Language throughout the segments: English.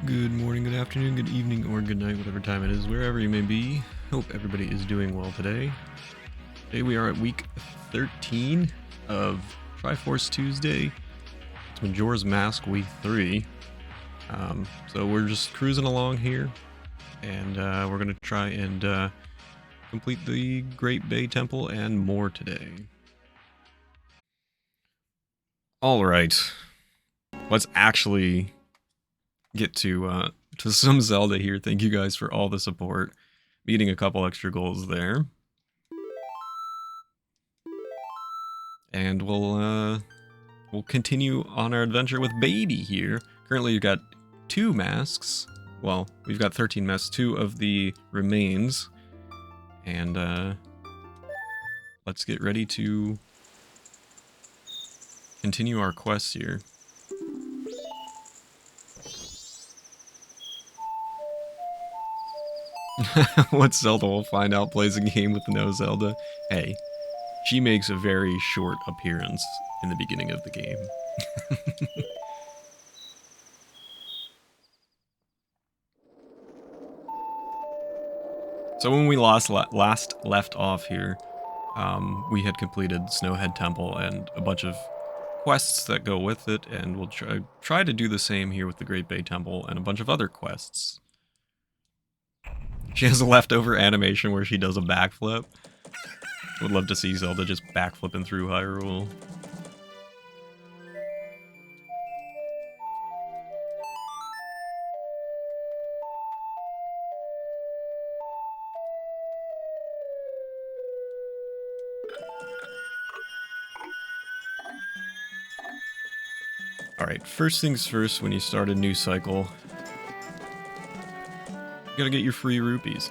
Good morning, good afternoon, good evening, or good night, whatever time it is, wherever you may be. Hope everybody is doing well today. Today we are at week 13 of Triforce Tuesday. It's Majora's Mask week 3. So we're just cruising along here, and we're going to try and complete the Great Bay Temple and more today. Alright, let's actually get to some Zelda here. Thank you guys for all the support. Meeting a couple extra goals there. And we'll continue on our adventure with Baby here. Currently we've got 2 masks. Well, we've got 13 masks, 2 of the remains. And let's get ready to continue our quests here. What Zelda will find out plays a game with no Zelda? Hey, she makes a very short appearance in the beginning of the game. So when we last left off here, we had completed Snowhead Temple and a bunch of quests that go with it, and we'll try to do the same here with the Great Bay Temple and a bunch of other quests. She has a leftover animation where she does a backflip. Would love to see Zelda just backflipping through Hyrule. Alright, first things first, when you start a new cycle, you gotta get your free rupees.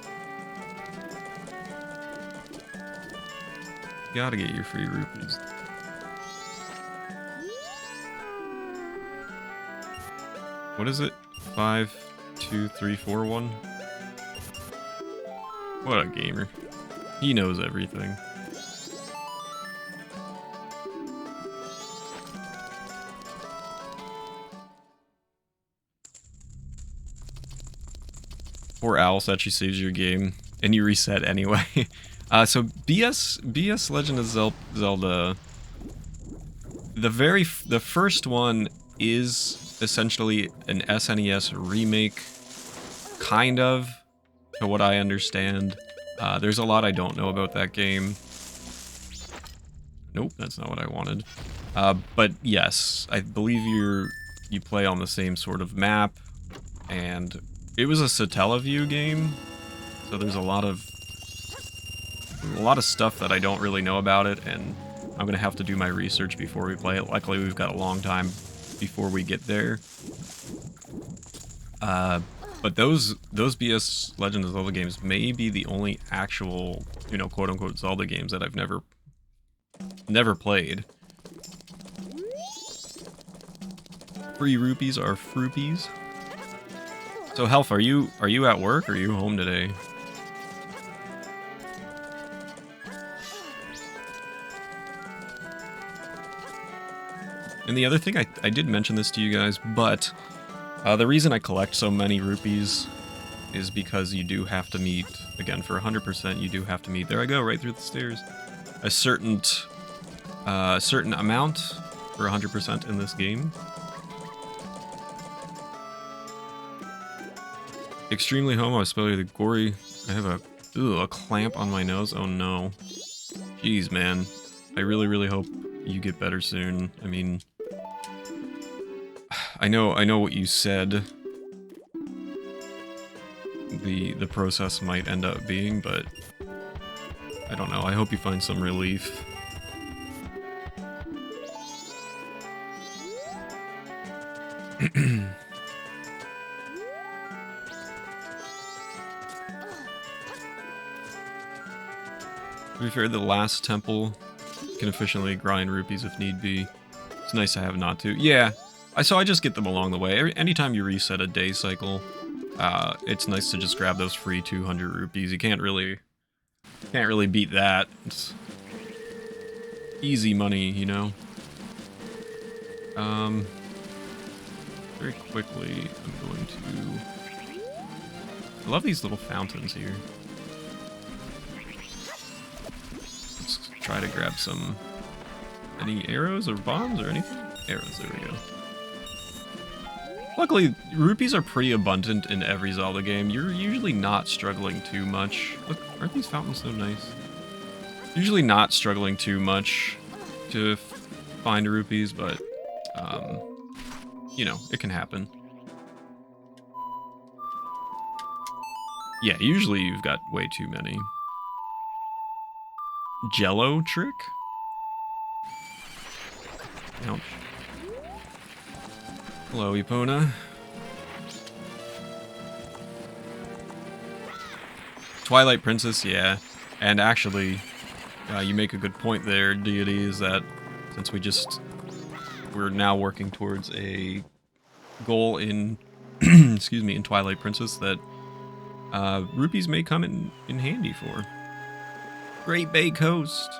You gotta get your free rupees. What is it? 5, 2, 3, 4, 1? What a gamer. He knows everything. Poor Owl said she saves your game, and you reset anyway. So BS Legend of Zelda, the first one is essentially an SNES remake, kind of, to what I understand. There's a lot I don't know about that game. Nope, that's not what I wanted. But yes, I believe you play on the same sort of map, and it was a Satellaview game, so there's a lot of stuff that I don't really know about it, and I'm gonna have to do my research before we play it. Luckily, we've got a long time before we get there. But those BS Legend of Zelda games may be the only actual, quote-unquote Zelda games that I've never played. Free rupees are fruipies. So, Health, are you at work or are you home today? And the other thing, I did mention this to you guys, but the reason I collect so many rupees is because you do have to meet, again, for 100%, you do have to meet, there I go, right through the stairs, a certain amount for 100% in this game. Extremely homo, especially the gory. I have a clamp on my nose. Oh no. Jeez, man. I really hope you get better soon. I mean, I know what you said the process might end up being, but I don't know. I hope you find some relief. To be fair, the last temple can efficiently grind rupees if need be. It's nice to have not to. Yeah, so I just get them along the way. Anytime you reset a day cycle, it's nice to just grab those free 200 rupees. You can't really beat that. It's easy money, you know. very quickly, I'm going to... I love these little fountains here. Let's try to grab some... Any arrows or bombs or anything? Arrows, there we go. Luckily, rupees are pretty abundant in every Zelda game. You're usually not struggling too much. Look, aren't these fountains so nice? Usually not struggling too much to find rupees, but, you know, it can happen. Yeah, usually you've got way too many. Jello trick? Ouch. Hello, Epona. Twilight Princess, yeah. And actually, you make a good point there, Deity, is that since we're now working towards a goal in, excuse me, in Twilight Princess that rupees may come in handy for. Great Bay Coast.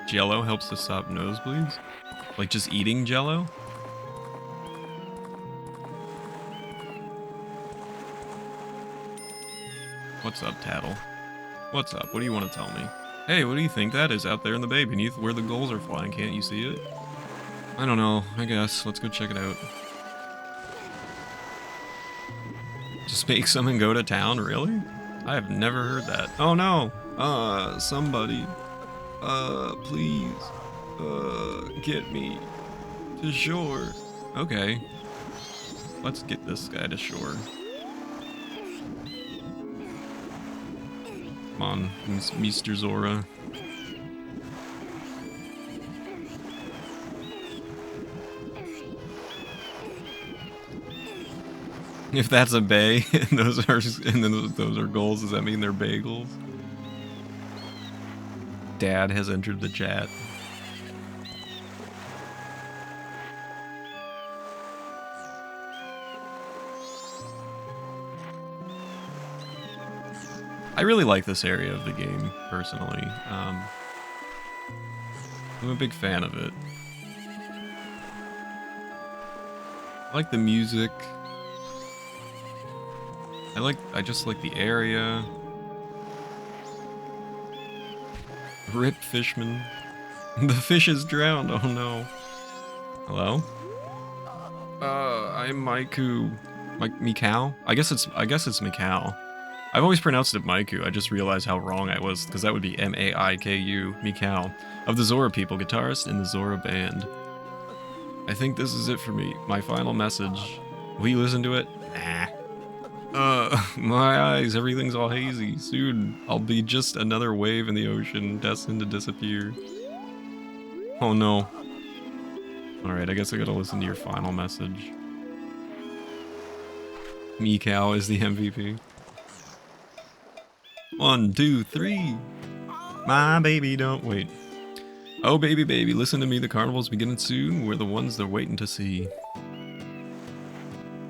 Jello helps to stop nosebleeds? Like just eating Jello? What's up, Tattle? What's up? What do you want to tell me? Hey, what do you think that is out there in the bay beneath where the gulls are flying? Can't you see it? I don't know, I guess. Let's go check it out. Just make some and go to town? Really? I have never heard that. Oh no! Somebody. Please. Get me to shore. Okay. Let's get this guy to shore. Come on, Mr. Zora. If that's a bay, and those are goals, does that mean they're bagels? Dad has entered the chat. I really like this area of the game, personally. I'm a big fan of it. I like the music. I just like the area. Rip Fishman. The fish is drowned, oh no. Hello? I'm Maiku. Mikau? I guess it's Mikau. I've always pronounced it Maiku, I just realized how wrong I was, because that would be M-A-I-K-U, Mikau, of the Zora people, guitarist in the Zora band. I think this is it for me, my final message. Will you listen to it? Nah. My eyes, everything's all hazy. Soon, I'll be just another wave in the ocean, destined to disappear. Oh no. Alright, I guess I gotta listen to your final message. Mikau is the MVP. 1, 2, 3. My baby, don't wait. Oh baby, baby, listen to me. The carnival's beginning soon. We're the ones they're waiting to see.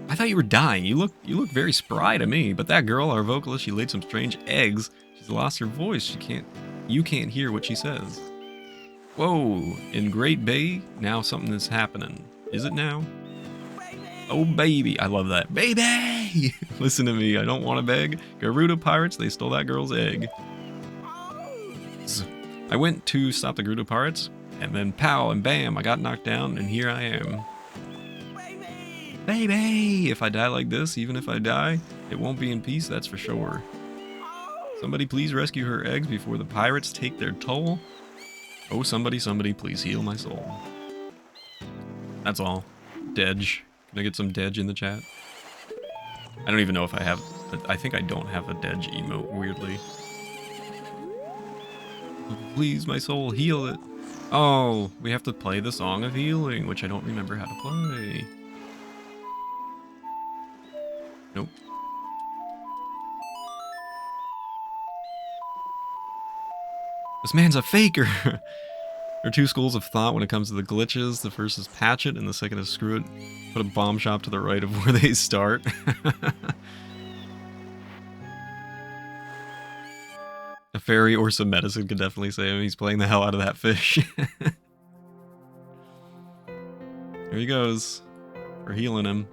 I thought you were dying. You look very spry to me. But that girl, our vocalist, she laid some strange eggs. She's lost her voice. You can't hear what she says. Whoa! In Great Bay, now something is happening. Is it now? Oh baby, I love that. Baby! Listen to me, I don't want to beg. Gerudo pirates, they stole that girl's egg. I went to stop the Gerudo pirates, and then pow and bam, I got knocked down, and here I am. Baby! If I die like this, even if I die, it won't be in peace, that's for sure. Somebody please rescue her eggs before the pirates take their toll. Oh, somebody, please heal my soul. That's all. Dedge. Can I get some Dedge in the chat? I don't even know if I have... I think I don't have a Dedge emote, weirdly. Please, my soul, heal it. Oh, we have to play the Song of Healing, which I don't remember how to play. Nope. This man's a faker! There are two schools of thought when it comes to the glitches. The first is patch it, and the second is screw it. Put a bomb shop to the right of where they start. A fairy or some medicine could definitely save him. He's playing the hell out of that fish. There he goes. We're healing him.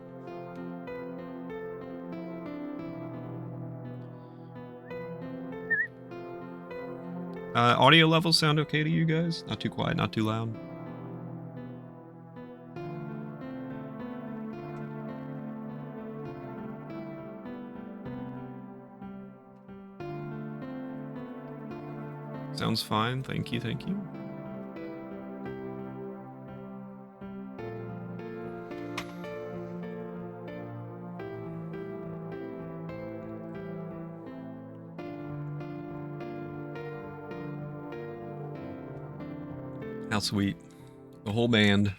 Audio levels sound okay to you guys? Not too quiet, not too loud? Sounds fine. Thank you, thank you. How sweet. The whole band.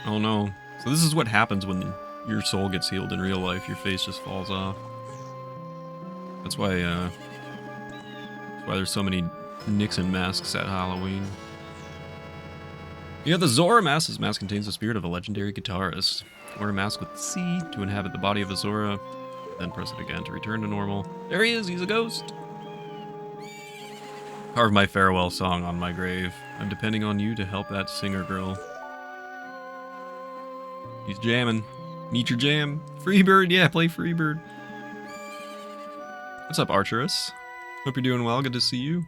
Oh no. So this is what happens when your soul gets healed in real life. Your face just falls off. That's why there's so many Nixon masks at Halloween. You have the Zora mask. This mask contains the spirit of a legendary guitarist. Wear a mask with C to inhabit the body of a Zora, then press it again to return to normal. There he is, he's a ghost! Carve my farewell song on my grave. I'm depending on you to help that singer girl. He's jamming. Meet your jam. Freebird, yeah, play Freebird. What's up, Archeress? Hope you're doing well, good to see you.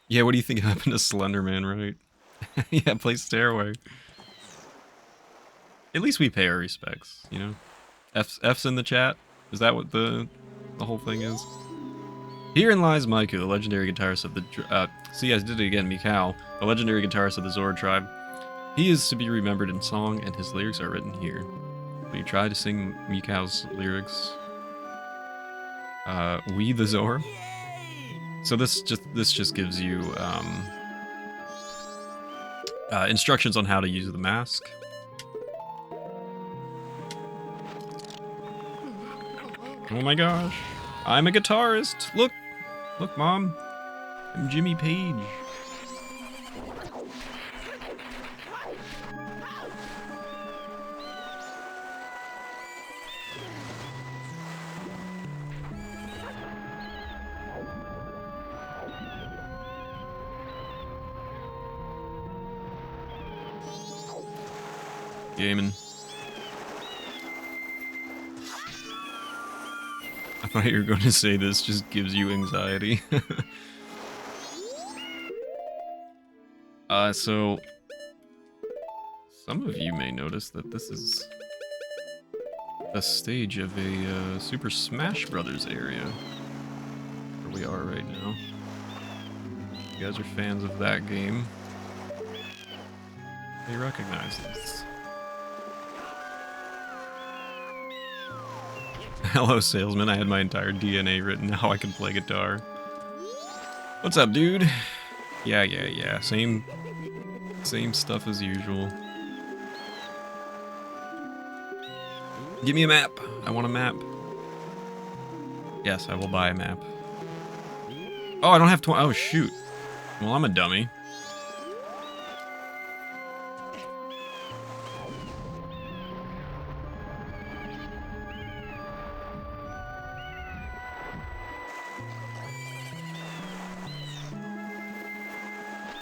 Yeah, what do you think happened to Slenderman, right? Yeah, play Stairway. At least we pay our respects, you know? F's in the chat? Is that what the whole thing is? Herein lies Maiku, the legendary guitarist of the... see, I did it again, Mikau, the legendary guitarist of the Zora tribe. He is to be remembered in song, and his lyrics are written here. When you try to sing Mikau's lyrics... we the Zora? So this just gives you, instructions on how to use the mask. Oh my gosh. I'm a guitarist. Look. Look, Mom. I'm Jimmy Page. Gaming. I thought you were going to say this just gives you anxiety. So some of you may notice that this is a stage of a Super Smash Brothers area where we are right now. If you guys are fans of that game, they recognize this. Hello, salesman. I had my entire DNA written. Now I can play guitar. What's up, dude? Yeah. Same stuff as usual. Give me a map. I want a map. Yes, I will buy a map. Oh, I don't have 20. Oh, shoot. Well, I'm a dummy.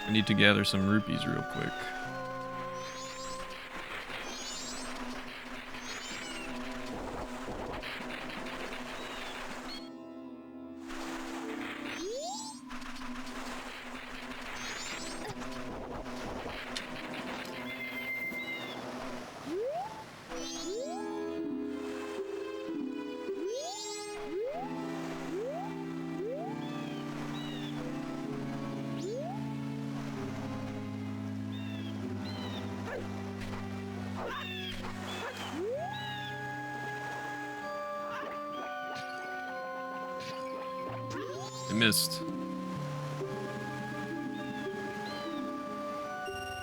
I need to gather some rupees real quick. I missed.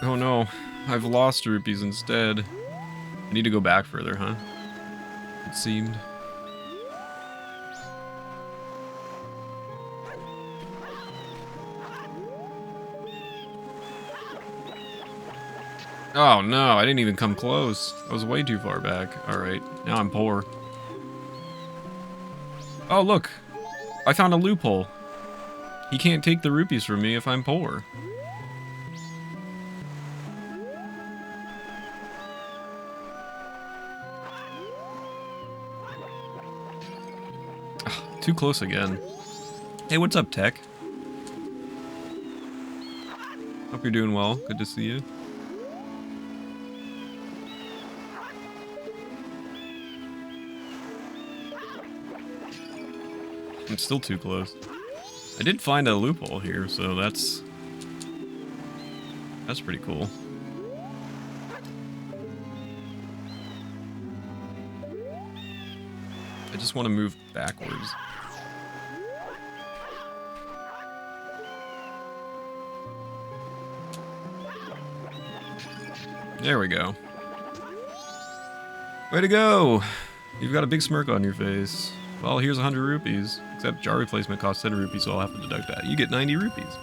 Oh no, I've lost rupees instead. I need to go back further, huh? it seemed. Oh no, I didn't even come close. I was way too far back. Alright, now I'm poor. Oh look, I found a loophole. He can't take the rupees from me if I'm poor. Ugh, too close again. Hey, what's up, Tech? Hope you're doing well. Good to see you. I'm still too close. I did find a loophole here, so that's pretty cool. I just want to move backwards. There we go. Way to go! You've got a big smirk on your face. Well, here's 100 rupees. Except jar replacement costs 10 rupees, so I'll have to deduct that. You get 90 rupees.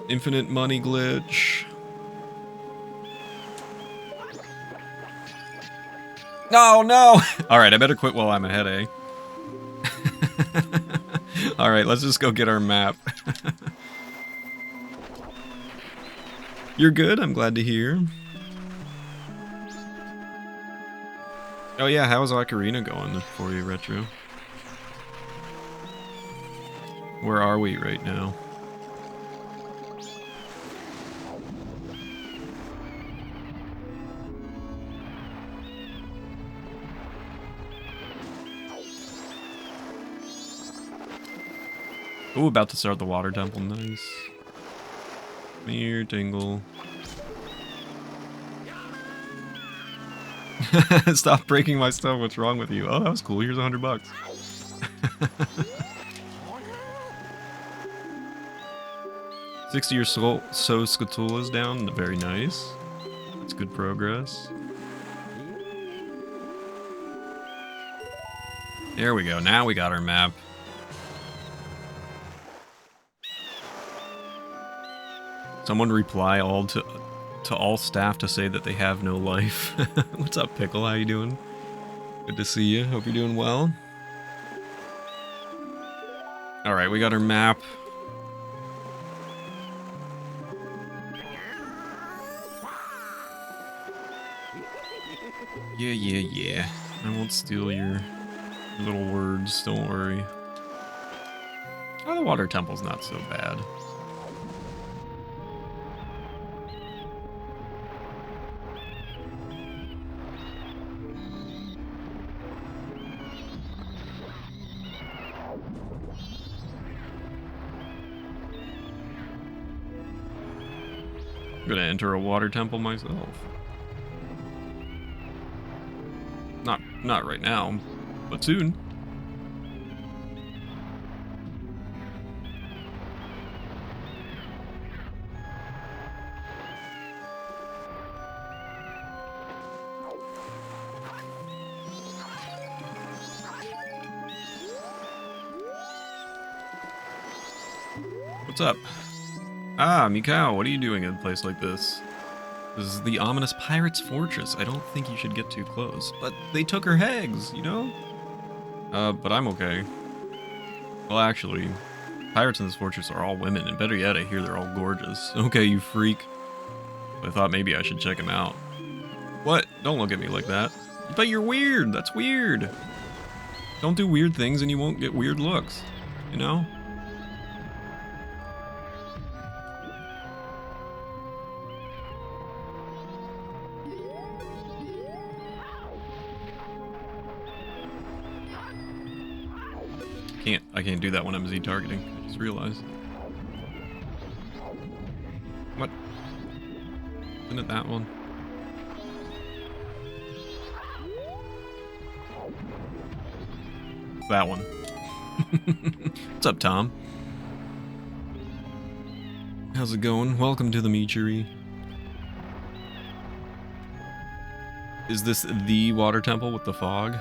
Infinite money glitch. Oh, no! Alright, I better quit while I'm ahead, eh? Alright, let's just go get our map. You're good? I'm glad to hear. Oh yeah, how's Ocarina going for you, Retro? Where are we right now? Ooh, about to start the water temple, nice. Come here, Tingle. Stop breaking my stuff, what's wrong with you? Oh, that was cool, here's $100. 60 your soul, so Scatula's down, very nice. That's good progress. There we go, now we got our map. Someone reply all to all staff to say that they have no life. What's up, Pickle? How you doing? Good to see you. Hope you're doing well. Alright, we got our map. Yeah. I won't steal your little words, don't worry. Oh, the water temple's not so bad. I'm gonna enter a water temple myself. Not right now, but soon. What's up? Ah, Mikau, what are you doing in a place like this? This is the ominous pirate's fortress. I don't think you should get too close. But they took her hags, you know? But I'm okay. Well, actually, pirates in this fortress are all women, and better yet, I hear they're all gorgeous. Okay, you freak. I thought maybe I should check them out. What? Don't look at me like that. But you're weird! That's weird! Don't do weird things and you won't get weird looks. You know? I can't do that when I'm Z targeting. I just realized. What? Isn't it that one? It's that one. What's up, Tom? How's it going? Welcome to the meachery. Is this the water temple with the fog?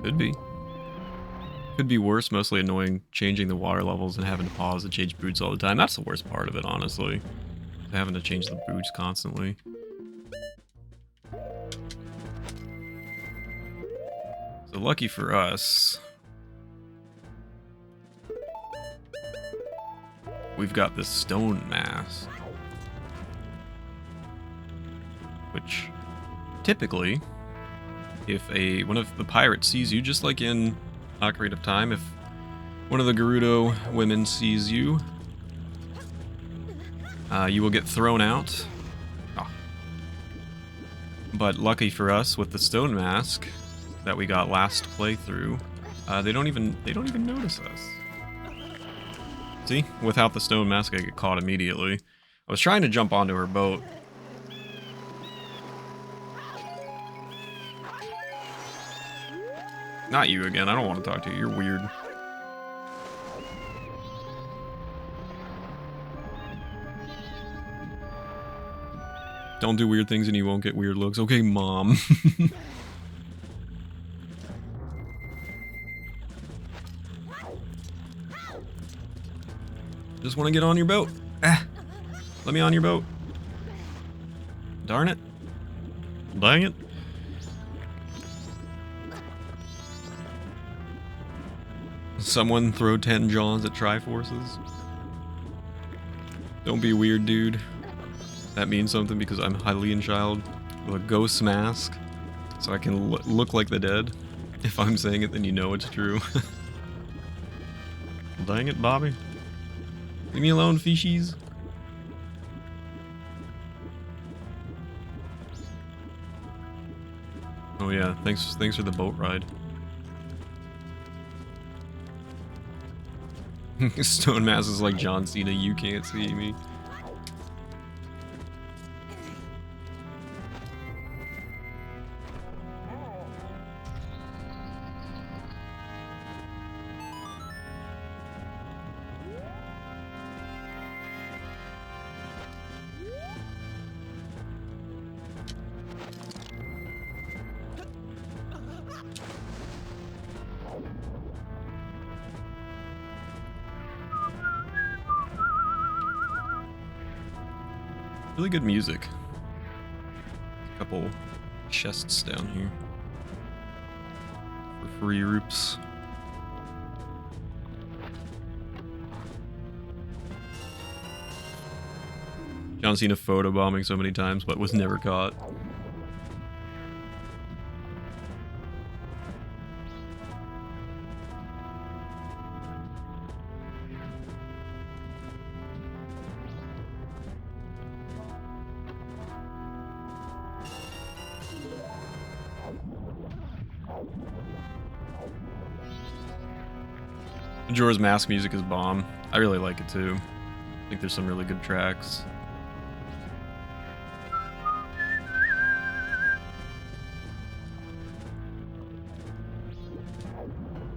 Could be. Could be worse, mostly annoying changing the water levels and having to pause and change boots all the time. That's the worst part of it, honestly. Having to change the boots constantly. So lucky for us, we've got this stone mask. Which, typically, if one of the pirates sees you, just like in Ocarina of Time, if one of the Gerudo women sees you, you will get thrown out. Oh. But lucky for us, with the stone mask that we got last playthrough, they don't even notice us. See, without the stone mask, I get caught immediately. I was trying to jump onto her boat. Not you again. I don't want to talk to you. You're weird. Don't do weird things and you won't get weird looks. Okay, Mom. Just want to get on your boat. Ah, let me on your boat. Darn it. Dang it. Someone throw 10 Johns at Triforces. Don't be weird, dude. That means something because I'm Hylian child with a ghost mask, so I can look like the dead. If I'm saying it, then you know it's true. Dang it, Bobby. Leave me alone, fishies. Oh yeah, thanks for the boat ride. Stone Mass is like John Cena, you can't see me. Really good music. A couple chests down here for free roops. John Cena photobombing so many times, but was never caught. Majora's Mask music is bomb. I really like it too. I think there's some really good tracks.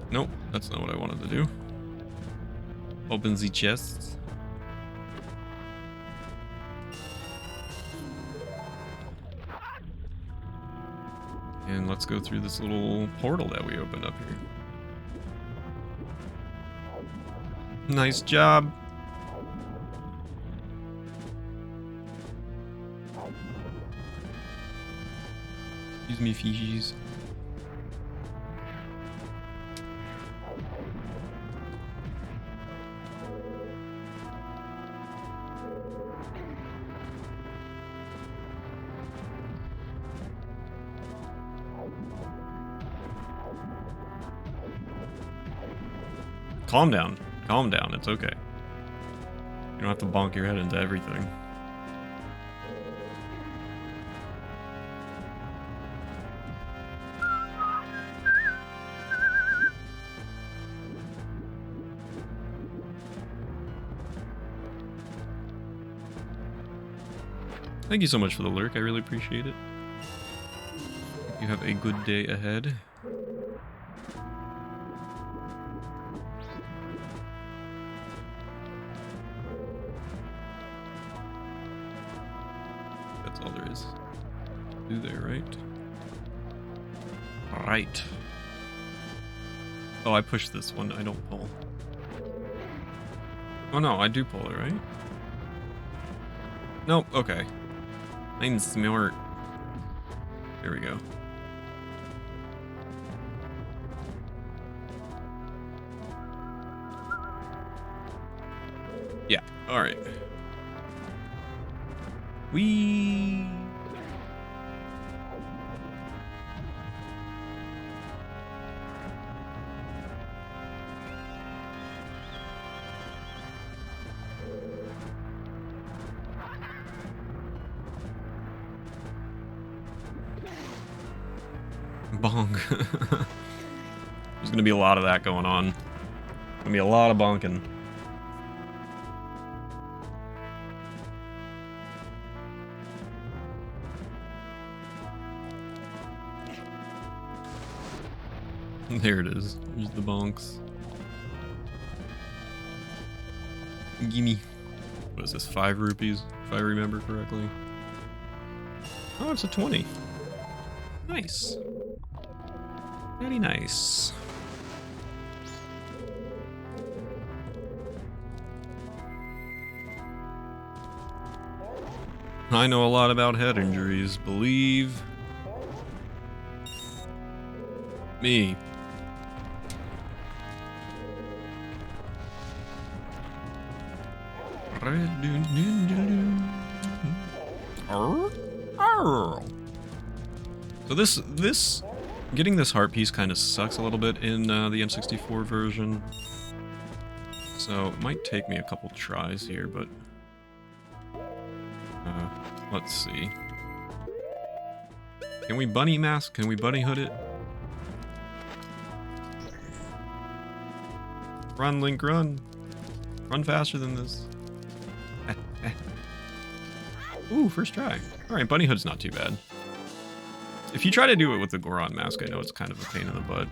Nope, that's not what I wanted to do. Open the chests. And let's go through this little portal that we opened up here. Nice job. Excuse me, fishies. Calm down. Calm down. It's okay. You don't have to bonk your head into everything. Thank you so much for the lurk. I really appreciate it. Hope you have a good day ahead. That's all there is. through there, right? Right. Oh, I push this one. I don't pull. Oh no, I do pull it, right? Nope, okay. I'm smart. There we go. Yeah, alright. Whee! Bonk. There's gonna be a lot of that going on. Gonna be a lot of bonking. There it is. There's the bonks. Gimme. What is this, 5 rupees, if I remember correctly? Oh, it's a 20. Nice. Very nice. I know a lot about head injuries, believe me. So this getting this heart piece kind of sucks a little bit in the N64 version. So it might take me a couple tries here, but let's see. Can we bunny mask? Can we bunny hood it? Run, Link, run! Run faster than this. Ooh, first try. Alright, bunny hood's not too bad. If you try to do it with the Goron mask, I know it's kind of a pain in the butt.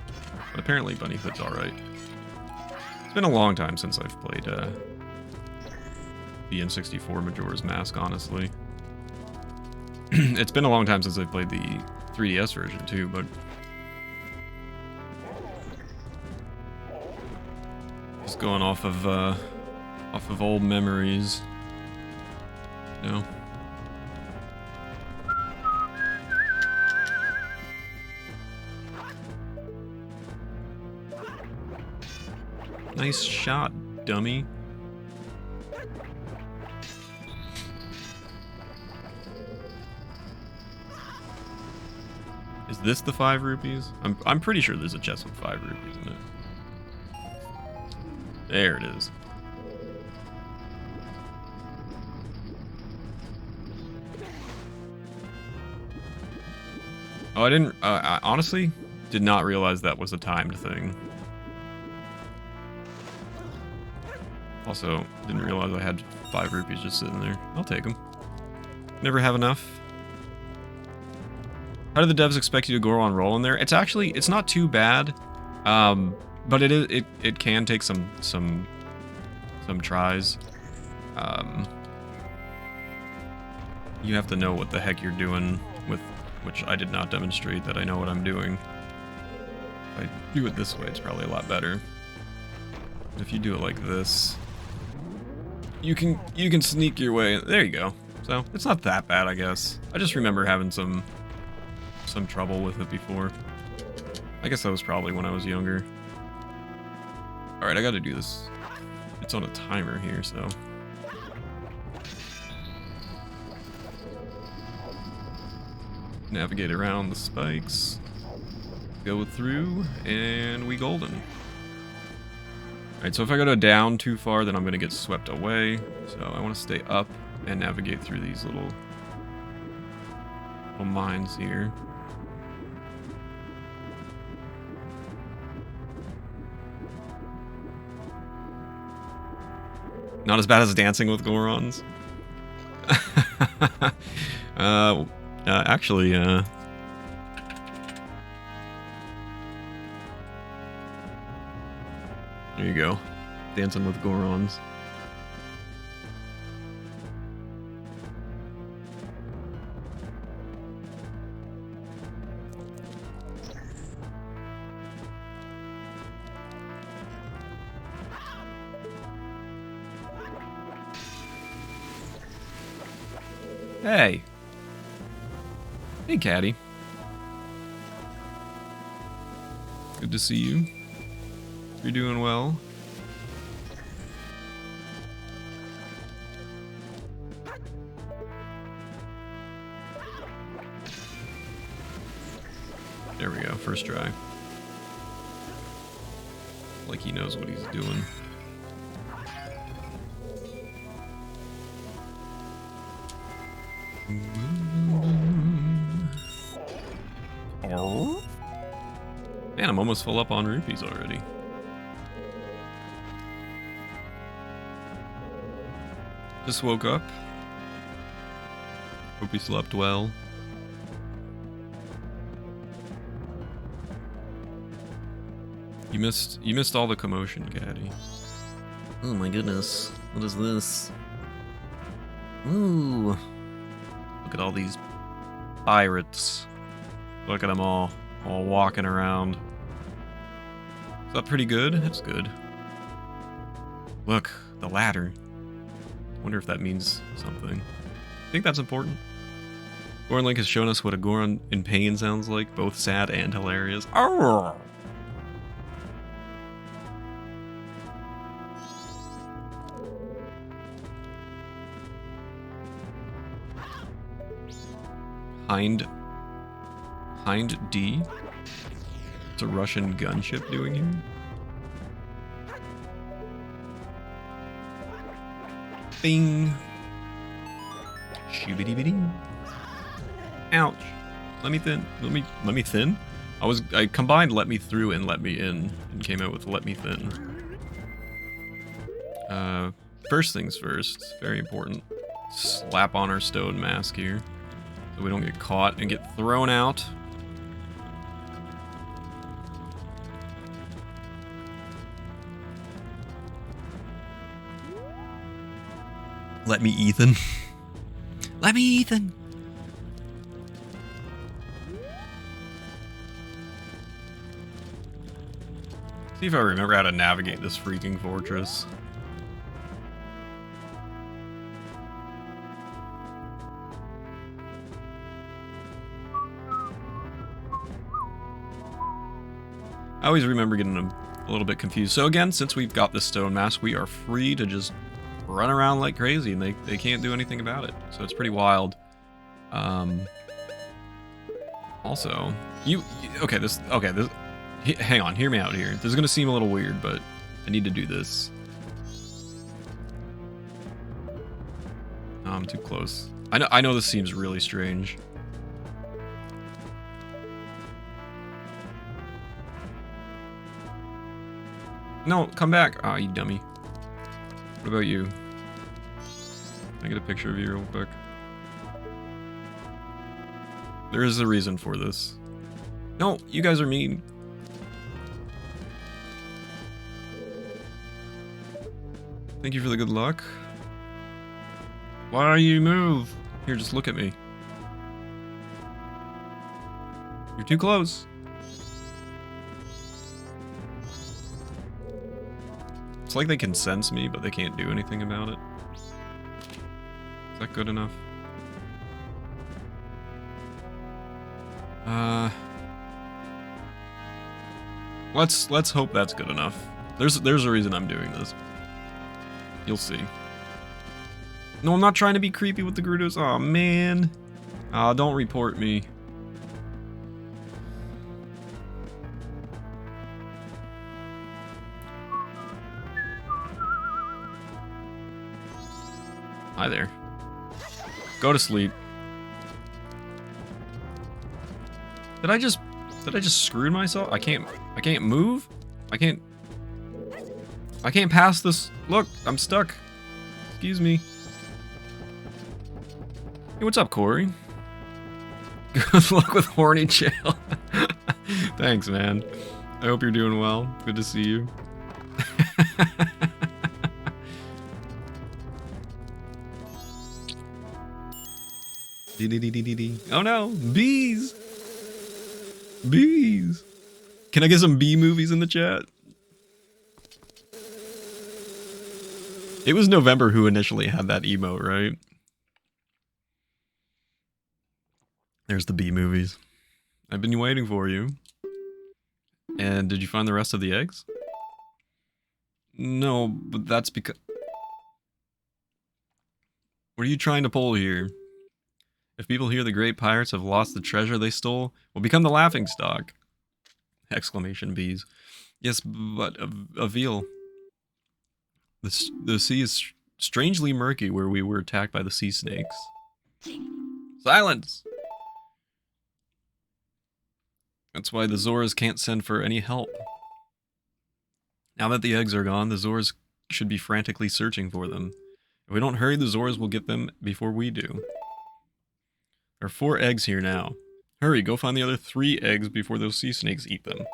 But apparently bunny hood's alright. It's been a long time since I've played the N64 Majora's Mask, honestly. It's been a long time since I've played the 3DS version too, but just going off of old memories. You know. Nice shot, dummy. Is this the 5 rupees? I'm pretty sure there's a chest with 5 rupees in it. There it is. Oh, I didn't. I honestly did not realize that was a timed thing. Also, didn't realize I had 5 rupees just sitting there. I'll take them. Never have enough. How do the devs expect you to go on roll in there? It's not too bad, but it can take some tries. You have to know what the heck you're doing with, which I did not demonstrate that I know what I'm doing. If I do it this way, it's probably a lot better. If you do it like this, you can sneak your way. There you go. So it's not that bad, I guess. I just remember having some trouble with it before. I guess that was probably when I was younger. Alright, I gotta do this. It's on a timer here, so. Navigate around the spikes. Go through, and we golden. Alright, so if I go down too far, then I'm gonna get swept away. So I want to stay up and navigate through these little mines here. Not as bad as dancing with Gorons. Actually, there you go. Dancing with Gorons. Hey. Hey, Caddy. Good to see you. You're doing well. There we go, first try. Like he knows what he's doing. Oh. Man, I'm almost full up on rupees already. Just woke up. Hope you slept well. You missed all the commotion, Caddy. Oh my goodness. What is this? Ooh. Look at all these pirates. Look at them all walking around. Is that pretty good? That's good. Look, the ladder. Wonder if that means something. I think that's important. Goron Link has shown us what a Goron in pain sounds like, both sad and hilarious. Arrgh! Hind D? What's a Russian gunship doing here? Bing! Shoobity-bitty. Ouch. Let me thin. Let me thin? I combined let me through and let me in and came out with let me thin. First things first, very important. Slap on our stone mask here. So we don't get caught and get thrown out. Let me Ethan. Let me Ethan. See if I remember how to navigate this freaking fortress. I always remember getting a little bit confused. So again, since we've got this stone mask, we are free to just run around like crazy, and they can't do anything about it. So it's pretty wild. Also, hang on, hear me out here. This is gonna seem a little weird, but I need to do this. Oh, I'm too close. I know this seems really strange. No, come back. Ah, you dummy. What about you? Can I get a picture of you real quick? There is a reason for this. No, you guys are mean. Thank you for the good luck. Why do you move? Here, just look at me. You're too close. It's like they can sense me, but they can't do anything about it. Is that good enough? Let's hope that's good enough. There's a reason I'm doing this. You'll see. No, I'm not trying to be creepy with the Gerudos. Aw, man. Aw, don't report me. Hi there. Go to sleep. Did I just screw myself? I can't move? I can't pass this. Look, I'm stuck. Excuse me. Hey, what's up, Corey? Good luck with horny jail. Thanks, man. I hope you're doing well. Good to see you. Oh no, bees! Bees! Can I get some bee movies in the chat? It was November who initially had that emote, right? There's the B movies. I've been waiting for you. And did you find the rest of the eggs? No, but that's because... What are you trying to pull here? If people hear the great pirates have lost the treasure they stole, we'll become the laughingstock. Exclamation bees. Yes, but Avil. The sea is strangely murky where we were attacked by the sea snakes. Silence! That's why the Zoras can't send for any help. Now that the eggs are gone, the Zoras should be frantically searching for them. If we don't hurry, the Zoras will get them before we do. There are 4 eggs here now. Hurry, go find the other 3 eggs before those sea snakes eat them.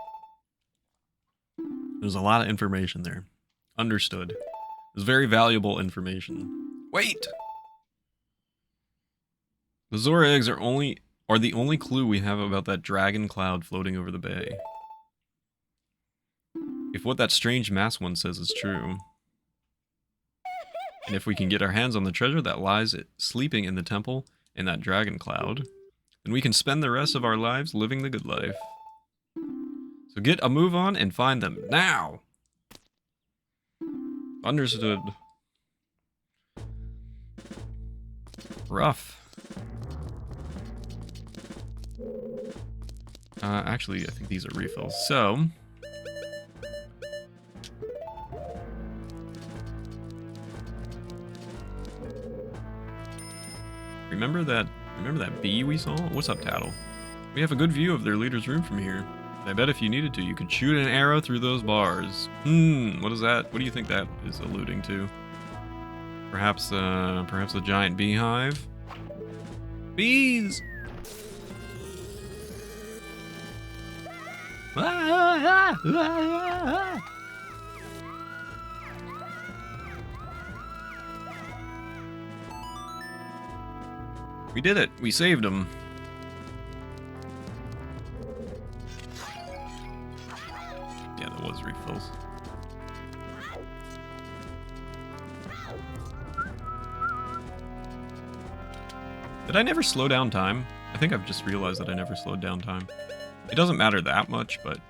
There's a lot of information there. Understood. It's very valuable information. Wait! The Zora eggs are the only clue we have about that dragon cloud floating over the bay. If what that strange masked one says is true, and if we can get our hands on the treasure that lies sleeping in the temple in that dragon cloud, then we can spend the rest of our lives living the good life. So get a move on and find them now! Understood. Rough. Actually, I think these are refills. So, remember that bee we saw? What's up, Tattle? We have a good view of their leader's room from here. I bet if you needed to, you could shoot an arrow through those bars. What is that? What do you think that is alluding to? Perhaps a giant beehive? Bees! We did it! We saved him! Yeah, that was refills. Did I never slow down time? I think I've just realized that I never slowed down time. It doesn't matter that much, but...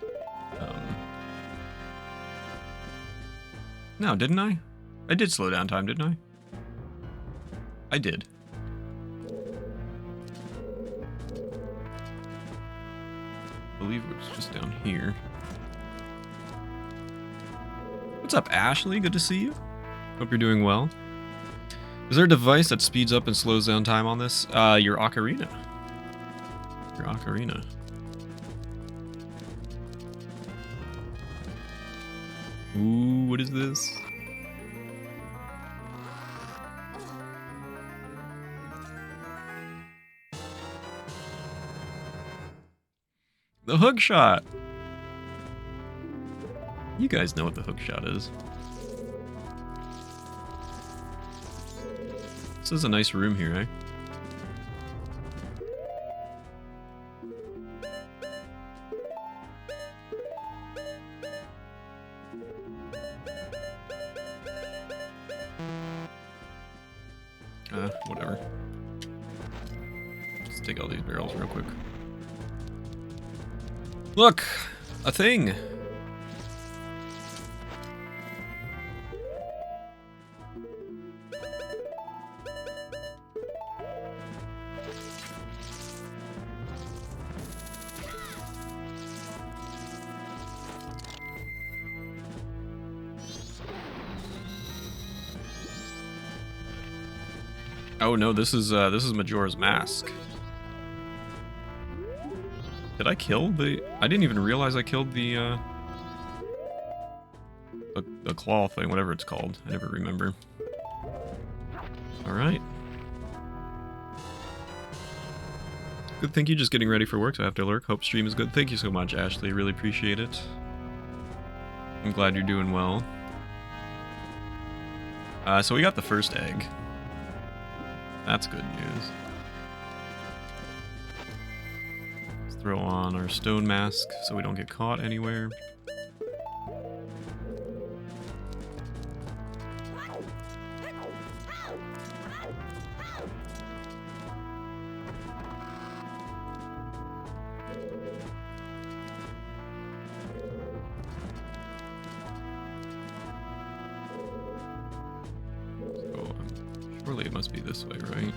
No, didn't I? I did slow down time, didn't I? I did. I believe it was just down here. What's up, Ashley? Good to see you. Hope you're doing well. Is there a device that speeds up and slows down time on this? Your ocarina. Your ocarina. Ooh, what is this? The hook shot! You guys know what the hook shot is. This is a nice room here, eh? Whatever. Let's take all these barrels real quick. Look! A thing! Oh no, this is Majora's Mask. Did I kill the... I didn't even realize I killed the claw thing, whatever it's called. I never remember. Alright. Good, thank you. Just getting ready for work, so I have to lurk. Hope stream is good. Thank you so much, Ashley. Really appreciate it. I'm glad you're doing well. So we got the first egg. That's good news. Let's throw on our stone mask so we don't get caught anywhere. Surely it must be this way, right?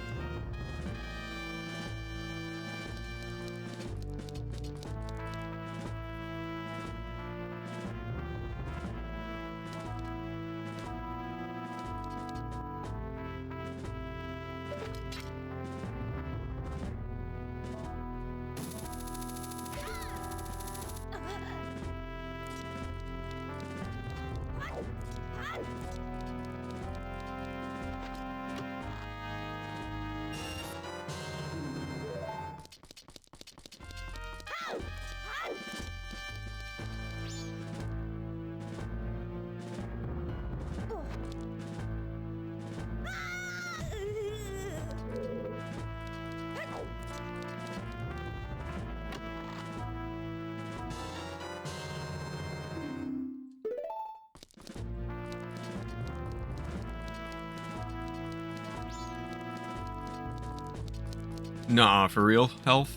Nah, for real, Health?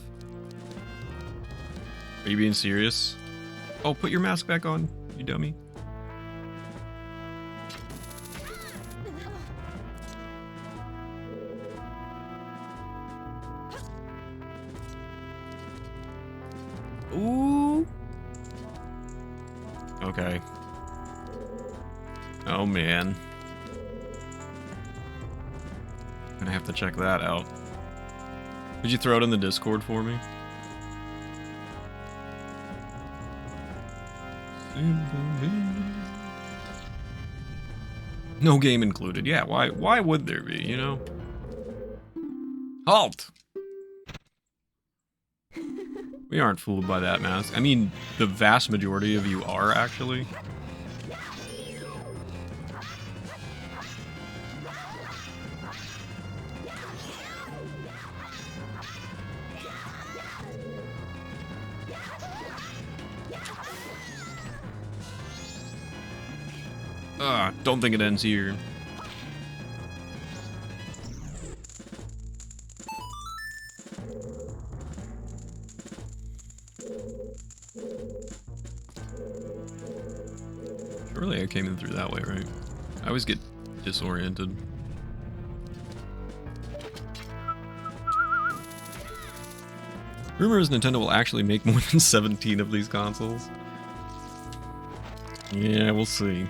Are you being serious? Oh, put your mask back on, you dummy. Ooh. Okay. Oh, man. Gonna have to check that out. Could you throw it in the Discord for me? No game included. Yeah, why would there be, you know? Halt! We aren't fooled by that mask. I mean, the vast majority of you are, actually. Don't think it ends here. Surely I came in through that way, right? I always get disoriented. Rumor is Nintendo will actually make more than 17 of these consoles. Yeah, we'll see.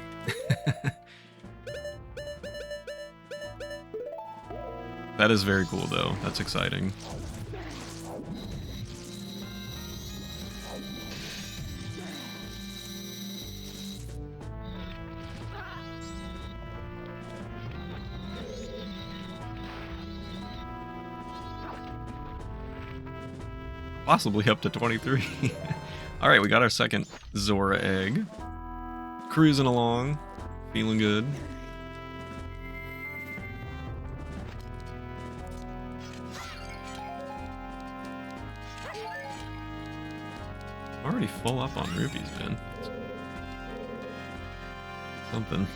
That is very cool, though. That's exciting. Possibly up to 23. Alright, we got our second Zora egg. Cruising along. Feeling good. Already full up on rupees, man. Something.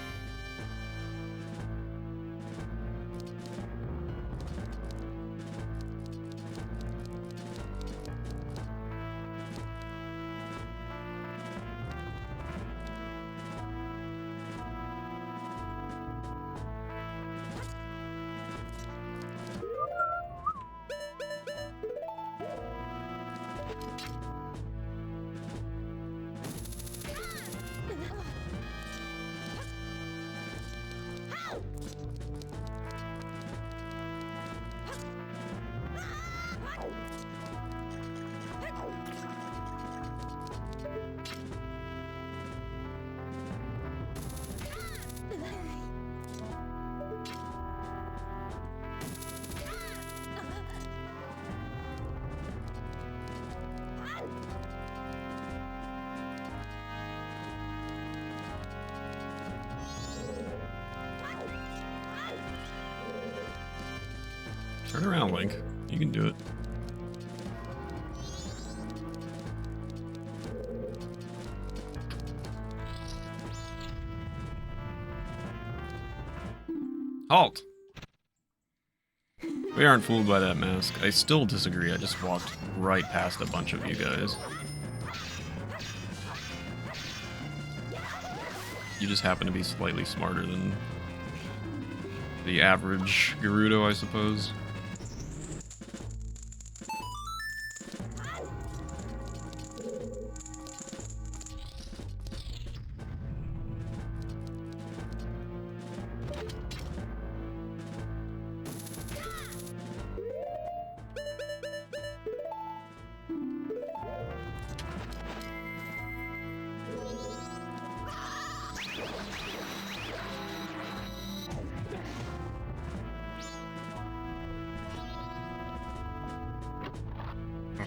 Turn around, Link. You can do it. Halt! We aren't fooled by that mask. I still disagree. I just walked right past a bunch of you guys. You just happen to be slightly smarter than The average Gerudo, I suppose.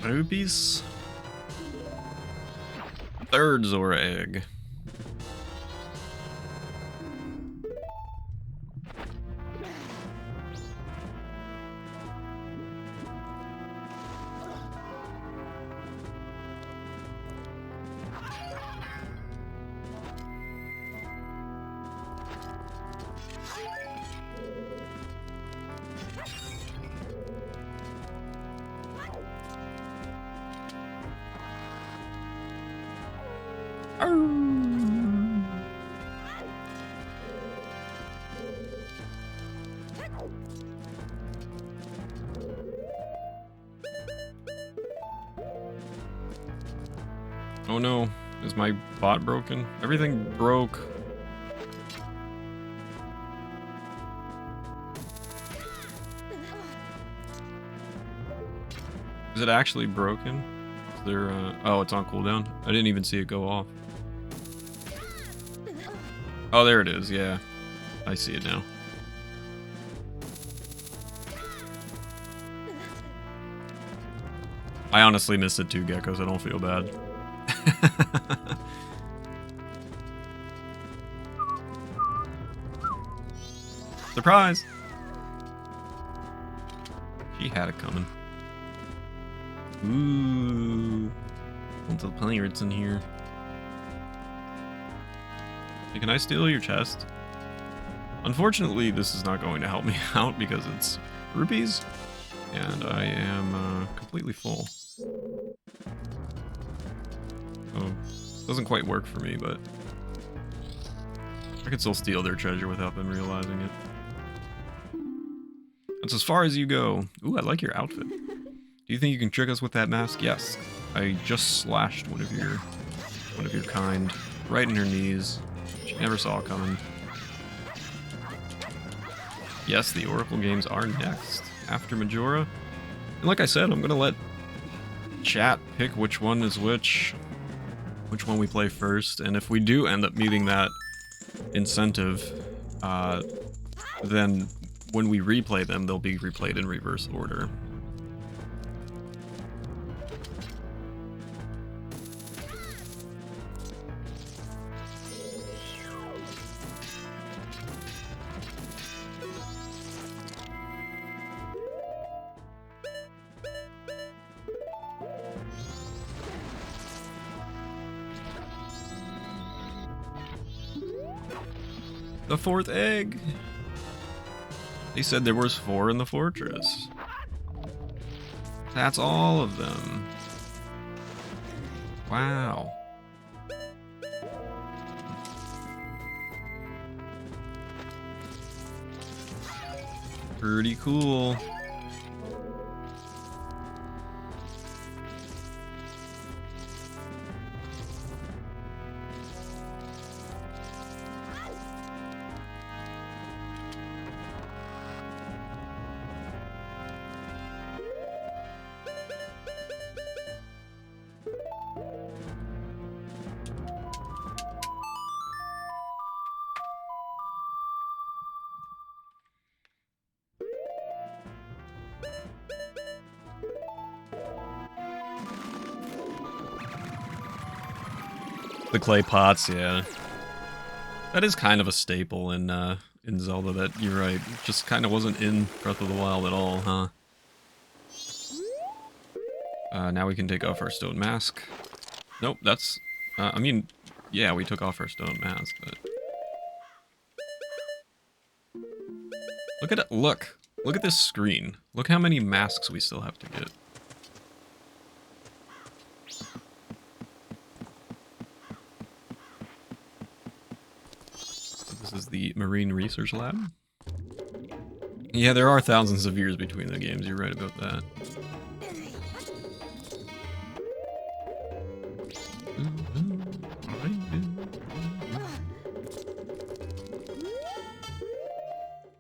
Rupees. Third Zora egg. Oh no, is my bot broken? Everything broke. Is it actually broken? Is there, oh, it's on cooldown? I didn't even see it go off. Oh, there it is, yeah. I see it now. I honestly missed it too, Geckos. I don't feel bad. Surprise! She had it coming. Ooh. Bunch of pirates in here. Hey, can I steal your chest? Unfortunately, this is not going to help me out because it's rupees, and I am completely full. Oh, doesn't quite work for me, but I could still steal their treasure without them realizing it. That's as far as you go. Ooh, I like your outfit. Do you think you can trick us with that mask? Yes. I just slashed one of your kind right in her knees. She never saw it coming. Yes, the Oracle games are next after Majora. And like I said, I'm gonna let chat pick which one is which one we play first, and if we do end up meeting that incentive, then when we replay them, they'll be replayed in reverse order. The fourth egg! They said there was 4 in the fortress. That's all of them. Wow. Pretty cool. The clay pots, yeah. That is kind of a staple in Zelda, that, you're right, just kind of wasn't in Breath of the Wild at all, huh? Now we can take off our stone mask. Nope, that's... I mean, yeah, we took off our stone mask, but... Look at it, look at this screen. Look how many masks we still have to get. This is the Marine Research Lab. Yeah, there are thousands of years between the games. You're right about that.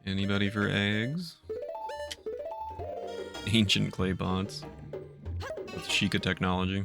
Anybody for eggs? Ancient clay pots with Sheikah technology.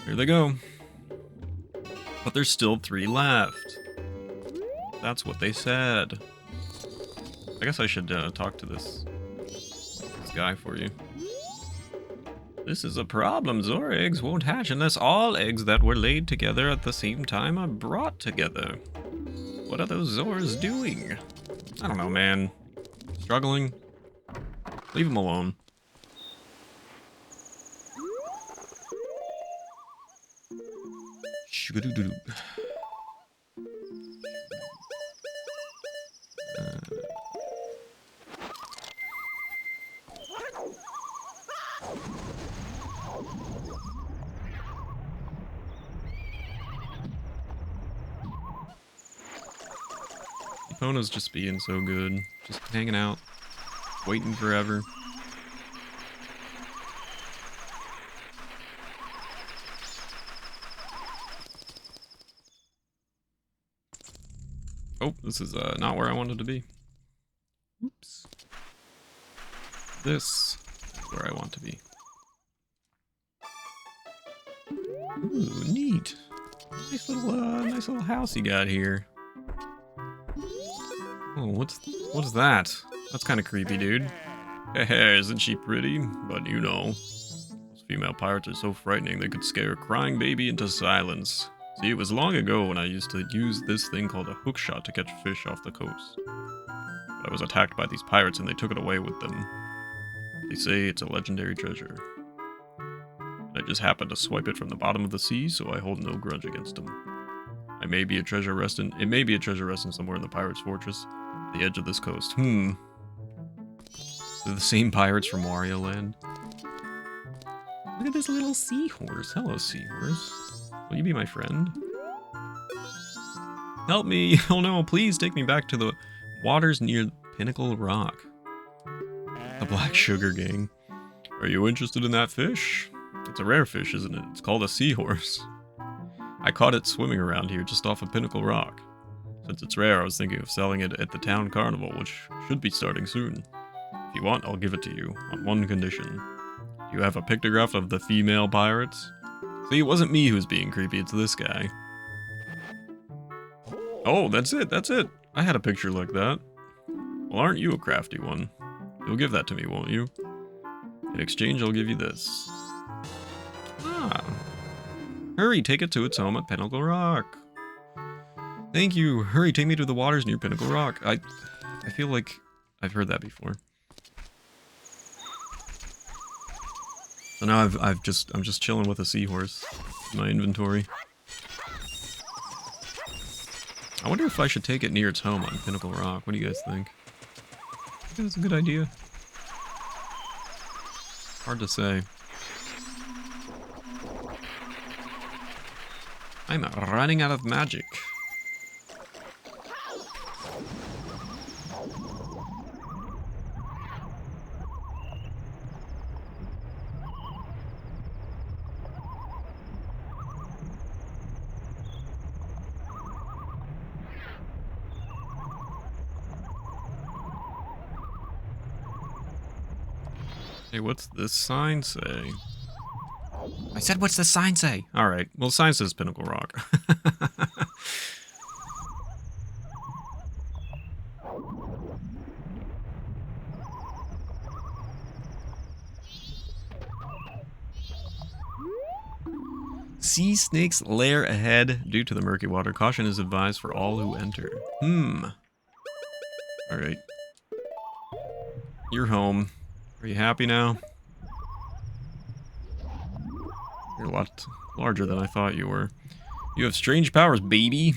Here they go. But there's still 3 left. That's what they said. I guess I should talk to this guy for you. This is a problem. Zora eggs won't hatch unless all eggs that were laid together at the same time are brought together. What are those Zoras doing? I don't know, man. Struggling? Leave them alone. Epona's just being so good. Just hanging out. Waiting forever. Oh, this is not where I wanted to be. Oops. This is where I want to be. Ooh, neat. Nice little house you got here. Oh, what's that? That's kind of creepy, dude. Hey, isn't she pretty? But you know, those female pirates are so frightening they could scare a crying baby into silence. See, it was long ago when I used to use this thing called a hookshot to catch fish off the coast. But I was attacked by these pirates and they took it away with them. They say it's a legendary treasure. I just happened to swipe it from the bottom of the sea, so I hold no grudge against them. It may be a treasure resting somewhere in the pirates' fortress, at the edge of this coast. They're the same pirates from Wario Land. Look at this little seahorse. Hello, seahorse. Will you be my friend? Help me! Oh no, please take me back to the waters near Pinnacle Rock. The Black Sugar Gang. Are you interested in that fish? It's a rare fish, isn't it? It's called a seahorse. I caught it swimming around here just off of Pinnacle Rock. Since it's rare, I was thinking of selling it at the town carnival, which should be starting soon. If you want, I'll give it to you, on one condition. You have a pictograph of the female pirates? See, it wasn't me who's being creepy, it's this guy. Oh, that's it. I had a picture like that. Well, aren't you a crafty one? You'll give that to me, won't you? In exchange, I'll give you this. Ah. Hurry, take it to its home at Pinnacle Rock. Thank you. Hurry, take me to the waters near Pinnacle Rock. I feel like I've heard that before. So now I'm just chilling with a seahorse in my inventory. I wonder if I should take it near its home on Pinnacle Rock. What do you guys think? I think that's a good idea. Hard to say. I'm running out of magic. Hey, what's this sign say? I said, what's the sign say? Alright, well, the sign says Pinnacle Rock. Sea snake's lair ahead due to the murky water. Caution is advised for all who enter. Alright. You're home. Are you happy now? You're a lot larger than I thought you were. You have strange powers, baby.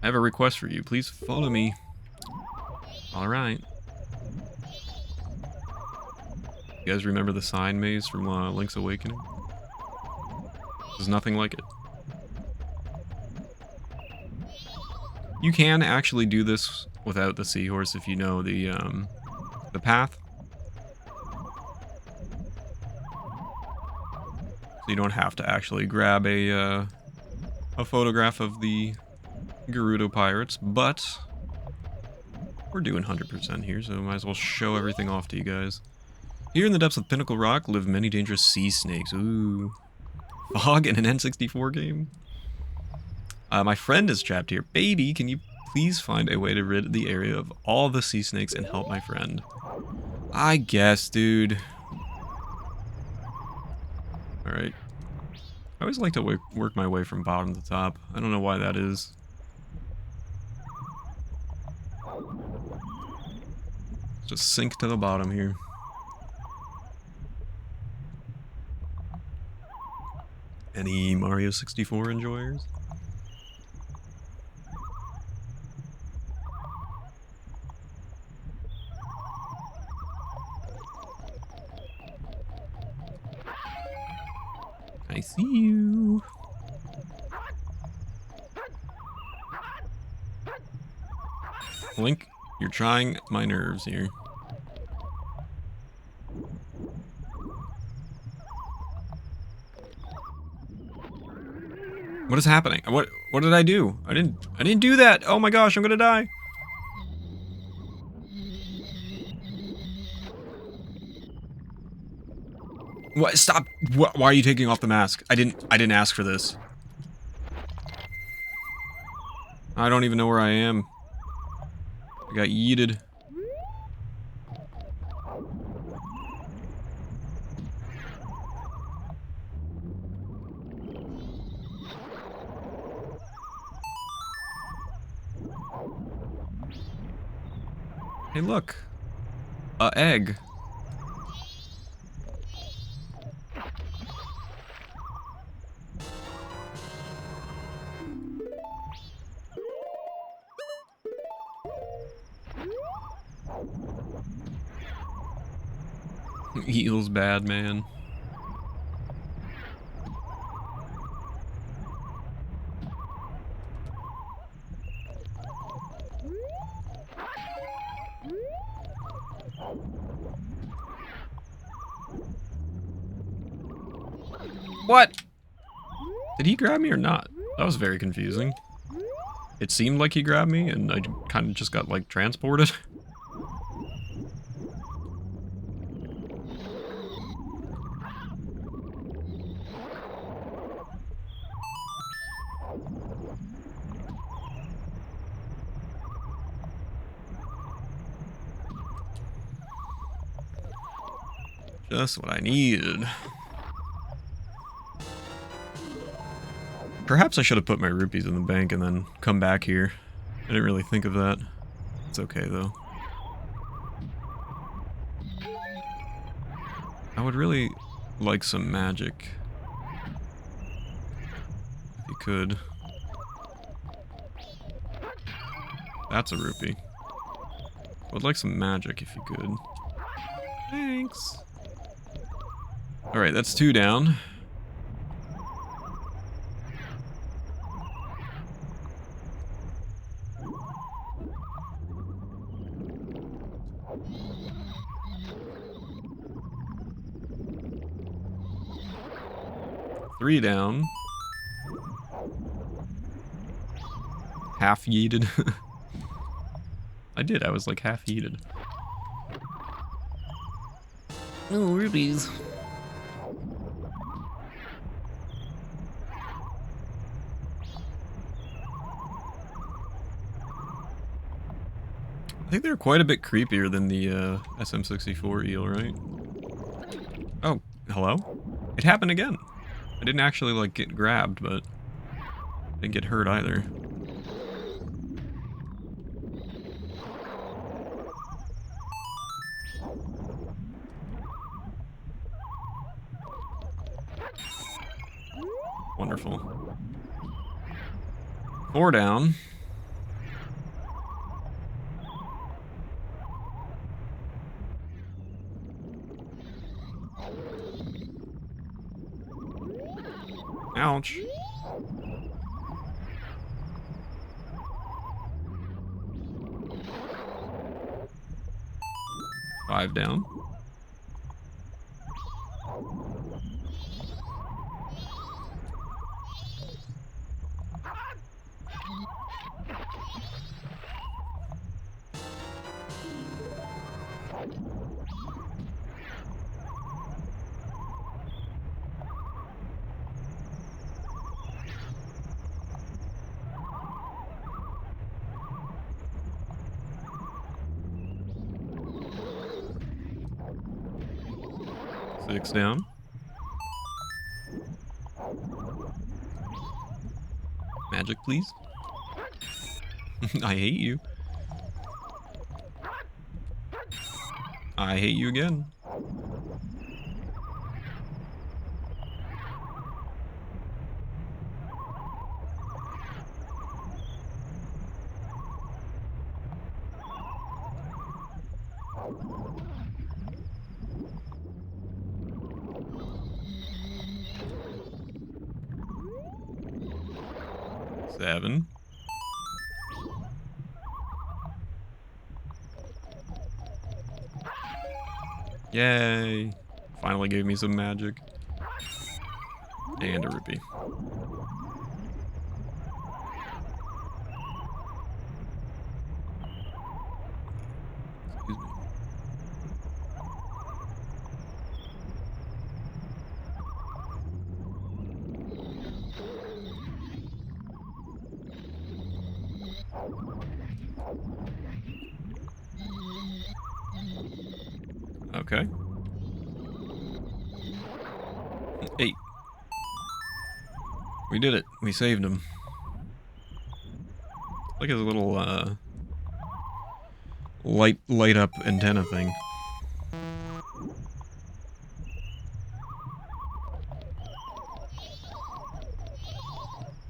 I have a request for you. Please follow me. Alright. You guys remember the sign maze from Link's Awakening? There's nothing like it. You can actually do this without the seahorse if you know the path. So you don't have to actually grab a photograph of the Gerudo pirates, but we're doing 100% here, so might as well show everything off to you guys. Here in the depths of Pinnacle Rock live many dangerous sea snakes. Ooh. Fog in an N64 game? My friend is trapped here. Baby, can you please find a way to rid the area of all the sea snakes and help my friend? I guess, dude. Alright. I always like to work my way from bottom to top. I don't know why that is. Just sink to the bottom here. Any Mario 64 enjoyers? I see you. Link, you're trying my nerves here. What is happening? What did I do? I didn't do that. Oh my gosh, I'm gonna die. What? Stop. Why are you taking off the mask? I didn't ask for this. I don't even know where I am. I got yeeted. Hey, look. A egg. Eel's bad, man. What? Did he grab me or not? That was very confusing. It seemed like he grabbed me, and I kind of just got, like, transported. Just what I needed. Perhaps I should have put my rupees in the bank and then come back here. I didn't really think of that. It's okay, though. I would really like some magic. If you could. That's a rupee. I would like some magic if you could. Thanks. Alright, that's 2 down. Three down. Half yeeted. I did, I was like half yeeted. Oh, rubies. I think they're quite a bit creepier than the SM64 eel, right? Oh, hello? It happened again. I didn't actually, like, get grabbed, but I didn't get hurt either. Wonderful. 4 down. Ouch. Five down. Six down. Magic, please. I hate you. I hate you again. Seven. Yay. Finally gave me some magic. And a rupee. Excuse me. Okay. 8. We did it. We saved him. Like his little light up antenna thing.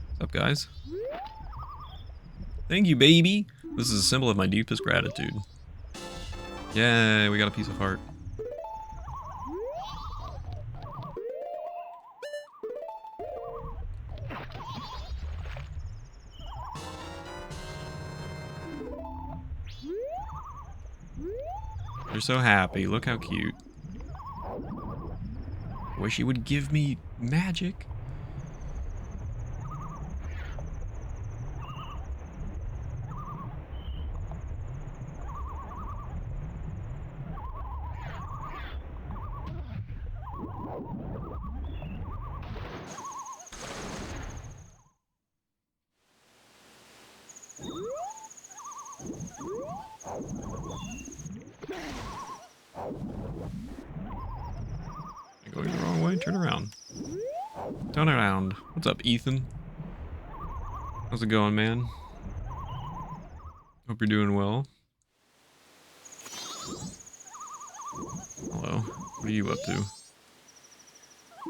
What's up, guys? Thank you, baby. This is a symbol of my deepest gratitude. Yay, we got a piece of heart. You're so happy. Look how cute. Wish he would give me magic. Going the wrong way? Turn around. Turn around. What's up, Ethan? How's it going, man? Hope you're doing well. Hello. What are you up to?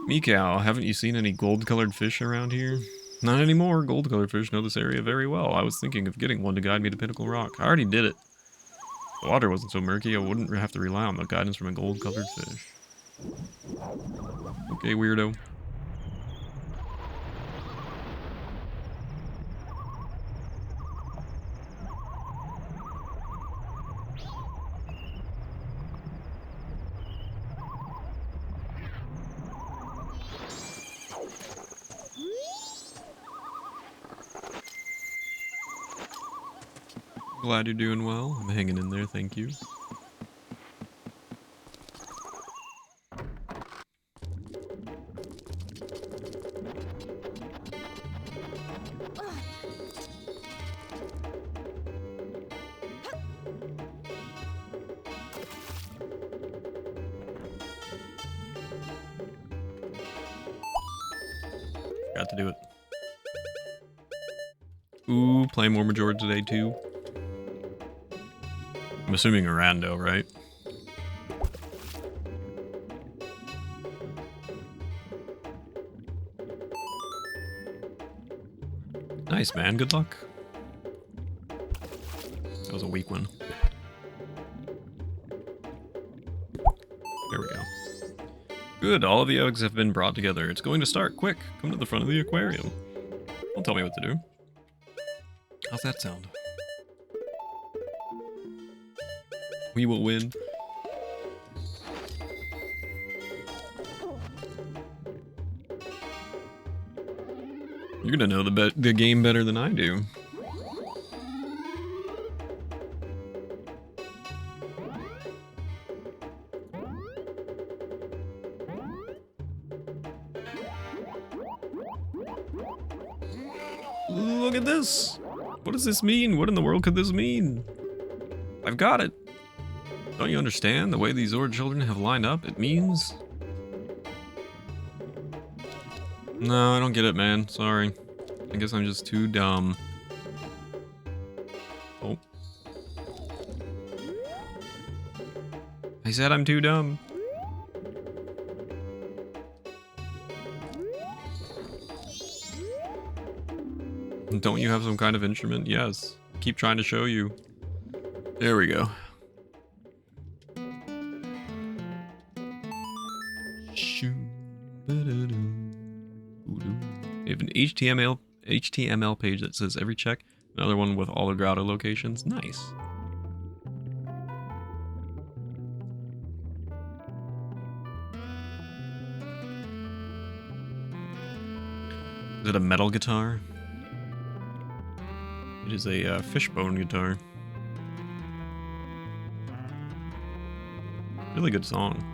Meow, haven't you seen any gold-colored fish around here? Not anymore. Gold-colored fish know this area very well. I was thinking of getting one to guide me to Pinnacle Rock. I already did it. If the water wasn't so murky, I wouldn't have to rely on the guidance from a gold-colored fish. Okay, weirdo. Glad you're doing well. I'm hanging in there, thank you. Got to do it. Ooh, playing more Majora today too. I'm assuming a rando, right? Nice, man. Good luck. That was a weak one. There we go. Good, all of the eggs have been brought together. It's going to start. Quick, come to the front of the aquarium. Don't tell me what to do. How's that sound? We will win. You're gonna know the game better than I do. Look at this! What does this mean? What in the world could this mean? I've got it! Don't you understand? The way these Zord children have lined up, it means... No, I don't get it, man. Sorry. I guess I'm just too dumb. Oh. I said I'm too dumb. Don't you have some kind of instrument? Yes. Keep trying to show you. There we go. We have an HTML page that says every check. Another one with all the grotto locations. Nice. Is it a metal guitar? It is a fishbone guitar. Really good song.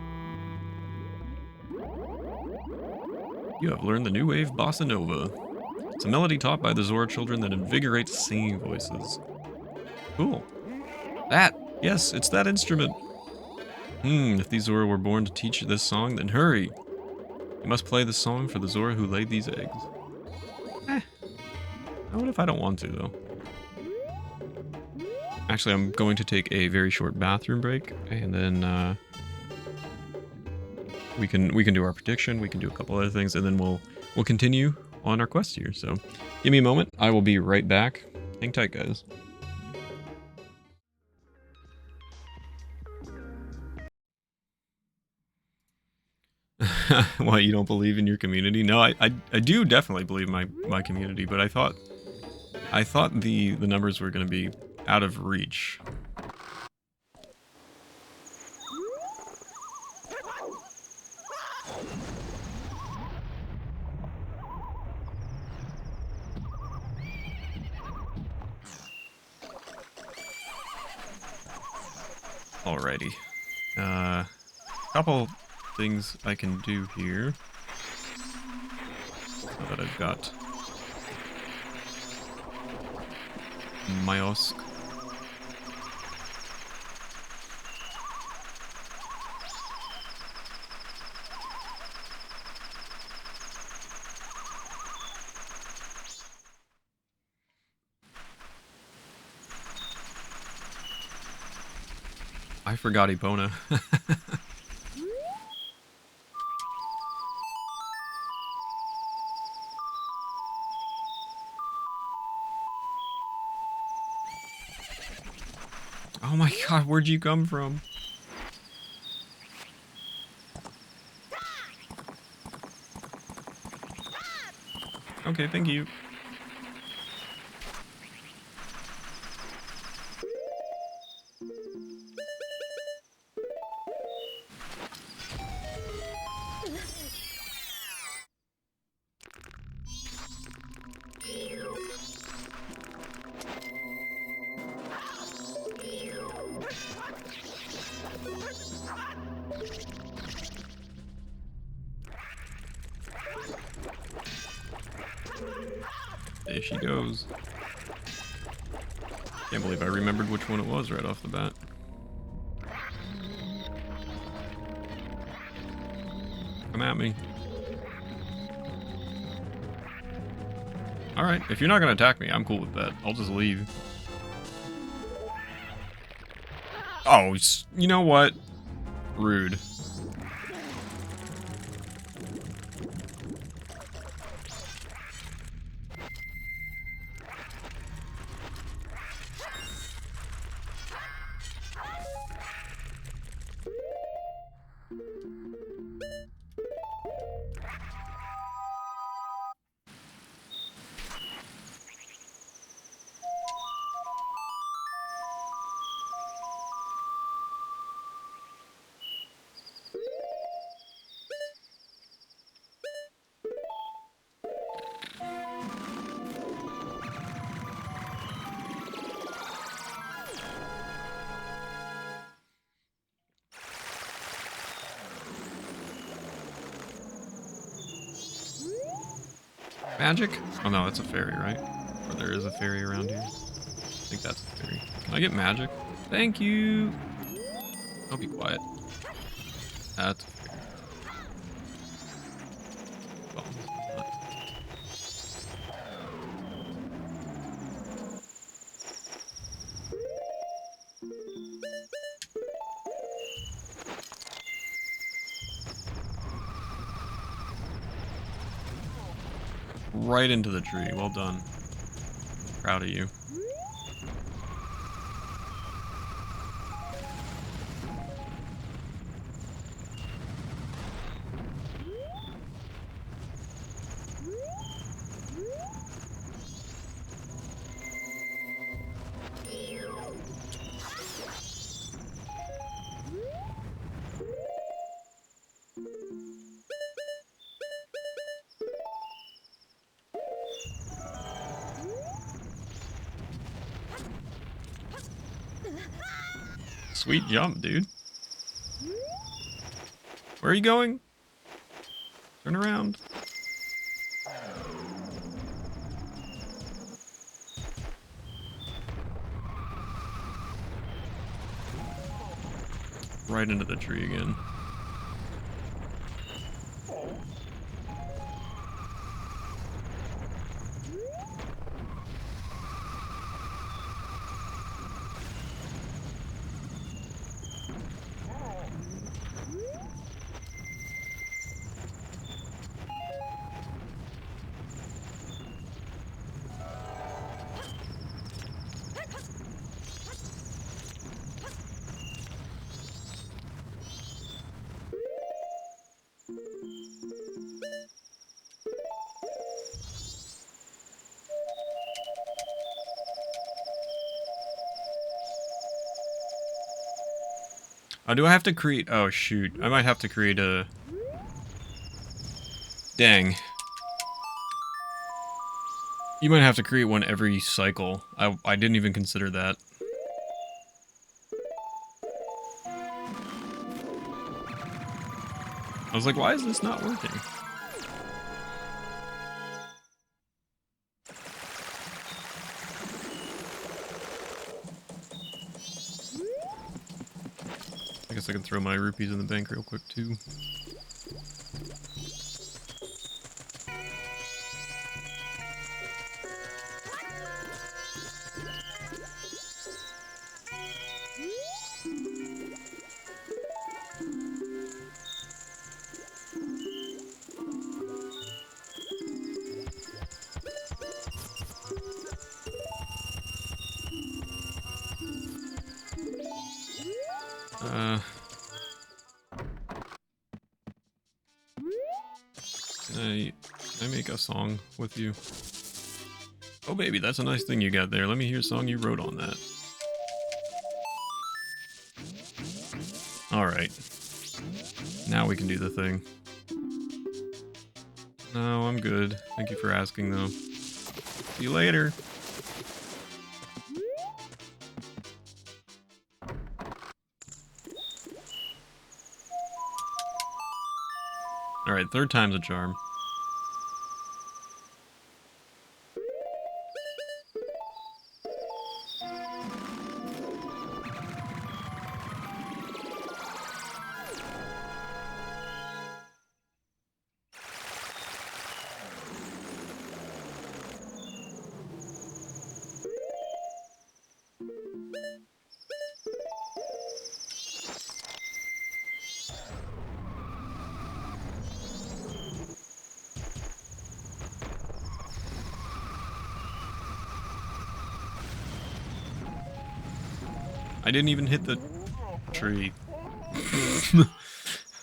You have learned the new wave bossa nova. It's a melody taught by the Zora children that invigorates singing voices. Cool. That! Yes, it's that instrument! If these Zora were born to teach this song, then hurry! You must play this song for the Zora who laid these eggs. What if I don't want to, though? Actually, I'm going to take a very short bathroom break, and then we can do our prediction. We can do a couple other things, and then we'll continue on our quest here. So, give me a moment. I will be right back. Hang tight, guys. Why, you don't believe in your community? No, I do definitely believe my community, but I thought the numbers were going to be out of reach. Alrighty. Couple things I can do here. So that I've got Mayosk. I forgot Epona. Oh my god, where'd you come from? Okay, thank you. There she goes. Can't believe I remembered which one it was right off the bat. Come at me. Alright, if you're not gonna attack me, I'm cool with that. I'll just leave. Oh, you know what? Rude. Magic? Oh no, that's a fairy, right? Or there is a fairy around here. I think that's a fairy. Can I get magic? Thank you! I'll be quiet. That's a fairy. Well, not. Right into the tree. Well done. Proud of you. Sweet jump, dude. Where are you going? Turn around. Right into the tree again. Do I have to create... Oh, shoot. I might have to create a... Dang. You might have to create one every cycle. I didn't even consider that. I was like, why is this not working? I guess I can throw my rupees in the bank real quick, too. Can I make a song with you? Oh baby, that's a nice thing you got there. Let me hear a song you wrote on that. Alright. Now we can do the thing. No, I'm good. Thank you for asking though. See you later. Alright, third time's a charm. I didn't even hit the tree.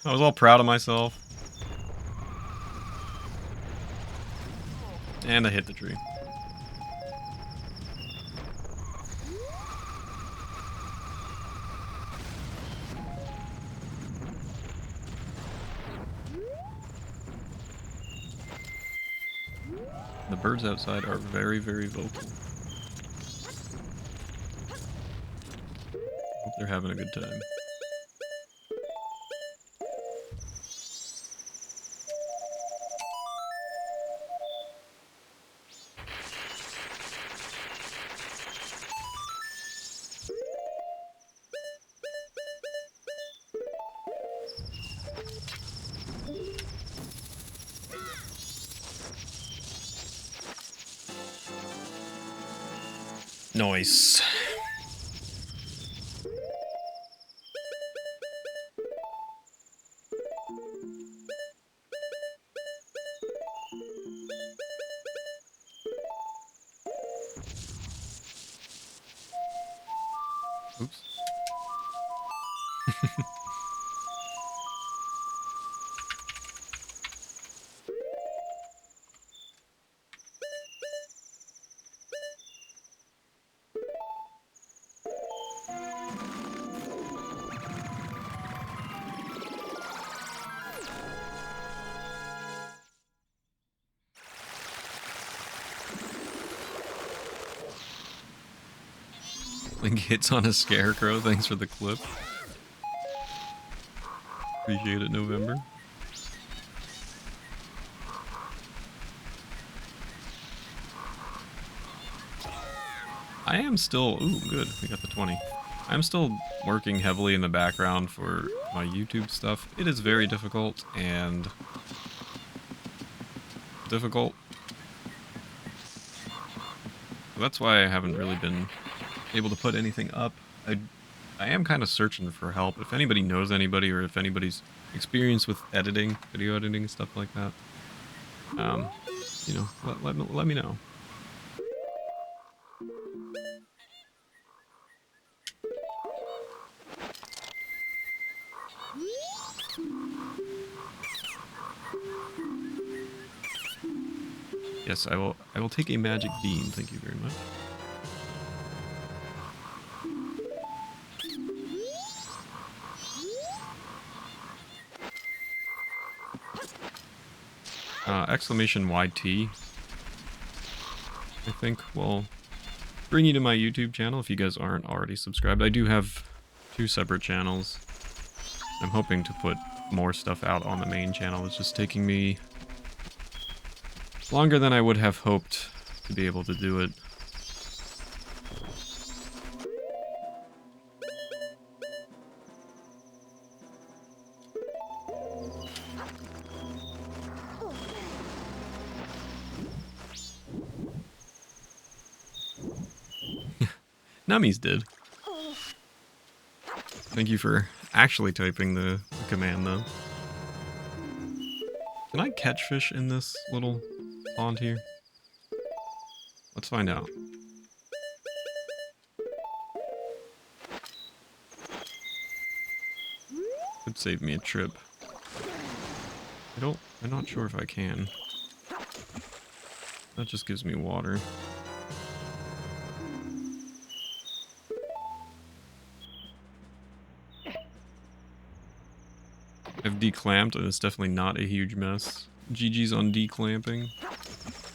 I was all proud of myself. And I hit the tree. The birds outside are very, very vocal. Hope they're having a good time. Nice. Oops. Link hits on a scarecrow. Thanks for the clip. Appreciate it, November. I am still... Ooh, good. We got the 20. I'm still working heavily in the background for my YouTube stuff. It is very difficult and... difficult. That's why I haven't really been able to put anything up. I am kind of searching for help. If anybody knows anybody, or if anybody's experienced with editing, video editing, stuff like that, you know, let me know. Yes, I will take a magic bean. Thank you very much. Exclamation YT, I think, will bring you to my YouTube channel if you guys aren't already subscribed. I do have 2 separate channels. I'm hoping to put more stuff out on the main channel. It's just taking me longer than I would have hoped to be able to do it. Nummies did. Thank you for actually typing the command, though. Can I catch fish in this little pond here? Let's find out. Could save me a trip. I'm not sure if I can. That just gives me water. I've declamped, and it's definitely not a huge mess. GG's on declamping.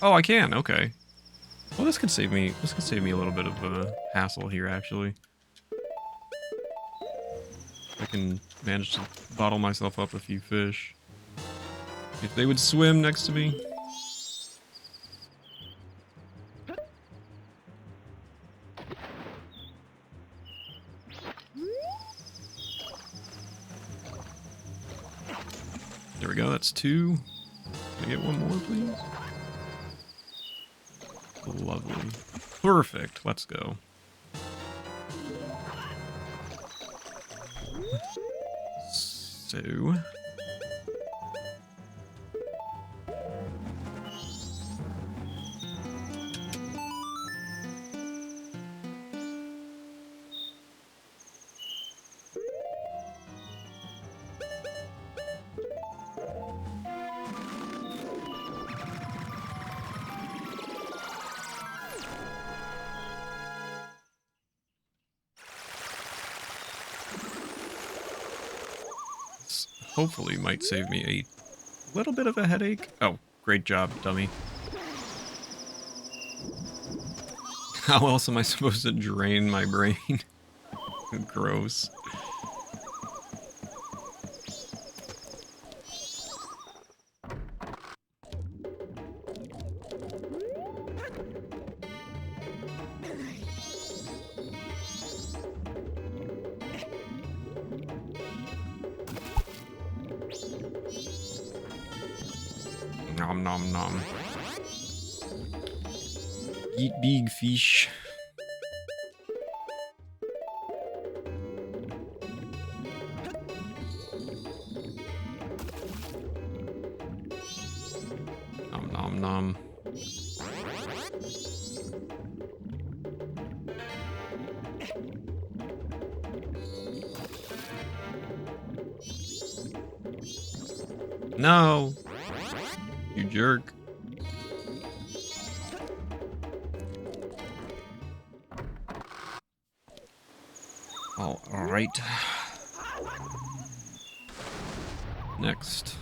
Oh, I can. Okay. Well, this could save me. This could save me a little bit of hassle here, actually. I can manage to bottle myself up a few fish. If they would swim next to me. There we go, that's 2. Can I get one more, please? Lovely. Perfect, let's go. So... hopefully might save me a little bit of a headache. Oh, great job, dummy. How else am I supposed to drain my brain? Gross. Nom nom nom. Eat big fish. Nom nom nom. No! You jerk. Alright. Next.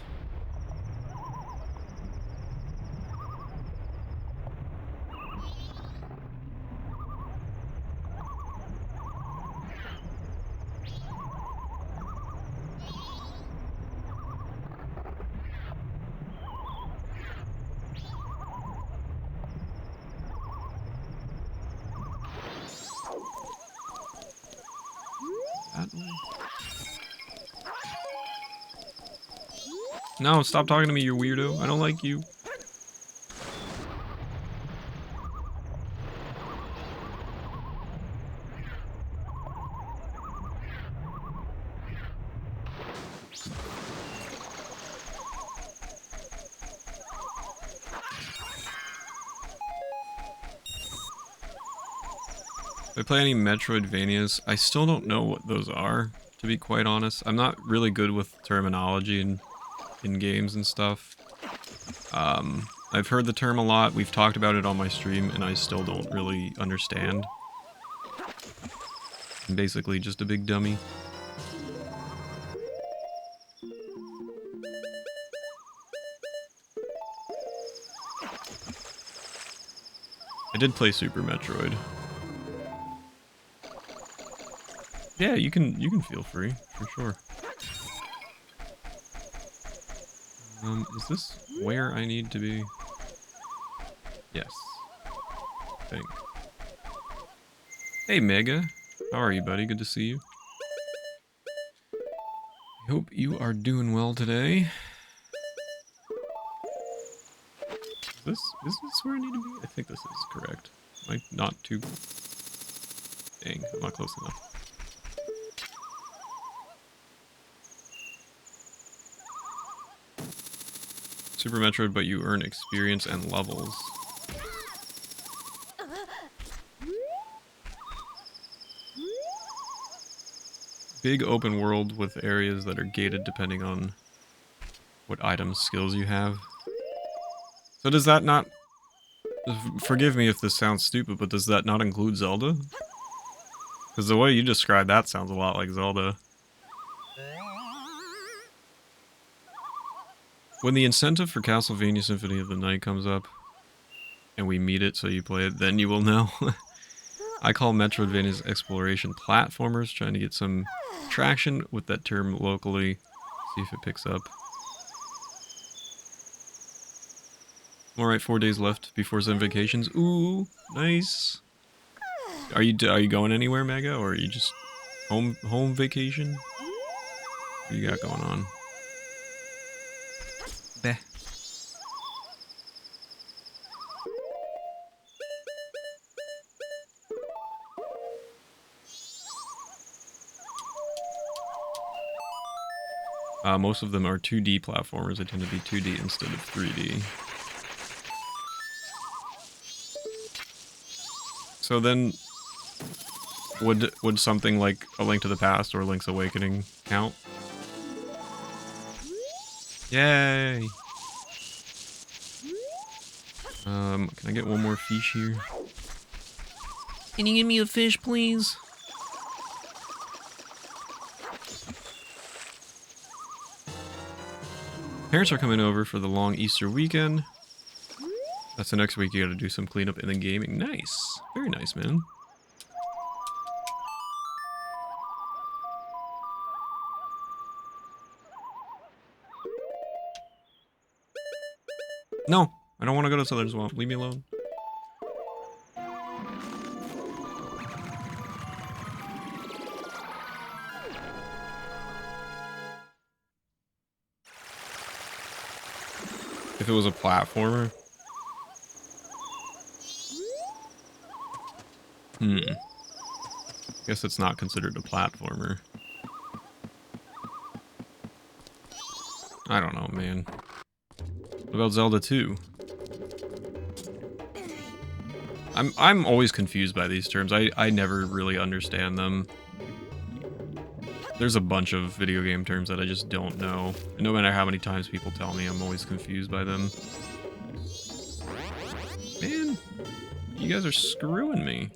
That way? No, stop talking to me, you weirdo. I don't like you. If I play any Metroidvanias, I still don't know what those are, to be quite honest. I'm not really good with terminology in games and stuff. I've heard the term a lot, we've talked about it on my stream, and I still don't really understand. I'm basically just a big dummy. I did play Super Metroid. Yeah, you can feel free, for sure. Is this where I need to be? Yes. I think. Hey, Mega. How are you, buddy? Good to see you. I hope you are doing well today. Is this where I need to be? I think this is correct. Am I not too... Dang, I'm not close enough. Super Metroid, but you earn experience and levels. Big open world with areas that are gated depending on what items, skills you have. So does that not... Forgive me if this sounds stupid, but does that not include Zelda? Because the way you describe that sounds a lot like Zelda. When the incentive for Castlevania Symphony of the Night comes up, and we meet it so you play it, then you will know. I call Metroidvania's exploration platformers, trying to get some traction with that term locally. See if it picks up. Alright, 4 days left before some vacations. Ooh, nice. Are you going anywhere, Mega, or are you just home vacation? What you got going on? Beh. Most of them are 2D platformers. They tend to be 2D instead of 3D. So then, would something like A Link to the Past or Link's Awakening count? Yay! Can I get one more fish here? Can you give me a fish, please? Parents are coming over for the long Easter weekend. That's the next week. You gotta do some cleanup in the gaming. Nice. Very nice, man. No, I don't want to go to Southern Swamp. Leave me alone. If it was a platformer. Guess it's not considered a platformer. I don't know, man. What about Zelda 2? I'm always confused by these terms. I never really understand them. There's a bunch of video game terms that I just don't know. And no matter how many times people tell me, I'm always confused by them. Man, you guys are screwing me.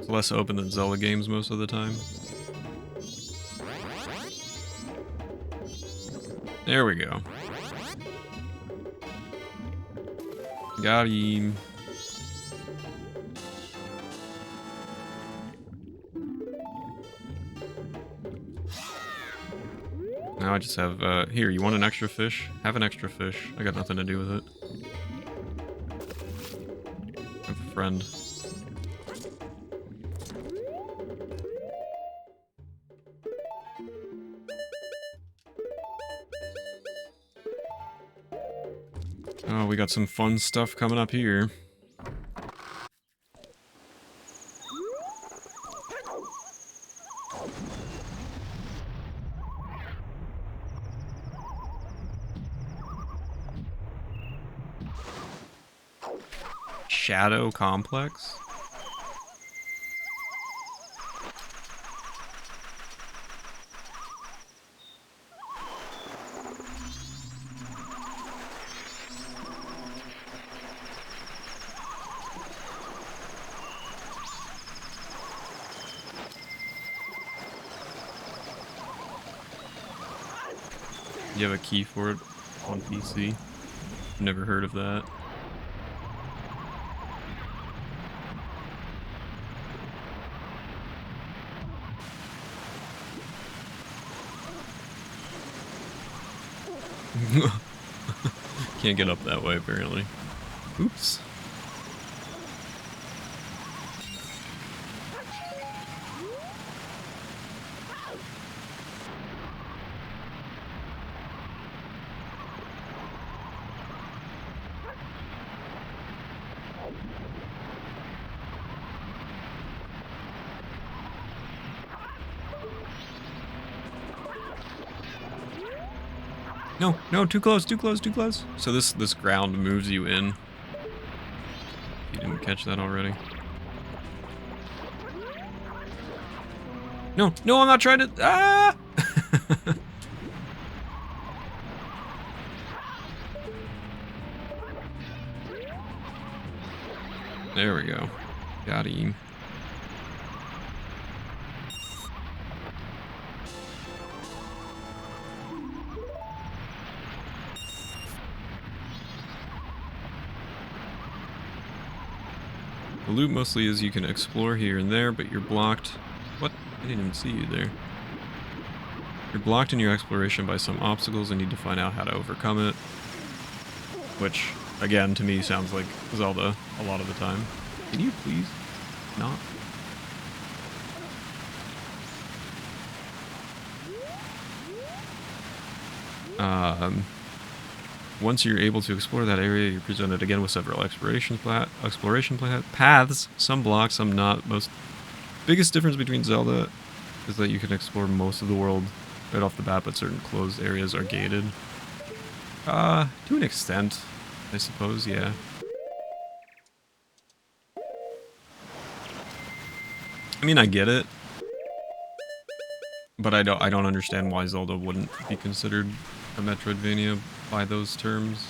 Less open than Zelda games most of the time. There we go. Got him. Now I just have, here, you want an extra fish? Have an extra fish. I got nothing to do with it. I have a friend. Oh, we got some fun stuff coming up here. Shadow Complex? You have a key for it on PC? Never heard of that. Can't get up that way, apparently. Oops. No, no, too close, too close, too close. So this ground moves you in. You didn't catch that already. No, no, I'm not trying to. Ah! There we go. Got him. The loot mostly is you can explore here and there, but you're blocked. What? I didn't even see you there. You're blocked in your exploration by some obstacles and need to find out how to overcome it. Which, again, to me sounds like Zelda a lot of the time. Can you please not? Once you're able to explore that area, you're presented again with several exploration paths, some blocked, some not. Biggest difference between Zelda is that you can explore most of the world right off the bat, but certain closed areas are gated. To an extent, I suppose, yeah. I mean, I get it. But I don't understand why Zelda wouldn't be considered a Metroidvania by those terms.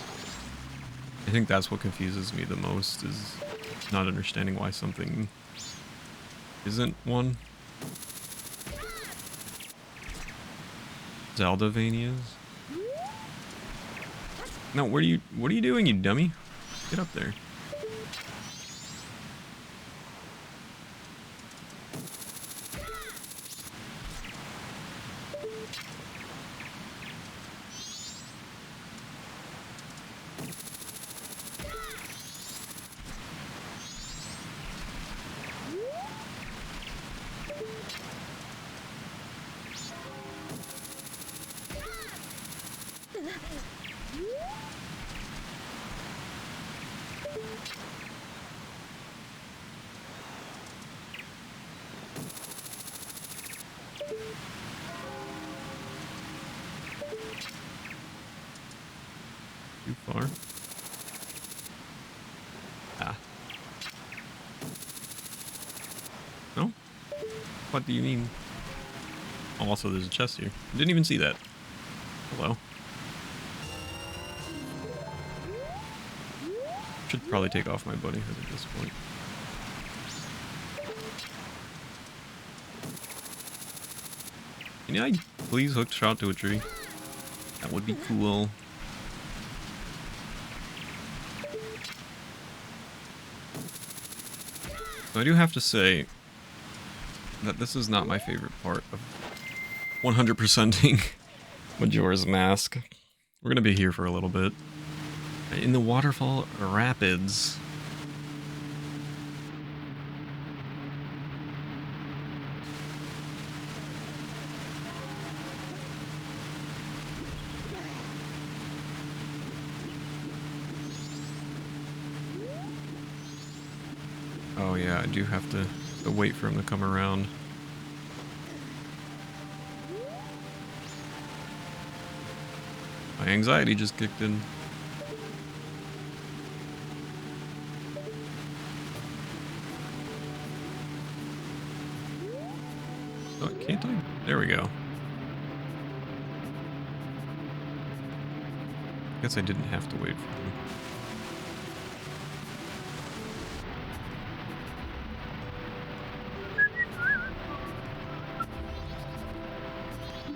I think that's what confuses me the most, is not understanding why something isn't one. Zelda-vanias? No, what are you doing, you dummy? Get up there. Too far. Ah. No? What do you mean? Oh, also, there's a chest here. Didn't even see that. Hello. Should probably take off my buddy hood at this point. Can I please hook shot to a tree? That would be cool. So I do have to say that this is not my favorite part of 100%ing Majora's Mask. We're gonna be here for a little bit. In the waterfall rapids. Oh yeah, I do have to wait for him to come around. My anxiety just kicked in. Oh, can't I? There we go. Guess I didn't have to wait for him.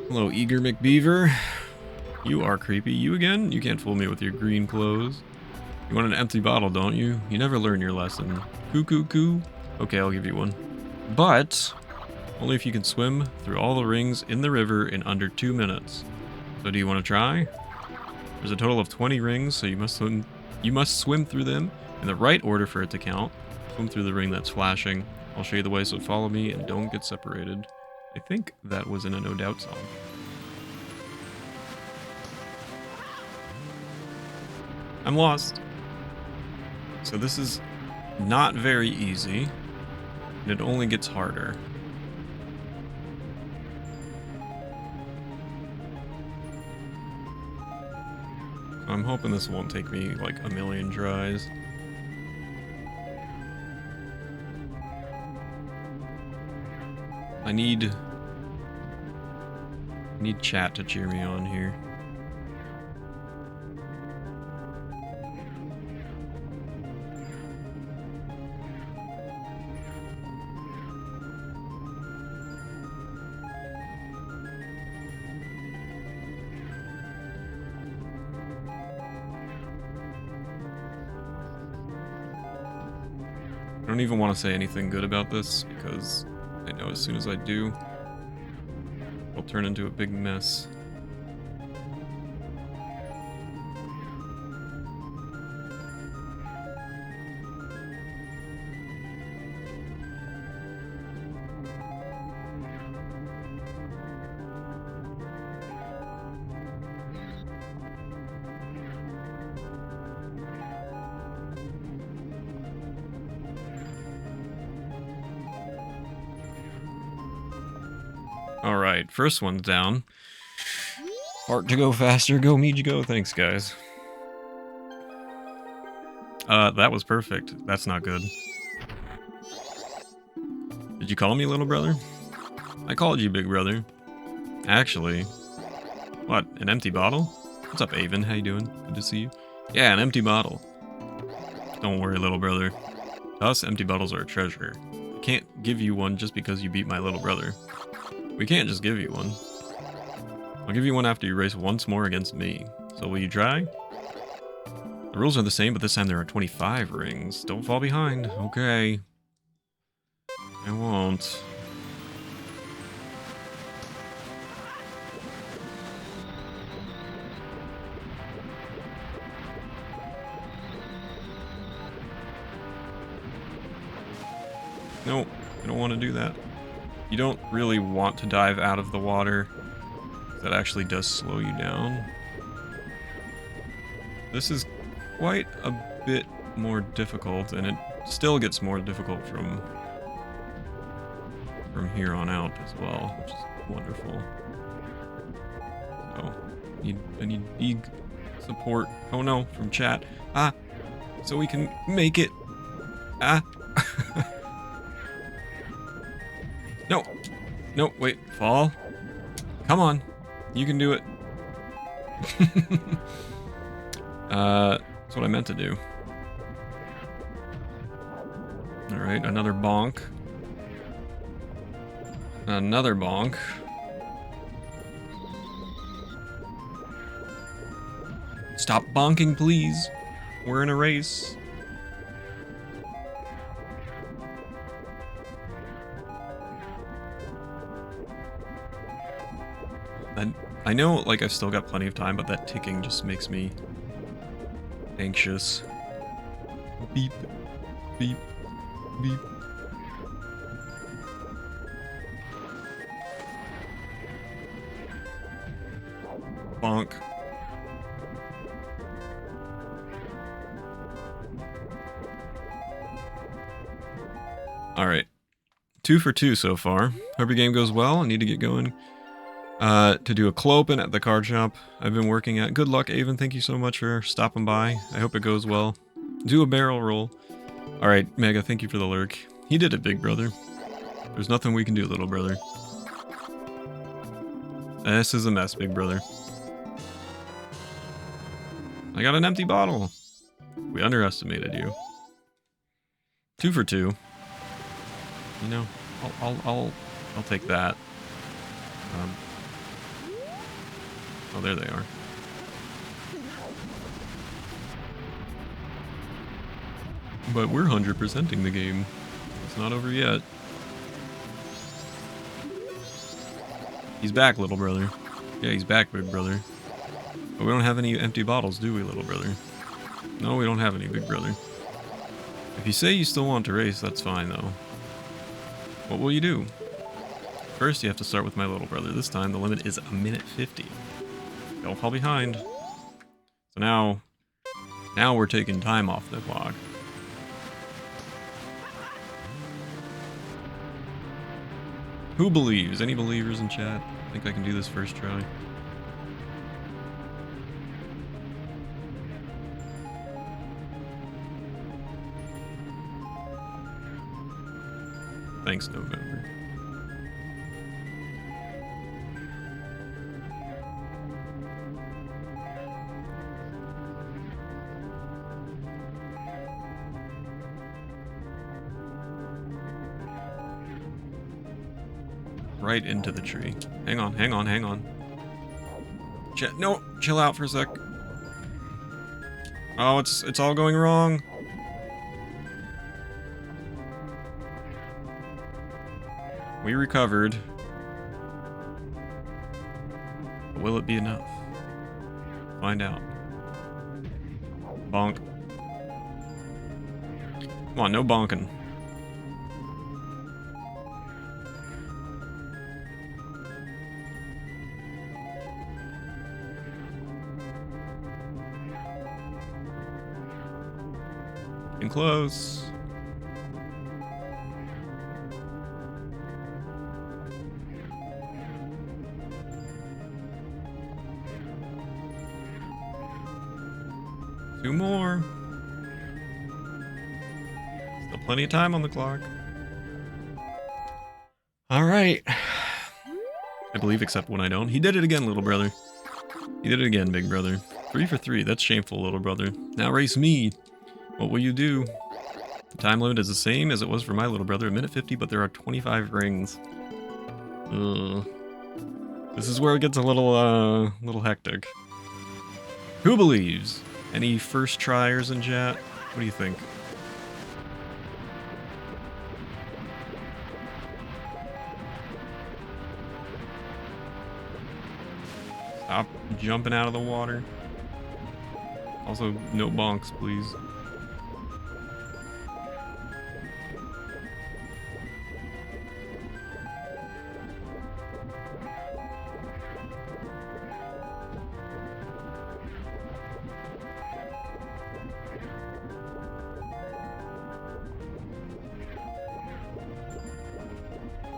Hello, Eager McBeaver. You are creepy. You again? You can't fool me with your green clothes. You want an empty bottle, don't you? You never learn your lesson. Coo. Okay, I'll give you one. But only if you can swim through all the rings in the river in under 2 minutes. So do you want to try? There's a total of 20 rings, so you must swim through them in the right order for it to count. Swim through the ring that's flashing. I'll show you the way, so follow me and don't get separated. I think that was in a No Doubt song. I'm lost. So this is not very easy, and it only gets harder. I'm hoping this won't take me like a million tries. I need chat to cheer me on here. I don't even want to say anything good about this, because I know as soon as I do, it'll turn into a big mess. Alright, first one's down. Art to go faster, go me to go. Thanks, guys. That was perfect. That's not good. Did you call me little brother? I called you big brother. Actually, what? An empty bottle? What's up, Avon? How you doing? Good to see you. Yeah, an empty bottle. Don't worry, little brother. To us, empty bottles are a treasure. I can't give you one just because you beat my little brother. We can't just give you one. I'll give you one after you race once more against me. So will you try? The rules are the same, but this time there are 25 rings. Don't fall behind. Okay. I won't. No, I don't want to do that. You don't really want to dive out of the water. That actually does slow you down. This is quite a bit more difficult, and it still gets more difficult from here on out as well, which is wonderful. So, I need big support. Oh no, from chat. So we can make it. No, no, wait, fall. Come on, you can do it. That's what I meant to do. All right, another bonk. Another bonk. Stop bonking, please. We're in a race. I know, like, I've still got plenty of time, but that ticking just makes me anxious. Beep, beep, beep. Bonk. Alright. 2 for 2 so far. Hope your game goes well. I need to get going. To do a clopen at the card shop I've been working at. Good luck, Avon. Thank you so much for stopping by. I hope it goes well. Do a barrel roll. Alright, Mega, thank you for the lurk. He did it, big brother. There's nothing we can do, little brother. This is a mess, big brother. I got an empty bottle. We underestimated you. 2 for 2. You know, I'll take that. Oh, there they are. But we're 100%ing the game. It's not over yet. He's back, little brother. Yeah, he's back, big brother. But we don't have any empty bottles, do we, little brother? No, we don't have any, big brother. If you say you still want to race, that's fine, though. What will you do? First, you have to start with my little brother. This time, the limit is 1:50. Don't fall behind. So now we're taking time off the clock. Who believes? Any believers in chat? Think I can do this first try? Thanks, November. Right into the tree. Hang on, hang on, hang on. No, chill out for a sec. Oh, it's all going wrong. We recovered. But will it be enough? Find out. Bonk. Come on, no bonking. Getting close. Two more. Still plenty of time on the clock. All right. I believe, except when I don't. He did it again, little brother. He did it again, big brother. 3 for 3. That's shameful, little brother. Now race me. What will you do? The time limit is the same as it was for my little brother, 1:50, but there are 25 rings. Ugh. This is where it gets a little hectic. Who believes? Any first tryers in chat? What do you think? Stop jumping out of the water. Also, no bonks, please.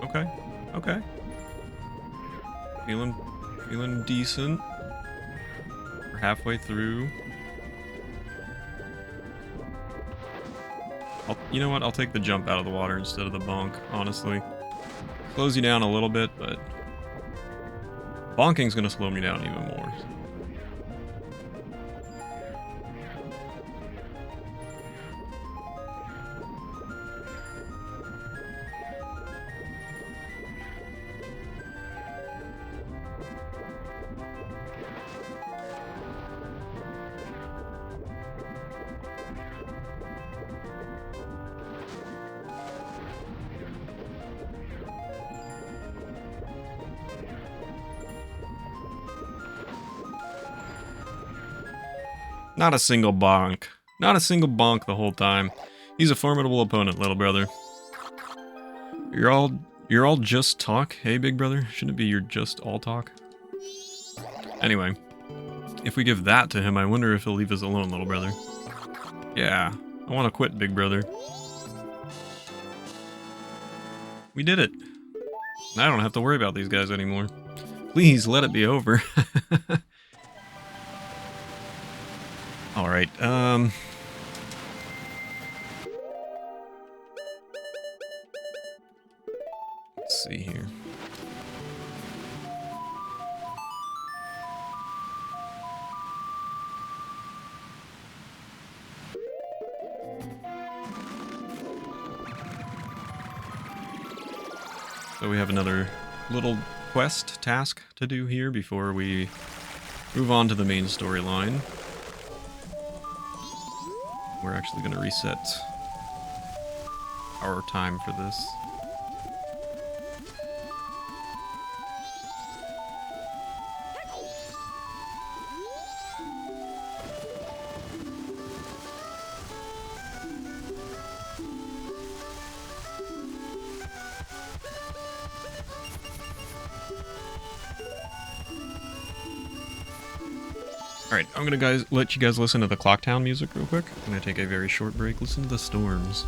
Okay, okay. Feeling decent. We're halfway through. You know what? I'll take the jump out of the water instead of the bonk, honestly. Slows you down a little bit, but bonking's gonna slow me down even more. Not a single bonk. Not a single bonk the whole time. He's a formidable opponent, little brother. You're all just talk, hey big brother? Shouldn't it be you're just all talk? Anyway, if we give that to him, I wonder if he'll leave us alone, little brother. Yeah, I want to quit, big brother. We did it. I don't have to worry about these guys anymore. Please, let it be over. Alright, let's see here. So we have another little quest task to do here before we move on to the main storyline. We're actually going to reset our time for this. Alright, I'm gonna let you guys listen to the Clocktown music real quick. I'm gonna take a very short break, listen to the storms.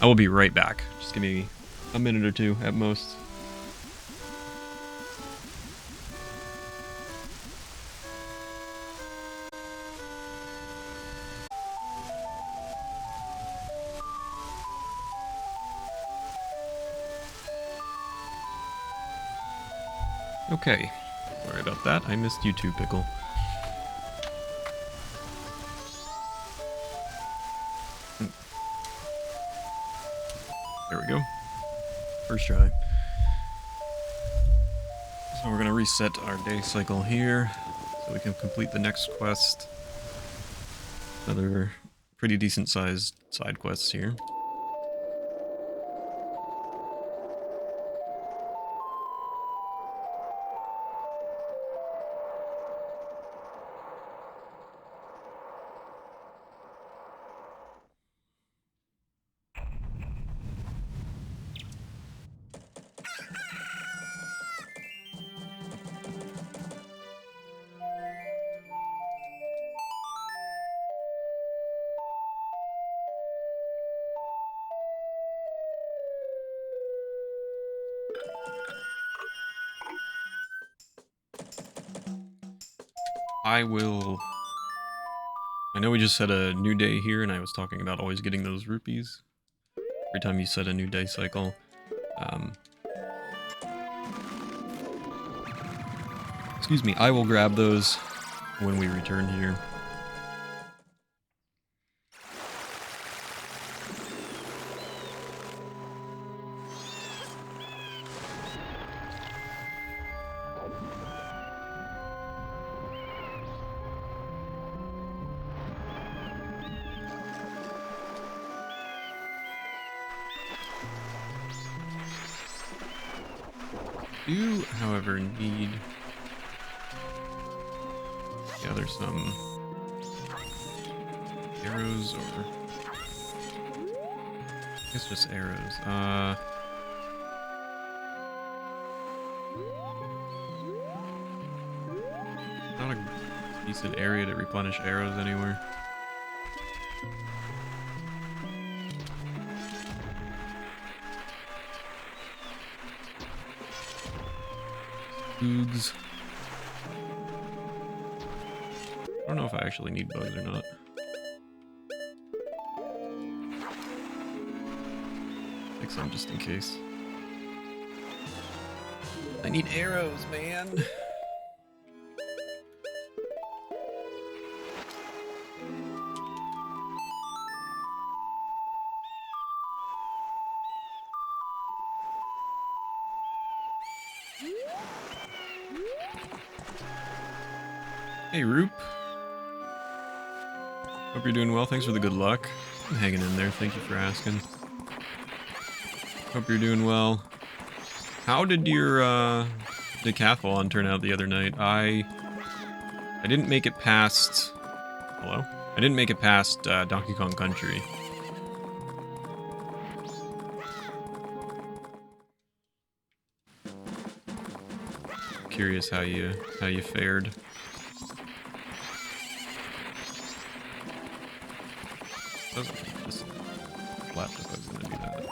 I will be right back. Just give me a minute or two at most. Okay, sorry about that. I missed you too, Pickle. There we go. First try. So we're going to reset our day cycle here so we can complete the next quest. Another pretty decent sized side quests here. I know we just set a new day here, and I was talking about always getting those rupees every time you set a new day cycle. Excuse me, I will grab those when we return here. Do, however, need... Yeah, there's some arrows or... I guess just arrows. Not a decent area to replenish arrows anywhere. Boogs. I don't know if I actually need bugs or not. Take some just in case. I need arrows, man. Hey, Roop. Hope you're doing well. Thanks for the good luck. I'm hanging in there. Thank you for asking. Hope you're doing well. How did your decathlon turn out the other night? I didn't make it past... Hello? I didn't make it past Donkey Kong Country. Curious how you fared. Doesn't think this laptop is gonna do that.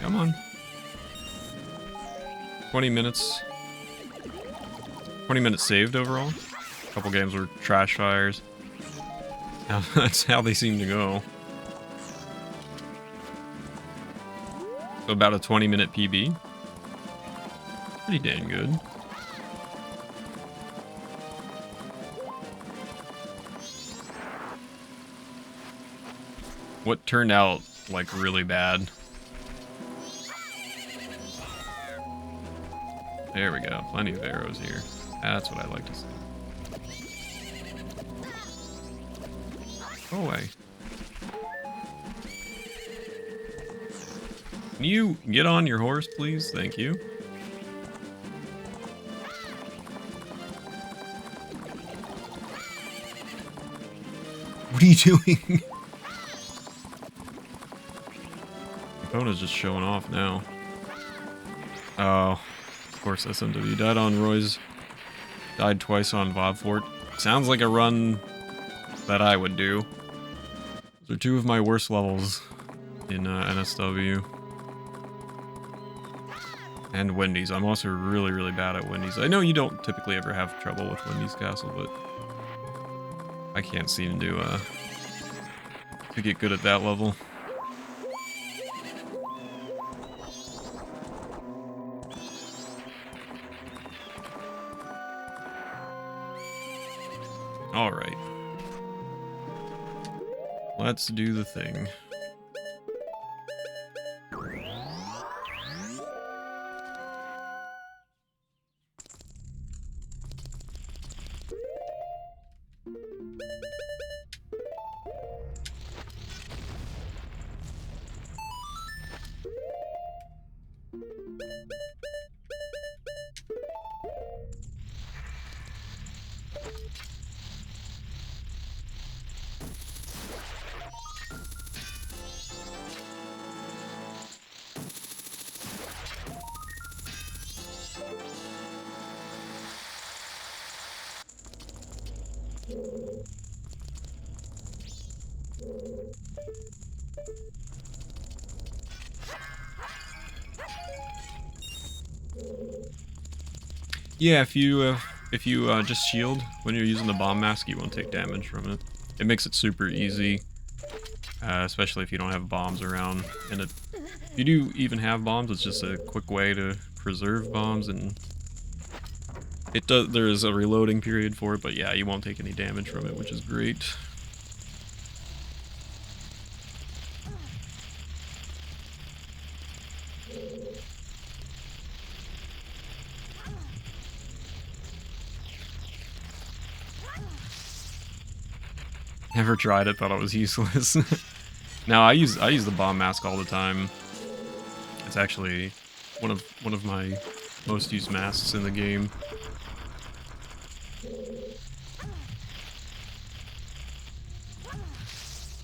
Come on. 20 minutes. 20 minutes saved overall. A couple games were trash fires. That's how they seem to go. So about a 20-minute PB. Pretty dang good. What turned out, like, really bad? There we go. Plenty of arrows here. That's what I like to see. Go away. Can you get on your horse, please? Thank you. What are you doing? Kona's just showing off now. Oh, of course SMW died on Roy's. Died twice on Vodfort. Sounds like a run that I would do. Those are two of my worst levels in NSW. And Wendy's. I'm also really, really bad at Wendy's. I know you don't typically ever have trouble with Wendy's Castle, but I can't seem to get good at that level. Alright. Let's do the thing. Yeah, if if you just shield when you're using the bomb mask, you won't take damage from it. It makes it super easy, especially if you don't have bombs around. And if you do even have bombs, it's just a quick way to preserve bombs, and it does. There is a reloading period for it, but yeah, you won't take any damage from it, which is great. Never tried it, thought it was useless. No, I use the bomb mask all the time. It's actually one of my most used masks in the game.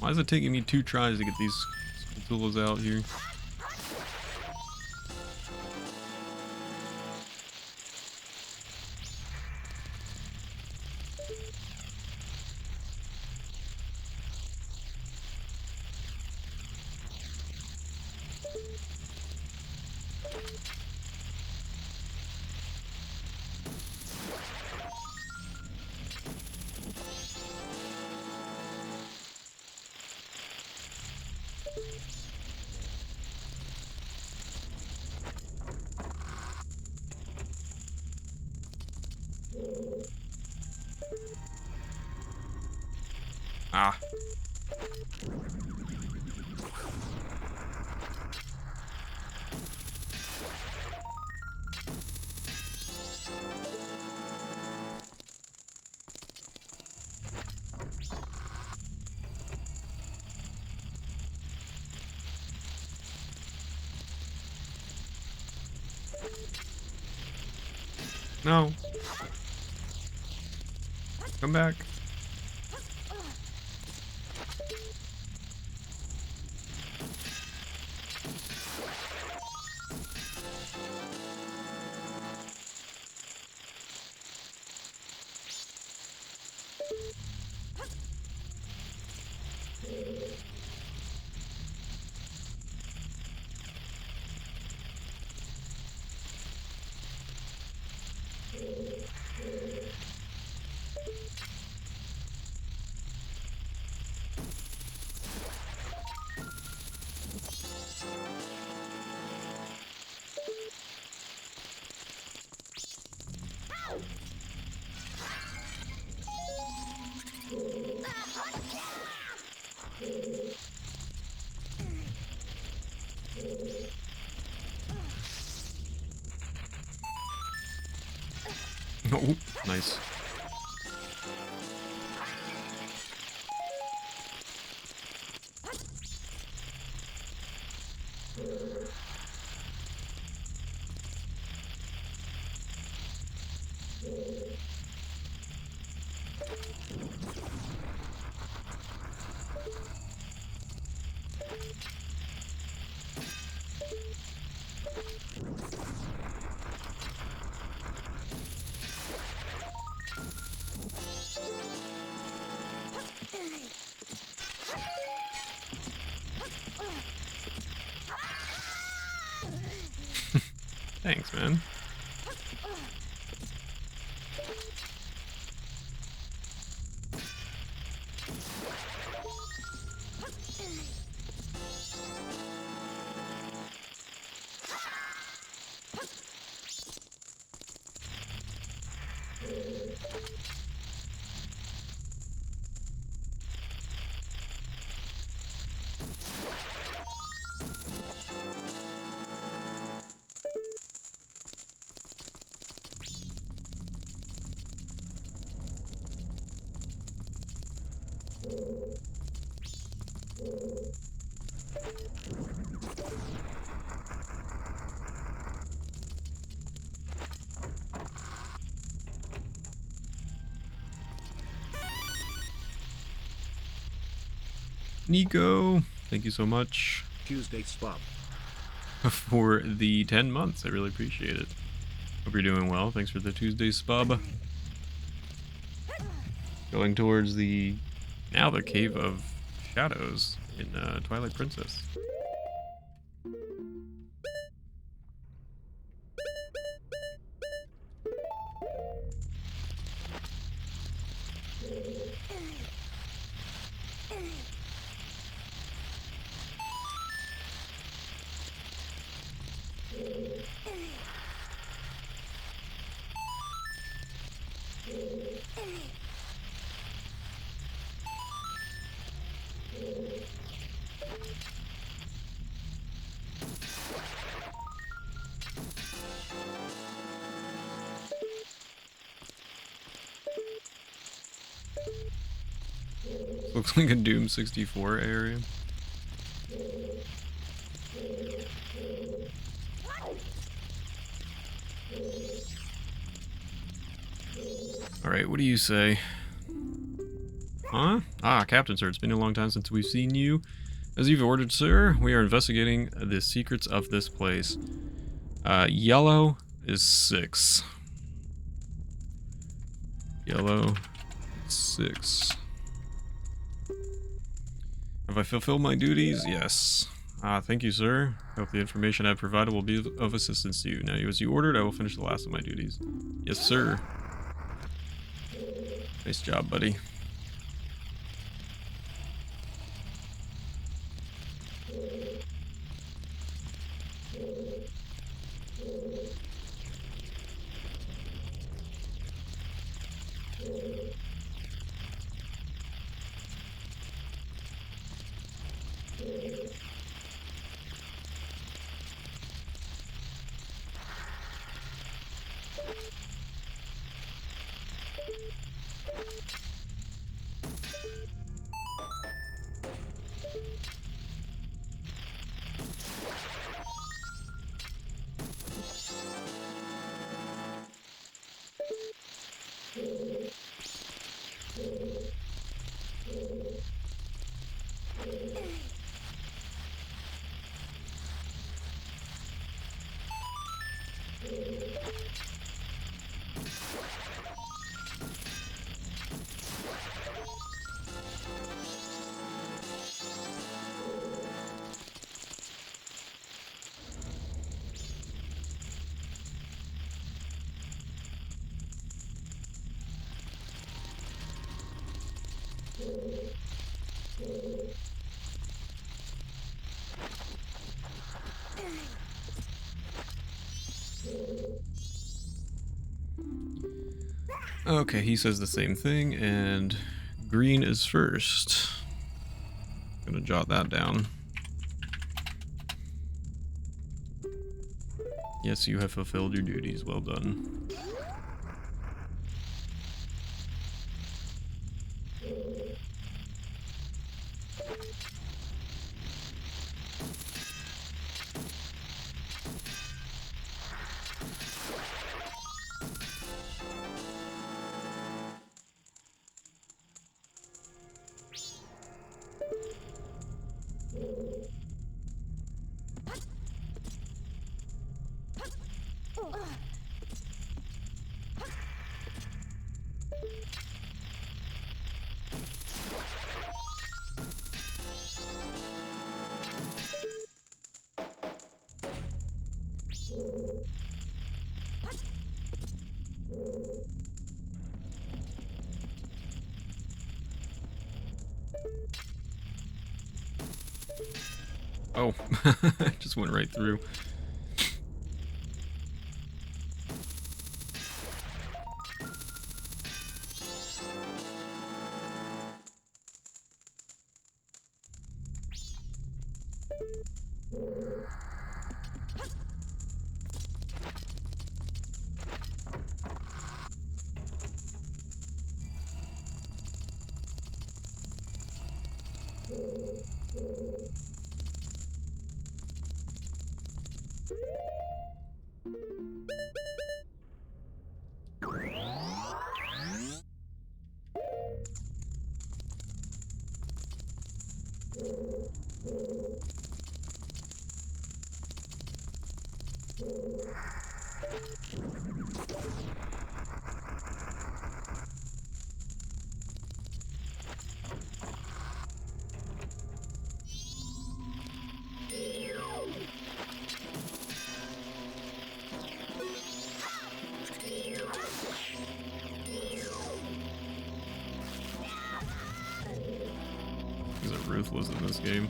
Why is it taking me 2 tries to get these tools out here? Ah. No. Come back. Oh, nice. Thanks, man. Nico, thank you so much Tuesday swap for the 10 months. I really appreciate it. Hope you're doing well. Thanks for the Tuesday spub. Going towards the Cave of Shadows in Twilight Princess. Looks like a Doom 64 area. Alright, what do you say? Huh? Ah, Captain Sir, it's been a long time since we've seen you. As you've ordered, sir, we are investigating the secrets of this place. Yellow is 6. Yellow, 6. Have I fulfilled my duties? Yes. Thank you, sir. I hope the information I've provided will be of assistance to you. Now, as you ordered, I will finish the last of my duties. Yes, sir. Nice job, buddy. Okay, he says the same thing, and green is first. I'm gonna jot that down. Yes, you have fulfilled your duties. Well done. Oh, just went right through. These are ruthless in this game.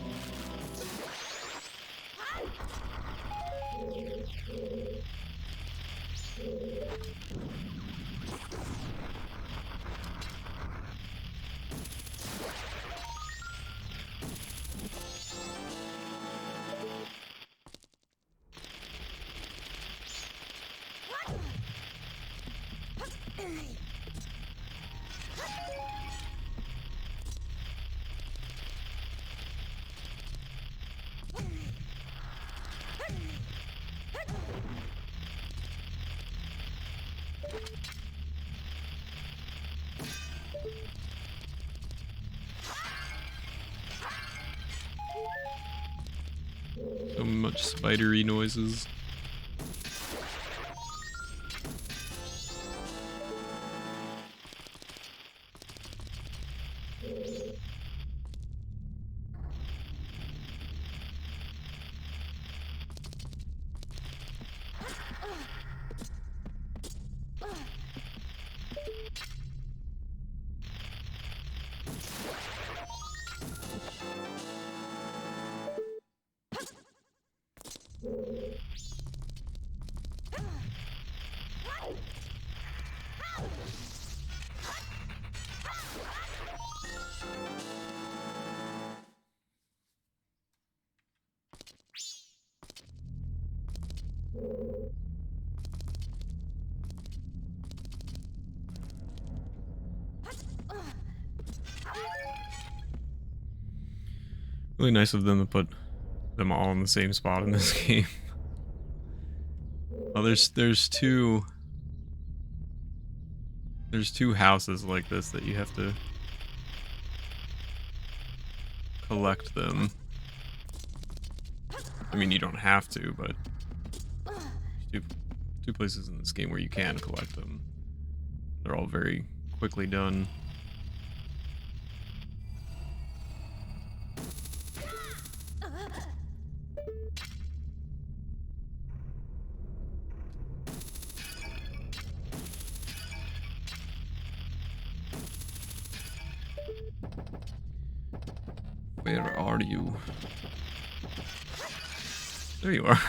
much spidery noises. Really nice of them to put them all in the same spot in this game. Oh, there's two houses like this that you have to collect them. I mean, you don't have to, but there's two places in this game where you can collect them. They're all very quickly done. Where are you? There you are.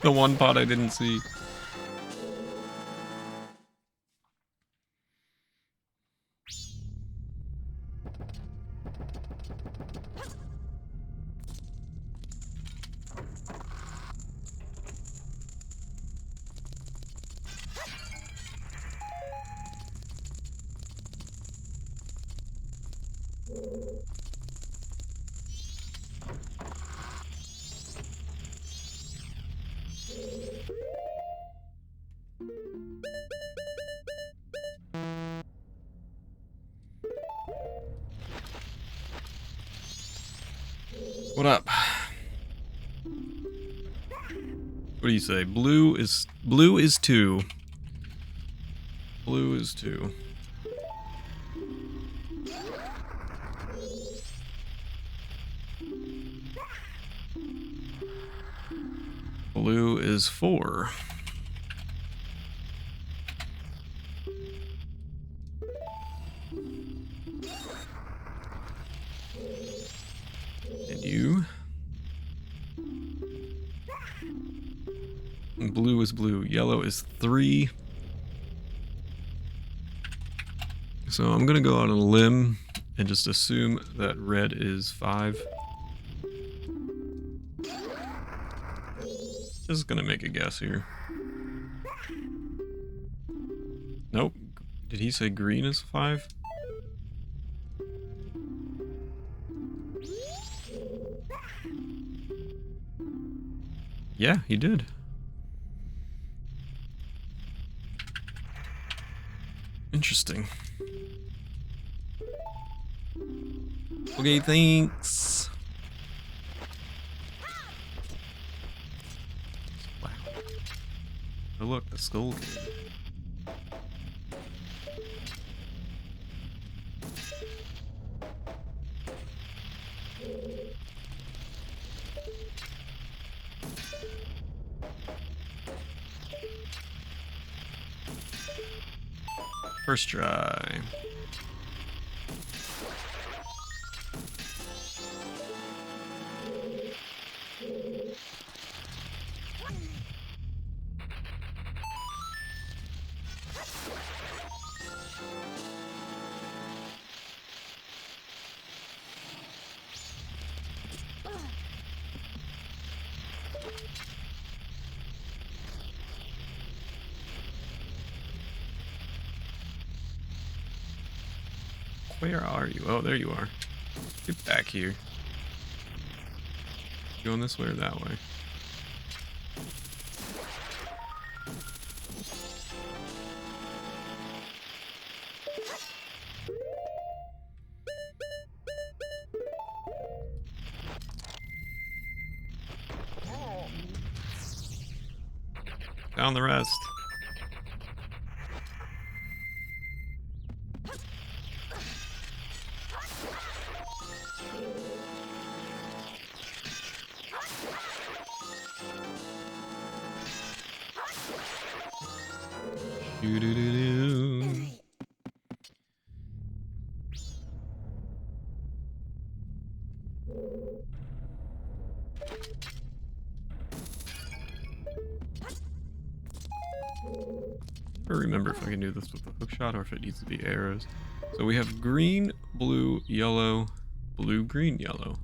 The one pot I didn't see. What up? What do you say? Blue is 2. Blue is 2. Blue is 4. And you? And blue is blue. Yellow is 3. So I'm gonna go out on a limb and just assume that red is 5. Just gonna make a guess here. Nope. Did he say green is 5? Yeah, he did. Interesting. Okay, thanks. Wow. Oh look, the skull kid. First try. Where are you? Oh, there you are. Get back here. Going this way or that way? Down the rest. Doo-doo-doo-doo. I don't remember if I can do this with the hook shot or if it needs to be arrows. So we have green, blue, yellow, blue, green, yellow.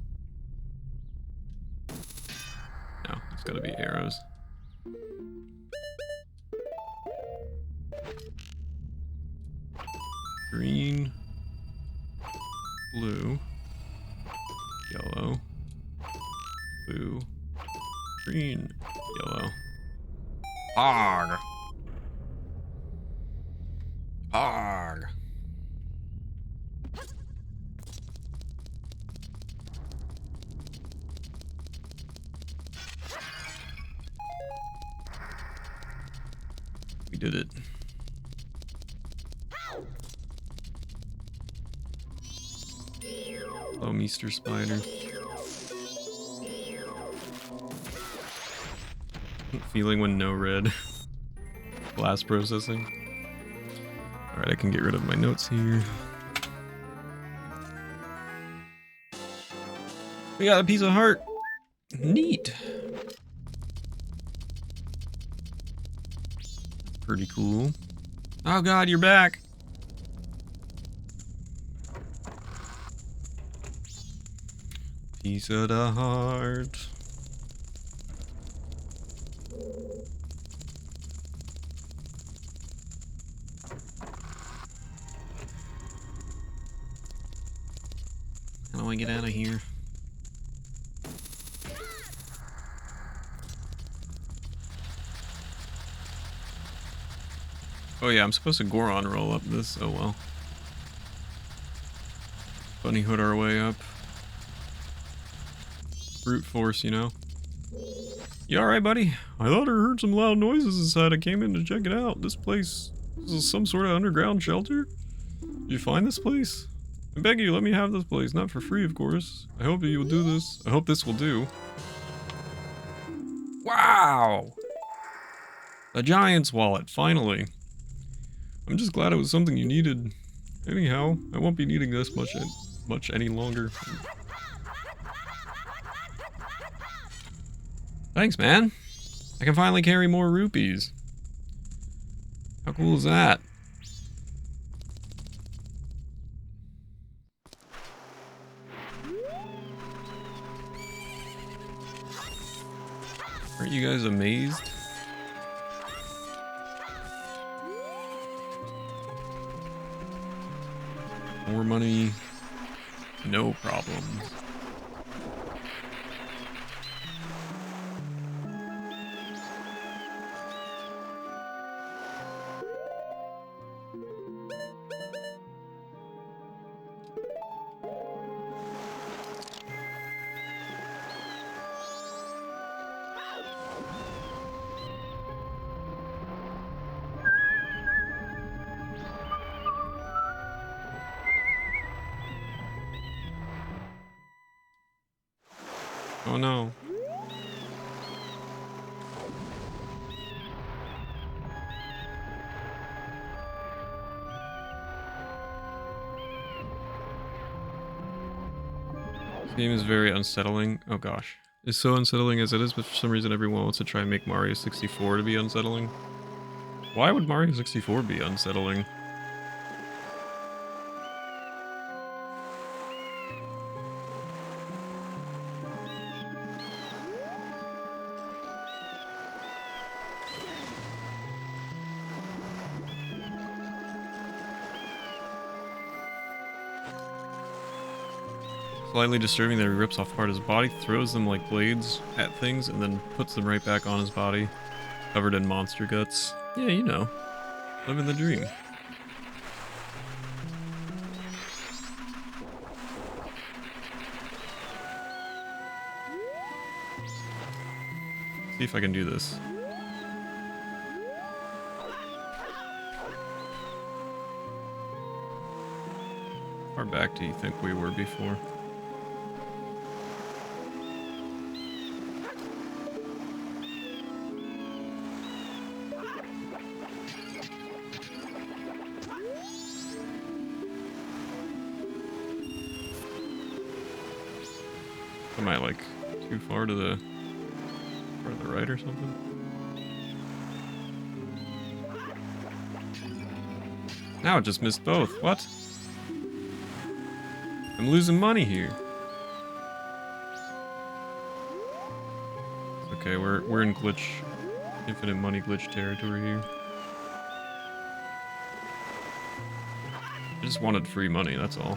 No, it's gotta be arrows. Green, blue, yellow, blue, green, yellow. Arg! Arg! We did it. Hello, Meester Spider. Feeling when no red. Glass processing. Alright, I can get rid of my notes here. We got a piece of heart. Neat. Pretty cool. Oh god, you're back. Piece of the heart. How do I get out of here? Oh yeah, I'm supposed to Goron roll up this. Oh well. Bunny hood our way up. Brute force, you know. You alright, buddy? I thought I heard some loud noises inside. I came in to check it out. This is some sort of underground shelter? Did you find this place? I beg you, let me have this place. Not for free, of course. I hope you will do this. I hope this will do. Wow! A giant's wallet, finally. I'm just glad it was something you needed. Anyhow, I won't be needing this much any longer. Thanks, man. I can finally carry more rupees. How cool is that? Aren't you guys amazed? More money, no problems. Oh no. This game is very unsettling. Oh gosh. It's so unsettling as it is, but for some reason everyone wants to try and make Mario 64 to be unsettling. Why would Mario 64 be unsettling? Slightly disturbing that he rips off part of his body, throws them like blades at things, and then puts them right back on his body, covered in monster guts. Yeah, you know. Living the dream. See if I can do this. far back do you think we were before? Am I like too far to the right or something? Now it just missed both. What? I'm losing money here. It's okay, we're in glitch, infinite money glitch territory here. I just wanted free money, that's all.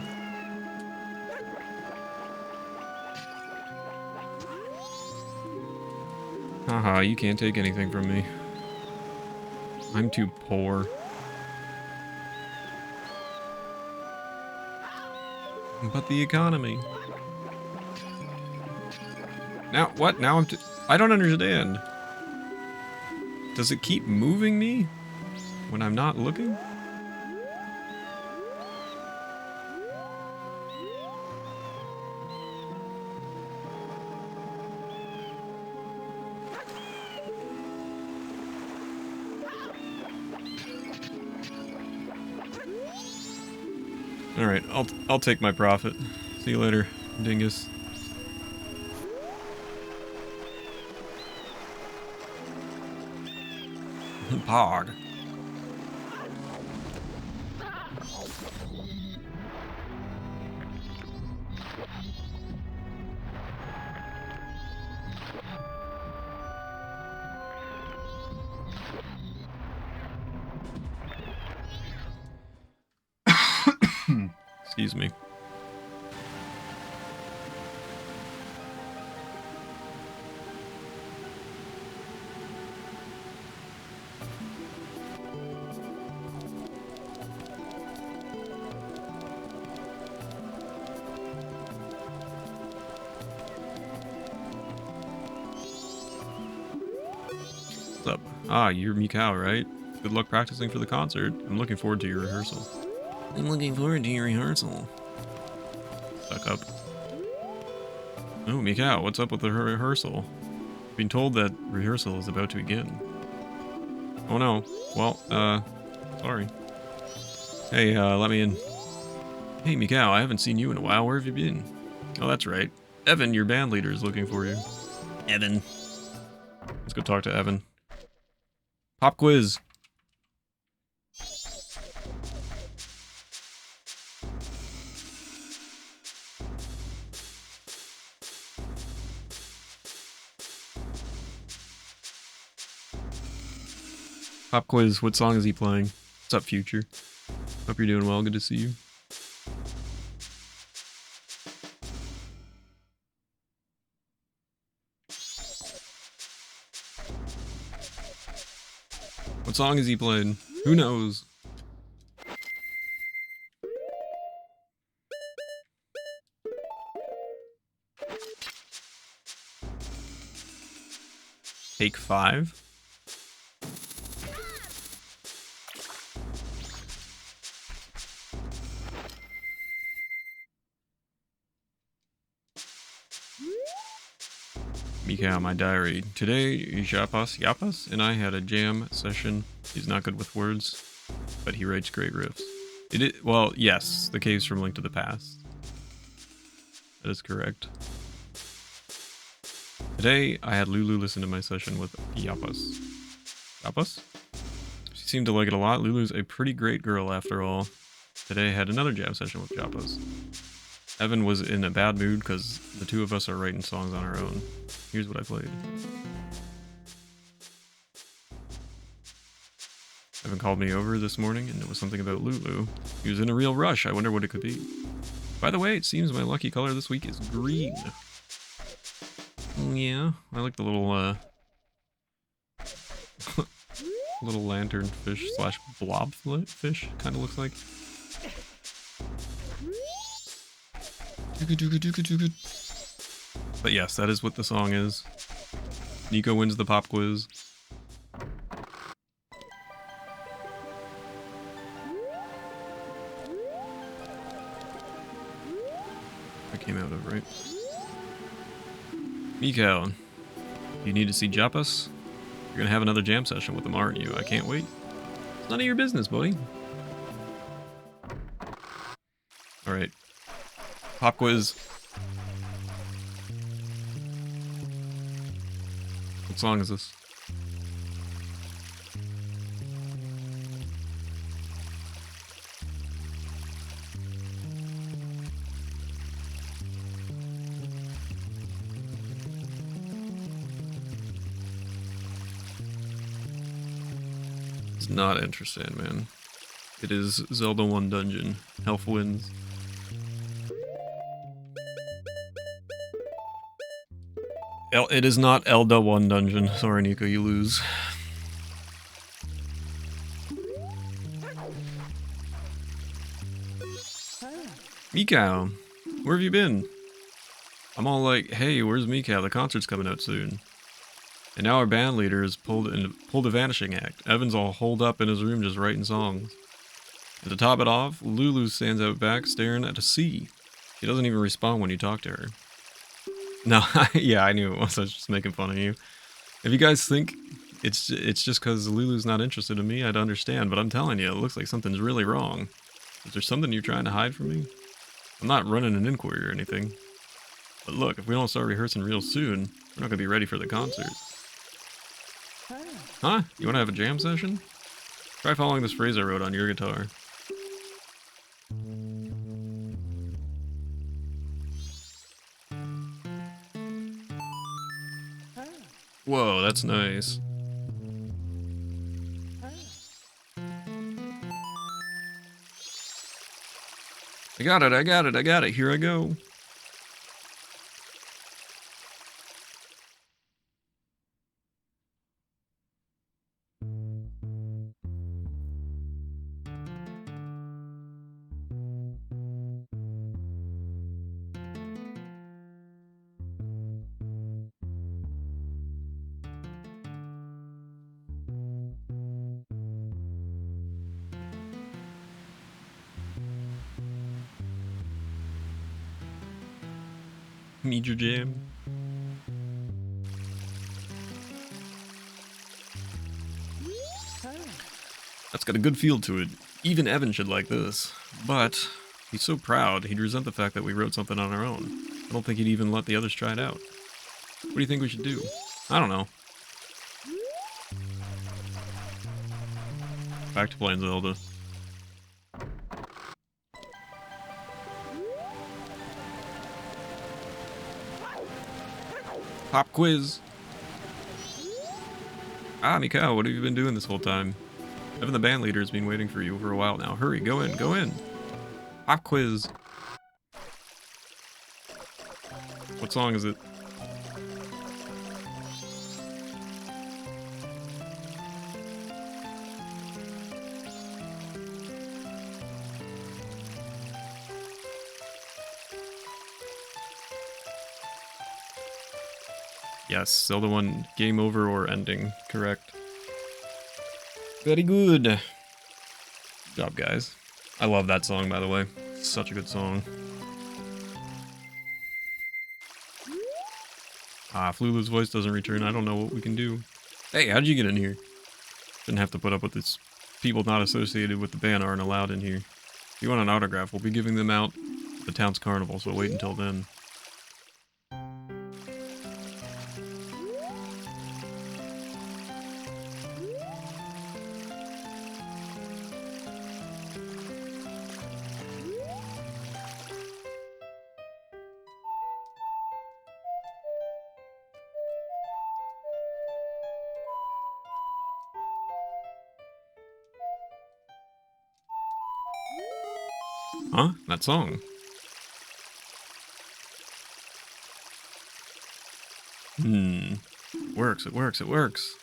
Haha, you can't take anything from me. I'm too poor. But the economy. Now, what? Now I don't understand. Does it keep moving me when I'm not looking? Alright, I'll take my profit. See you later, dingus. Pog. Excuse me. What's up? Ah, you're Mikau, right? Good luck practicing for the concert. I'm looking forward to your rehearsal. I'm looking forward to your rehearsal. Suck up. Oh, Mikau, what's up with the rehearsal? Being told that rehearsal is about to begin. Oh no. Well, sorry. Hey, let me in. Hey, Mikau, I haven't seen you in a while. Where have you been? Oh, that's right. Evan, your band leader, is looking for you. Evan. Let's go talk to Evan. Pop quiz. Pop quiz, what song is he playing? What's up, Future? Hope you're doing well, good to see you. What song is he playing? Who knows? Take 5? Mikau, my diary. Today, Yapas and I had a jam session. He's not good with words, but he writes great riffs. Well, yes, the caves from Link to the Past. That is correct. Today, I had Lulu listen to my session with Yapas. Yapas? She seemed to like it a lot. Lulu's a pretty great girl after all. Today, I had another jam session with Yapas. Evan was in a bad mood because the two of us are writing songs on our own. Here's what I played. Evan called me over this morning and it was something about Lulu. He was in a real rush. I wonder what it could be. By the way, it seems my lucky color this week is green. Yeah, I like the little, little lantern fish slash blob fish, kind of looks like. But yes, that is what the song is. Nico wins the pop quiz. came out of, right? Mikau, you need to see Japas? You're gonna have another jam session with them, aren't you? I can't wait. It's none of your business, buddy. Alright. Pop quiz. What song is this? It's not interesting, man. It is Zelda 1 Dungeon. Health wins. It is not Elda 1 Dungeon. Sorry, Nico, you lose. Mikau, where have you been? I'm all like, hey, where's Mikau? The concert's coming out soon. And now our band leader has pulled a vanishing act. Evan's all holed up in his room just writing songs. And to top it off, Lulu stands out back staring at a sea. She doesn't even respond when you talk to her. No, yeah, I knew it was. I was just making fun of you. If you guys think it's just because Lulu's not interested in me, I'd understand. But I'm telling you, it looks like something's really wrong. Is there something you're trying to hide from me? I'm not running an inquiry or anything. But look, if we don't start rehearsing real soon, we're not going to be ready for the concert. Huh? You want to have a jam session? Try following this phrase I wrote on your guitar. Whoa, that's nice. I got it, I got it, I got it. Here I go. Need your jam. That's got a good feel to it. Even Evan should like this. But he's so proud, he'd resent the fact that we wrote something on our own. I don't think he'd even let the others try it out. What do you think we should do? I don't know. Back to playing Zelda. Pop quiz! Ah, Mikau, what have you been doing this whole time? Evan the band leader has been waiting for you for a while now. Hurry, go in, go in! Pop quiz! What song is it? Yes, Zelda 1, game over or ending. Correct. Very good. Good job, guys. I love that song, by the way. It's such a good song. Ah, if Lulu's voice doesn't return, I don't know what we can do. Hey, how'd you get in here? Didn't have to put up with this. People not associated with the band aren't allowed in here. If you want an autograph, we'll be giving them out at the town's carnival, so wait until then. Huh? That song. It works, it works, it works.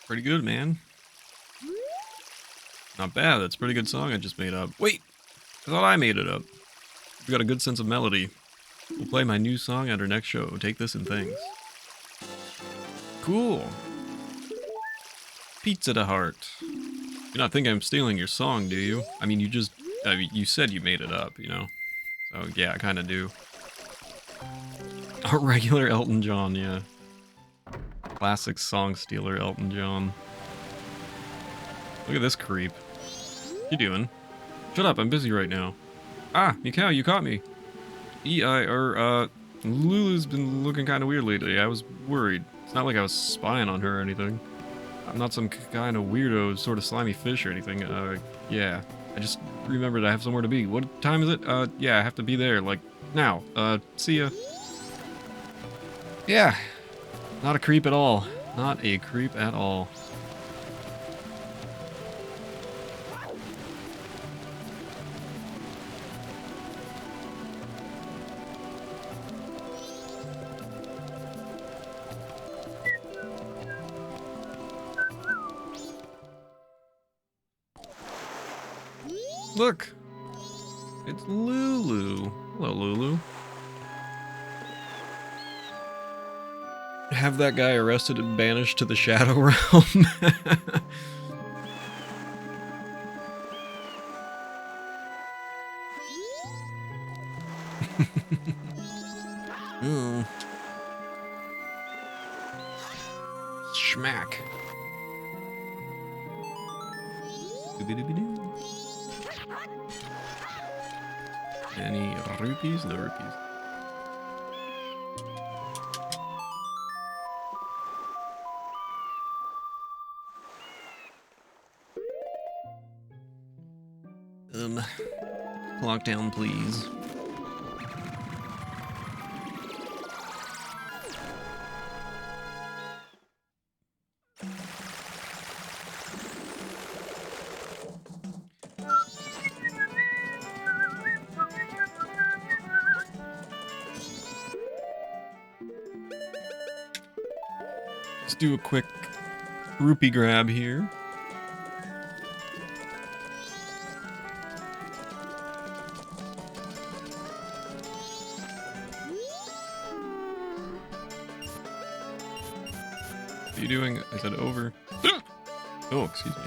Pretty good, man. Not bad. That's a pretty good song I just made up. Wait! I thought I made it up. You got a good sense of melody. We'll play my new song at our next show. Take this and thanks. Cool. Pizza to heart. You're not thinking I'm stealing your song, do you? I mean, you said you made it up, you know? So, yeah, I kind of do. A regular Elton John, yeah. Classic song stealer Elton John. Look at this creep. What you doing? Shut up, I'm busy right now. Ah, Mikau, you caught me. Lulu's been looking kind of weird lately. I was worried. It's not like I was spying on her or anything. I'm not some kind of weirdo, sort of slimy fish or anything. Yeah. I just remembered I have somewhere to be. What time is it? Yeah, I have to be there, like, now. See ya. Yeah. Not a creep at all. Not a creep at all. Look! It's Lulu. Hello, Lulu. Have that guy arrested and banished to the Shadow Realm. Schmack. Doobie-doobie-doo. Any rupees? No rupees. Clock down, please. Let's do a quick rupee grab here. What are you doing? I said over. Oh, excuse me.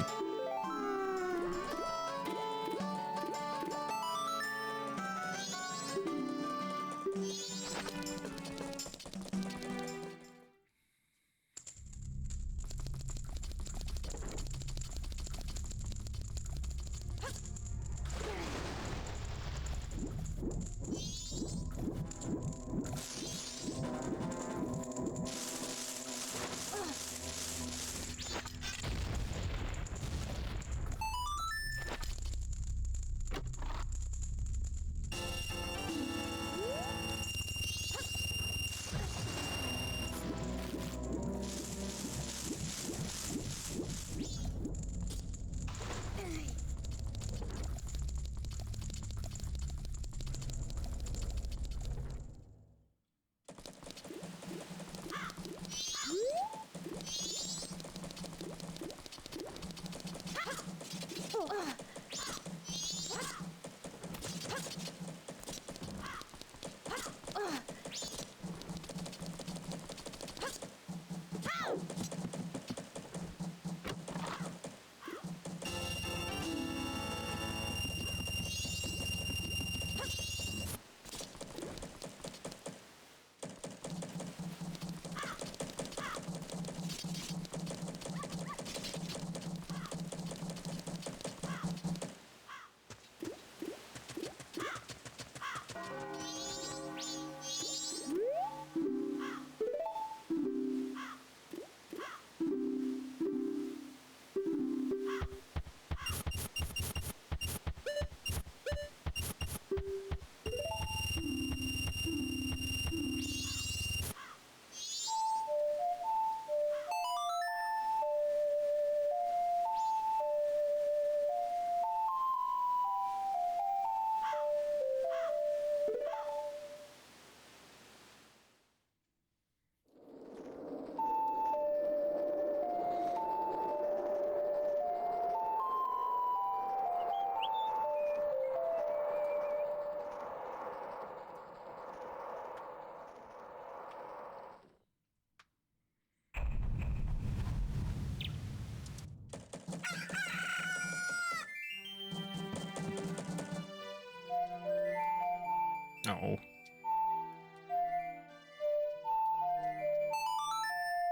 Oh.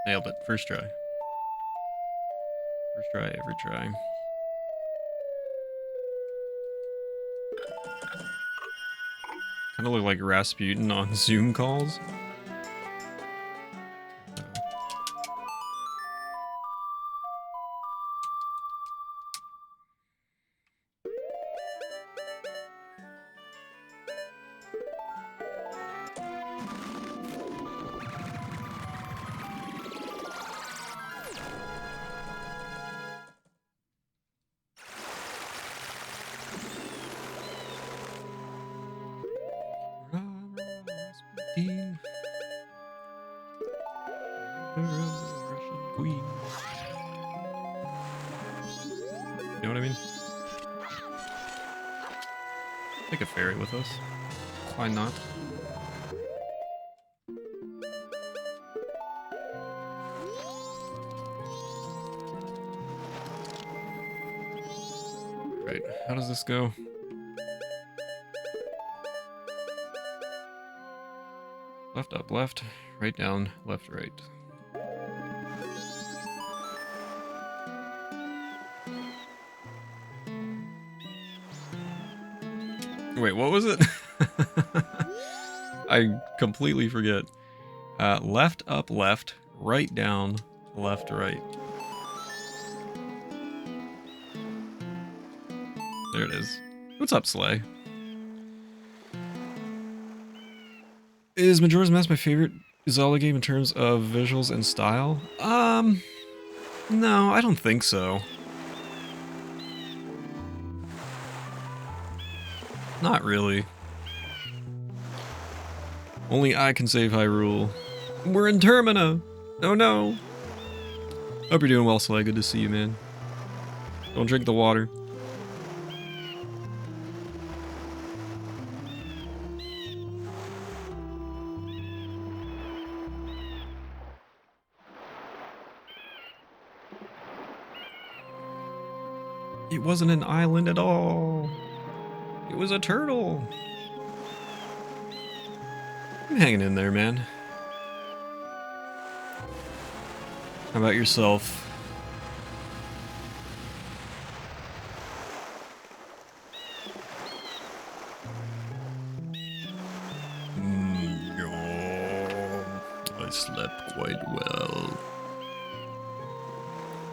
Nailed it. First try. First try, every try. Kind of look like Rasputin on Zoom calls. Rasputin. Russian queen. You know what I mean? Take a ferry with us. Why not? Right, how does this go? Left, up, left, right, down, left, right. Wait, what was it? I completely forget. Left, up, left, right, down, left, right. There it is. What's up, Slay? Is Majora's Mask my favorite Zelda game in terms of visuals and style? No, I don't think so. Not really. Only I can save Hyrule. We're in Termina! Oh no! Hope you're doing well, Slay. Good to see you, man. Don't drink the water. It wasn't an island at all. It was a turtle. I'm hanging in there, man. How about yourself? I slept quite well.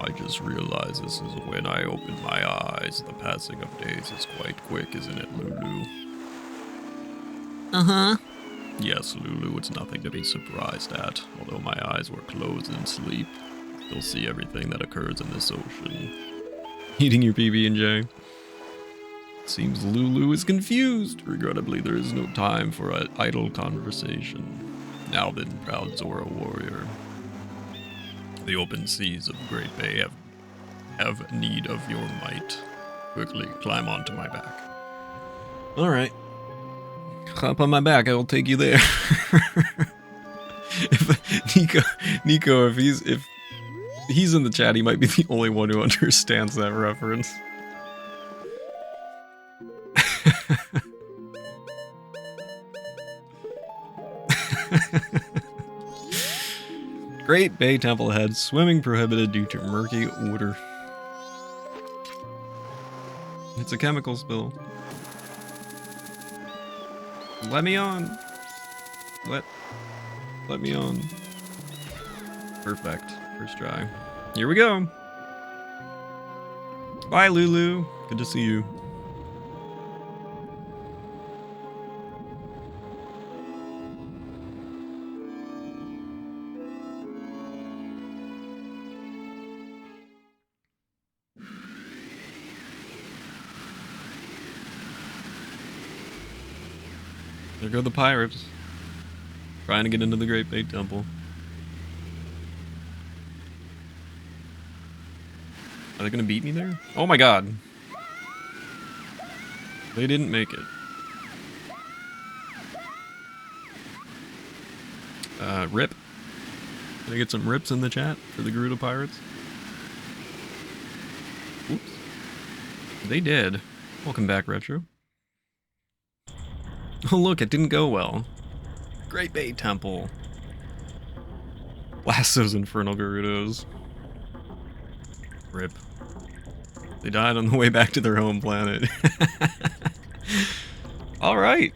I just realized this is when I open my eyes. The passing of days is quite quick, isn't it, Lulu? Uh-huh. Yes, Lulu, it's nothing to be surprised at. Although my eyes were closed in sleep, I still see everything that occurs in this ocean. Eating your PB&J. Seems Lulu is confused. Regrettably, there is no time for an idle conversation. Now then, proud Zora warrior. The open seas of the Great Bay have need of your might. Quickly climb onto my back. Alright. Hop on my back, I will take you there. Nico, if he's in the chat, he might be the only one who understands that reference. Great Bay Temple ahead. Swimming prohibited due to murky water. It's a chemical spill. Let me on. Let me on. Perfect. First try. Here we go. Bye, Lulu. Good to see you. There go the pirates. Trying to get into the Great Bay Temple. Are they gonna beat me there? Oh my god. They didn't make it. Rip. Can I get some rips in the chat for the Gerudo Pirates? Oops. They did. Welcome back, Retro. Oh look, it didn't go well. Great Bay Temple. Blast those Infernal Gerudos. Rip. They died on the way back to their home planet. Alright.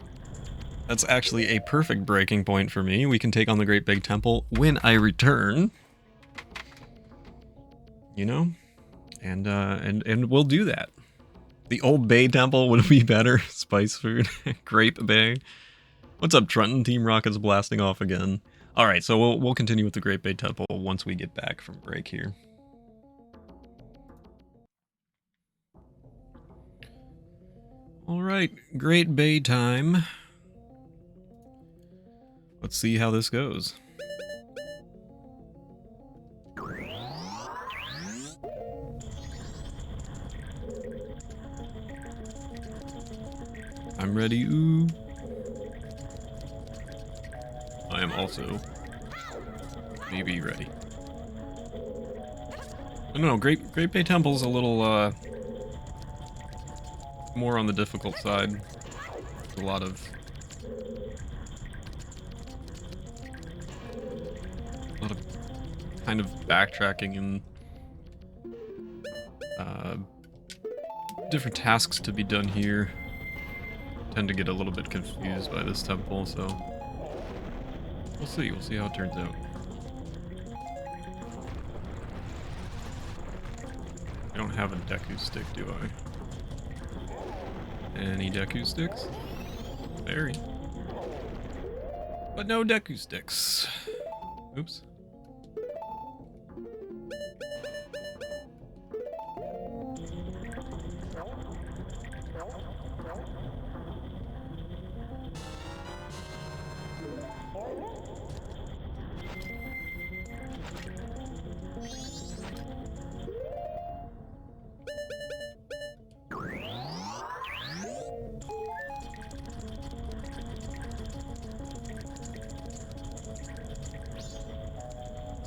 That's actually a perfect breaking point for me. We can take on the Great Big Temple when I return. You know? And we'll do that. The Old Bay Temple would be better. Spice food. Grape Bay. What's up, Trenton? Team Rocket's blasting off again. Alright, so we'll continue with the Great Bay Temple once we get back from break here. Alright, Great Bay time. Let's see how this goes. I'm ready, ooh. I am also maybe ready. No, Great Bay Temple's a little more on the difficult side. There's a lot of kind of backtracking and different tasks to be done here. I tend to get a little bit confused by this temple, so we'll see how it turns out. I don't have a Deku stick, do I? Any Deku sticks? Very. But no Deku sticks. Oops.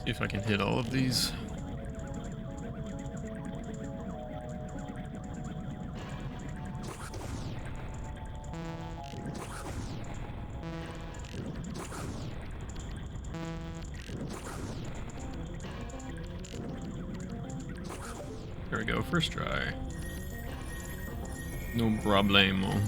See if I can hit all of these. There we go, first try. No problemo.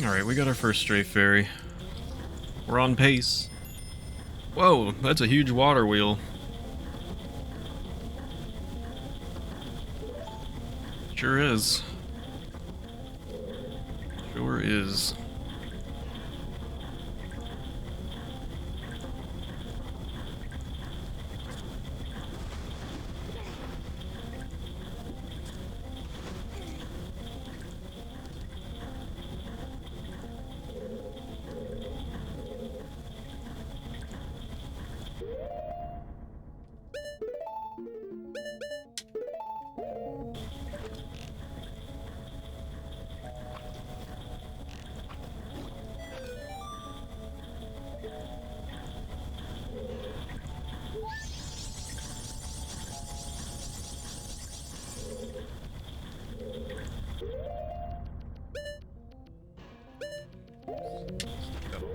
Alright, we got our first Stray Fairy. We're on pace. Whoa, that's a huge water wheel. Sure is. Sure is.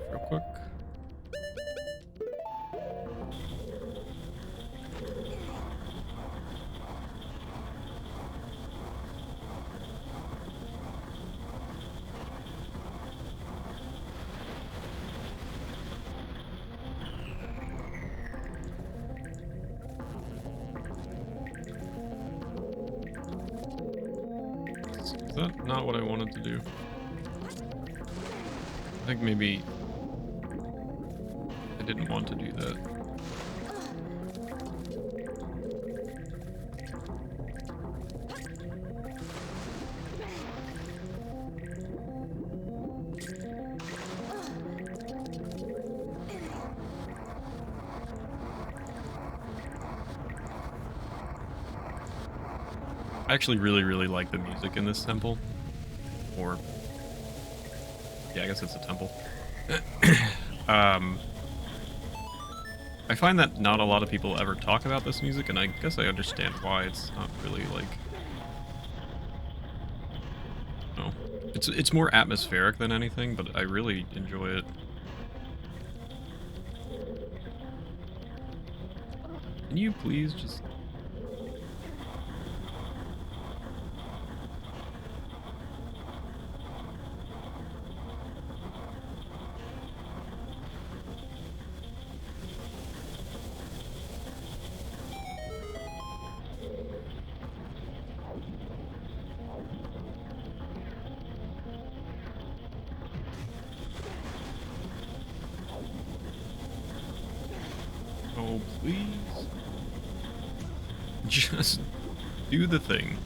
Real quick. Is that not what I wanted to do? I think maybe I didn't want to do that. I actually really like the music in this temple. Or yeah, I guess it's a temple. I find that not a lot of people ever talk about this music, and I guess I understand why. It's not really like, no, it's more atmospheric than anything, but I really enjoy it. Can you please just... Oh, please. Just do the thing.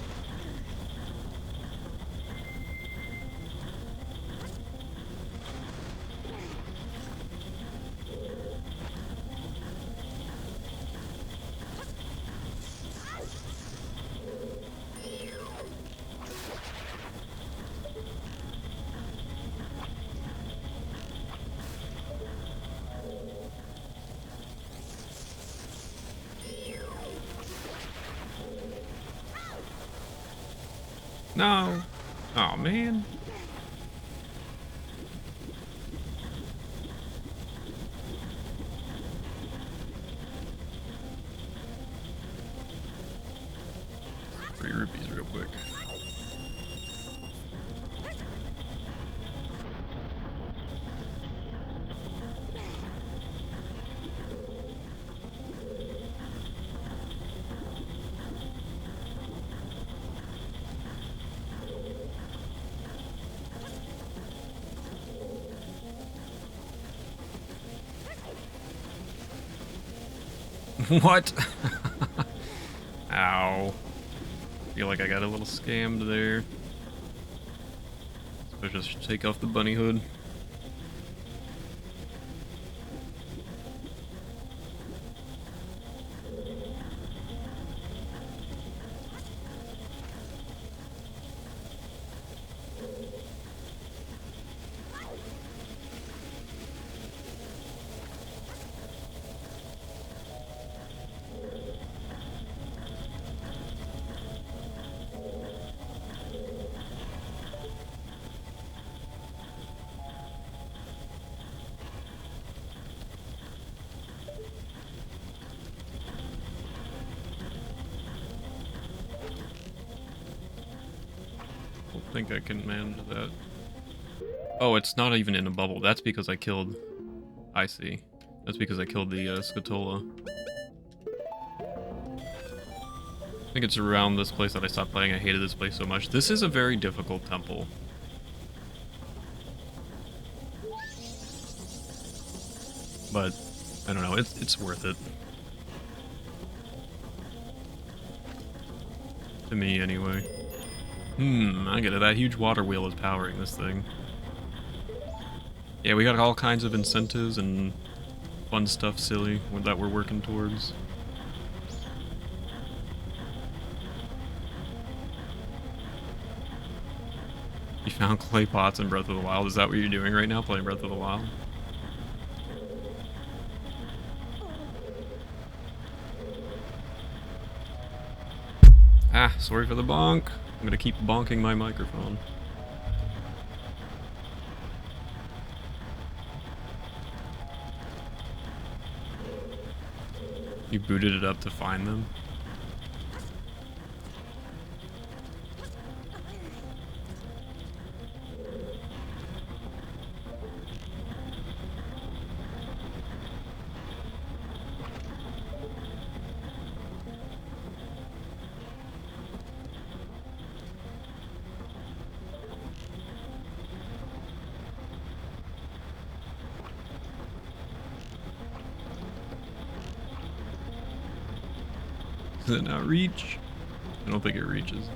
No. Oh, man. Three rupees real quick. What? Ow. Feel like I got a little scammed there. So I just take off the bunny hood. I think I can manage that. Oh, it's not even in a bubble. That's because I killed... I see. That's because I killed the Scatola. I think it's around this place that I stopped playing. I hated this place so much. This is a very difficult temple. But, I don't know, it's worth it. To me, anyway. I get it. That huge water wheel is powering this thing. Yeah, we got all kinds of incentives and fun stuff, silly, that we're working towards. You found clay pots in Breath of the Wild. Is that what you're doing right now, playing Breath of the Wild? Ah, sorry for the bonk. I'm gonna keep bonking my microphone. You booted it up to find them? Does it not reach? I don't think it reaches.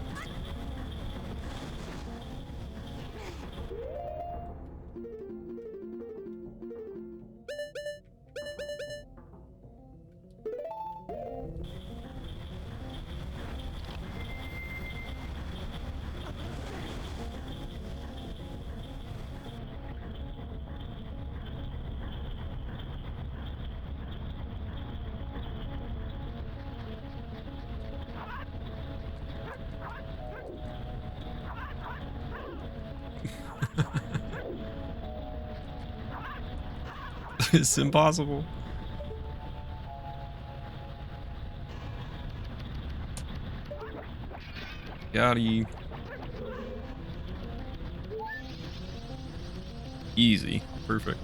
It's impossible. Got you. Easy. Perfect.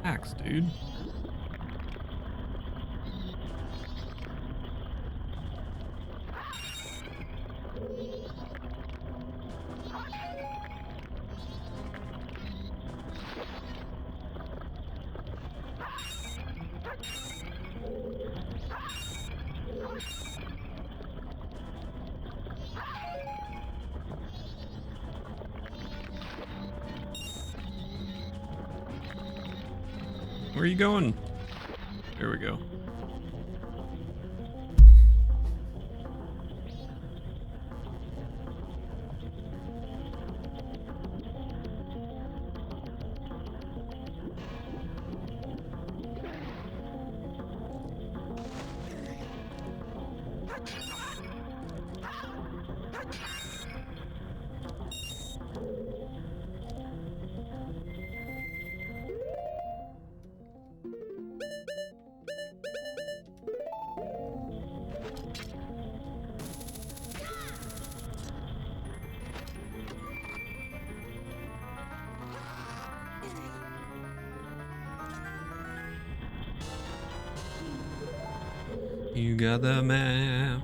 Axe, dude. Where are you going? There we go. You got the map.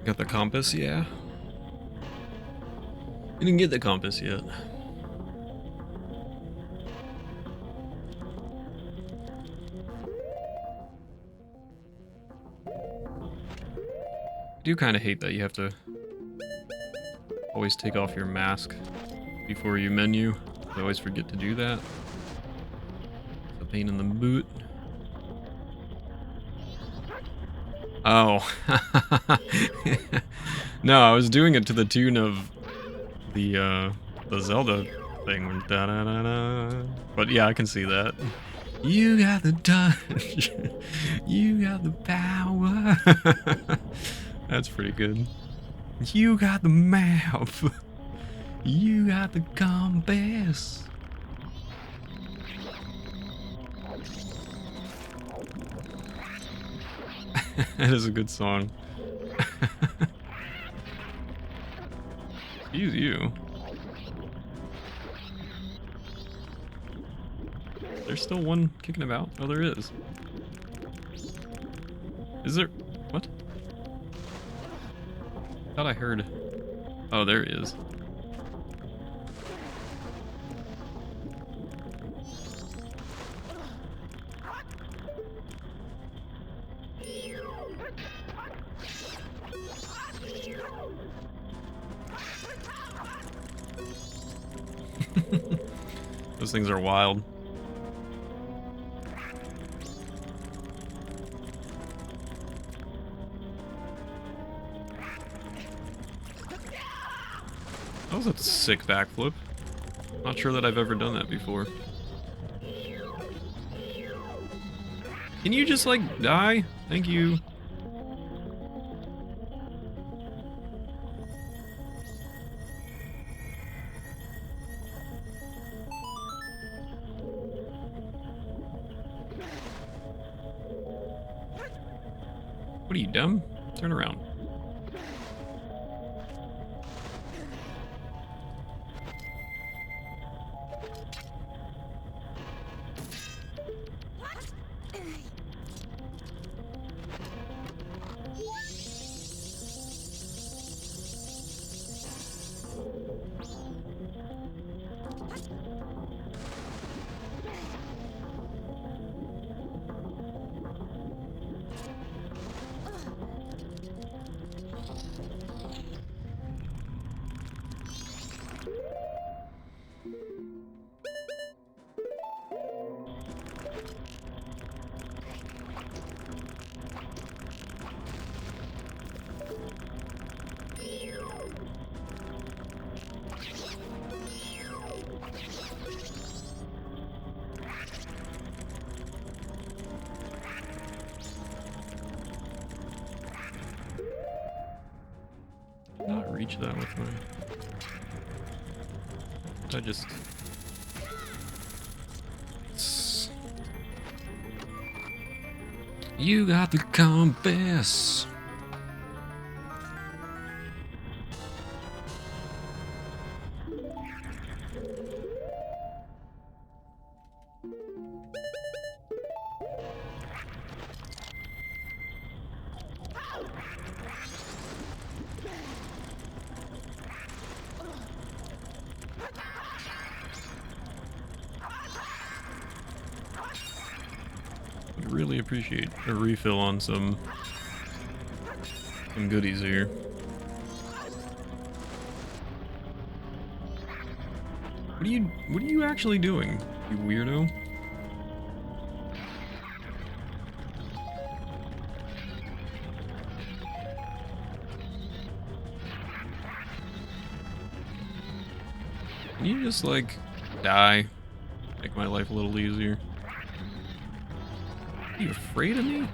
Got the compass, yeah. You didn't get the compass yet. I do kind of hate that you have to always take off your mask before you menu. I always forget to do that. It's a pain in the boot. Oh. No, I was doing it to the tune of the Zelda thing. Da -da -da -da. But yeah, I can see that. You got the touch. You got the power. That's pretty good. You got the map. You got the compass. That is a good song. Excuse you. There's still one kicking about? Oh, there is. Is there? What? I thought I heard. Oh, there is. Those things are wild. That was a sick backflip. Not sure that I've ever done that before. Can you just, like, die? Thank you. What are you, dumb? Turn around. Not reach that with my... I just... You got the compass. Really appreciate a refill on some goodies here. What are you actually doing, you weirdo? Can you just like die? Make my life a little easier. Are you afraid of me?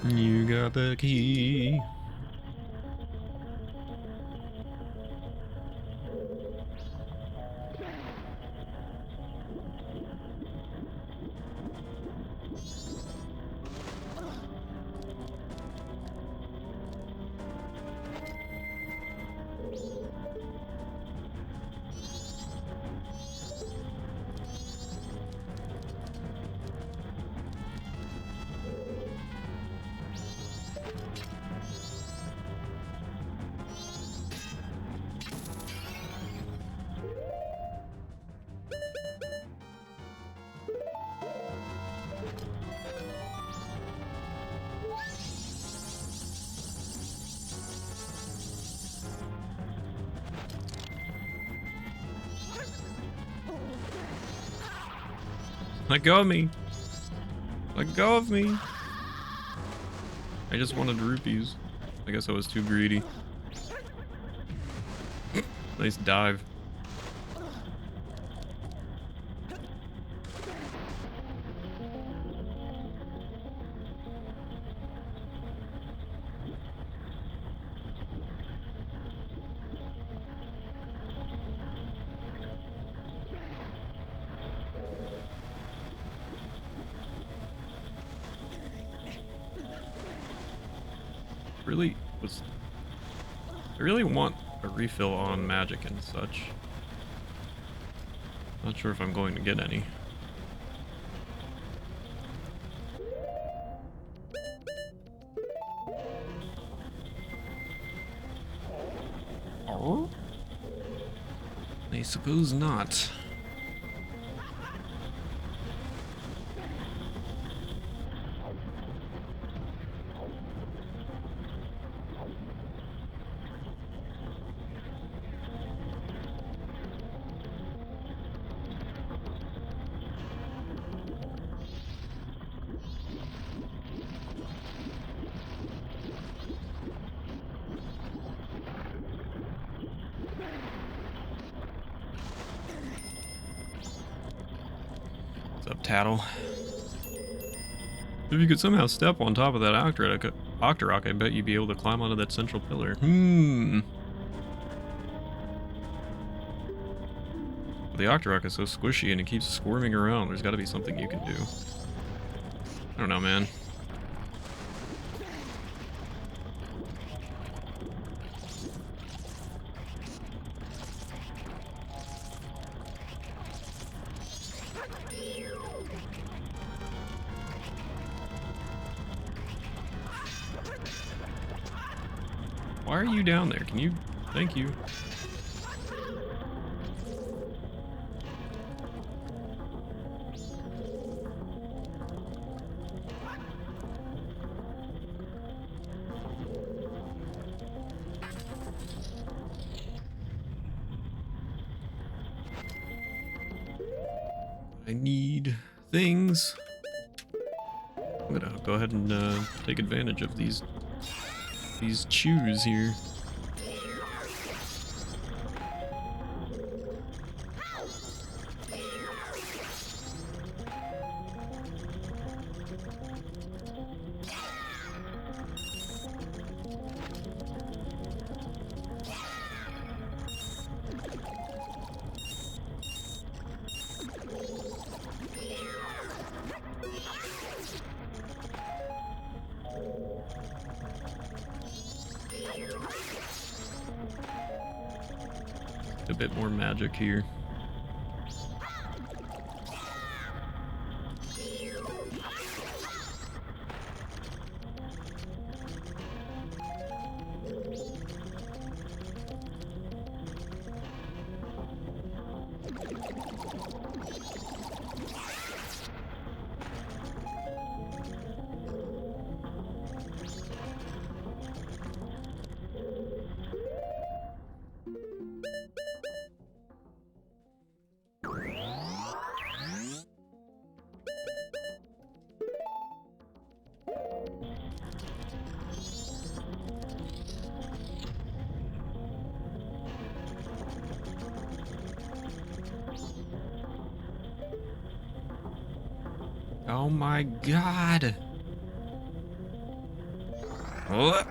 You got the key. Let go of me. Let go of me. I just wanted rupees. I guess I was too greedy. Nice dive. I really want a refill on magic and such. Not sure if I'm going to get any. Oh? I suppose not. What's up, Tattle? If you could somehow step on top of that Octorok, I bet you'd be able to climb onto that central pillar. The Octorok is so squishy and it keeps squirming around. There's got to be something you can do. I don't know, man. Why are you down there? Can you... Thank you. I need things. I'm gonna go ahead and take advantage of these chews here. A bit more magic here. Oh my god! Oh.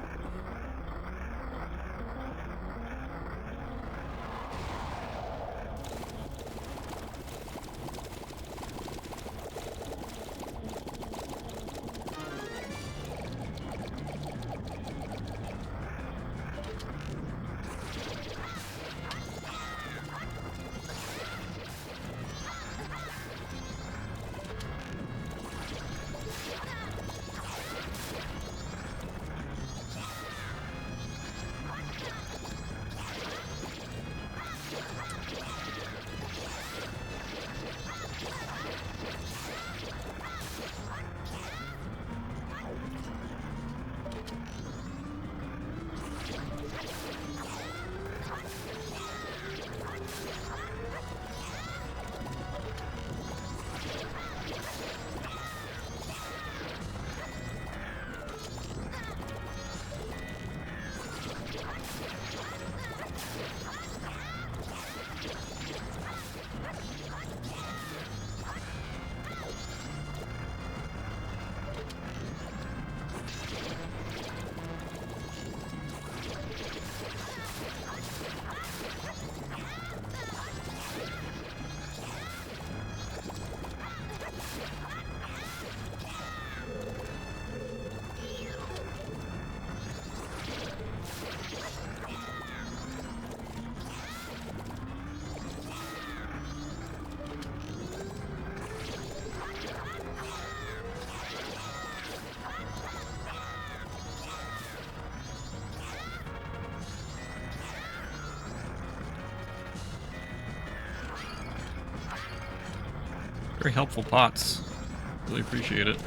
Very helpful pots. Really appreciate it.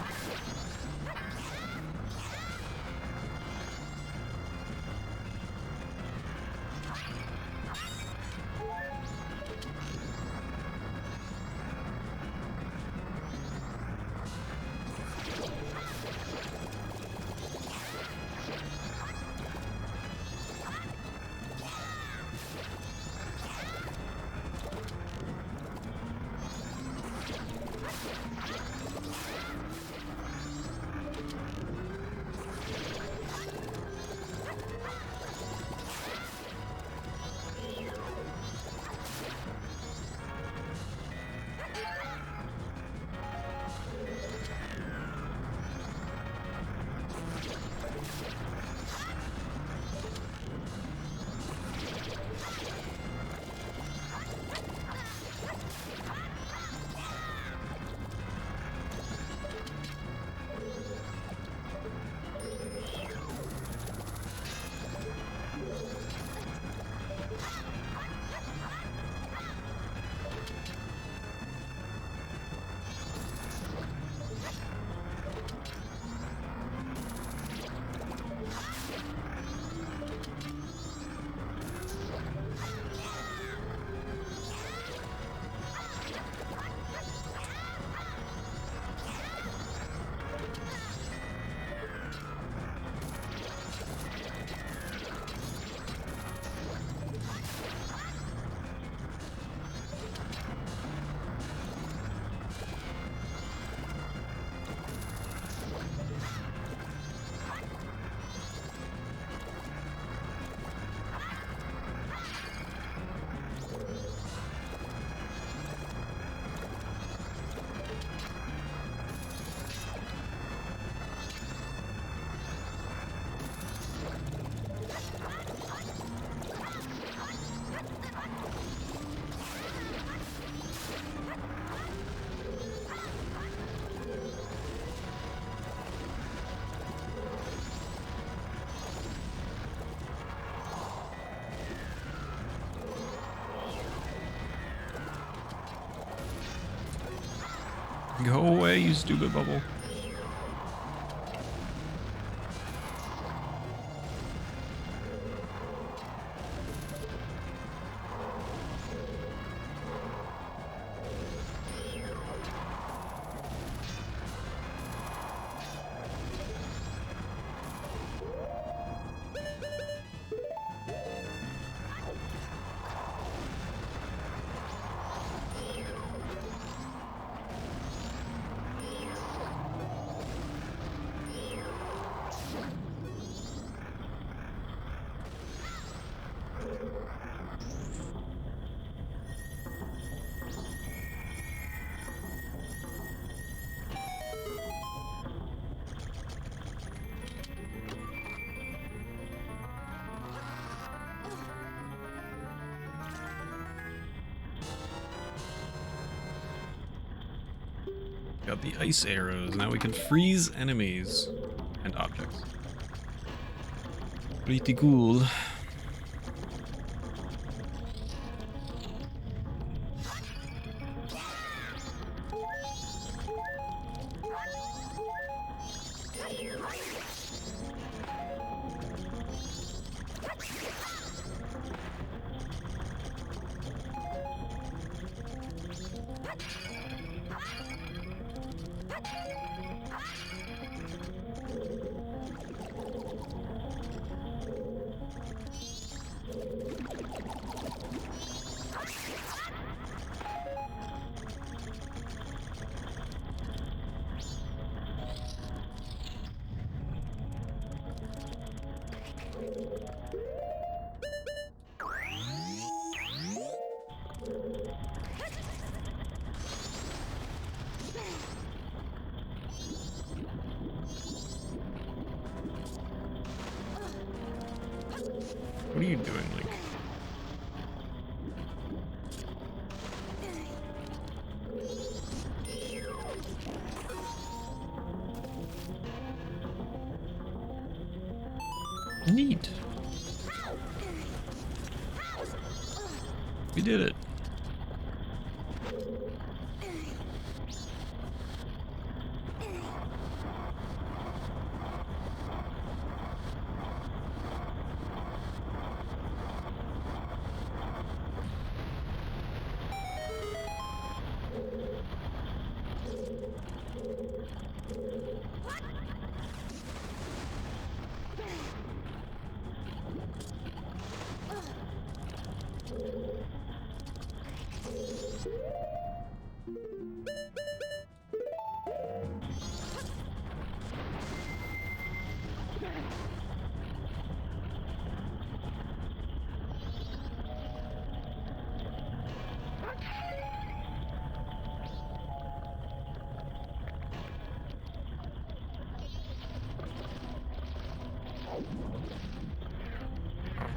Go away, you stupid bubble. Got the ice arrows. Now we can freeze enemies and objects. Pretty cool. What are you doing, Link? Neat. We did it.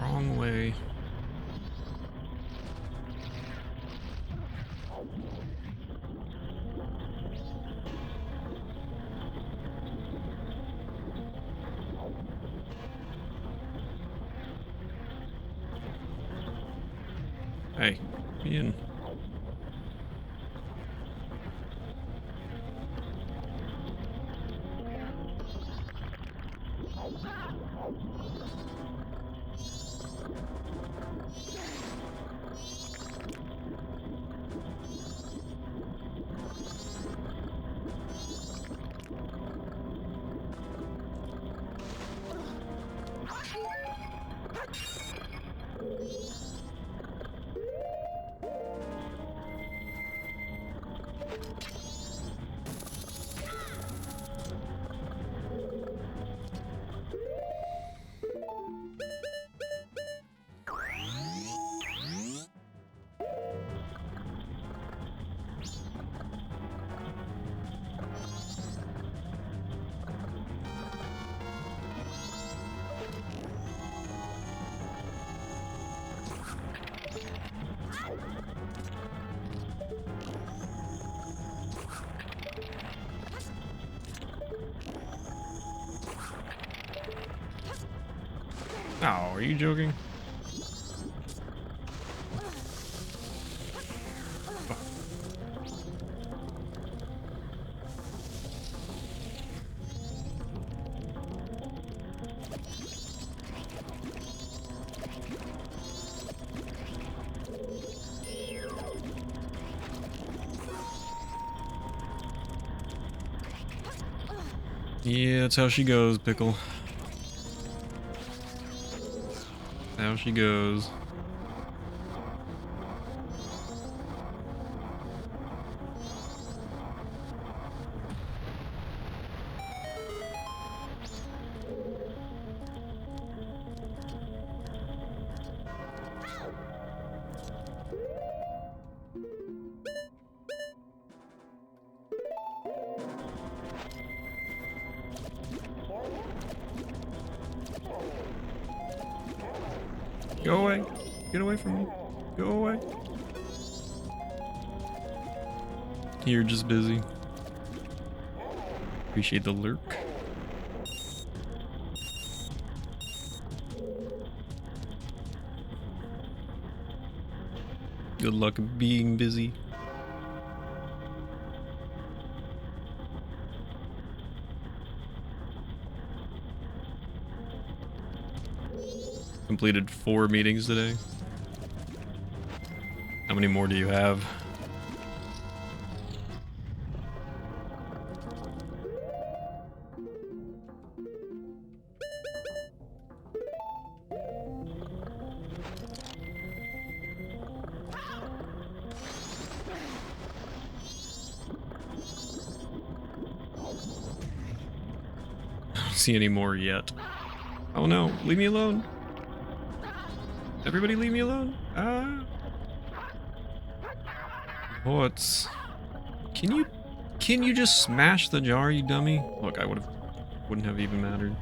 Wrong way. Hey, Ian. Oh, are you joking? Yeah, that's how she goes, Pickle. How she goes. Go away. Get away from me. Go away. You're just busy. Appreciate the lurk. Good luck being busy. Completed 4 meetings today. How many more do you have? I don't see any more yet. Oh no, leave me alone. Everybody leave me alone. Ah. What's... Can you just smash the jar, you dummy? Look, wouldn't have even mattered.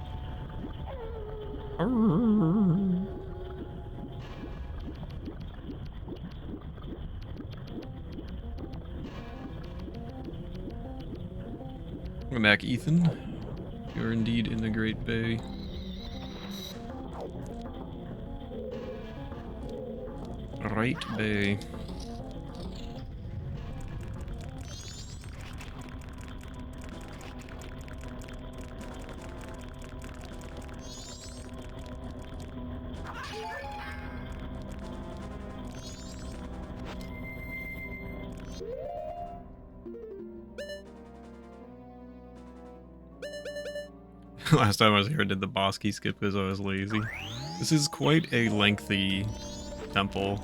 Welcome back, Ethan. You're indeed in the Great Bay. Right Bay. Last time I was here, I did the boss key skip because I was lazy. This is quite a lengthy temple.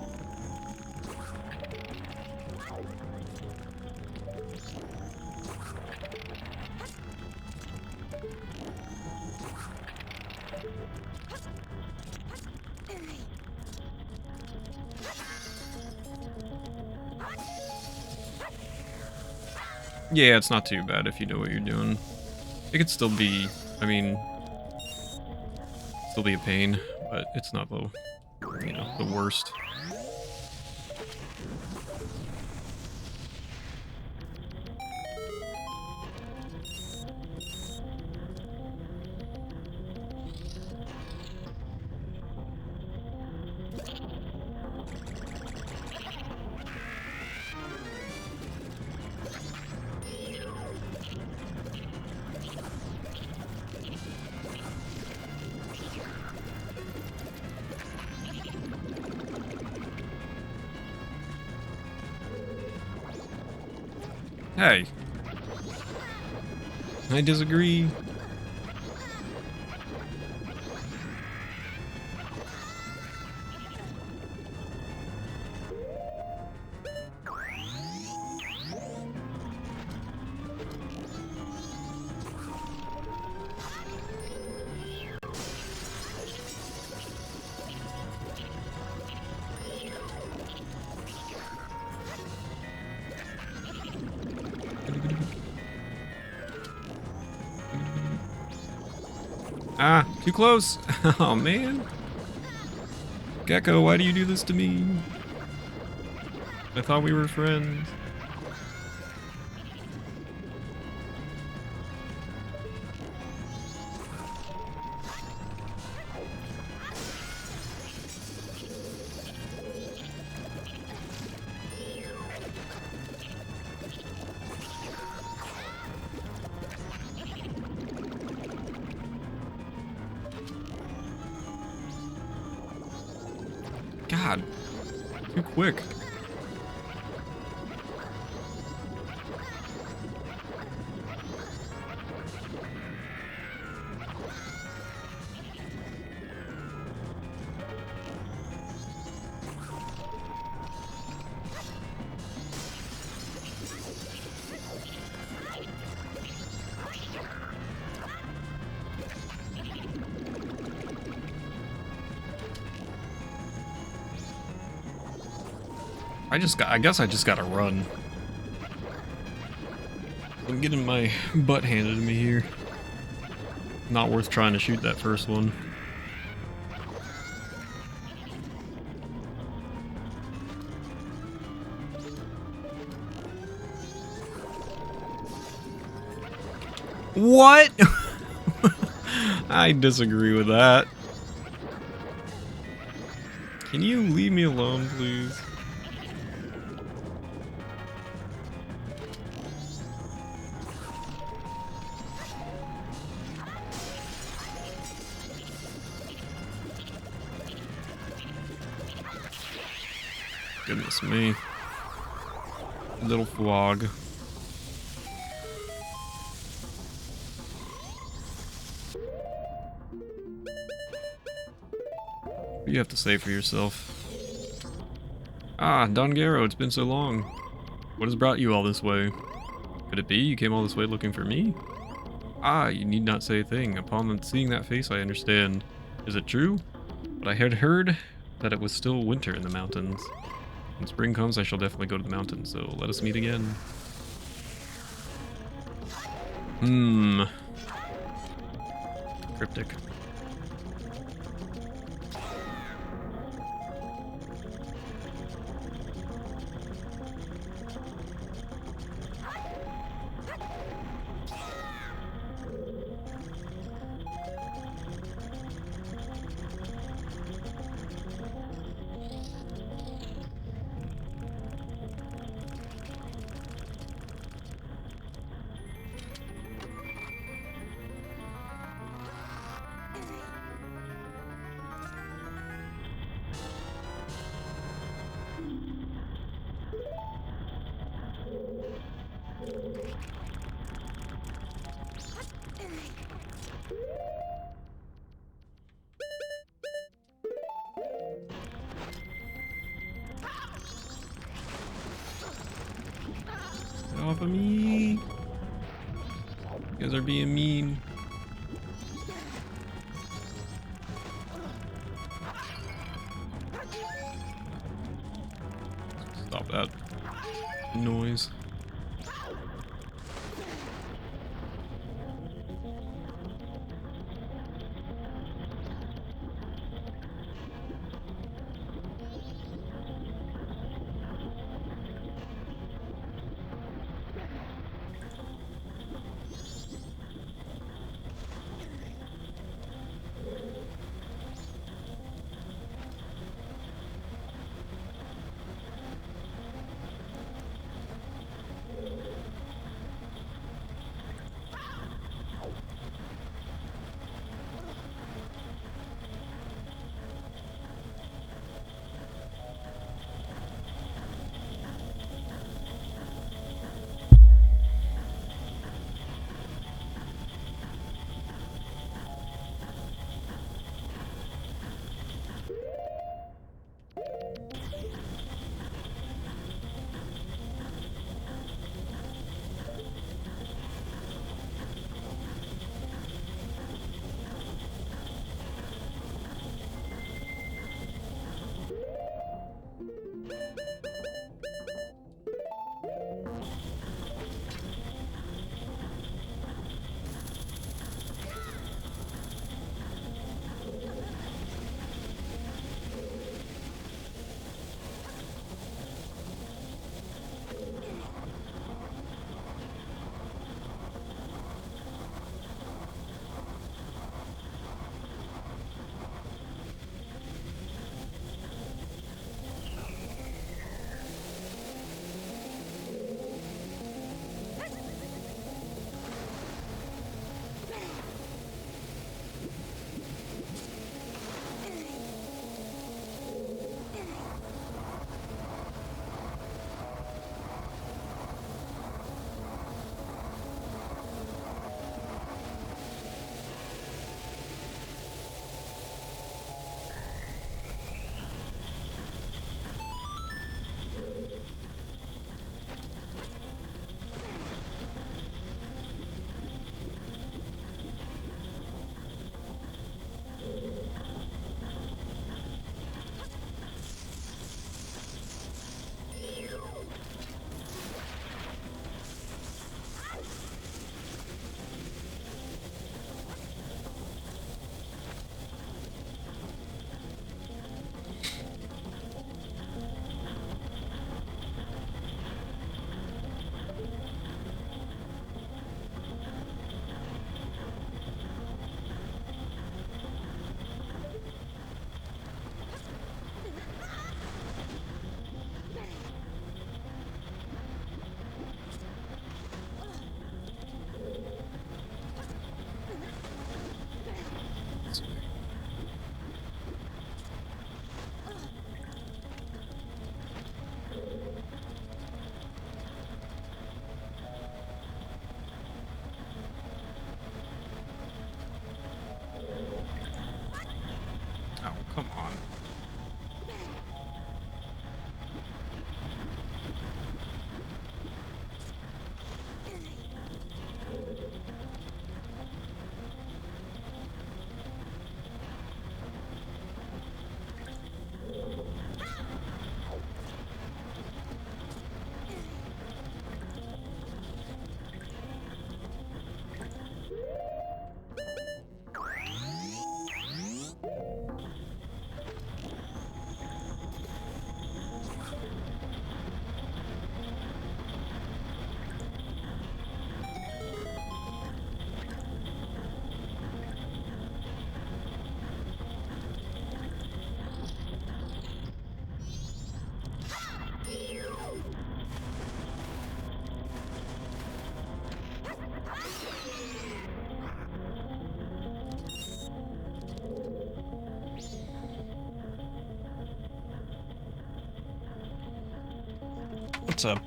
Yeah, it's not too bad if you know what you're doing. It could still be, I mean, still be a pain, but it's not the, you know, the worst. Hey. I disagree. Ah, too close. Oh, man. Gecko, why do you do this to me? I thought we were friends. God, too quick. I guess I just gotta run. I'm getting my butt handed to me here. Not worth trying to shoot that first one. What? I disagree with that. Can you leave me alone, please? Goodness me. Little flog. What do you have to say for yourself? Ah, Don Garo, it's been so long. What has brought you all this way? Could it be you came all this way looking for me? Ah, you need not say a thing. Upon seeing that face, I understand. Is it true? But I had heard that it was still winter in the mountains. When spring comes, I shall definitely go to the mountains, so let us meet again. Cryptic. Get off of me! You guys are being mean. Stop that noise. What's up,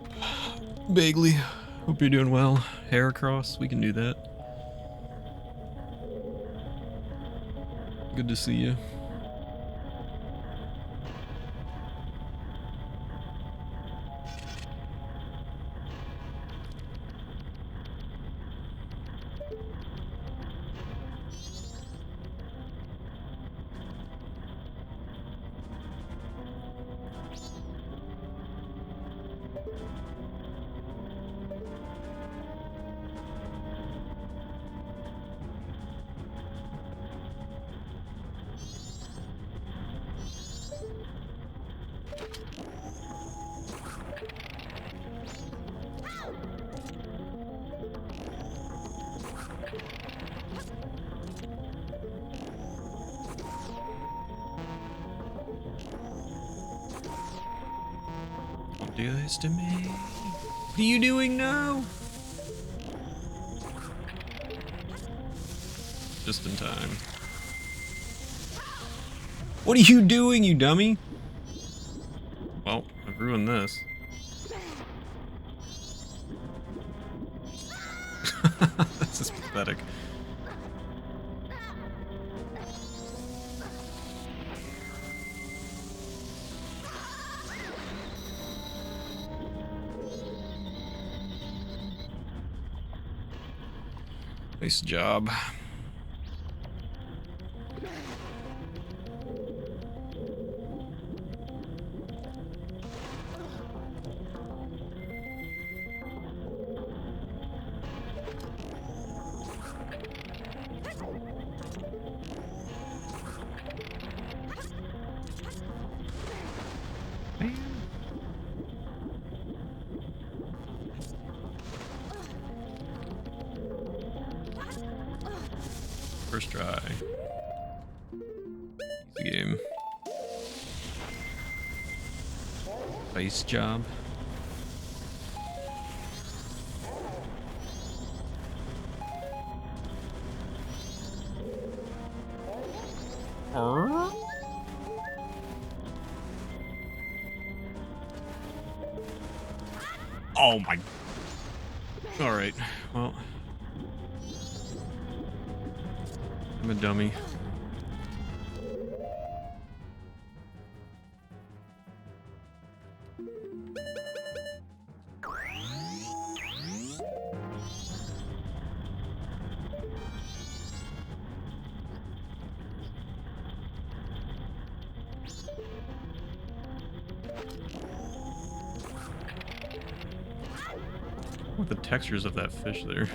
Bagley? Hope you're doing well. Hair across, we can do that. Good to see you. Don't do this to me. What are you doing now? Just in time. What are you doing, you dummy? Well, I've ruined this. This is pathetic. Nice job. First try. Easy game. Nice job. Oh my. All right. Well, I'm a dummy. With the textures of that fish there.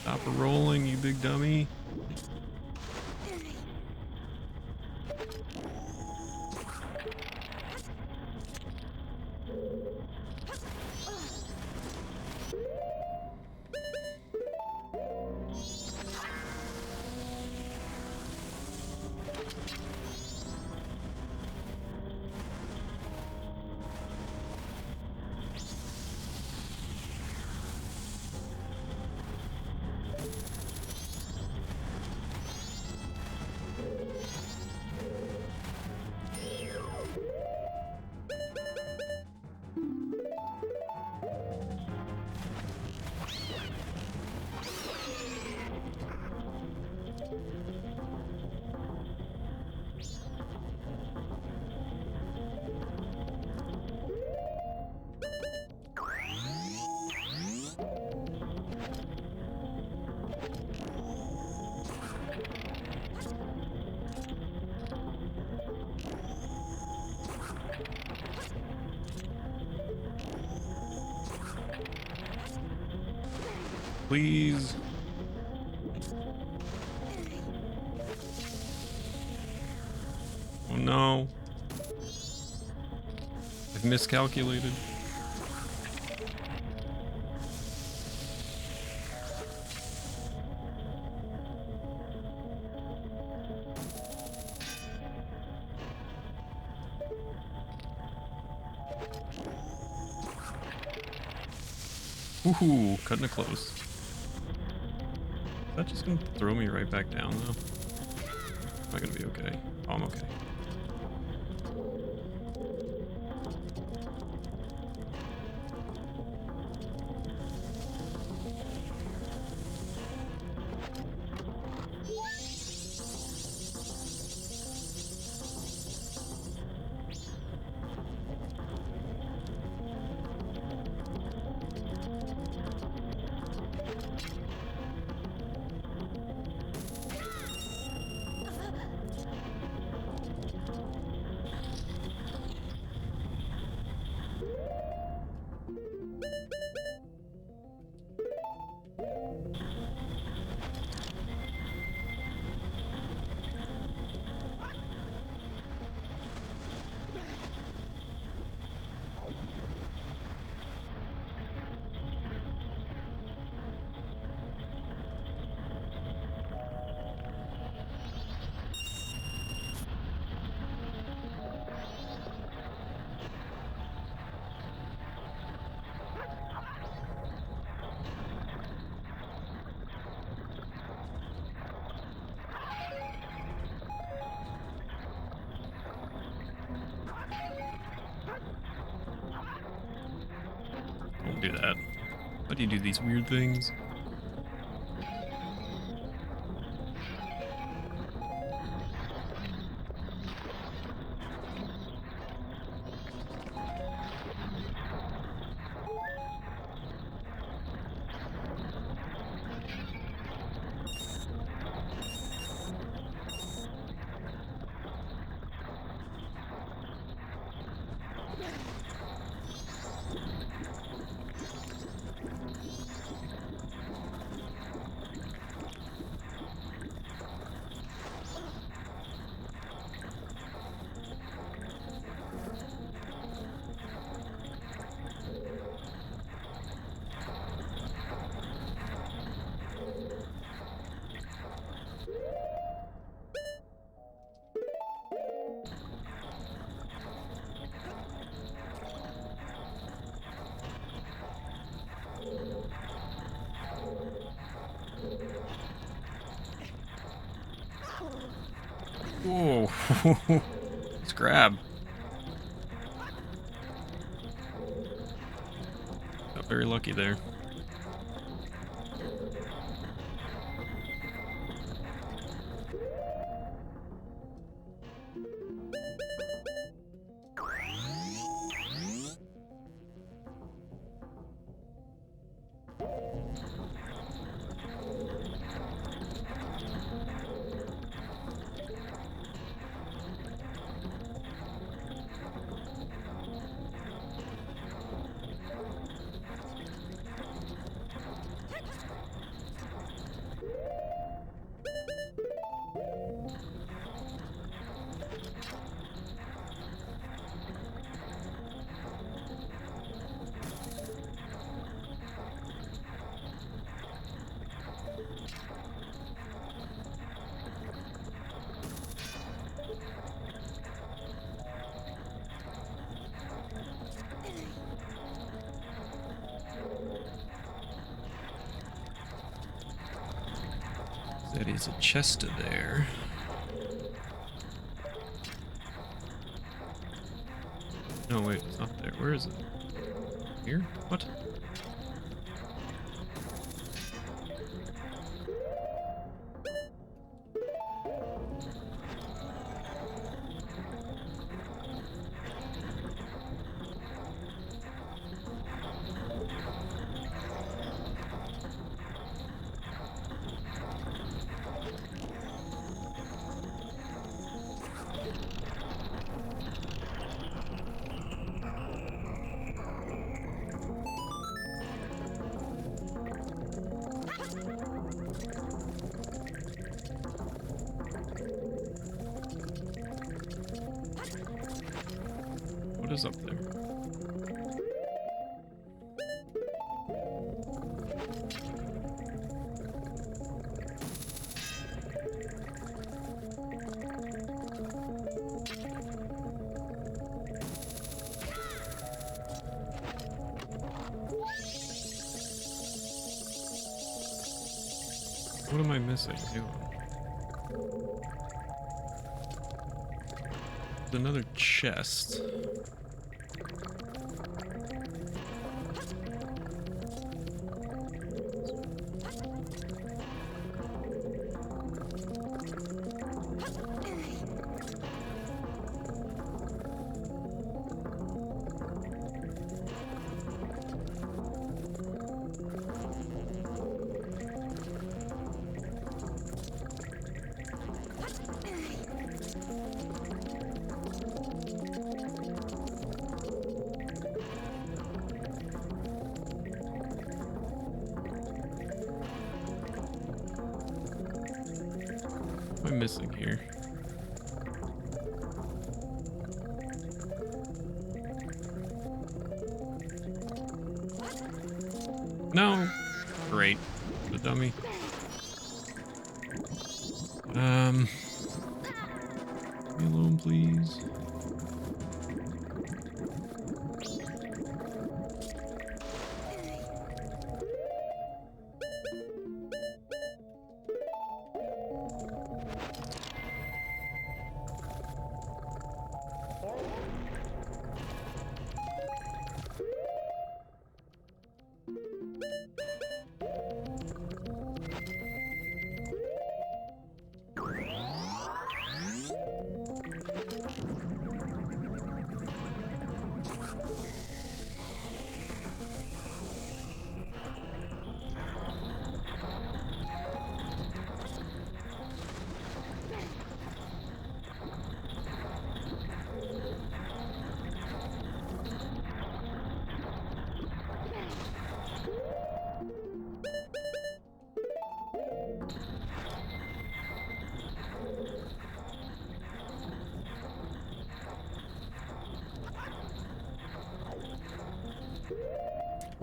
Stop rolling, you big dummy. please. Oh no. I've miscalculated. Woohoo, cutting it close. Is that just gonna throw me right back down though? Am I gonna be okay? Oh, I'm okay. Don't do that. Why do you do these weird things? Whoa. Let's grab. Got very lucky there. That is a chest there. No, wait, it's not there. Where is it? Here? What? What is up there? What am I missing? Hang on. There's another chest. What am I missing here? No. Great. The dummy. Leave me alone, please.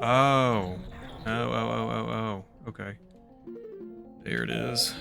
Oh. Oh. Okay. There it is.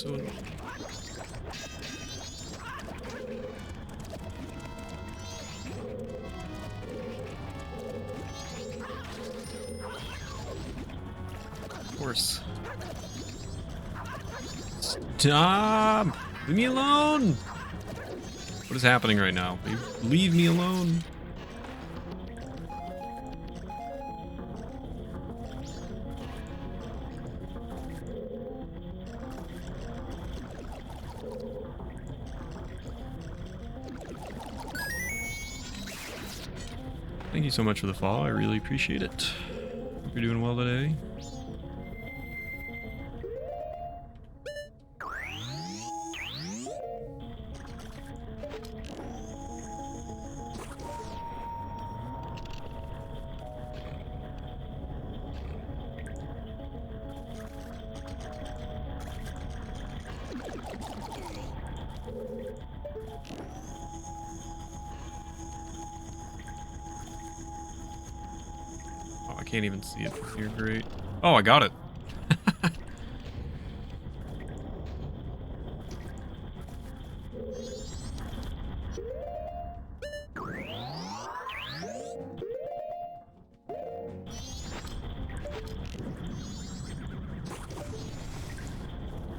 so annoying. Of course. Stop! Leave me alone! What is happening right now? Leave me alone. Thank you so much for the follow. I really appreciate it. Hope you're doing well today. Oh, I can't even see it from here. Great. Oh, I got it.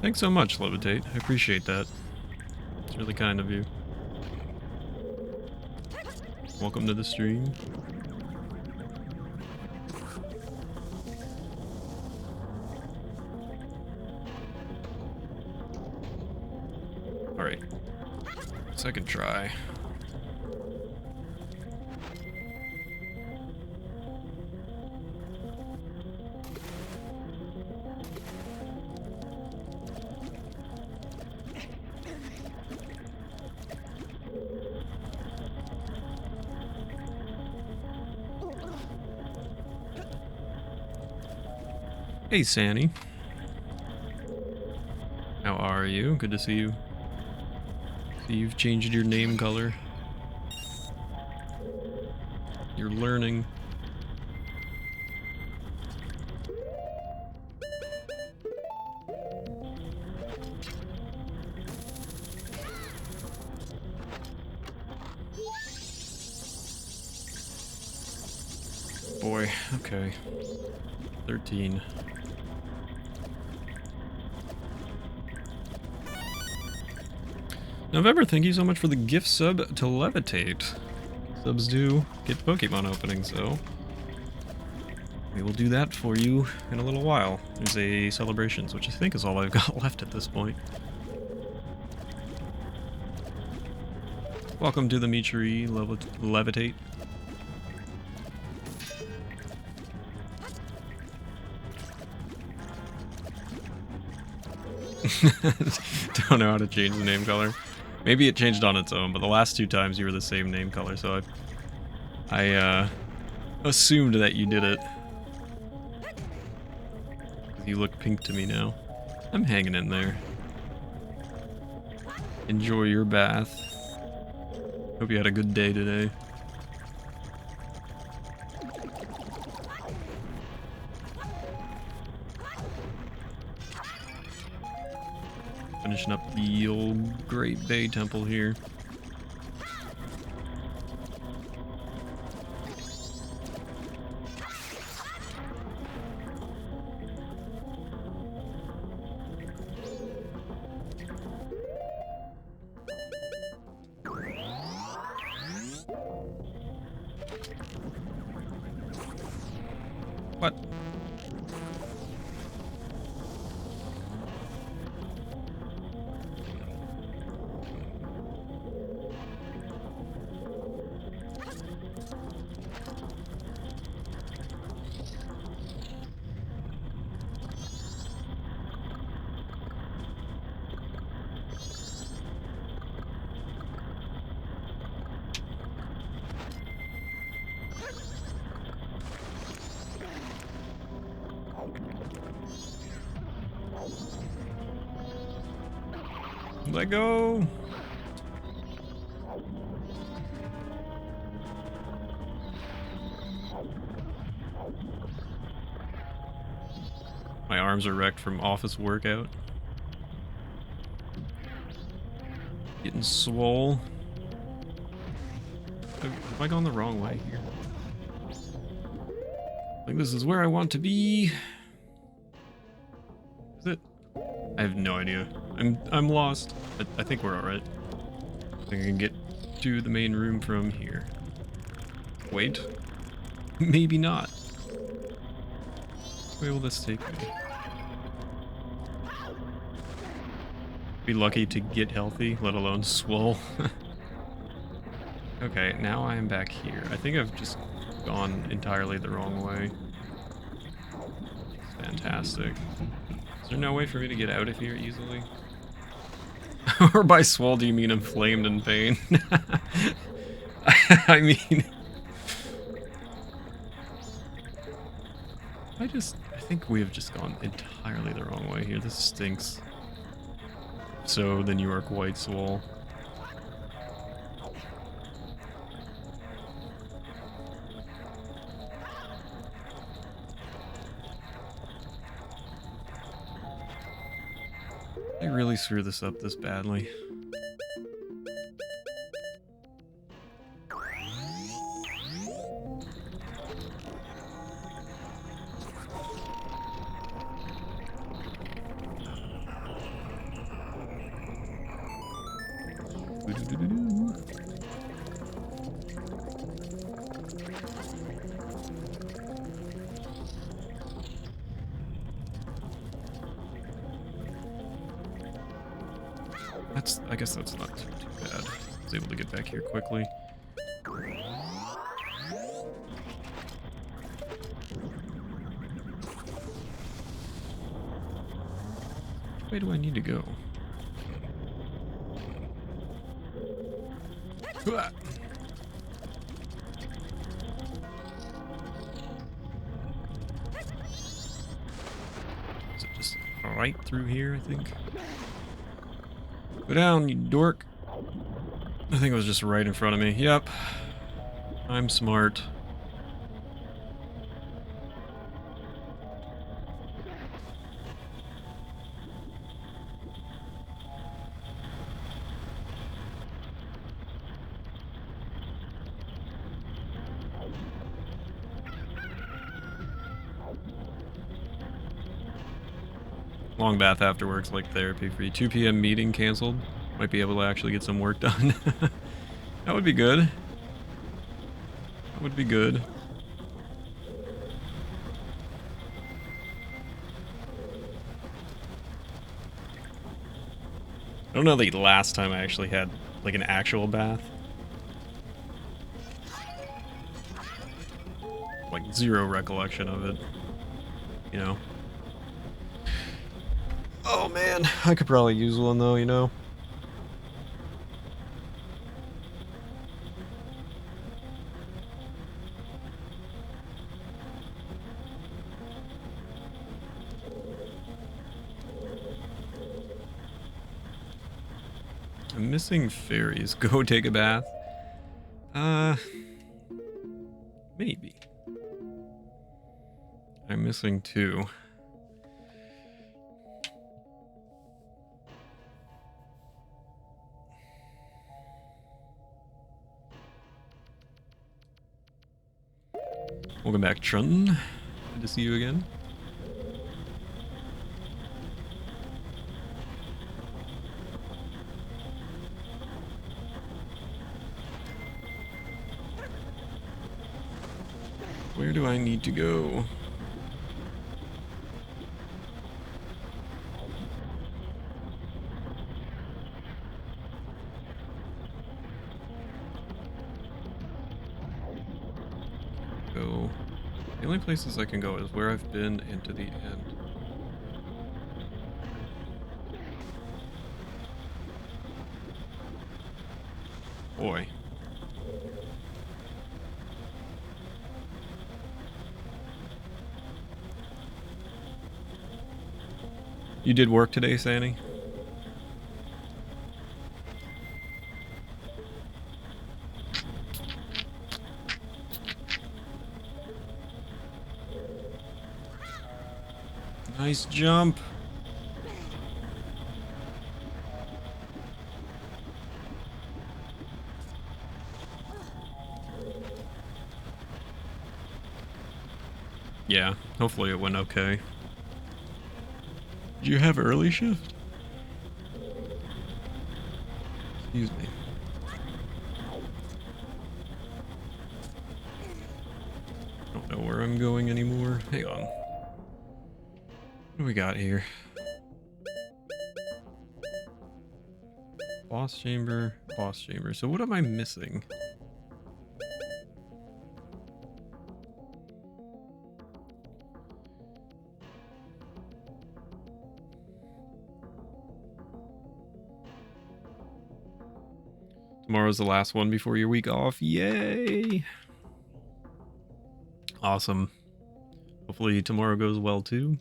Thanks so much, Levitate. I appreciate that. It's really kind of you. Welcome to the stream. Alright. Second try. Hey, Sanny. How are you? Good to see you. See you've changed your name color. You're learning. Boy, okay. 13. November, thank you so much for the gift sub to Levitate. Subs do get Pokemon openings, so we will do that for you in a little while. There's a celebrations, which I think is all I've got left at this point. Welcome to the Michiri Levitate. Don't know how to change the name color. Maybe it changed on its own, but the last two times you were the same name color, so I assumed that you did it. You look pink to me now. I'm hanging in there. Enjoy your bath. Hope you had a good day today. Finishing up the old Great Bay Temple here. What? Let go. My arms are wrecked from office workout. Getting swole. Have I gone the wrong way here? I think this is where I want to be. Is it? I have no idea. I'm lost. I think we're alright. I think I can get to the main room from here. Wait. Maybe not. Where will this take me? Be lucky to get healthy, let alone swole. Okay, now I am back here. I think I've just gone entirely the wrong way. Fantastic. Is there no way for me to get out of here easily? Or by swole do you mean inflamed in pain? I mean... I think we have just gone entirely the wrong way here. This stinks. So, then you are quite swole. I really screw this up this badly. I guess that's not too bad. I was able to get back here quickly. Which way do I need to go? Is it just right through here, I think? Go down, you dork. I think it was just right in front of me. Yep. I'm smart. Long bath afterwards, like therapy for you. 2 p.m. meeting canceled. Might be able to actually get some work done. That would be good. That would be good. I don't know the last time I actually had like an actual bath. Like zero recollection of it. You know? Oh man, I could probably use one though, you know? I'm missing fairies. Go take a bath. Maybe. I'm missing 2. Welcome back, Trun. Good to see you again. Where do I need to go? The only places I can go is where I've been and to the end. Boy. You did work today, Sandy? Nice jump. Yeah, hopefully it went okay. Did you have early shift? Excuse me. I don't know where I'm going anymore. Hang on. What do we got here? Boss chamber, boss chamber. So what am I missing? Tomorrow's the last one before your week off. Yay! Awesome. Hopefully tomorrow goes well too.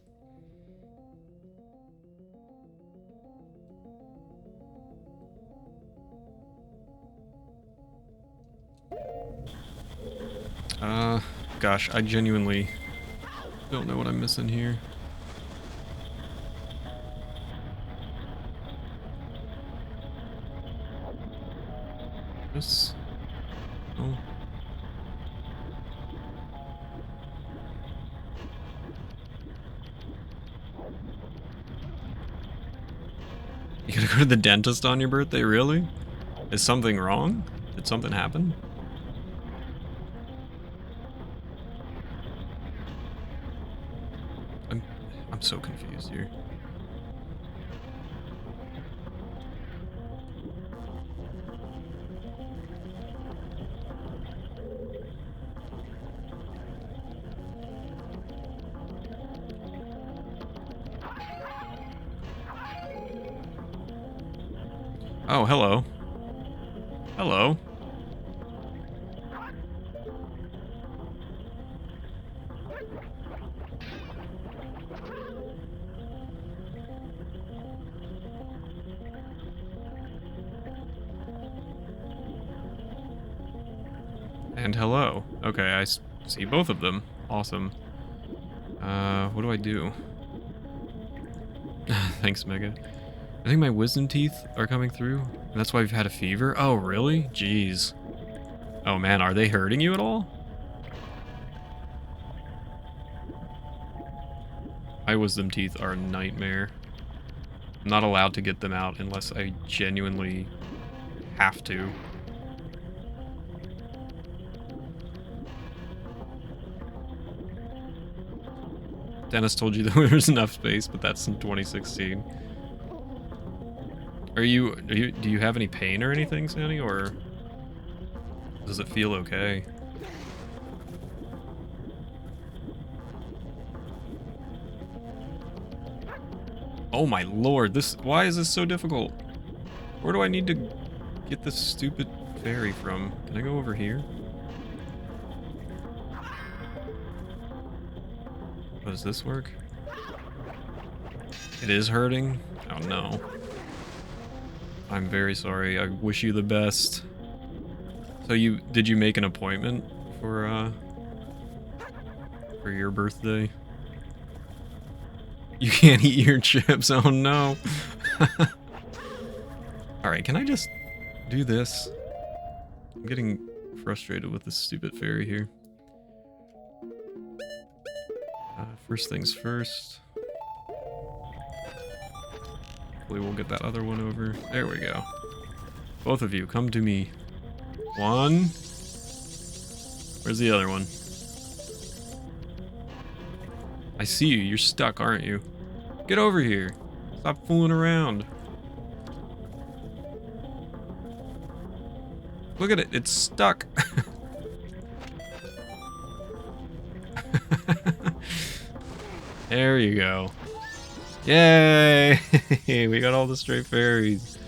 Gosh, I genuinely don't know what I'm missing here. This? Oh. You gotta go to the dentist on your birthday, really? Is something wrong? Did something happen? I'm so confused here. Oh, hello. Hello. And hello. Okay, I see both of them. Awesome. What do I do? Thanks, Mega. I think my wisdom teeth are coming through. And that's why I've had a fever. Oh, really? Jeez. Oh man, are they hurting you at all? My wisdom teeth are a nightmare. I'm not allowed to get them out unless I genuinely have to. Dennis told you that there was enough space, but that's in 2016. Do you have any pain or anything, Sandy, or does it feel okay? Oh my lord, why is this so difficult? Where do I need to get this stupid fairy from? Can I go over here? How does this work? It is hurting? Oh no. I'm very sorry. I wish you the best. So did you make an appointment for your birthday? You can't eat your chips. Oh no. Alright, can I just do this? I'm getting frustrated with this stupid fairy here. First things first. Hopefully we'll get that other one over. There we go. Both of you, come to me. One. Where's the other one? I see you. You're stuck, aren't you? Get over here. Stop fooling around. Look at it. It's stuck. There you go. Yay! We got all the stray fairies.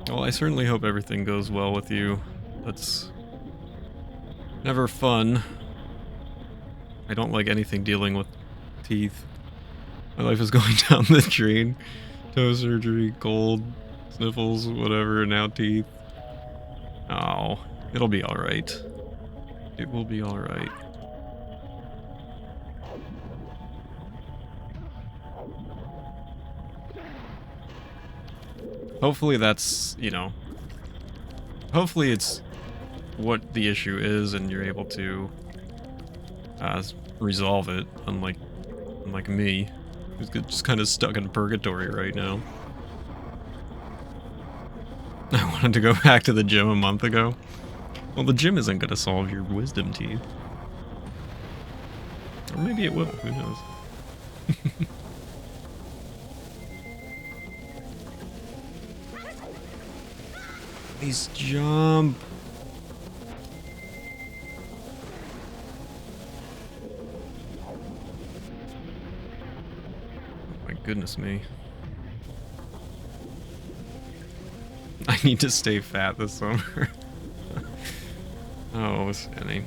Well, I certainly hope everything goes well with you. That's never fun. I don't like anything dealing with teeth. My life is going down the drain. Toe surgery, cold, sniffles, whatever, and now teeth. Oh, it'll be alright. It will be alright. Hopefully that's, you know... Hopefully it's what the issue is and you're able to resolve it, unlike me, who's just kind of stuck in purgatory right now. I wanted to go back to the gym a month ago. Well, the gym isn't going to solve your wisdom teeth. Or maybe it will, who knows. Please jump. Oh my goodness me. I need to stay fat this summer. Oh, Sandy.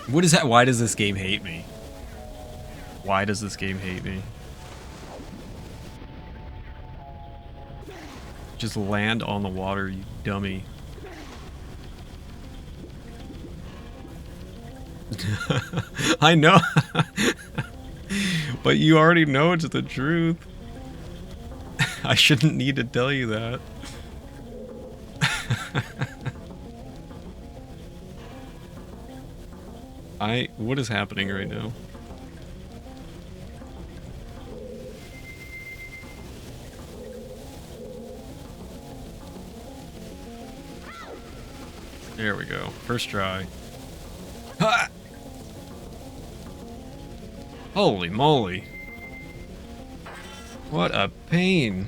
What is that? Why does this game hate me? Why does this game hate me? Just land on the water, you dummy. I know. But you already know it's the truth. I shouldn't need to tell you that. What is happening right now? There we go. First try. Ha! Holy moly. What a pain.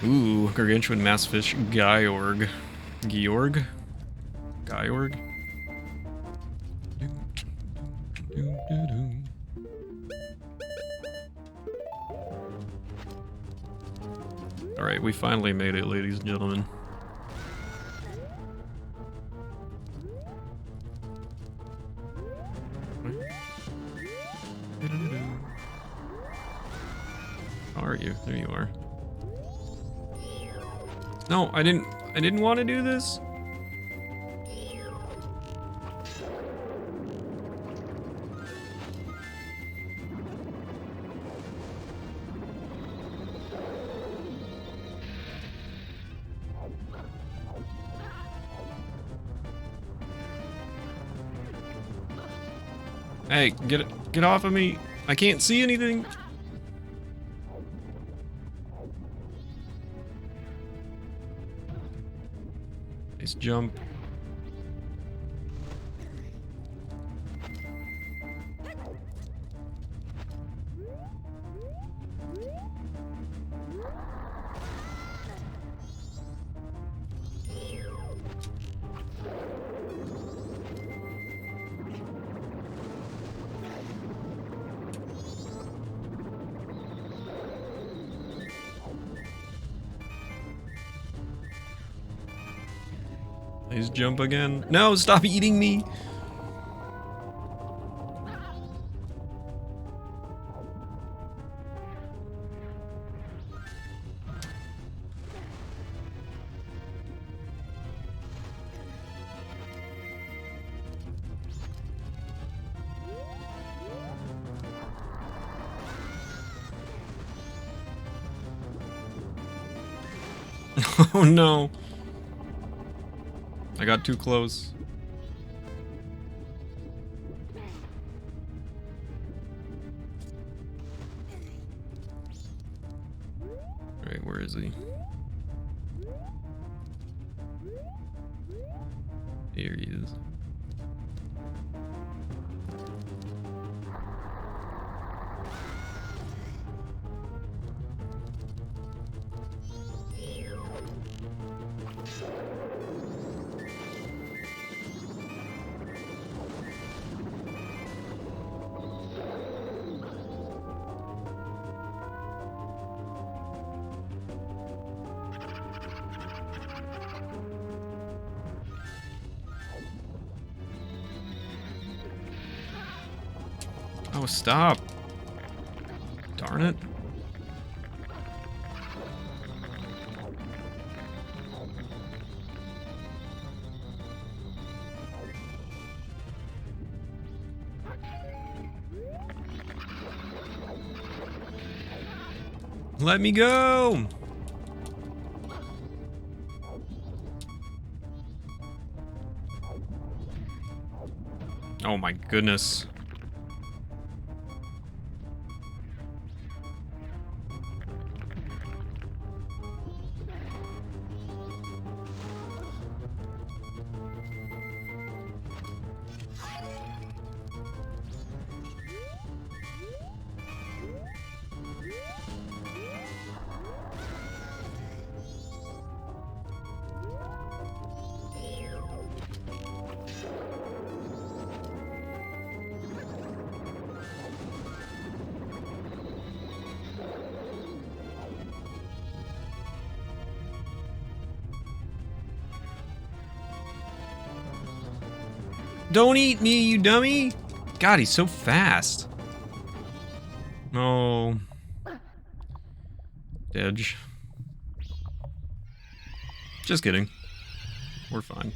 Ooh, gargantuan massfish Georg. Georg? Georg? Alright, we finally made it, ladies and gentlemen. How are you? There you are. No, I didn't want to do this. Hey, get off of me. I can't see anything. Nice jump. Nice jump again. No, stop eating me. Oh no. I got too close. is he? Here he is. Oh, stop. Darn it. Let me go. Oh my goodness. Don't eat me, you dummy! God, he's so fast. No. Edge. Just kidding. We're fine.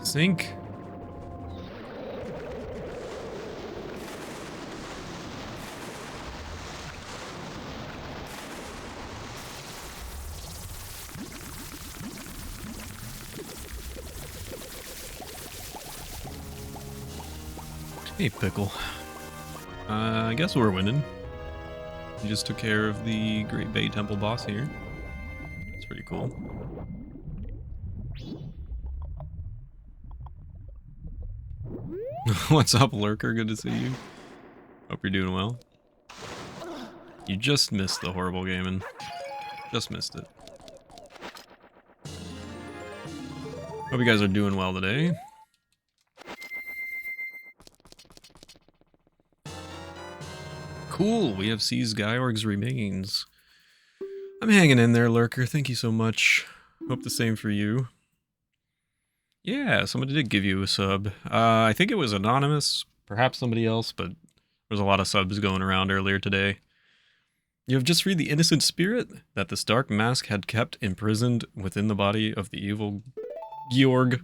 Sink. Hey, Pickle. I guess we're winning. We just took care of the Great Bay Temple boss here. It's pretty cool. What's up, Lurker? Good to see you. Hope you're doing well. You just missed the horrible gaming. Just missed it. Hope you guys are doing well today. Cool, we have seized Georg's remains. I'm hanging in there, Lurker. Thank you so much. Hope the same for you. Yeah, somebody did give you a sub. I think it was anonymous, perhaps somebody else, but there's a lot of subs going around earlier today. You have just freed the innocent spirit that this dark mask had kept imprisoned within the body of the evil Georg.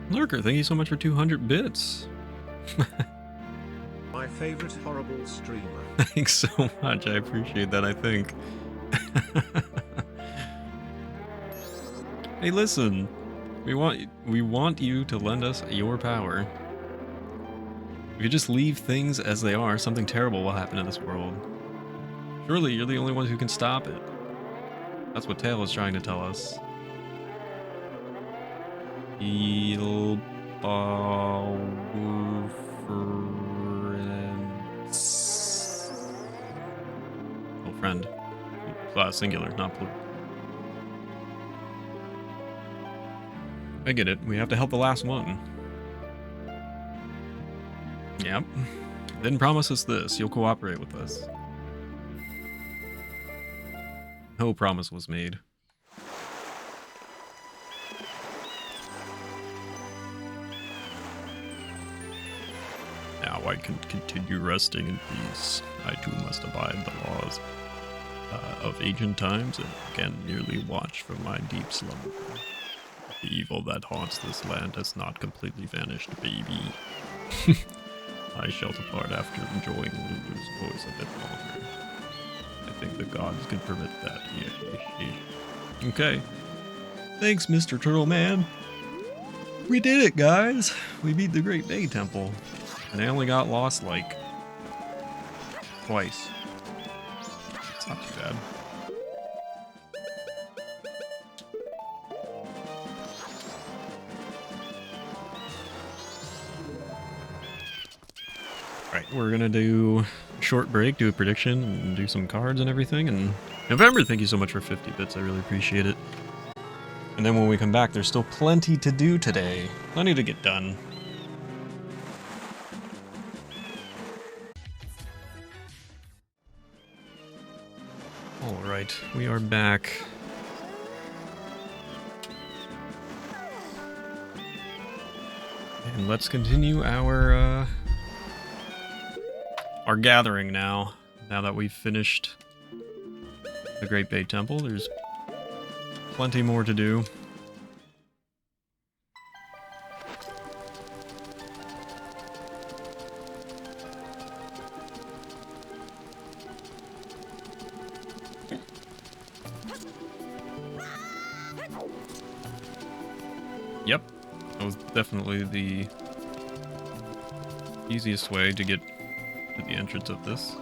Lurker, thank you so much for 200 bits. My favorite horrible streamer. Thanks so much, I appreciate that, I think. Hey, listen. We want you to lend us your power. If you just leave things as they are, something terrible will happen in this world. Surely you're the only one who can stop it. That's what Tail is trying to tell us. Friend. Singular, not plural. I get it. We have to help the last one. Yep. Then promise us this. You'll cooperate with us. No promise was made. Now I can continue resting in peace. I too must abide the laws of ancient times and can nearly watch from my deep slumber. The evil that haunts this land has not completely vanished, baby. I shall depart after enjoying Lulu's voice a bit longer. I think the gods can permit that. Okay. Thanks, Mr. Turtle Man. We did it, guys. We beat the Great Bay Temple. And I only got lost, like, twice. It's not too bad. Alright, we're gonna do a short break, do a prediction, and do some cards and everything. And November, thank you so much for 50 bits. I really appreciate it. And then when we come back, there's still plenty to do today. Plenty to get done. Alright, we are back. And let's continue our gathering now. Now that we've finished the Great Bay Temple, there's plenty more to do. Yep, that was definitely the easiest way to get to the entrance of this.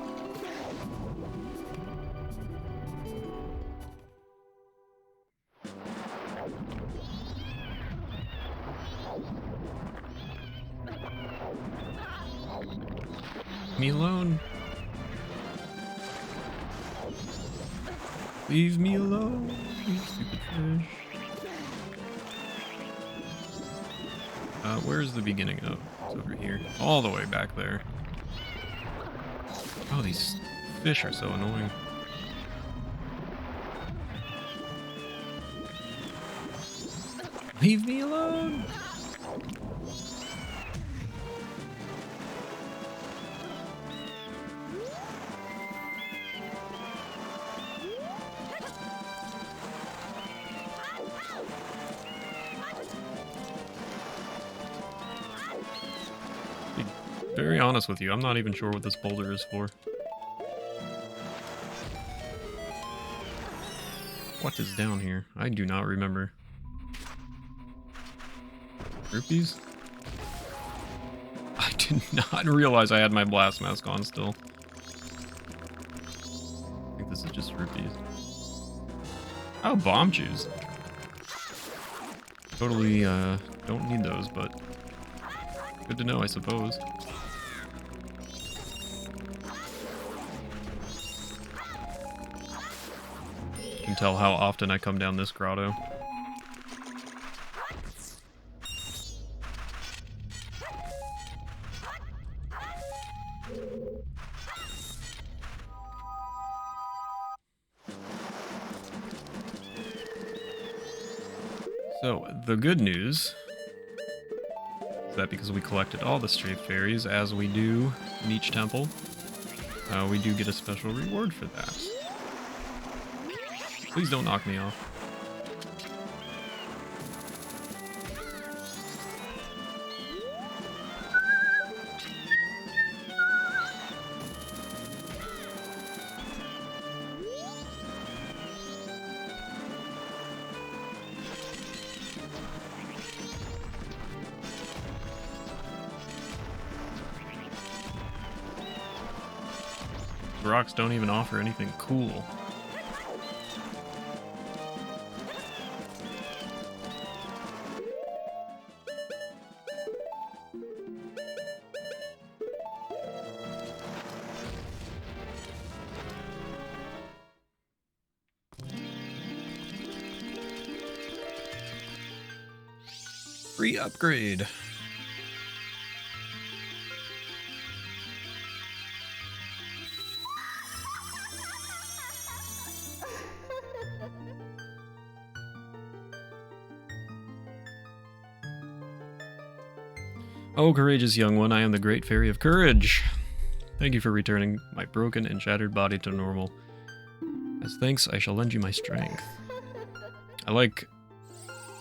Me alone. Leave me alone, you stupid fish. Where's the beginning? Oh, it's over here. All the way back there. Oh, these fish are so annoying. Leave me alone! Very honest with you, I'm not even sure what this boulder is for. What is down here? I do not remember. Rupees? I did not realize I had my blast mask on still. I think this is just rupees. Oh, bomb juice. Totally, don't need those, but good to know, I suppose. You can tell how often I come down this grotto. So, the good news is that because we collected all the stray fairies, as we do in each temple, we do get a special reward for that. Please don't knock me off. The rocks don't even offer anything cool. Free upgrade. Oh, courageous young one, I am the great fairy of courage. Thank you for returning my broken and shattered body to normal. As thanks, I shall lend you my strength. I like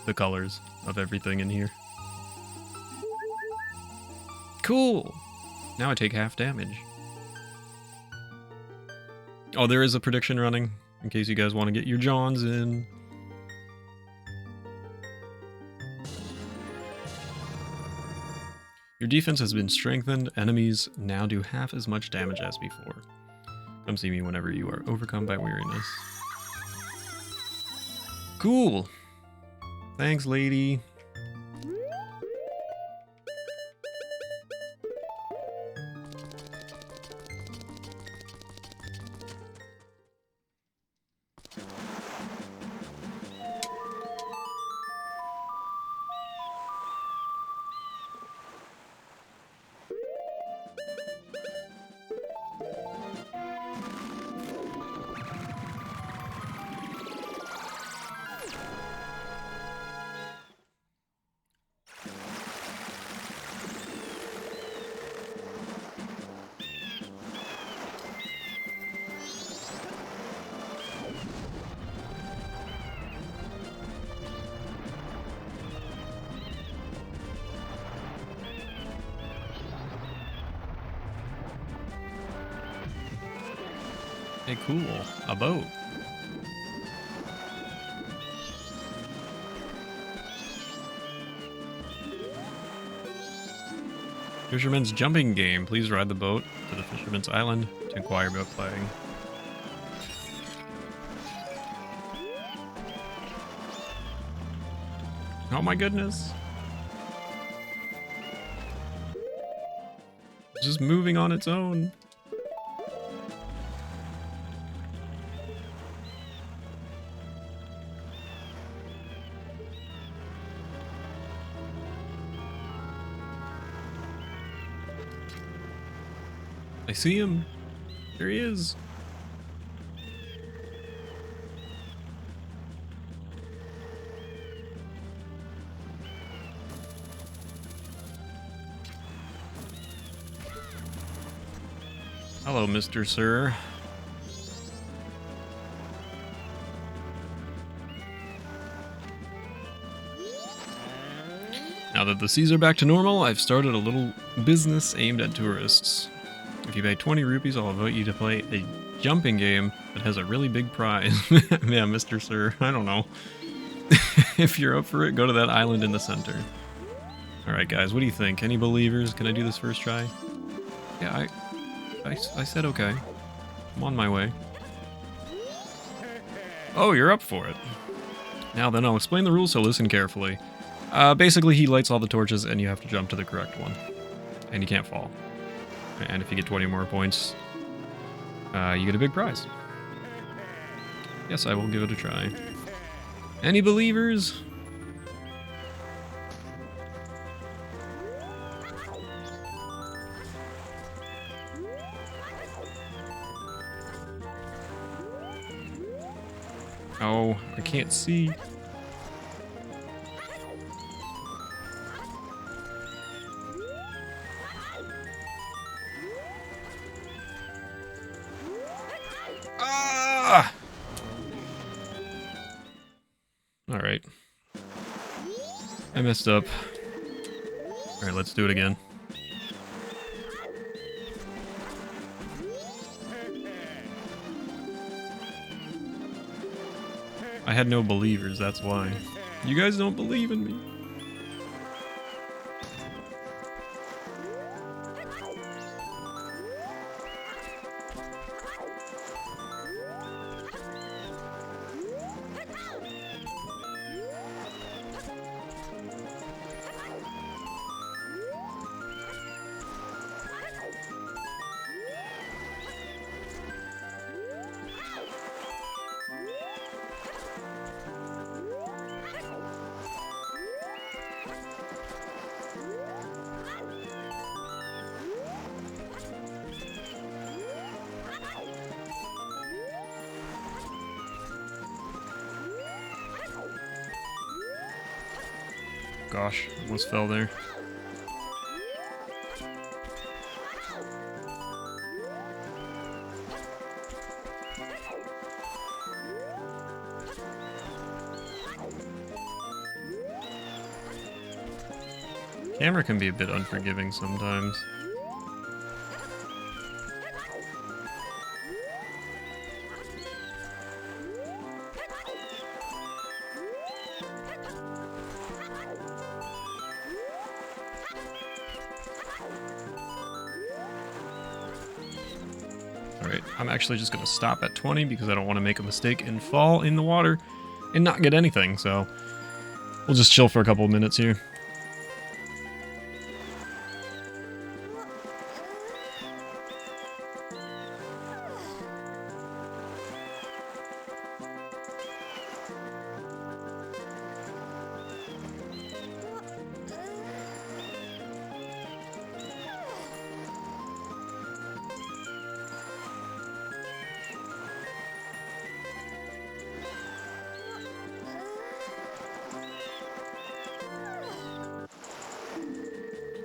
the colors of everything in here. Cool! Now I take half damage. Oh, there is a prediction running, in case you guys want to get your Johns in. Your defense has been strengthened. Enemies now do half as much damage as before. Come see me whenever you are overcome by weariness. Cool! Thanks, lady. Hey, cool. A boat. Fisherman's jumping game. Please ride the boat to the Fisherman's Island to inquire about playing. Oh my goodness. It's just moving on its own. I see him. There he is. Hello, Mr. Sir. Now that the seas are back to normal, I've started a little business aimed at tourists. If you pay 20 rupees, I'll invite you to play a jumping game that has a really big prize. Yeah, Mr. Sir, I don't know. If you're up for it, go to that island in the center. Alright guys, what do you think? Any believers? Can I do this first try? Yeah, I said okay. I'm on my way. Oh, you're up for it. Now then, I'll explain the rules, so listen carefully. Basically, he lights all the torches and you have to jump to the correct one. And you can't fall. And if you get 20 more points, you get a big prize. Yes, I will give it a try. Any believers? Oh, I can't see. Alright. I messed up. Alright, let's do it again. I had no believers, that's why. You guys don't believe in me. Gosh, almost fell there. Camera can be a bit unforgiving sometimes. Alright, I'm actually just going to stop at 20 because I don't want to make a mistake and fall in the water and not get anything, so we'll just chill for a couple of minutes here.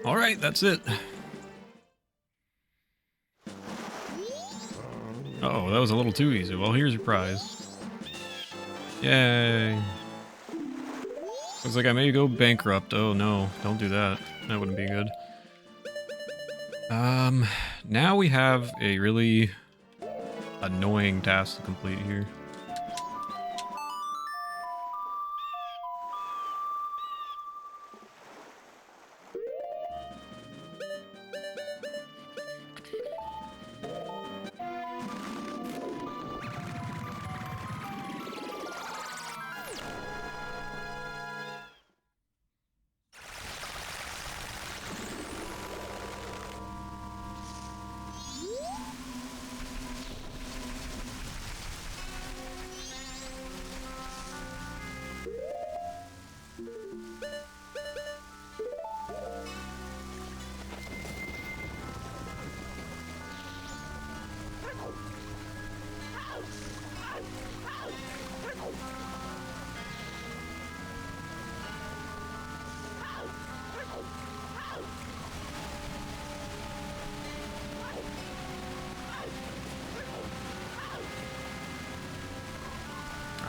Alright, that's it. Uh-oh, that was a little too easy. Well, here's your prize. Yay. Looks like I may go bankrupt. Oh no, don't do that. That wouldn't be good. Now we have a really annoying task to complete here.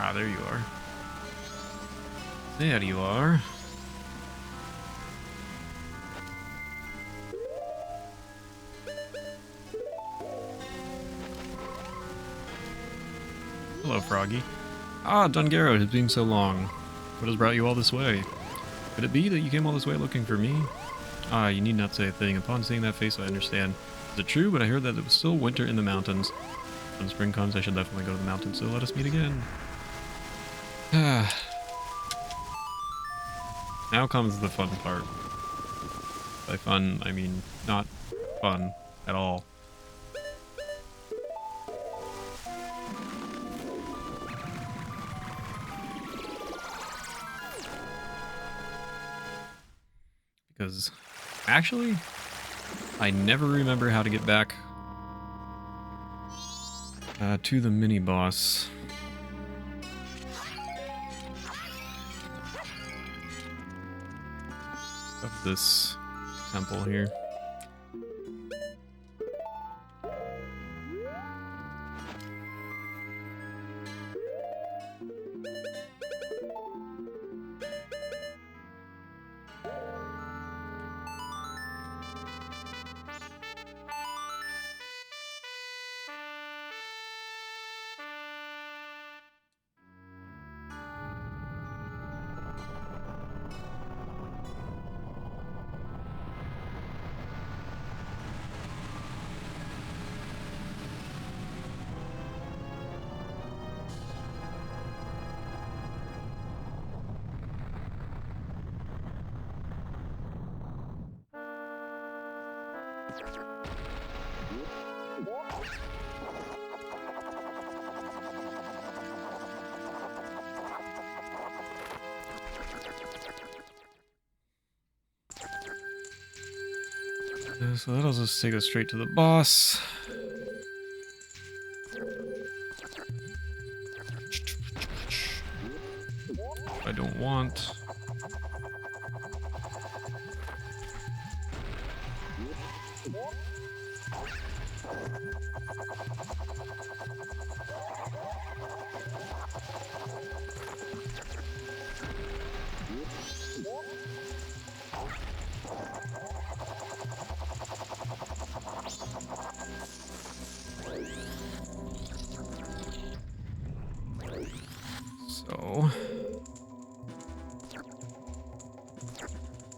Ah, there you are. There you are. Hello, Froggy. Ah, Dungaro, it has been so long. What has brought you all this way? Could it be that you came all this way looking for me? Ah, you need not say a thing. Upon seeing that face, I understand. Is it true? But I heard that it was still winter in the mountains. When spring comes, I should definitely go to the mountains, so let us meet again. Now comes the fun part. By fun, I mean not fun at all. Because, actually, I never remember how to get back to the mini-boss. Of this temple here. So that'll just take us straight to the boss. I don't want.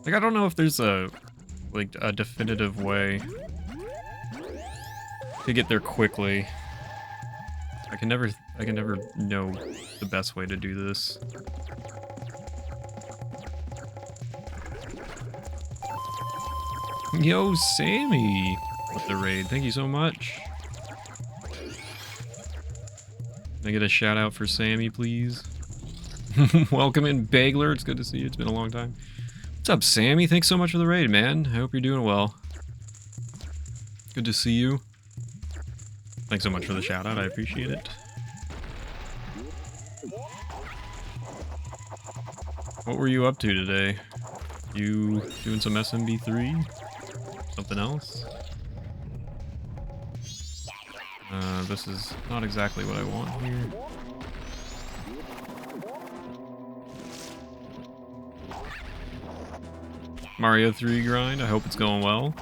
Like, I don't know if there's a definitive way to get there quickly. I can never know the best way to do this. Yo, Sammy with the raid. Thank you so much. Can I get a shout out for Sammy, please? Welcome in, Bagler. It's good to see you. It's been a long time. What's up, Sammy? Thanks so much for the raid, man. I hope you're doing well. Good to see you. Thanks so much for the shout out. I appreciate it. What were you up to today? You doing some SMB3? Something else? This is not exactly what I want here. Mario 3 grind, I hope it's going well.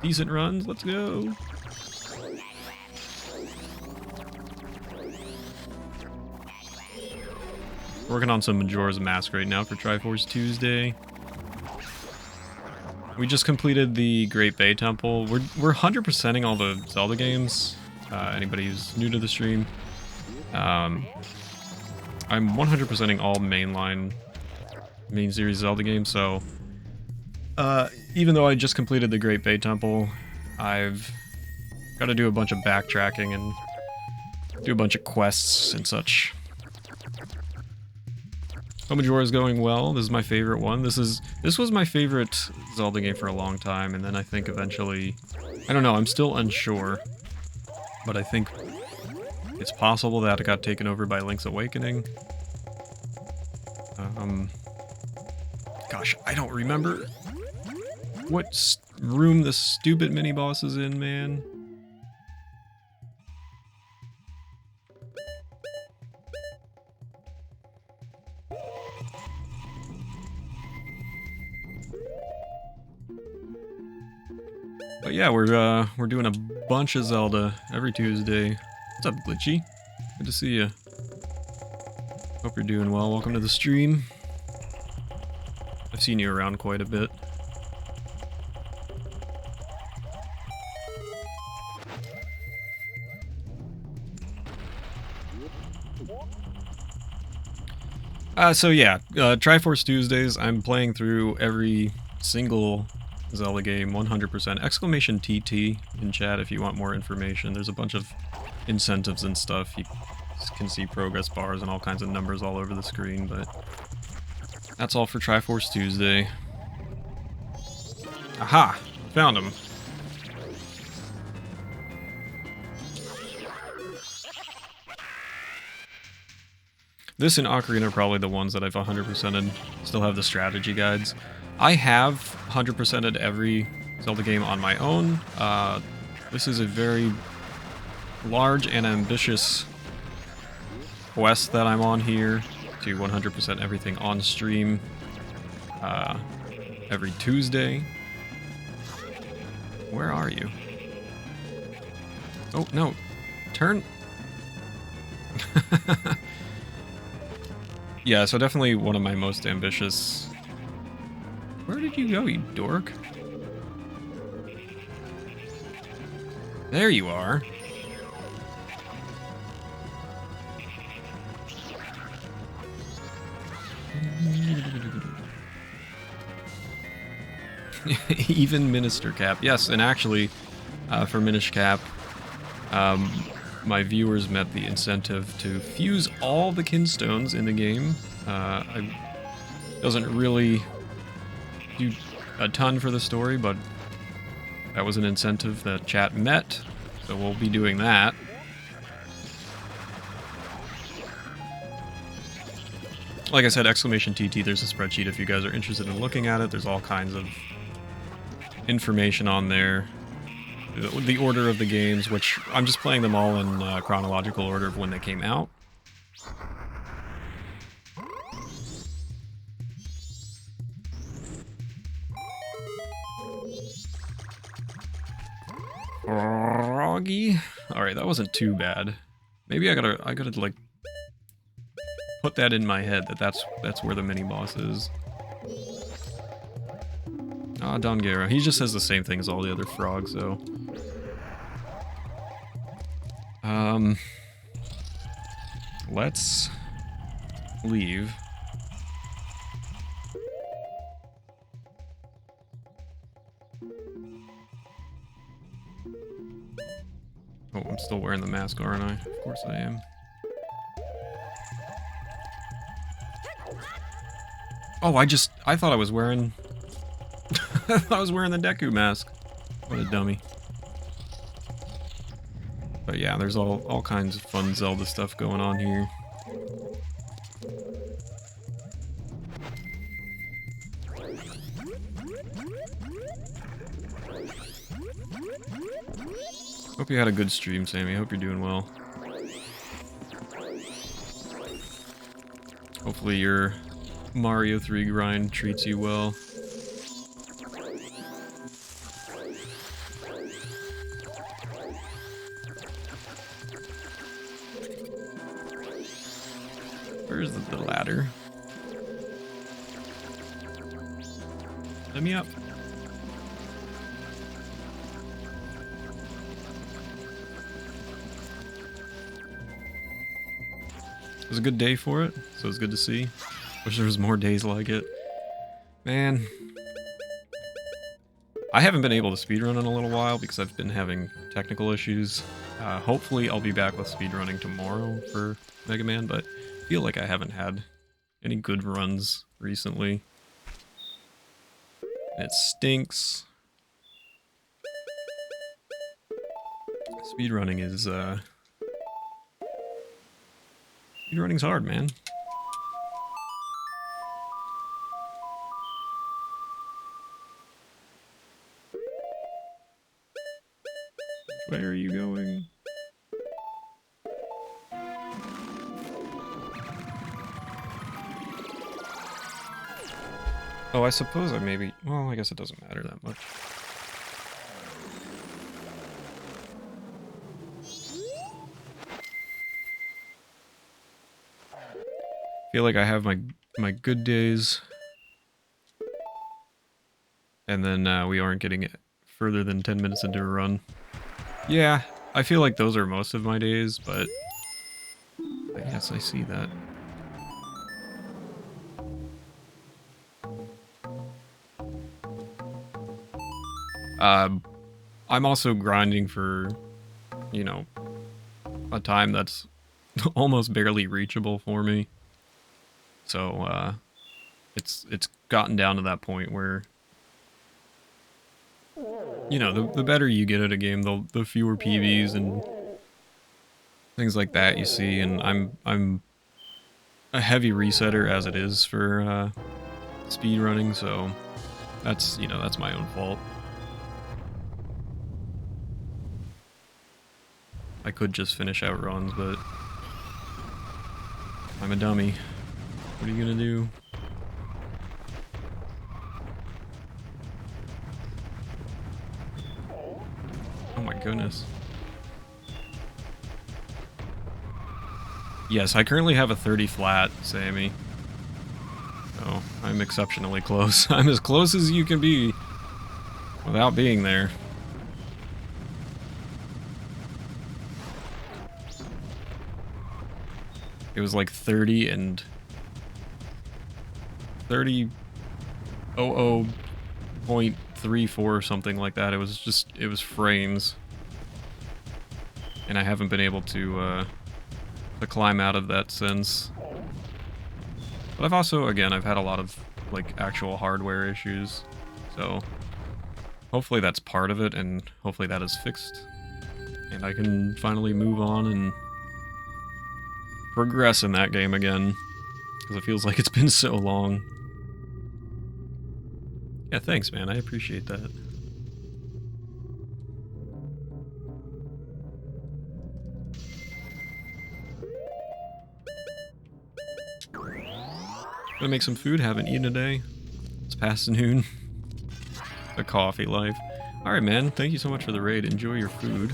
Decent runs, let's go. Working on some Majora's Mask right now for Triforce Tuesday. We just completed the Great Bay Temple. We're 100%ing all the Zelda games. Anybody who's new to the stream. I'm 100%ing all main series Zelda games, so even though I just completed the Great Bay Temple, I've got to do a bunch of backtracking and do a bunch of quests and such. Oh, Majora's going well. This is my favorite one. This was my favorite Zelda game for a long time, and then I think eventually, I don't know, I'm still unsure, but I think it's possible that it got taken over by Link's Awakening. Gosh, I don't remember what room the stupid mini-boss is in, man. But yeah, we're doing a bunch of Zelda every Tuesday. What's up, Glitchy? Good to see you. Hope you're doing well. Welcome to the stream. I've seen you around quite a bit. So yeah, Triforce Tuesdays, I'm playing through every single Zelda game 100%. Exclamation TT in chat if you want more information. There's a bunch of incentives and stuff. You can see progress bars and all kinds of numbers all over the screen, but that's all for Triforce Tuesday. Aha! Found him. This and Ocarina are probably the ones that I've 100%ed. Still have the strategy guides. I have 100%ed every Zelda game on my own. This is a very large and ambitious quest that I'm on here to 100% everything on stream every Tuesday. Where are you? Oh, no. Turn. Yeah, so definitely one of my most ambitious... Where did you go, you dork? There you are. Even Minister Cap. Yes, and actually, for Minish Cap, my viewers met the incentive to fuse all the kinstones in the game. Doesn't really do a ton for the story, but that was an incentive that chat met, so we'll be doing that. Like I said, exclamation TT, there's a spreadsheet if you guys are interested in looking at it. There's all kinds of information on there. The order of the games, which I'm just playing them all in chronological order of when they came out. Froggy. All right, that wasn't too bad. Maybe I gotta like put that in my head that that's where the mini boss is. Ah, Dongera. He just says the same thing as all the other frogs, though. Let's leave. Oh, I'm still wearing the mask, aren't I? Of course I am. Oh, I thought I was wearing... I thought I was wearing the Deku mask. What a dummy. But yeah, there's all kinds of fun Zelda stuff going on here. Hope you had a good stream, Sammy. Hope you're doing well. Hopefully your Mario 3 grind treats you well. Where's the ladder? Let me up. It was a good day for it, so it's good to see. Wish there was more days like it. Man. I haven't been able to speedrun in a little while because I've been having technical issues. Hopefully I'll be back with speedrunning tomorrow for Mega Man, but I feel like I haven't had any good runs recently. It stinks. Speedrunning is, speedrunning's hard, man. Which way are you going? Oh, I suppose I maybe... Well, I guess it doesn't matter that much. Feel like I have my good days. And then we aren't getting it further than 10 minutes into a run. Yeah, I feel like those are most of my days, but... Yes, I see that. I'm also grinding for, you know, a time that's almost barely reachable for me. So, it's gotten down to that point where, you know, the better you get at a game, the fewer PVs and things like that you see, and I'm a heavy resetter as it is for speed running, so that's, you know, that's my own fault. I could just finish out runs, but I'm a dummy. What are you gonna do? Oh my goodness. Yes, I currently have a 30 flat, Sammy. So, I'm exceptionally close. I'm as close as you can be without being there. It was like 30 and 30.34 or something like that. It was just, it was frames. And I haven't been able to climb out of that since. But I've also, again, I've had a lot of like actual hardware issues. So hopefully that's part of it, and hopefully that is fixed. And I can finally move on and progress in that game again, because it feels like it's been so long. Yeah, thanks, man. I appreciate that. Gonna make some food. Haven't eaten today. It's past noon. The coffee life. Alright, man. Thank you so much for the raid. Enjoy your food.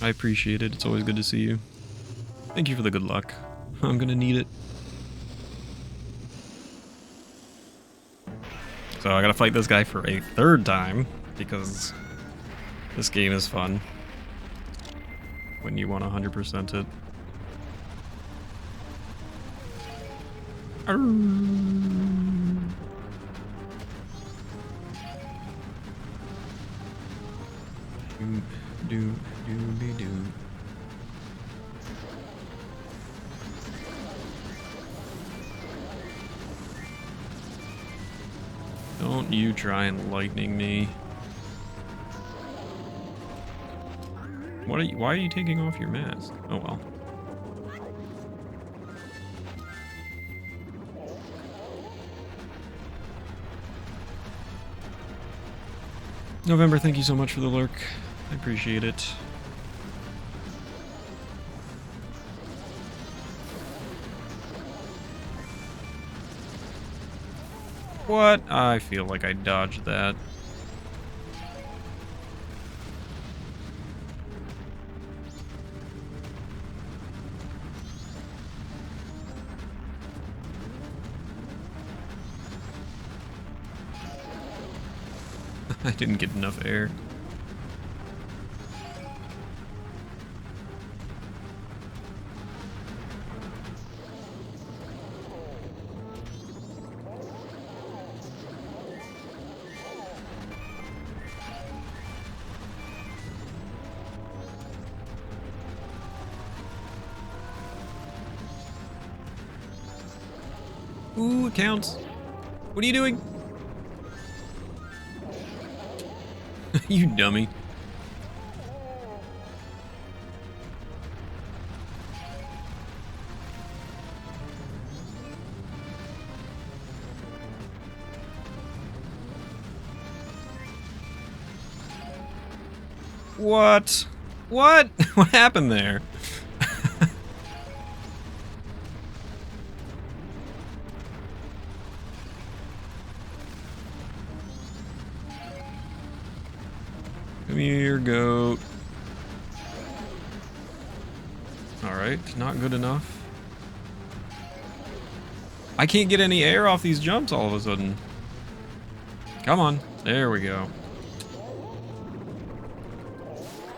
I appreciate it. It's always good to see you. Thank you for the good luck. I'm gonna need it. So I gotta fight this guy for a third time, because this game is fun when you want to 100% it. Do. Don't you try and lightning me. Why are you taking off your mask? Oh well. November, thank you so much for the lurk. I appreciate it. What? I feel like I dodged that. I didn't get enough air. Ooh, it counts. What are you doing? You dummy. What? What? What happened there? Come here, goat. Alright, not good enough. I can't get any air off these jumps all of a sudden. Come on. There we go.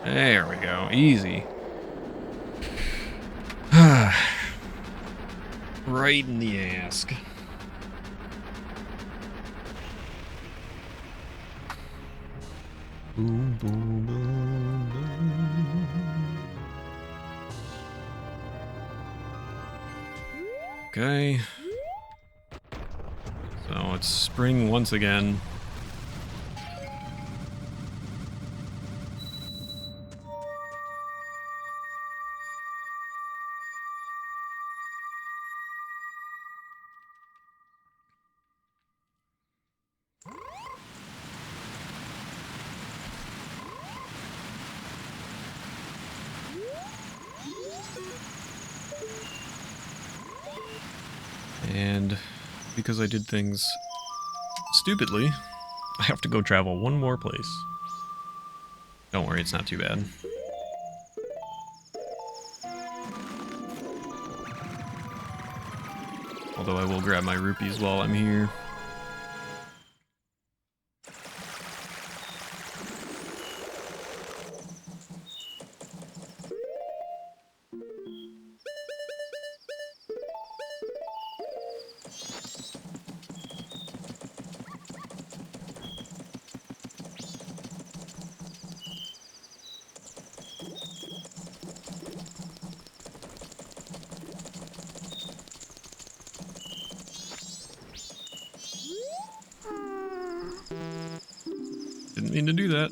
There we go. Easy. Right in the ass. Boom, boom, boom, boom. Okay. So it's spring once again. And because I did things stupidly, I have to go travel one more place. Don't worry, it's not too bad. Although I will grab my rupees while I'm here. Didn't mean to do that.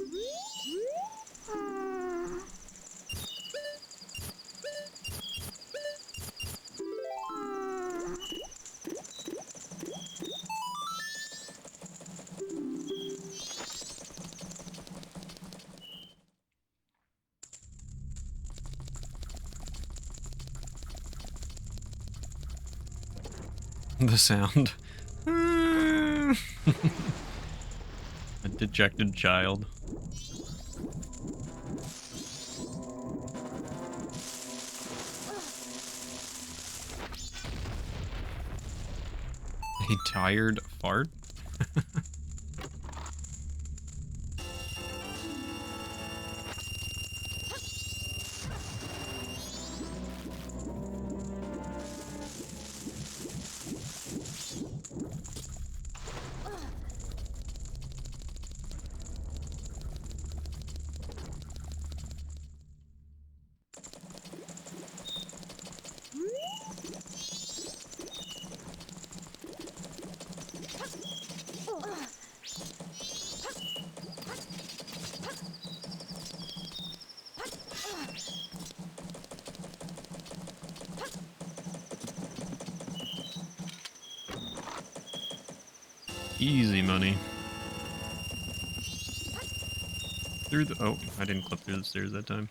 The sound. A dejected child. A tired fart? Easy money. Through the... Oh, I didn't clip through the stairs that time.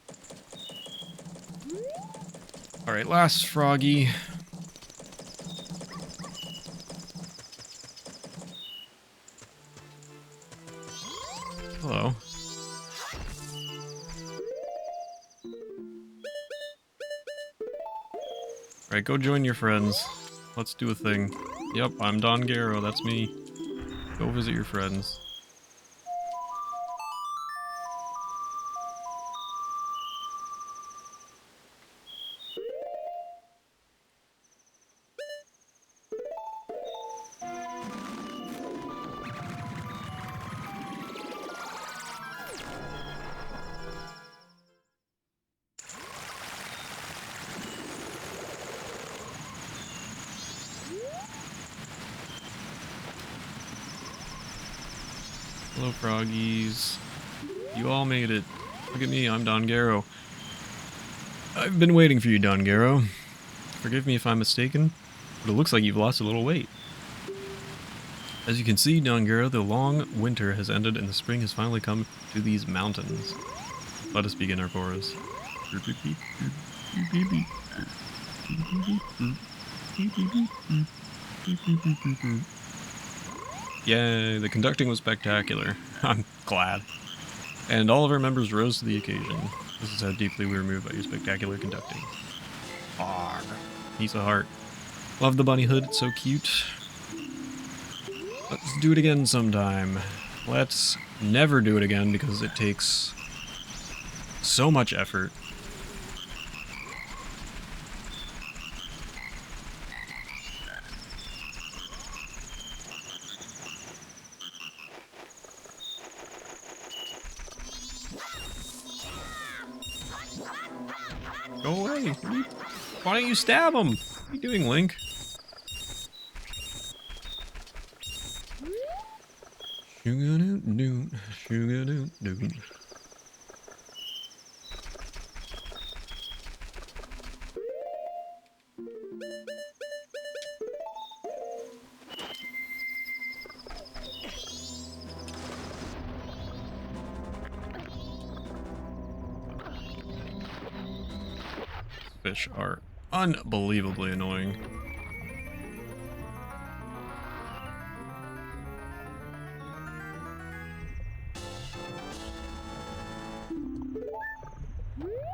Alright, last froggy. Hello. Alright, go join your friends. Let's do a thing. Yep, I'm Don Garo, that's me. Go visit your friends. Hello, froggies. You all made it. Look at me, I'm Don Garo. I've been waiting for you, Don Garo. Forgive me if I'm mistaken, but it looks like you've lost a little weight. As you can see, Don Garo, the long winter has ended and the spring has finally come to these mountains. Let us begin our chorus. Yay, the conducting was spectacular. I'm glad. And all of our members rose to the occasion. This is how deeply we were moved by your spectacular conducting. Arrgh. Piece of heart. Love the bunny hood, it's so cute. Let's do it again sometime. Let's never do it again because it takes so much effort. Go away. Why don't you stab him? What are you doing, Link? Sugar-doot-doot, sugar-doot-doot. Fish are unbelievably annoying.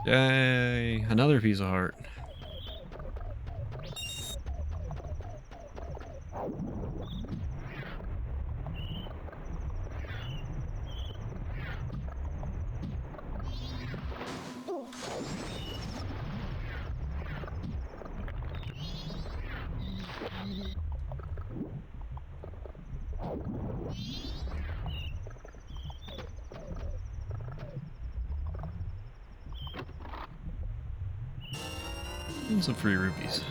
Yay, another piece of heart. And some free rupees.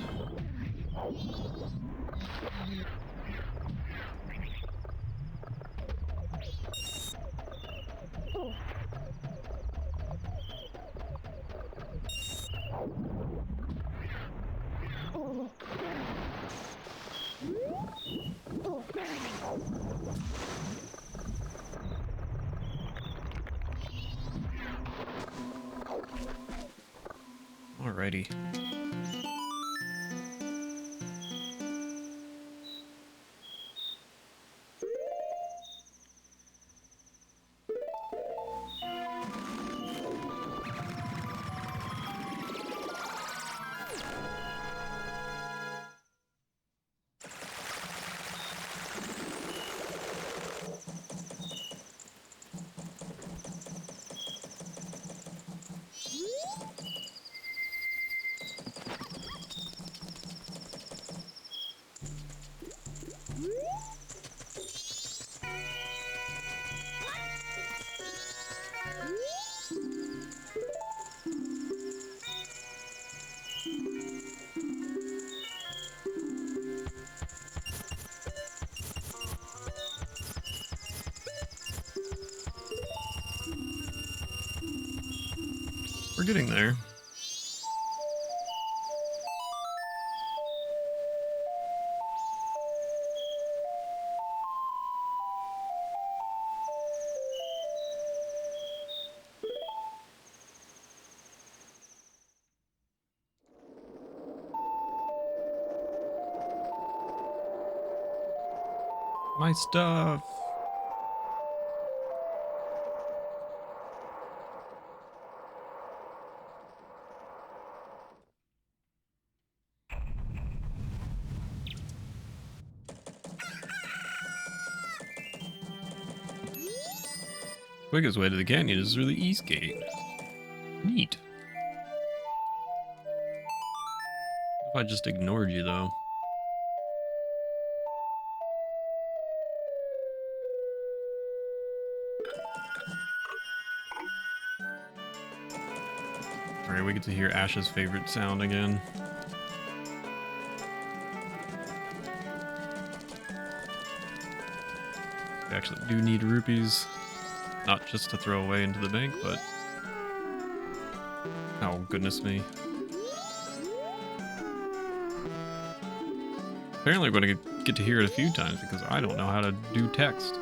Alrighty. We're getting there. My stuff. Quickest way to the canyon is through the east gate. Neat. What if I just ignored you, though? Alright, we get to hear Ash's favorite sound again. We actually do need rupees. Not just to throw away into the bank, but... Oh, goodness me. Apparently I'm going to get to hear it a few times because I don't know how to do text.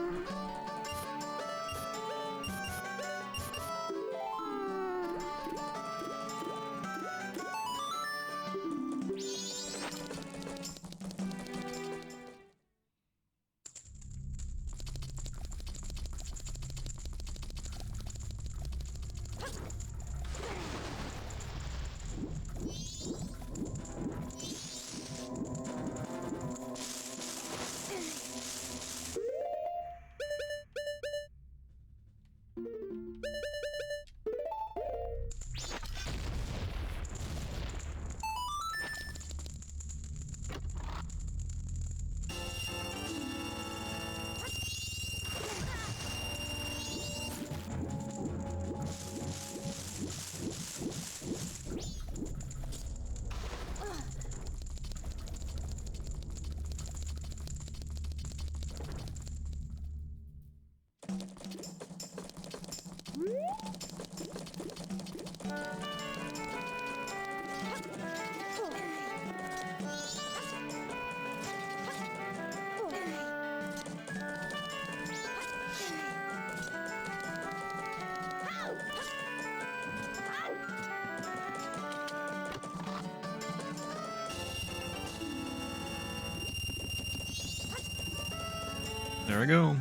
There I go.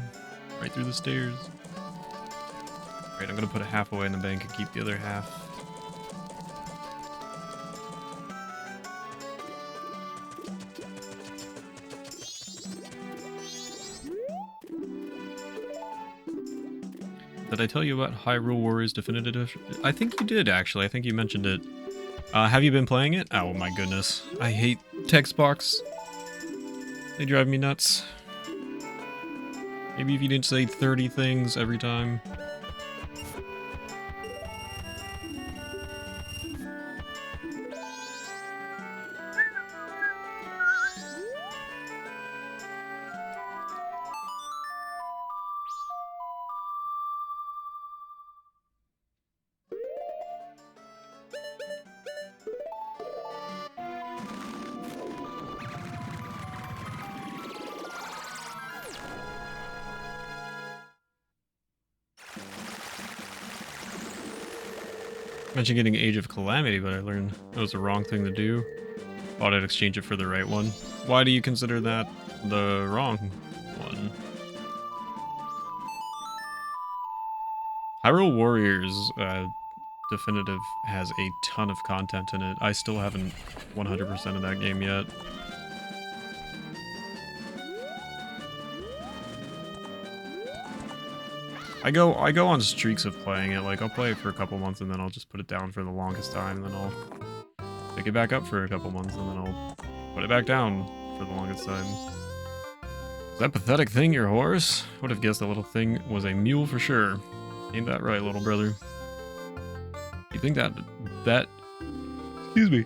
Right through the stairs. Alright, I'm gonna put a half away in the bank and keep the other half. Did I tell you about Hyrule Warriors Definitive Edition? I think you did, actually. I think you mentioned it. Have you been playing it? Oh my goodness. I hate text box. They drive me nuts. Maybe if you didn't say 30 things every time. Mentioned getting Age of Calamity, but I learned that was the wrong thing to do. Thought I'd exchange it for the right one. Why do you consider that the wrong one? Hyrule Warriors Definitive has a ton of content in it. I still haven't 100% of that game yet. I go on streaks of playing it. Like, I'll play it for a couple months and then I'll just put it down for the longest time, and then I'll pick it back up for a couple months and then I'll put it back down for the longest time. Is that pathetic thing your horse? Would have guessed the little thing was a mule for sure. Ain't that right, little brother? You think that... Excuse me.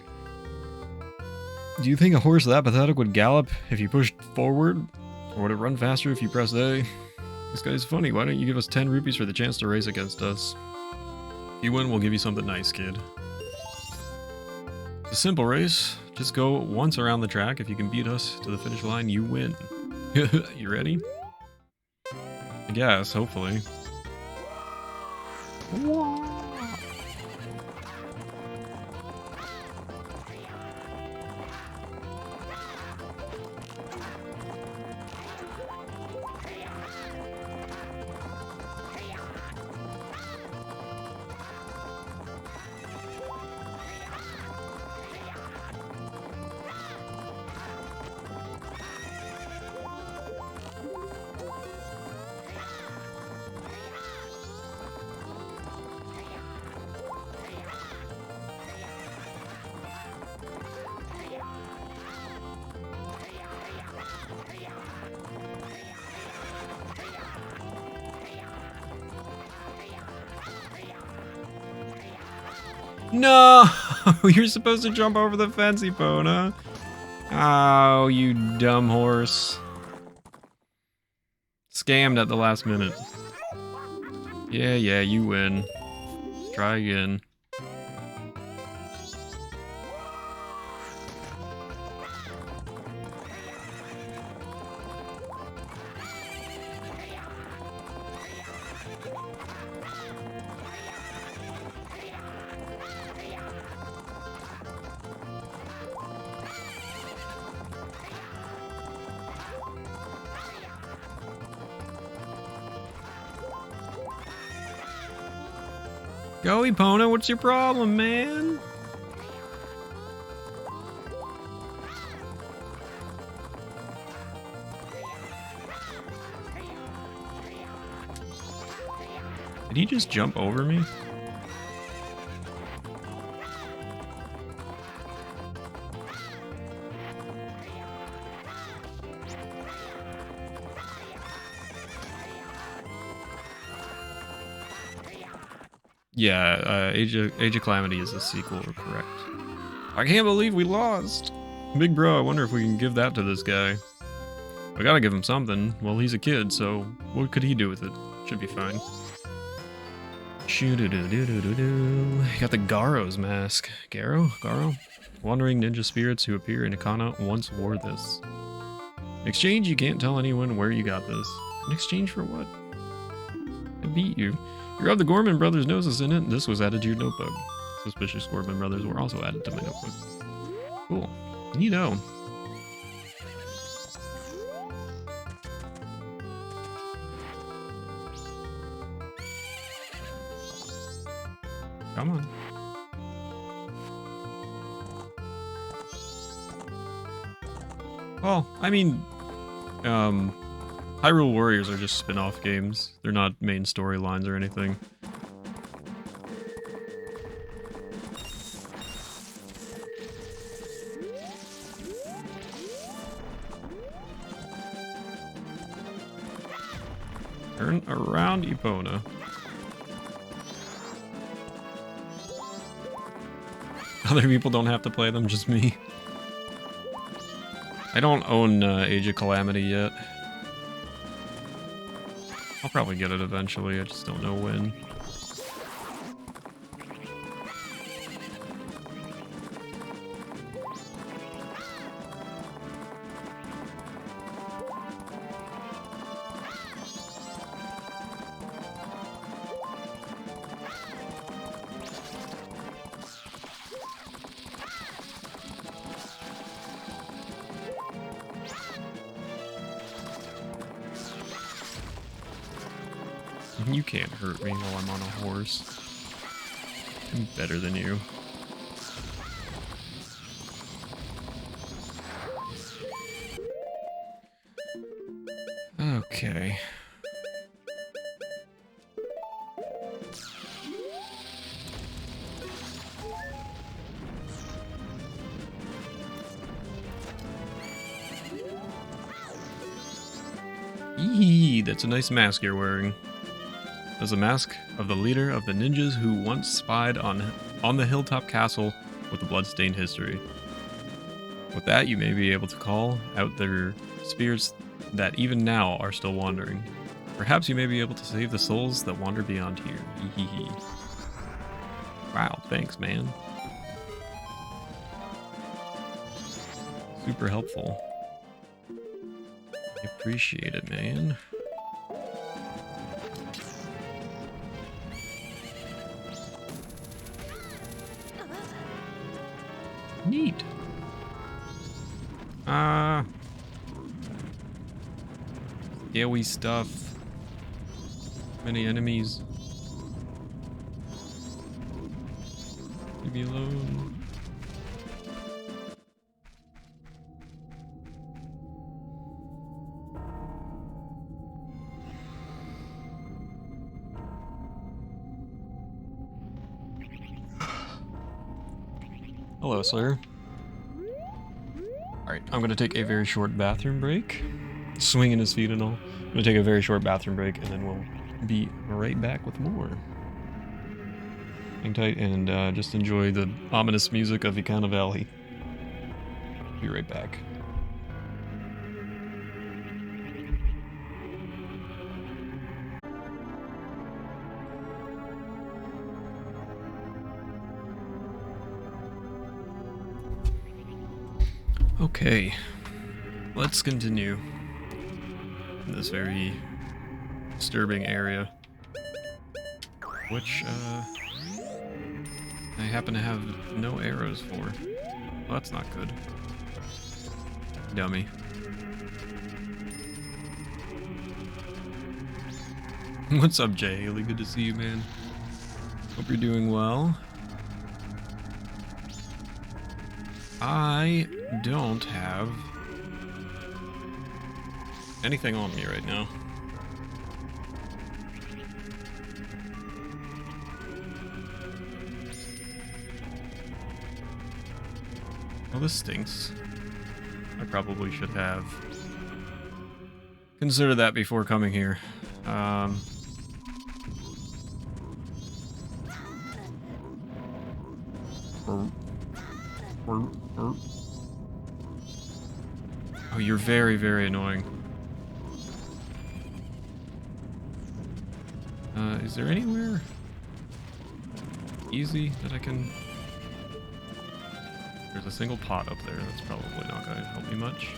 Do you think a horse that pathetic would gallop if you pushed forward? Or would it run faster if you pressed A? This guy's funny. Why don't you give us 10 rupees for the chance to race against us? If you win, we'll give you something nice, kid. It's a simple race. Just go once around the track. If you can beat us to the finish line, you win. You ready? I guess, hopefully. No! You're supposed to jump over the fence, Epona. Oh, you dumb horse. Scammed at the last minute. Yeah, you win. Let's try again. Go, Epona, what's your problem, man? Did he just jump over me? Yeah, Age of Calamity is a sequel, correct. I can't believe we lost! Big bro, I wonder if we can give that to this guy. We gotta give him something. Well, he's a kid, so what could he do with it? Should be fine. Shoo-doo-doo-doo-doo-doo-doo. Got the Garo's mask. Garo? Wandering ninja spirits who appear in Ikana once wore this. In exchange, you can't tell anyone where you got this. In exchange for what? I beat you. You rubbed the Gorman brothers' noses in it, and this was added to your notebook. Suspicious Gorman brothers were also added to my notebook. Cool. Neato. Come on. Well, I mean, Hyrule Warriors are just spin-off games. They're not main storylines or anything. Turn around, Epona. Other people don't have to play them, just me. I don't own Age of Calamity yet. I'll probably get it eventually, I just don't know when. You can't hurt me while I'm on a horse. I'm better than you. Okay. Eee, that's a nice mask you're wearing. That's a mask of the leader of the ninjas who once spied on the hilltop castle with a bloodstained history. With that, you may be able to call out their spirits that even now are still wandering. Perhaps you may be able to save the souls that wander beyond here. Hee. Wow, thanks, man. Super helpful. I appreciate it, man. Neat. Scary stuff. Many enemies. Leave me alone. Hello, sir. Alright, I'm gonna take a very short bathroom break. Swinging his feet and all. I'm gonna take a very short bathroom break and then we'll be right back with more. Hang tight and just enjoy the ominous music of Ikana Valley. Be right back. Okay, let's continue in this very disturbing area, which I happen to have no arrows for. Well, that's not good. Dummy. What's up, Jay Haley? Good to see you, man. Hope you're doing well. I don't have anything on me right now. Well, this stinks. I probably should have considered that before coming here. Oh, you're very, very annoying. Is there anywhere easy that I can... There's a single pot up there. That's probably not going to help me much.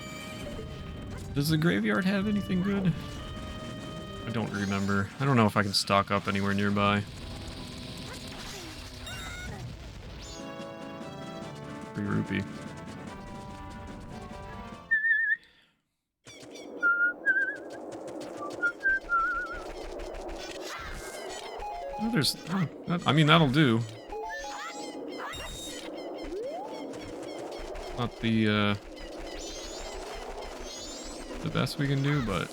Does the graveyard have anything good? I don't remember. I don't know if I can stock up anywhere nearby. Free rupee. Oh, there's... Oh, I mean, that'll do. Not the best we can do, but...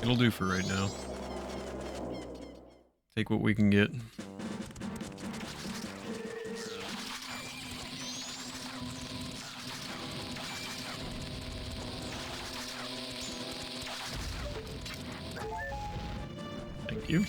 it'll do for right now. Take what we can get. Thank you.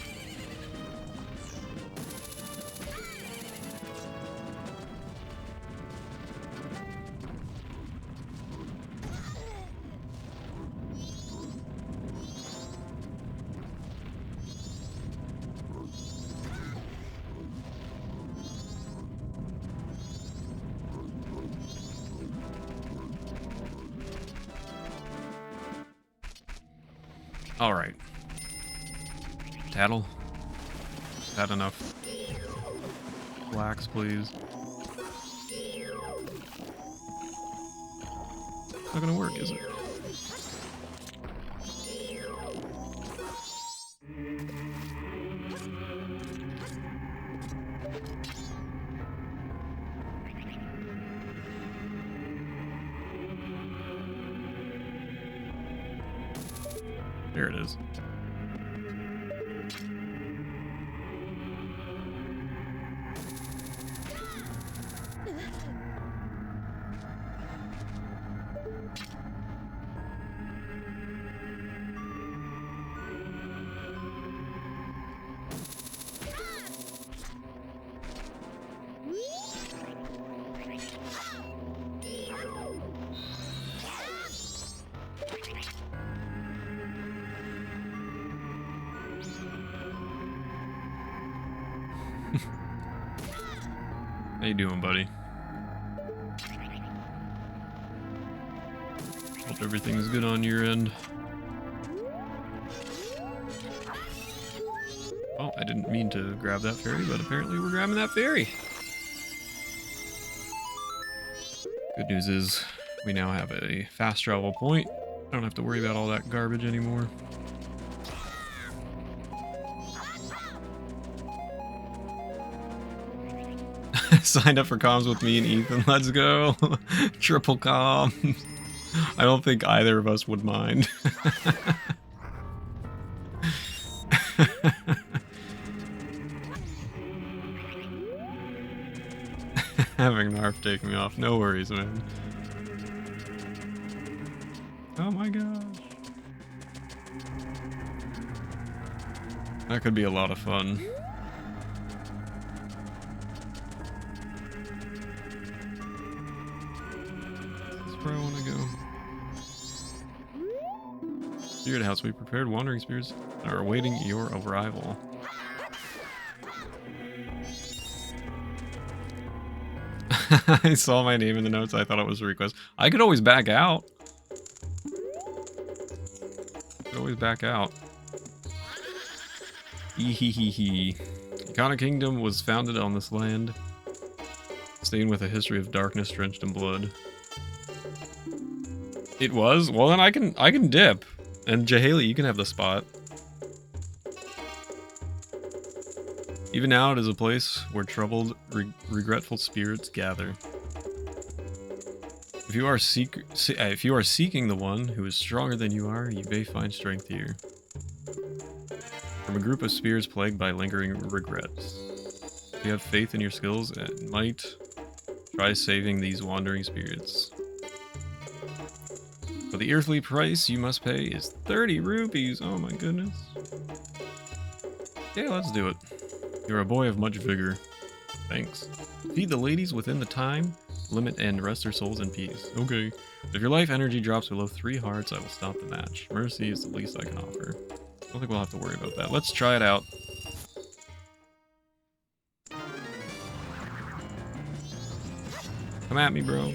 All right. Tattle. Is that enough? Flax, please. It's not gonna work, is it? There it is. How you doing, buddy? Hope everything's good on your end. Oh, I didn't mean to grab that fairy, but apparently we're grabbing that fairy. Good news is we now have a fast travel point. I don't have to worry about all that garbage anymore. Signed up for comms with me and Ethan. Let's go. Triple comms. I don't think either of us would mind. Having Narf take me off. No worries, man. Oh my gosh. That could be a lot of fun. This is where I want to go. Spirit house. We prepared wandering spirits are awaiting your arrival. I saw my name in the notes. I thought it was a request. I could always back out. Could always back out. Ehehehe. Ikana Kingdom was founded on this land, stained with a history of darkness drenched in blood. It was? Well, then I can dip. And Jahaley, you can have the spot. Even now, it is a place where troubled, regretful spirits gather. If you are seeking the one who is stronger than you are, you may find strength here. From a group of spirits plagued by lingering regrets. If you have faith in your skills and might, try saving these wandering spirits. But the earthly price you must pay is 30 rupees. Oh my goodness. Okay, let's do it. You're a boy of much vigor. Thanks. Feed the ladies within the time limit and rest their souls in peace. Okay. If your life energy drops below 3 hearts, I will stop the match. Mercy is the least I can offer. I don't think we'll have to worry about that. Let's try it out. Come at me, bro.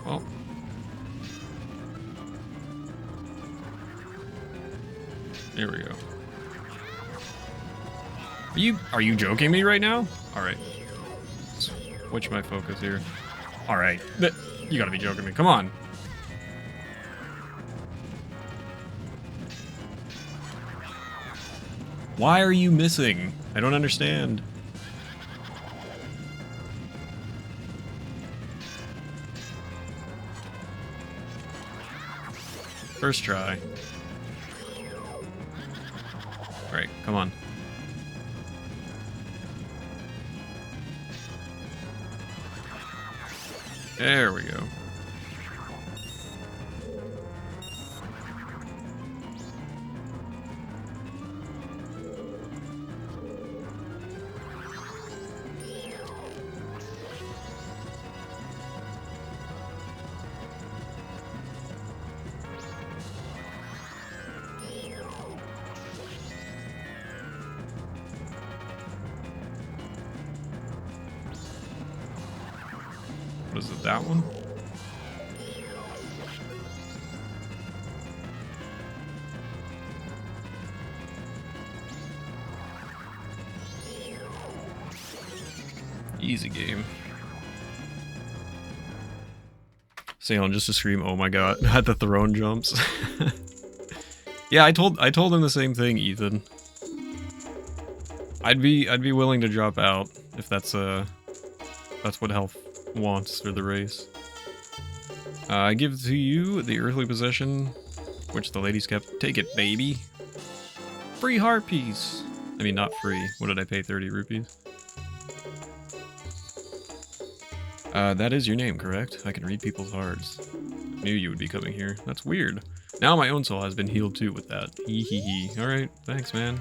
Well. There we go. Are you joking me right now? Alright. Switch my focus here. Alright. You gotta be joking me. Come on. Why are you missing? I don't understand. First try. Alright, come on. There we go. Was it that one? Easy game. Salem just to scream, oh my god, at the throne jumps. Yeah, I told him the same thing, Ethan. I'd be willing to drop out if that's what health wants for the race. I give to you the earthly possession which the ladies kept. Take it, baby. Free heart piece. I mean, not free. What did I pay? 30 rupees? That is your name, correct? I can read people's hearts. Knew you would be coming here. That's weird. Now my own soul has been healed too with that. Hee hee hee. Alright, thanks, man.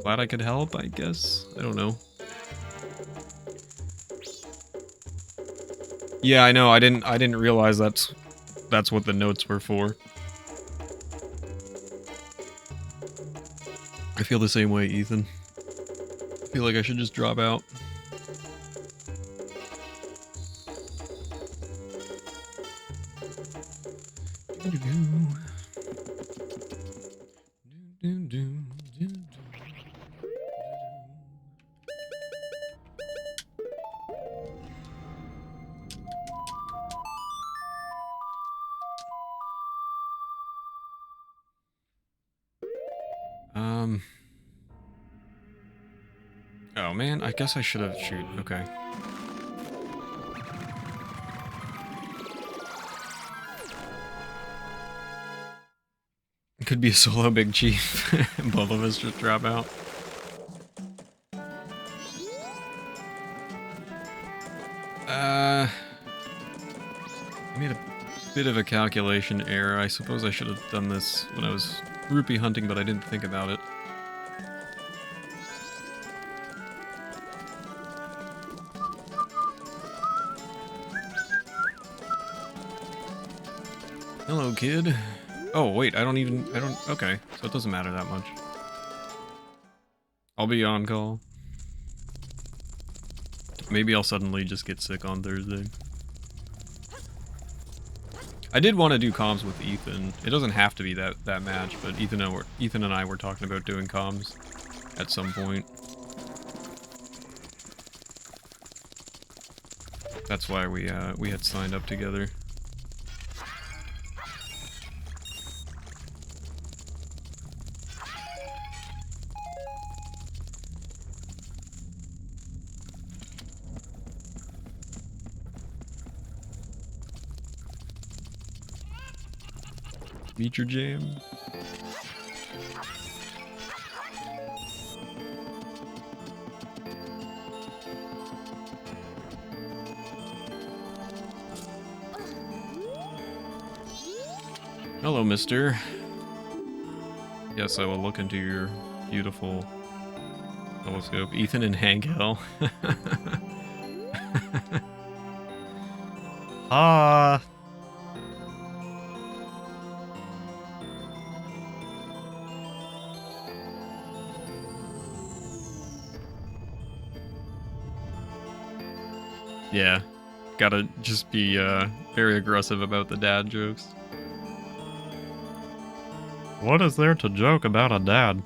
Glad I could help, I guess. I don't know. Yeah, I know. I didn't realize that's what the notes were for. I feel the same way, Ethan. I feel like I should just drop out. Oh man, I guess I should have shoot. Okay. It could be a solo big chief. Both of us just drop out. I made a bit of a calculation error. I suppose I should have done this when I was rupee hunting, but I didn't think about it. Hello, kid. Oh, wait, okay, so it doesn't matter that much. I'll be on call. Maybe I'll suddenly just get sick on Thursday. I did want to do comms with Ethan. It doesn't have to be that match, but Ethan and I were talking about doing comms at some point. That's why we had signed up together. Feature jam. Hello, mister. Yes, I will look into your beautiful telescope. Ethan and Hank Hill. Ah. Yeah, gotta just be very aggressive about the dad jokes. What is there to joke about a dad?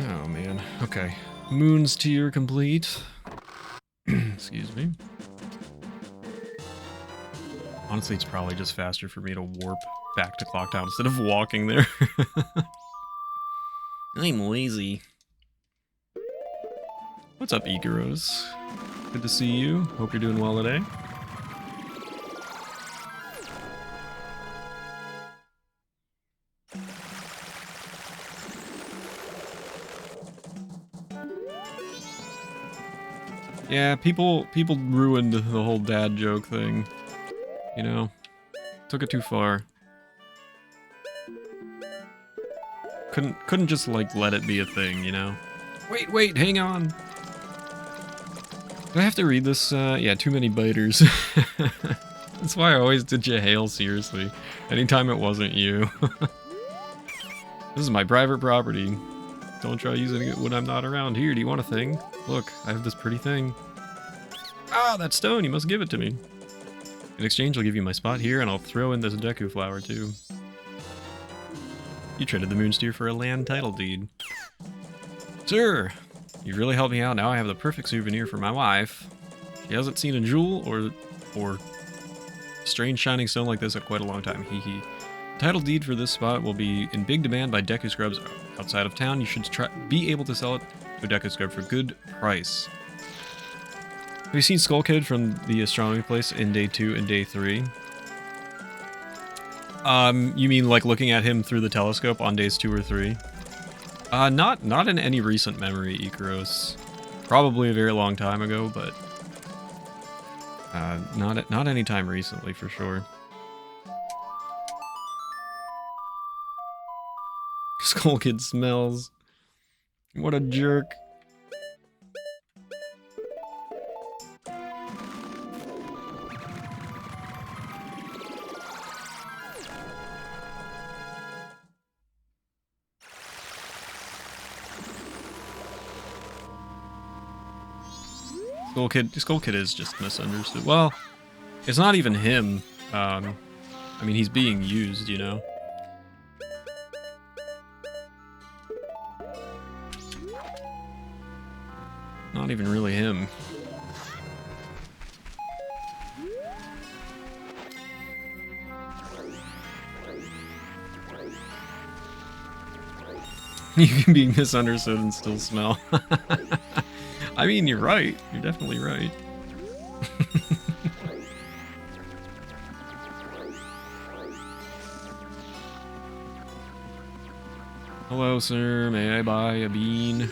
Oh man, okay. Moon's tier complete. Excuse me. Honestly, it's probably just faster for me to warp back to Clock Town instead of walking there. I'm lazy. What's up, Ikaros? Good to see you. Hope you're doing well today. Yeah, people ruined the whole dad joke thing. You know, took it too far. Couldn't just like let it be a thing, you know? Wait, hang on. Do I have to read this? Yeah, too many biters. That's why I always did you hail seriously. Anytime it wasn't you. This is my private property. Don't try using it when I'm not around. Here, do you want a thing? Look, I have this pretty thing. Ah, that stone, you must give it to me. In exchange, I'll give you my spot here, and I'll throw in this Deku flower, too. You traded the Moonsteer for a land title deed. Sir, you've really helped me out. Now I have the perfect souvenir for my wife. She hasn't seen a jewel or strange shining stone like this in quite a long time. Hee hee. Title deed for this spot will be in big demand by Deku Scrubs outside of town. You should be able to sell it to a Deku Scrub for good price. Have you seen Skull Kid from the astronomy place in day 2 and day 3? You mean like looking at him through the telescope on days 2 or 3? Not in any recent memory, Ikaros. Probably a very long time ago, but not any time recently for sure. Skull Kid smells. What a jerk. Skull Kid is just misunderstood. Well, it's not even him. I mean, he's being used, you know? Not even really him. You can be misunderstood and still smell. I mean, you're right. You're definitely right. Hello, sir. May I buy a bean?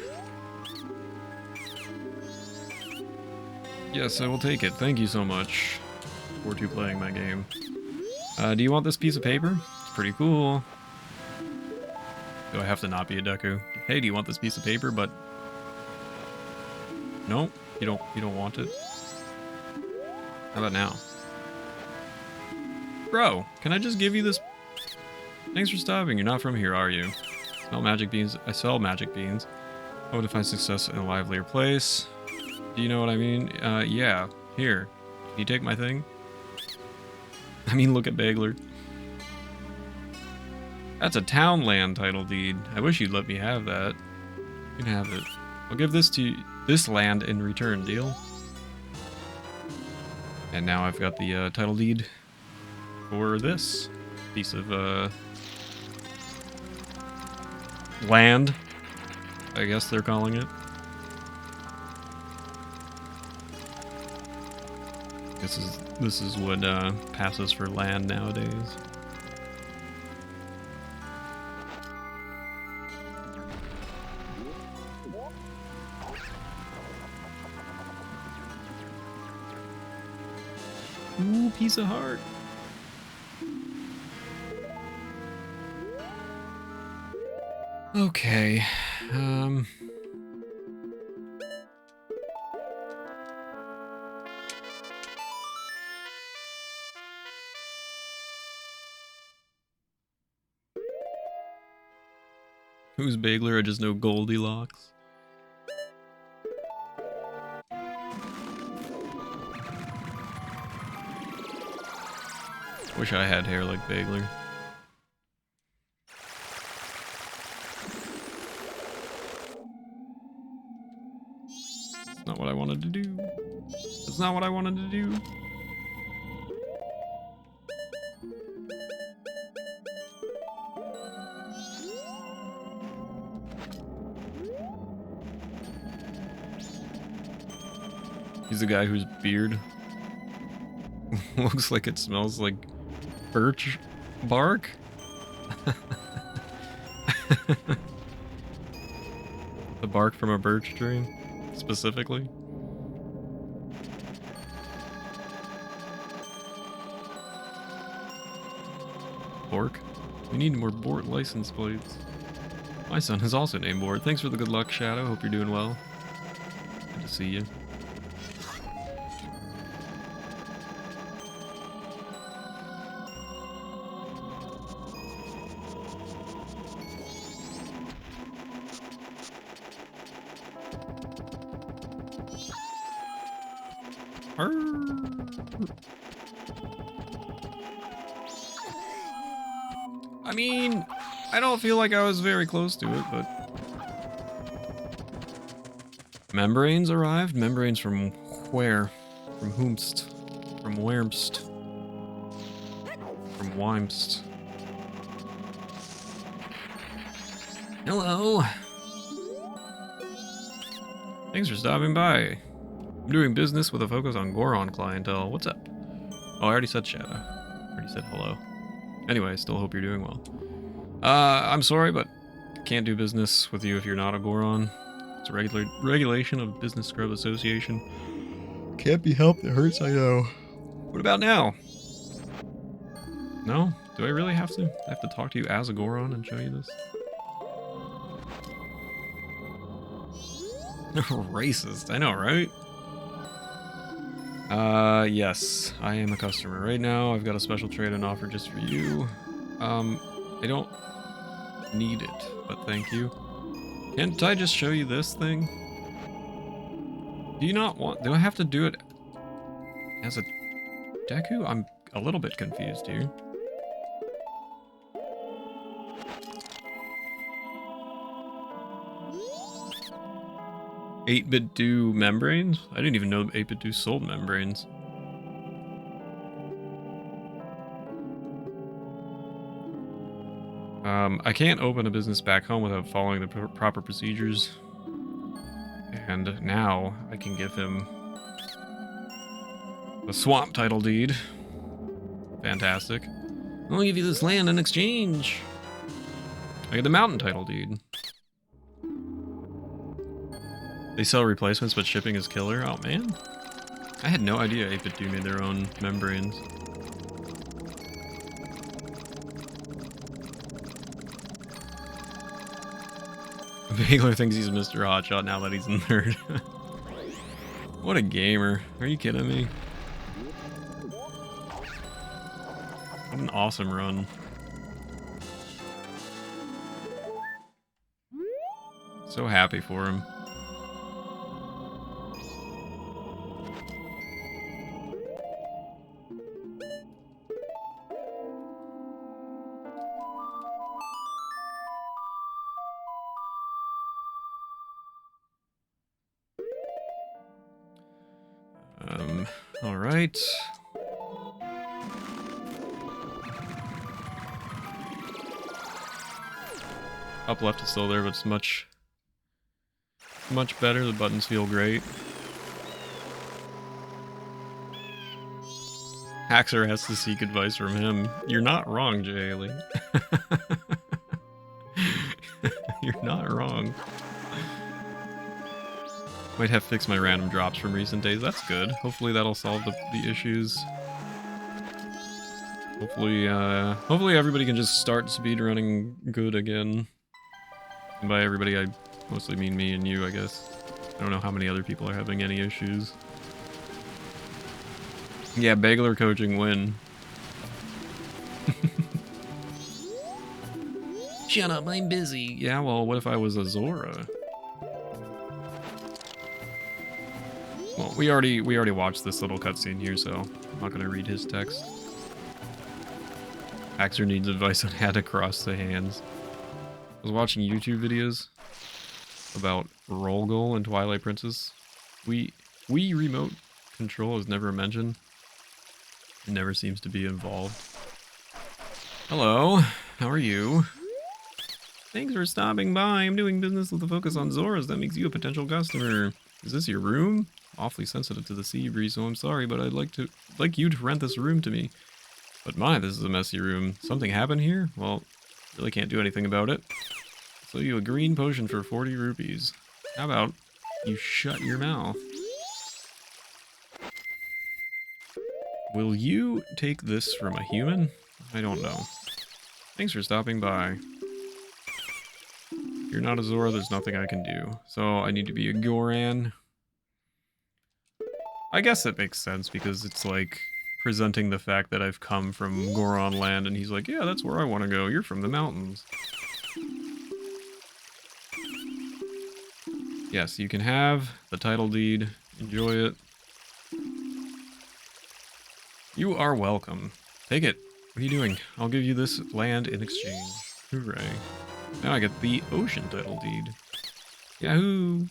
Yes, I will take it. Thank you so much for playing my game. Do you want this piece of paper? It's pretty cool. Do I have to not be a Deku? Hey, do you want this piece of paper? But no, you don't want it. How about now? Bro, can I just give you this? Thanks for stopping. You're not from here, are you? Smell magic beans. I sell magic beans. I would find success in a livelier place. Do you know what I mean? Yeah. Here. Can you take my thing? I mean, look at Bagler. That's a town land title deed. I wish you'd let me have that. You can have it. I'll give this land in return, deal? And now I've got the title deed for this piece of land, I guess they're calling it. This is what passes for land nowadays. Ooh, piece of heart. Okay. Who's Bagler? I just know Goldilocks. Wish I had hair like Bagler. That's not what I wanted to do. That's not what I wanted to do. He's the guy whose beard looks like it smells like birch bark. The bark from a birch tree, specifically. Bork? We need more Bort license plates. My son is also named Bort. Thanks for the good luck, Shadow. Hope you're doing well. Good to see you. I mean, I don't feel like I was very close to it, but... Membranes arrived? Membranes from where? From whomst? From whermst? From whymst? Hello! Thanks for stopping by. I'm doing business with a focus on Goron clientele. What's up? Oh, I already said Shadow. I already said hello. Anyway, I still hope you're doing well. I'm sorry, but can't do business with you if you're not a Goron. It's a regulation of Business Scrub Association. Can't be helped. It hurts, I know. What about now? No? Do I really have to? I have to talk to you as a Goron and show you this? Racist. I know, right? Yes. I am a customer. Right now, I've got a special trade-in offer just for you. I don't need it, but thank you. Can't I just show you this thing? Do you not want... Do I have to do it as a Deku? I'm a little bit confused here. $8-bit do membranes? I didn't even know 8-bit do sold membranes. I can't open a business back home without following the proper procedures. And now I can give him the swamp title deed. Fantastic. I'll give you this land in exchange. I get the mountain title deed. They sell replacements, but shipping is killer. Oh, man. I had no idea 8-bit do made their own membranes. Bagler thinks he's Mr. Hotshot now that he's a nerd. What a gamer. Are you kidding me? What an awesome run. So happy for him. All right. Up left is still there, but it's much better. The buttons feel great. Haxor has to seek advice from him. You're not wrong, J. Haley. You're not wrong. Might have fixed my random drops from recent days. That's good. Hopefully that'll solve the issues. Hopefully everybody can just start speedrunning good again. And by everybody, I mostly mean me and you, I guess. I don't know how many other people are having any issues. Yeah, Bagler coaching win. Shut up, I'm busy. Yeah, well, what if I was a Zora? Well, we already watched this little cutscene here, so I'm not gonna read his text. Haxor needs advice on how to cross the hands. I was watching YouTube videos about roll goal in Twilight Princess. Wii remote control is never mentioned. It never seems to be involved. Hello, how are you? Thanks for stopping by. I'm doing business with a focus on Zoras. That makes you a potential customer. Is this your room? Awfully sensitive to the sea breeze, so I'm sorry, but I'd like you to rent this room to me. But my, this is a messy room. Something happened here? Well, really can't do anything about it. So you a green potion for 40 rupees. How about you shut your mouth? Will you take this from a human? I don't know. Thanks for stopping by. If you're not a Zora, there's nothing I can do. So I need to be a Goran. I guess it makes sense because it's like presenting the fact that I've come from Goron land and he's like, yeah, that's where I want to go. You're from the mountains. Yes, you can have the title deed. Enjoy it. You are welcome. Take it. What are you doing? I'll give you this land in exchange. Hooray. Now I get the ocean title deed. Yahoo!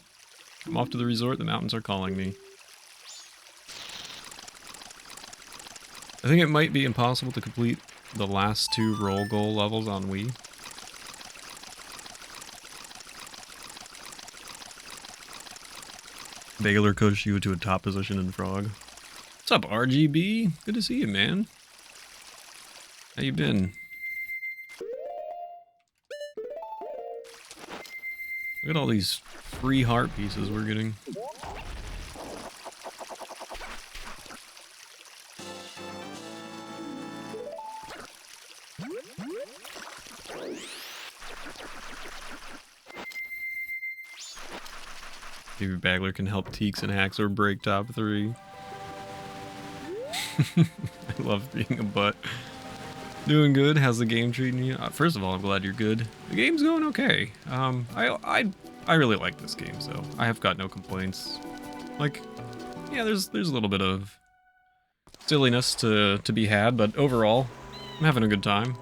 I'm off to the resort. The mountains are calling me. I think it might be impossible to complete the last 2 roll goal levels on Wii. Bagler coached you to a top position in Frog. What's up, RGB? Good to see you, man. How you been? Look at all these free heart pieces we're getting. Maybe Bagler can help Teeks and Haxor break top 3. I love being a butt. Doing good. How's the game treating you? First of all, I'm glad you're good. The game's going okay. I really like this game, so I have got no complaints. Like, yeah, there's a little bit of silliness to be had, but overall, I'm having a good time.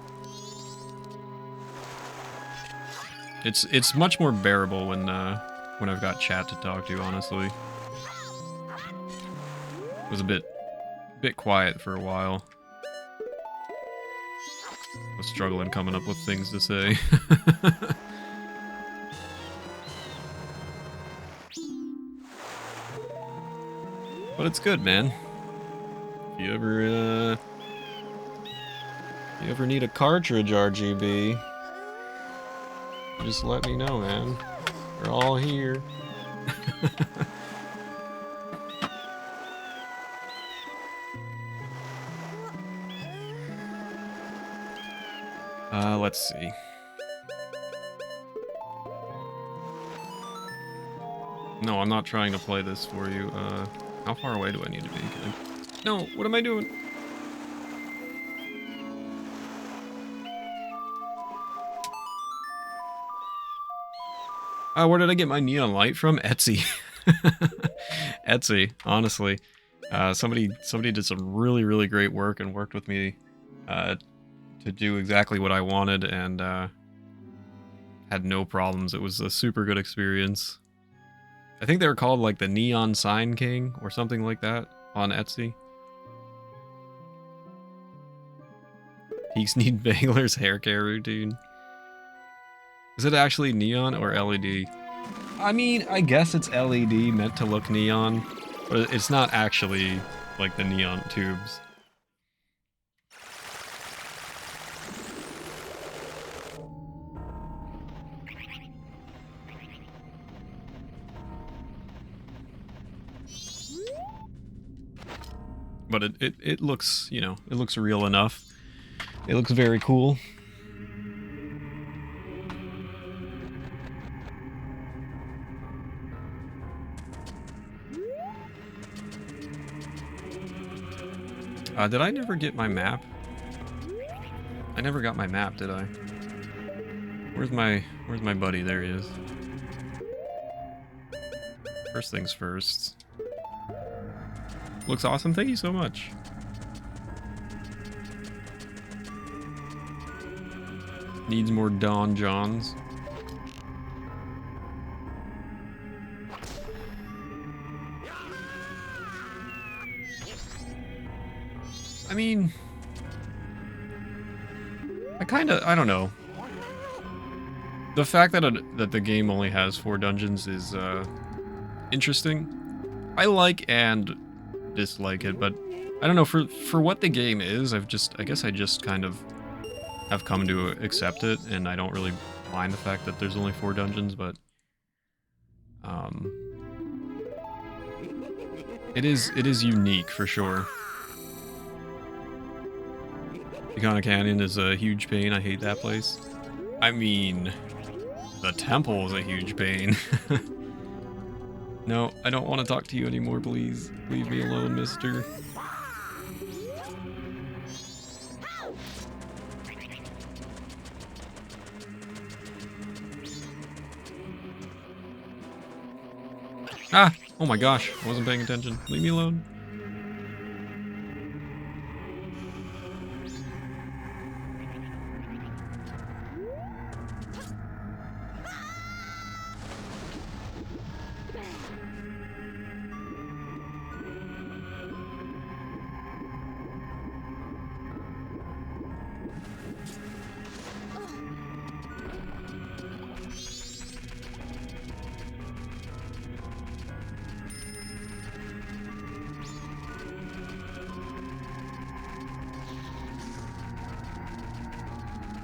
It's much more bearable when I've got chat to talk to, honestly. It was a bit quiet for a while. I was struggling coming up with things to say. But it's good, man. If you ever need a cartridge, RGB, just let me know, man. We're all here. Let's see. No, I'm not trying to play this for you. How far away do I need to be? No, what am I doing? Where did I get my neon light from? Etsy. Etsy, honestly. Somebody did some really great work and worked with me to do exactly what I wanted, and had no problems. It was a super good experience. I think they were called like the Neon Sign King or something like that on Etsy. Geeks need Bagler's hair care routine. Is it actually neon or LED? I mean, I guess it's LED meant to look neon, but it's not actually like the neon tubes. But it looks, you know, it looks real enough. It looks very cool. Did I never get my map? I never got my map, did I? Where's my buddy? There he is. First things first. Looks awesome. Thank you so much. Needs more Don Johns. I mean, I don't know. The fact that that the game only has 4 dungeons is interesting. I like and dislike it, but I don't know, for what the game is, I guess I just kind of have come to accept it, and I don't really mind the fact that there's only 4 dungeons, but it is unique for sure. Iconic Canyon is a huge pain. I hate that place. I mean, the temple is a huge pain. No, I don't want to talk to you anymore, please. Leave me alone, mister. Ah! Oh my gosh, I wasn't paying attention. Leave me alone.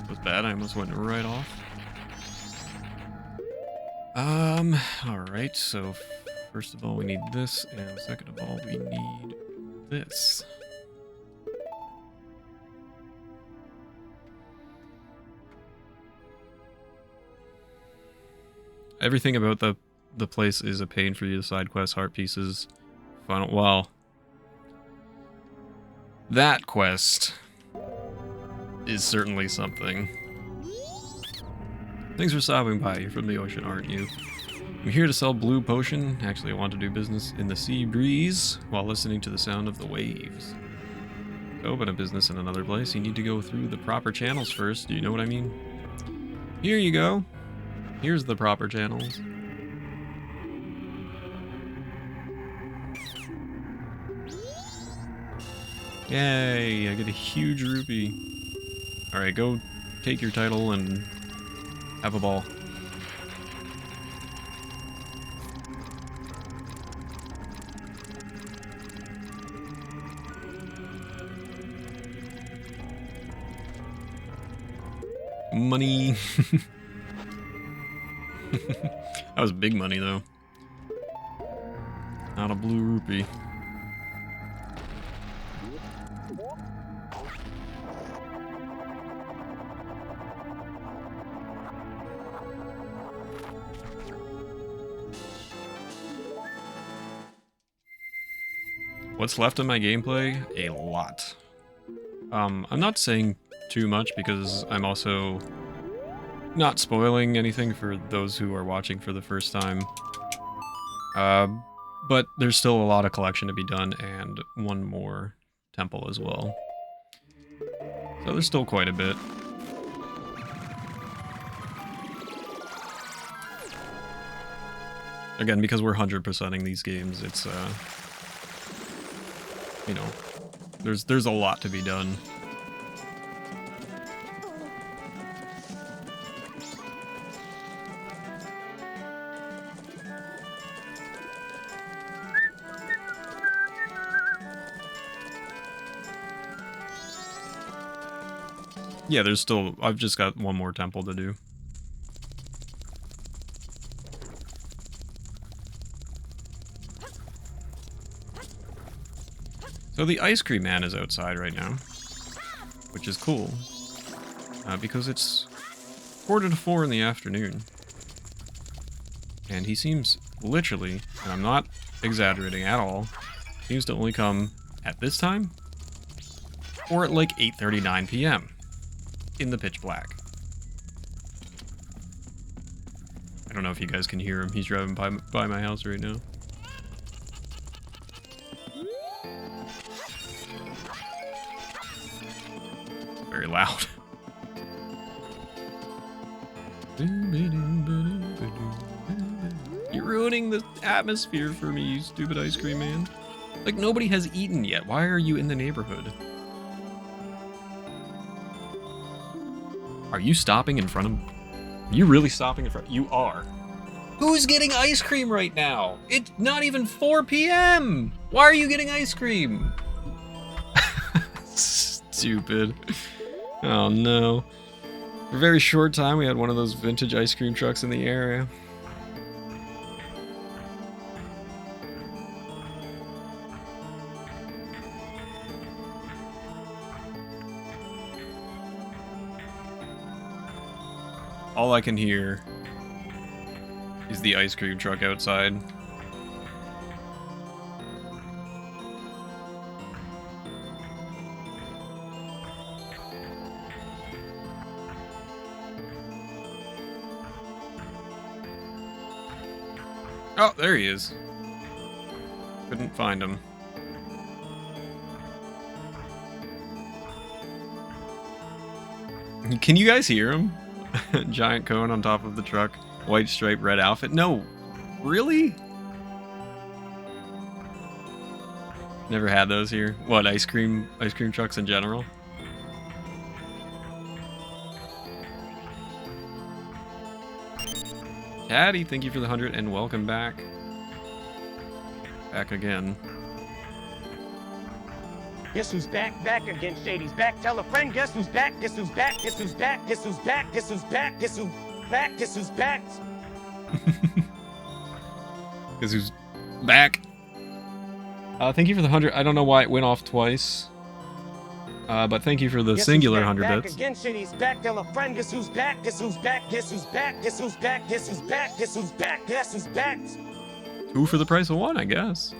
Was bad, I almost went right off. Alright, so first of all we need this, and second of all we need this. Everything about the place is a pain for you. The side quests, heart pieces, final. Well, that quest is certainly something. Thanks for stopping by. You're from the ocean, aren't you? I'm here to sell blue potion. Actually, I want to do business in the sea breeze while listening to the sound of the waves. To open a business in another place, you need to go through the proper channels first. Do you know what I mean? Here you go. Here's the proper channels. Yay, I get a huge rupee. Alright, go take your title and have a ball. Money. That was big money, though. Not a blue rupee. What's left of my gameplay? A lot. I'm not saying too much because I'm also not spoiling anything for those who are watching for the first time. But there's still a lot of collection to be done and one more temple as well. So there's still quite a bit. Again, because we're 100%ing these games, it's you know, there's a lot to be done. Yeah, there's still, I've just got one more temple to do. So the ice cream man is outside right now, which is cool, because it's 3:45 in the afternoon. And he seems literally, and I'm not exaggerating at all, seems to only come at this time, or at like 8:39 p.m. in the pitch black. I don't know if you guys can hear him. He's driving by my house right now. Very loud. You're ruining the atmosphere for me, you stupid ice cream man. Like, nobody has eaten yet. Why are you in the neighborhood? Are you stopping in front of... Are you really stopping in front? You are. Who's getting ice cream right now? It's not even 4 p.m. Why are you getting ice cream? Stupid. Oh no. For a very short time, we had one of those vintage ice cream trucks in the area. All I can hear is the ice cream truck outside. Oh, there he is. Couldn't find him. Can you guys hear him? Giant cone on top of the truck, white stripe, red outfit. No, really? Never had those here. What, ice cream trucks in general? Caddy, thank you for the 100 and welcome back. Back again. Guess who's back? Back again. Shady's back. Tell a friend. Guess who's back? Guess who's back? Guess who's back? Guess who's back? Guess who's back? Guess who's back? Guess who's back? Because who's back? Thank you for the 100. I don't know why it went off twice. But thank you for the Guess singular who's 100 back bits. again, city's back. Tell a friend, guess who's back? Guess who's back? Guess who's back? Guess who's back? Guess who's back? Guess who's back? Guess who's back? 2 for the price of 1, I guess.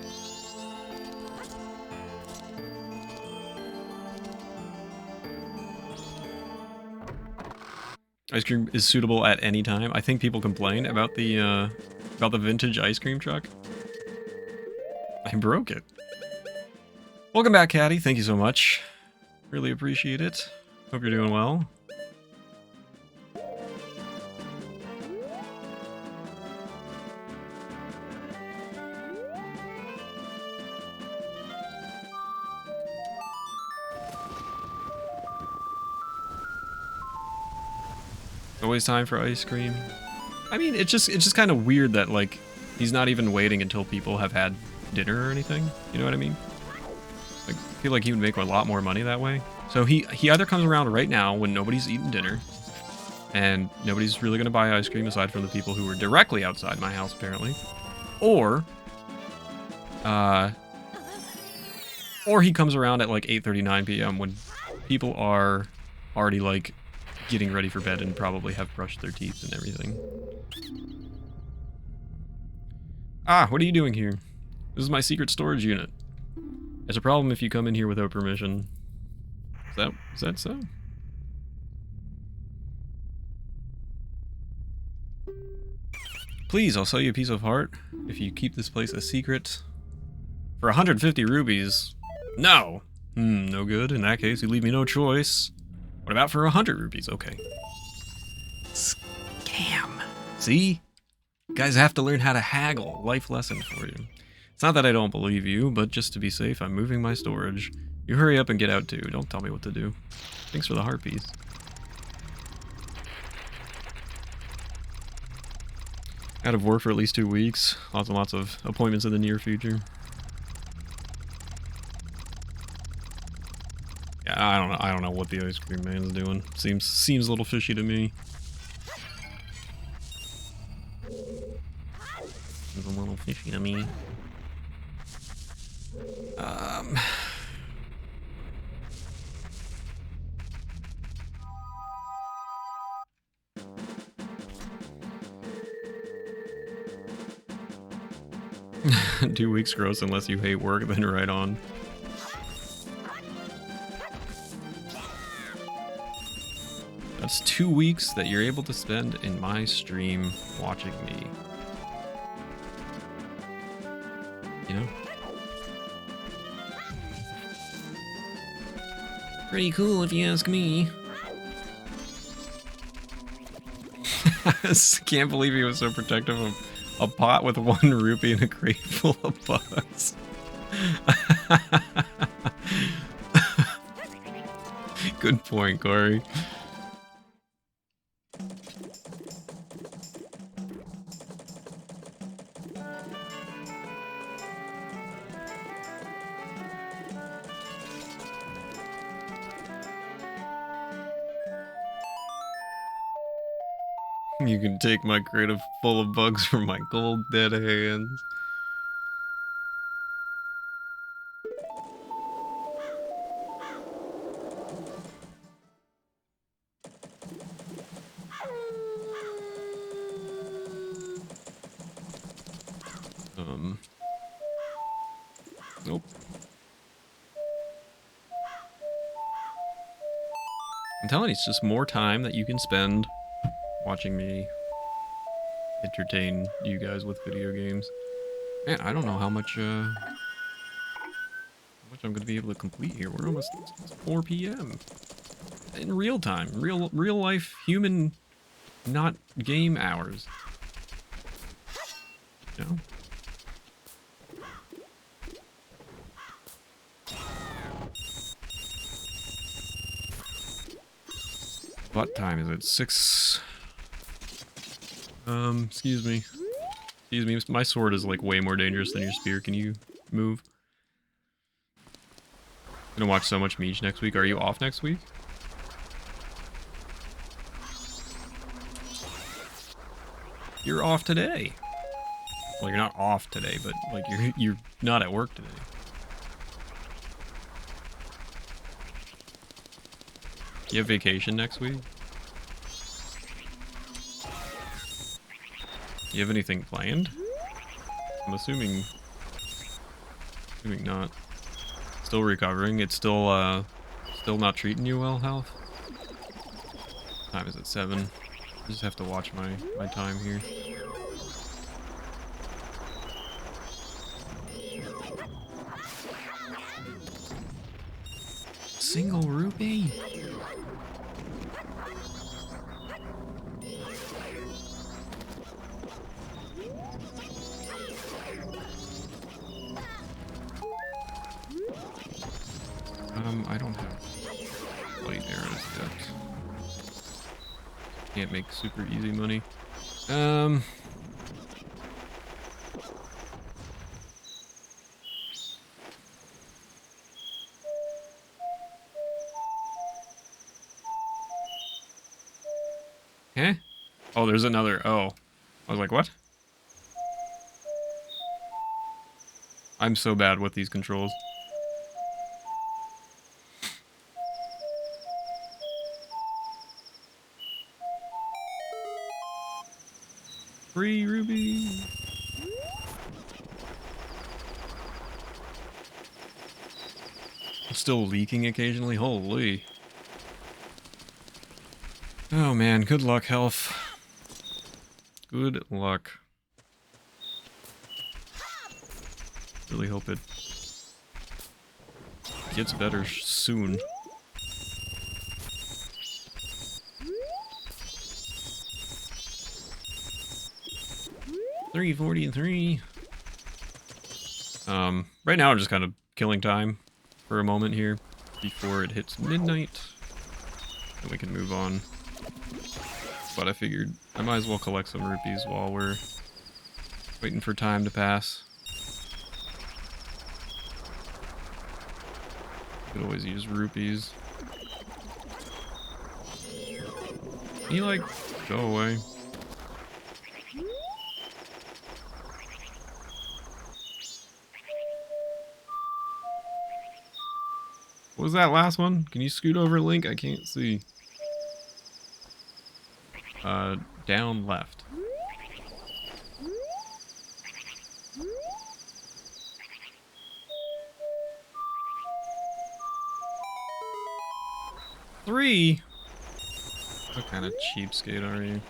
Ice cream is suitable at any time. I think people complain about the vintage ice cream truck. I broke it. Welcome back, Caddy. Thank you so much. Really appreciate it. Hope you're doing well. Always time for ice cream. I mean, it's just kind of weird that, like, he's not even waiting until people have had dinner or anything. You know what I mean? Like, I feel like he would make a lot more money that way. So he either comes around right now when nobody's eating dinner, and nobody's really going to buy ice cream aside from the people who were directly outside my house, apparently. Or he comes around at, like, 8:39 p.m. when people are already, like, getting ready for bed and probably have brushed their teeth and everything. Ah, what are you doing here? This is my secret storage unit. It's a problem if you come in here without permission. Is that so? Please, I'll sell you a piece of heart if you keep this place a secret. For 150 rubies? No! No good. In that case, you leave me no choice. What about for 100 rupees? Okay. Scam. See? You guys have to learn how to haggle. Life lesson for you. It's not that I don't believe you, but just to be safe, I'm moving my storage. You hurry up and get out too. Don't tell me what to do. Thanks for the heart piece. Out of work for at least 2 weeks. Lots and lots of appointments in the near future. Yeah, I don't know what the ice cream man's doing. Seems a little fishy to me. Seems a little fishy to me. 2 weeks gross unless you hate work, then right on. That's 2 weeks that you're able to spend in my stream watching me. You know? Pretty cool if you ask me. Can't believe he was so protective of a pot with 1 rupee and a crate full of bugs. Good point, Corey. You can take my crate full of bugs from my cold dead hands. Nope. I'm telling you, it's just more time that you can spend watching me entertain you guys with video games. Man, I don't know how much I'm gonna be able to complete here. We're almost it's 4 p.m. in real time, real life human, not game hours. You know? What time is it? 6. Excuse me. Excuse me. My sword is like way more dangerous than your spear. Can you move? I'm gonna watch so much Meech next week. Are you off next week? You're off today. Well, you're not off today, but like you're not at work today. You have vacation next week? You have anything planned? I'm assuming not. Still recovering. It's still not treating you well, health. Time is at 7. I just have to watch my time here. Single rupee? I don't have light arrows yet. Can't make super easy money. Huh? Oh, there's another. Oh. I was like, what? I'm so bad with these controls. Free ruby. It's still leaking occasionally. Holy. Oh man, good luck, health. Good luck. Really hope it gets better soon. $3.43. Right now I'm just kind of killing time for a moment here before it hits midnight. And we can move on. But I figured I might as well collect some rupees while we're waiting for time to pass. Could always use rupees. Can you, like, go away? What was that last one? Can you scoot over, Link? I can't see. Down left. Three? What kind of cheapskate are you?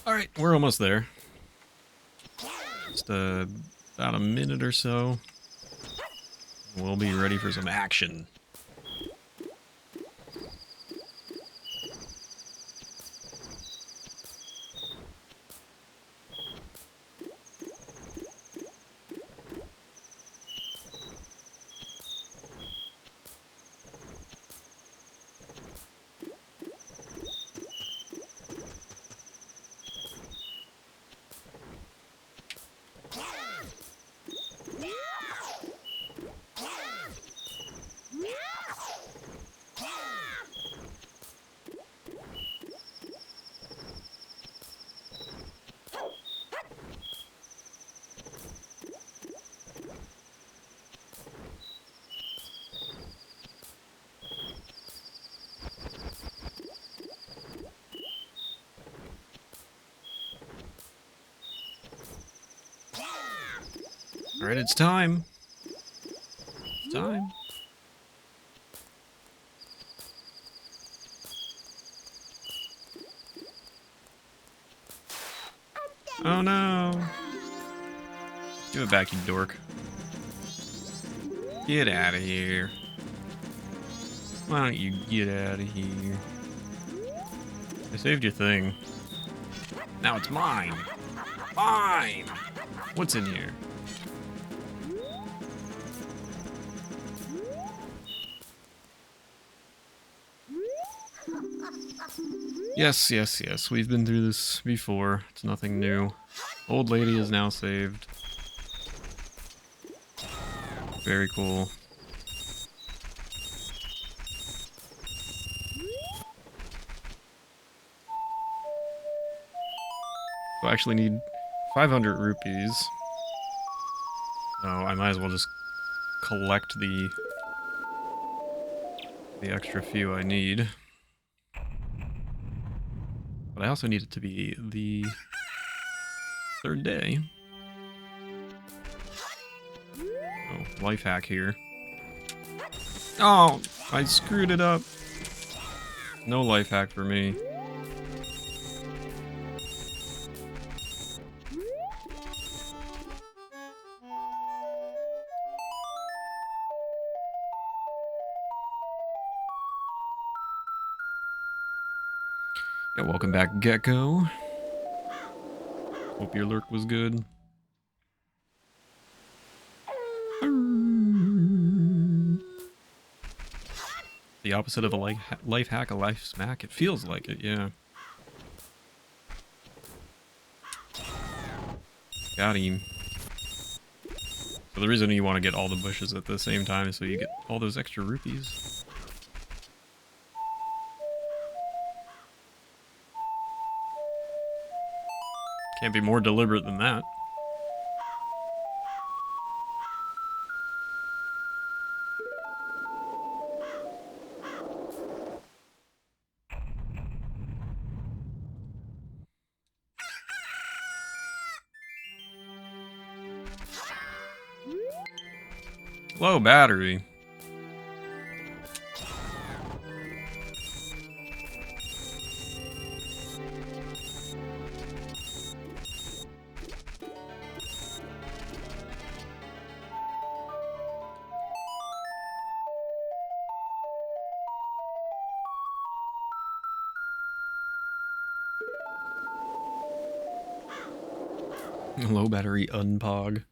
Alright, we're almost there. Just about a minute or so. We'll be ready for some action. Alright, it's time. time. Oh no! Give it back, you dork. Get out of here. Why don't you get out of here? I saved your thing. Now it's mine. Mine! What's in here? Yes, yes, yes. We've been through this before. It's nothing new. Old lady is now saved. Very cool. So I actually need 500 rupees. So I might as well just collect the extra few I need. But I also need it to be the 3rd day. Oh, life hack here. Oh, I screwed it up. No life hack for me. Yeah, welcome back, Gecko. Hope your lurk was good. The opposite of a life hack, a life smack. It feels like it, yeah. Got him. So the reason you want to get all the bushes at the same time is so you get all those extra rupees. Can't be more deliberate than that. Low battery. Low battery unpog.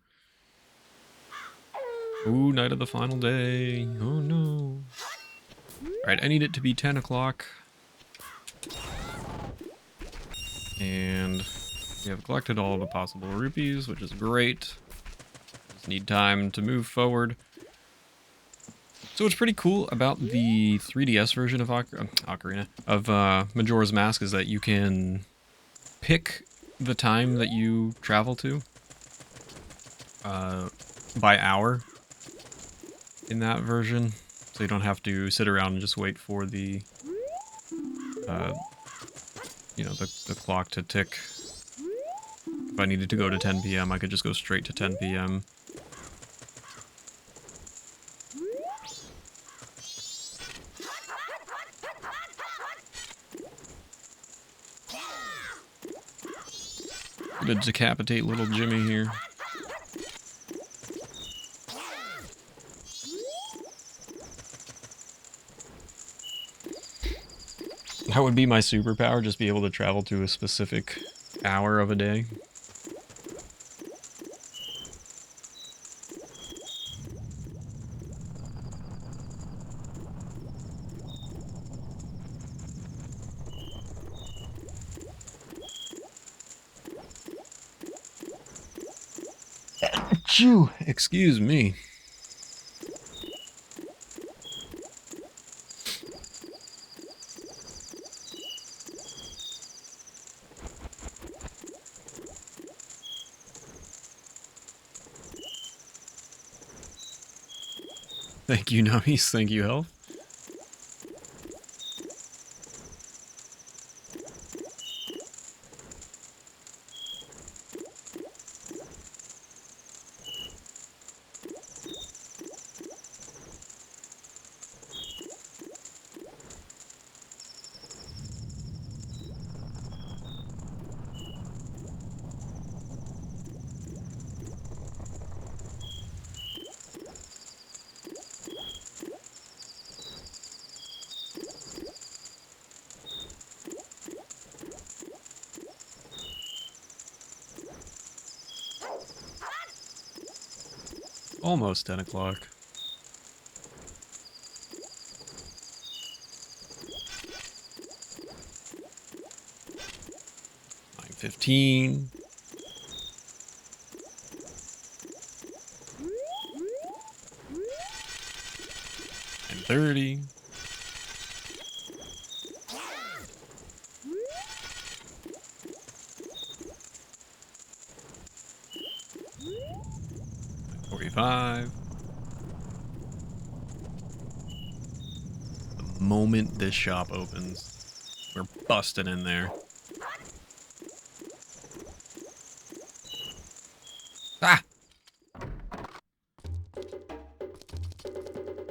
Ooh, night of the final day. Oh no. Alright, I need it to be 10 o'clock. And we have collected all the possible rupees, which is great. Just need time to move forward. So what's pretty cool about the 3DS version of Ocarina, of Majora's Mask, is that you can pick the time that you travel to by hour in that version. So you don't have to sit around and just wait for the, you know, the clock to tick. If I needed to go to 10 p.m., I could just go straight to 10 p.m. Gonna decapitate little Jimmy here. That would be my superpower, just be able to travel to a specific hour of a day. Achoo! Excuse me. Thank you, Nummies. Thank you, Health. Almost 10 o'clock. 9:15. 9:30. 9:45. The moment this shop opens, we're busting in there. Ah!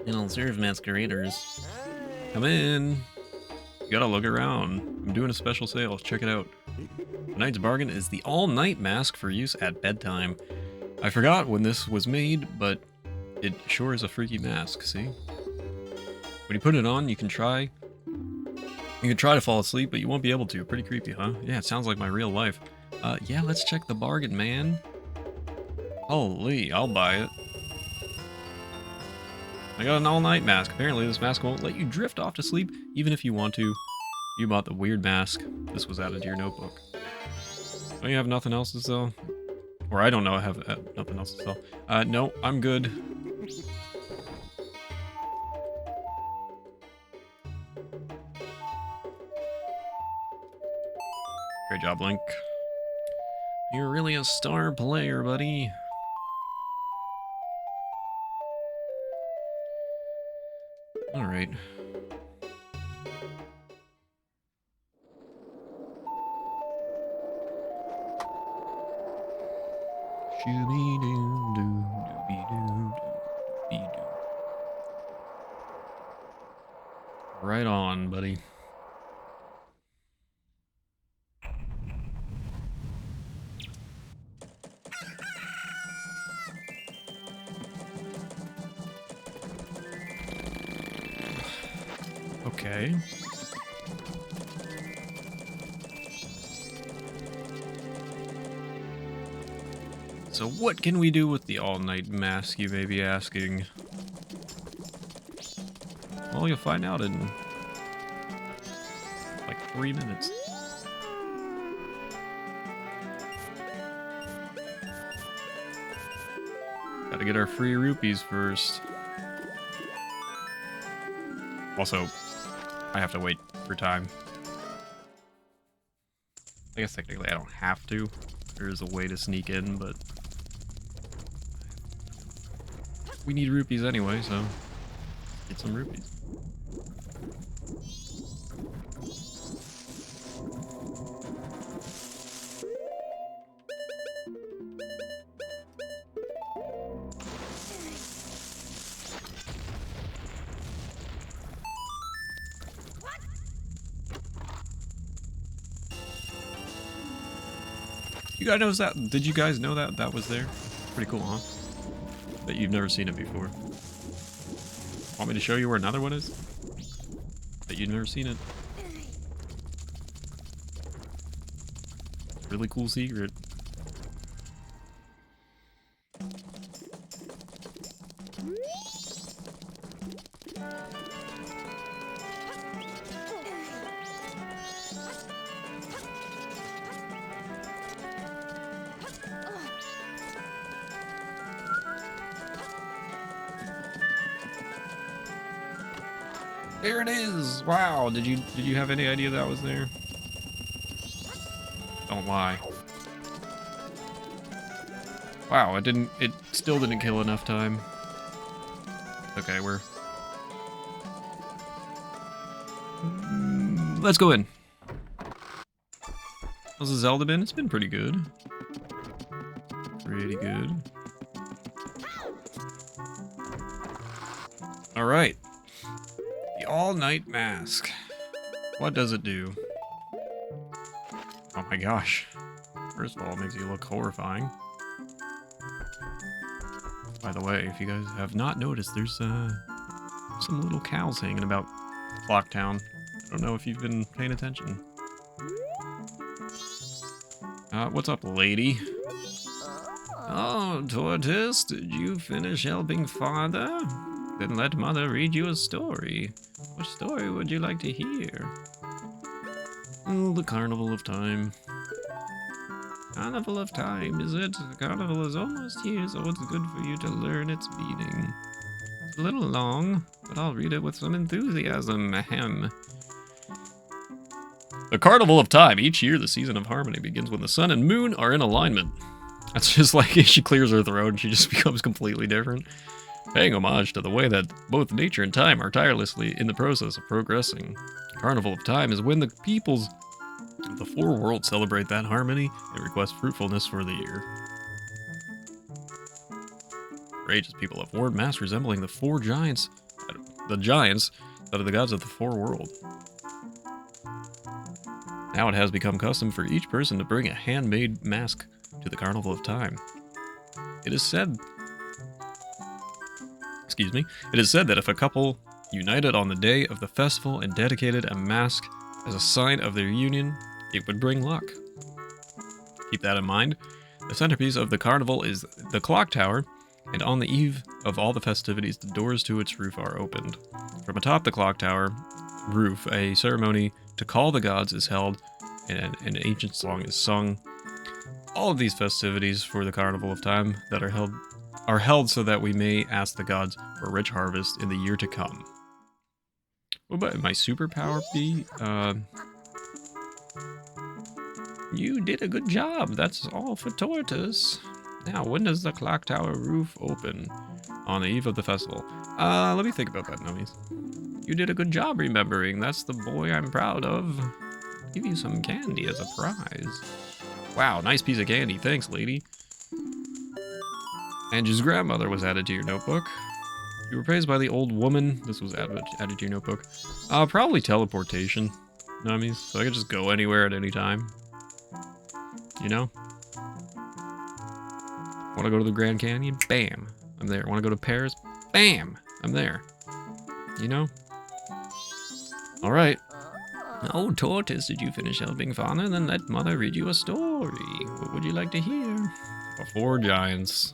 They don't serve masqueraders. Come in. You gotta look around. I'm doing a special sale. Check it out. Tonight's bargain is the all-night mask for use at bedtime. I forgot when this was made, but it sure is a freaky mask, see? When you put it on, you can try to fall asleep, but you won't be able to. Pretty creepy, huh? Yeah, it sounds like my real life. Yeah, let's check the bargain, man. Holy, I'll buy it. I got an all-night mask. Apparently this mask won't let you drift off to sleep, even if you want to. You bought the weird mask. This was added to your notebook. Don't you have nothing else to sell? Or I don't know, I have nothing else to sell. No, I'm good. Great job, Link. You're really a star player, buddy. Alright. Right on, buddy. Okay. So what can we do with the all-night mask, you may be asking? Well, you'll find out in like 3 minutes. Gotta get our free rupees first. Also, I have to wait for time. I guess technically I don't have to. There's a way to sneak in, but we need rupees anyway, so get some rupees. You guys know that? Did you guys know that that was there? Pretty cool, huh? That you've never seen it before. Want me to show you where another one is? That you've never seen it. Really cool secret. There it is! Wow, did you have any idea that was there? Don't lie. Wow, it still didn't kill enough time. Okay, let's go in. How's the Zelda been? It's been pretty good. Pretty good. Alright. The all-night mask. What does it do? Oh my gosh. First of all, it makes you look horrifying. By the way, if you guys have not noticed, there's some little cows hanging about Blocktown. I don't know if you've been paying attention. What's up, lady? Oh, Tortoise, did you finish helping father? Then let mother read you a story. What story would you like to hear? Oh, the Carnival of Time. Carnival of Time, is it? The carnival is almost here, so it's good for you to learn its meaning. It's a little long, but I'll read it with some enthusiasm. Ahem. The Carnival of Time. Each year, the season of harmony begins when the sun and moon are in alignment. That's just like she clears her throat and she just becomes completely different. Paying homage to the way that both nature and time are tirelessly in the process of progressing. Carnival of Time is when the peoples of the four worlds celebrate that harmony and request fruitfulness for the year. Courageous people have worn masks resembling the four giants, that are the gods of the four worlds. Now it has become custom for each person to bring a handmade mask to the Carnival of Time. It is said that if a couple united on the day of the festival and dedicated a mask as a sign of their union, it would bring luck. Keep that in mind. The centerpiece of the carnival is the clock tower, and on the eve of all the festivities, the doors to its roof are opened. From atop the clock tower roof, a ceremony to call the gods is held, and an ancient song is sung. All of these festivities for the Carnival of Time that are held so that we may ask the gods for a rich harvest in the year to come. What about my superpower be? You did a good job. That's all for Tortoise. Now, when does the clock tower roof open? On the eve of the festival. Let me think about that, Nomies. You did a good job remembering. That's the boy I'm proud of. I'll give you some candy as a prize. Wow, nice piece of candy. Thanks, lady. Angie's grandmother was added to your notebook. You were praised by the old woman. This was added to your notebook. Probably teleportation. Nomies. So I could just go anywhere at any time. You know? Want to go to the Grand Canyon? Bam! I'm there. Want to go to Paris? Bam! I'm there. You know? Alright. Oh, Tortoise, did you finish helping father? Then let mother read you a story. What would you like to hear? The Four Giants.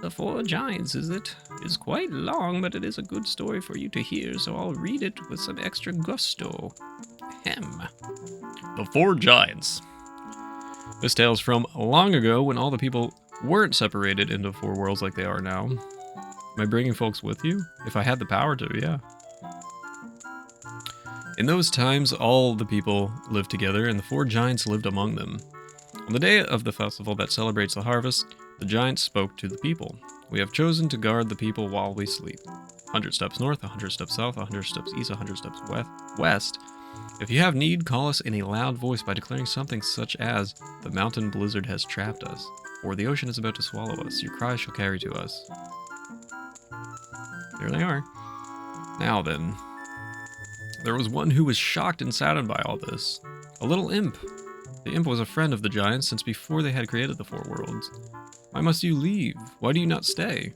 The Four Giants, is it? It's quite long, but it is a good story for you to hear, so I'll read it with some extra gusto. Ahem. The Four Giants. This tale is from long ago when all the people weren't separated into four worlds like they are now. Am I bringing folks with you? If I had the power to, yeah. In those times, all the people lived together, and the four giants lived among them. On the day of the festival that celebrates the harvest, the giants spoke to the people. We have chosen to guard the people while we sleep. 100 steps north, 100 steps south, 100 steps east, 100 steps west. If you have need, call us in a loud voice by declaring something such as, the mountain blizzard has trapped us, or the ocean is about to swallow us. Your cries shall carry to us. There they are. Now then. There was one who was shocked and saddened by all this. A little imp. The imp was a friend of the giants since before they had created the four worlds. Why must you leave? Why do you not stay?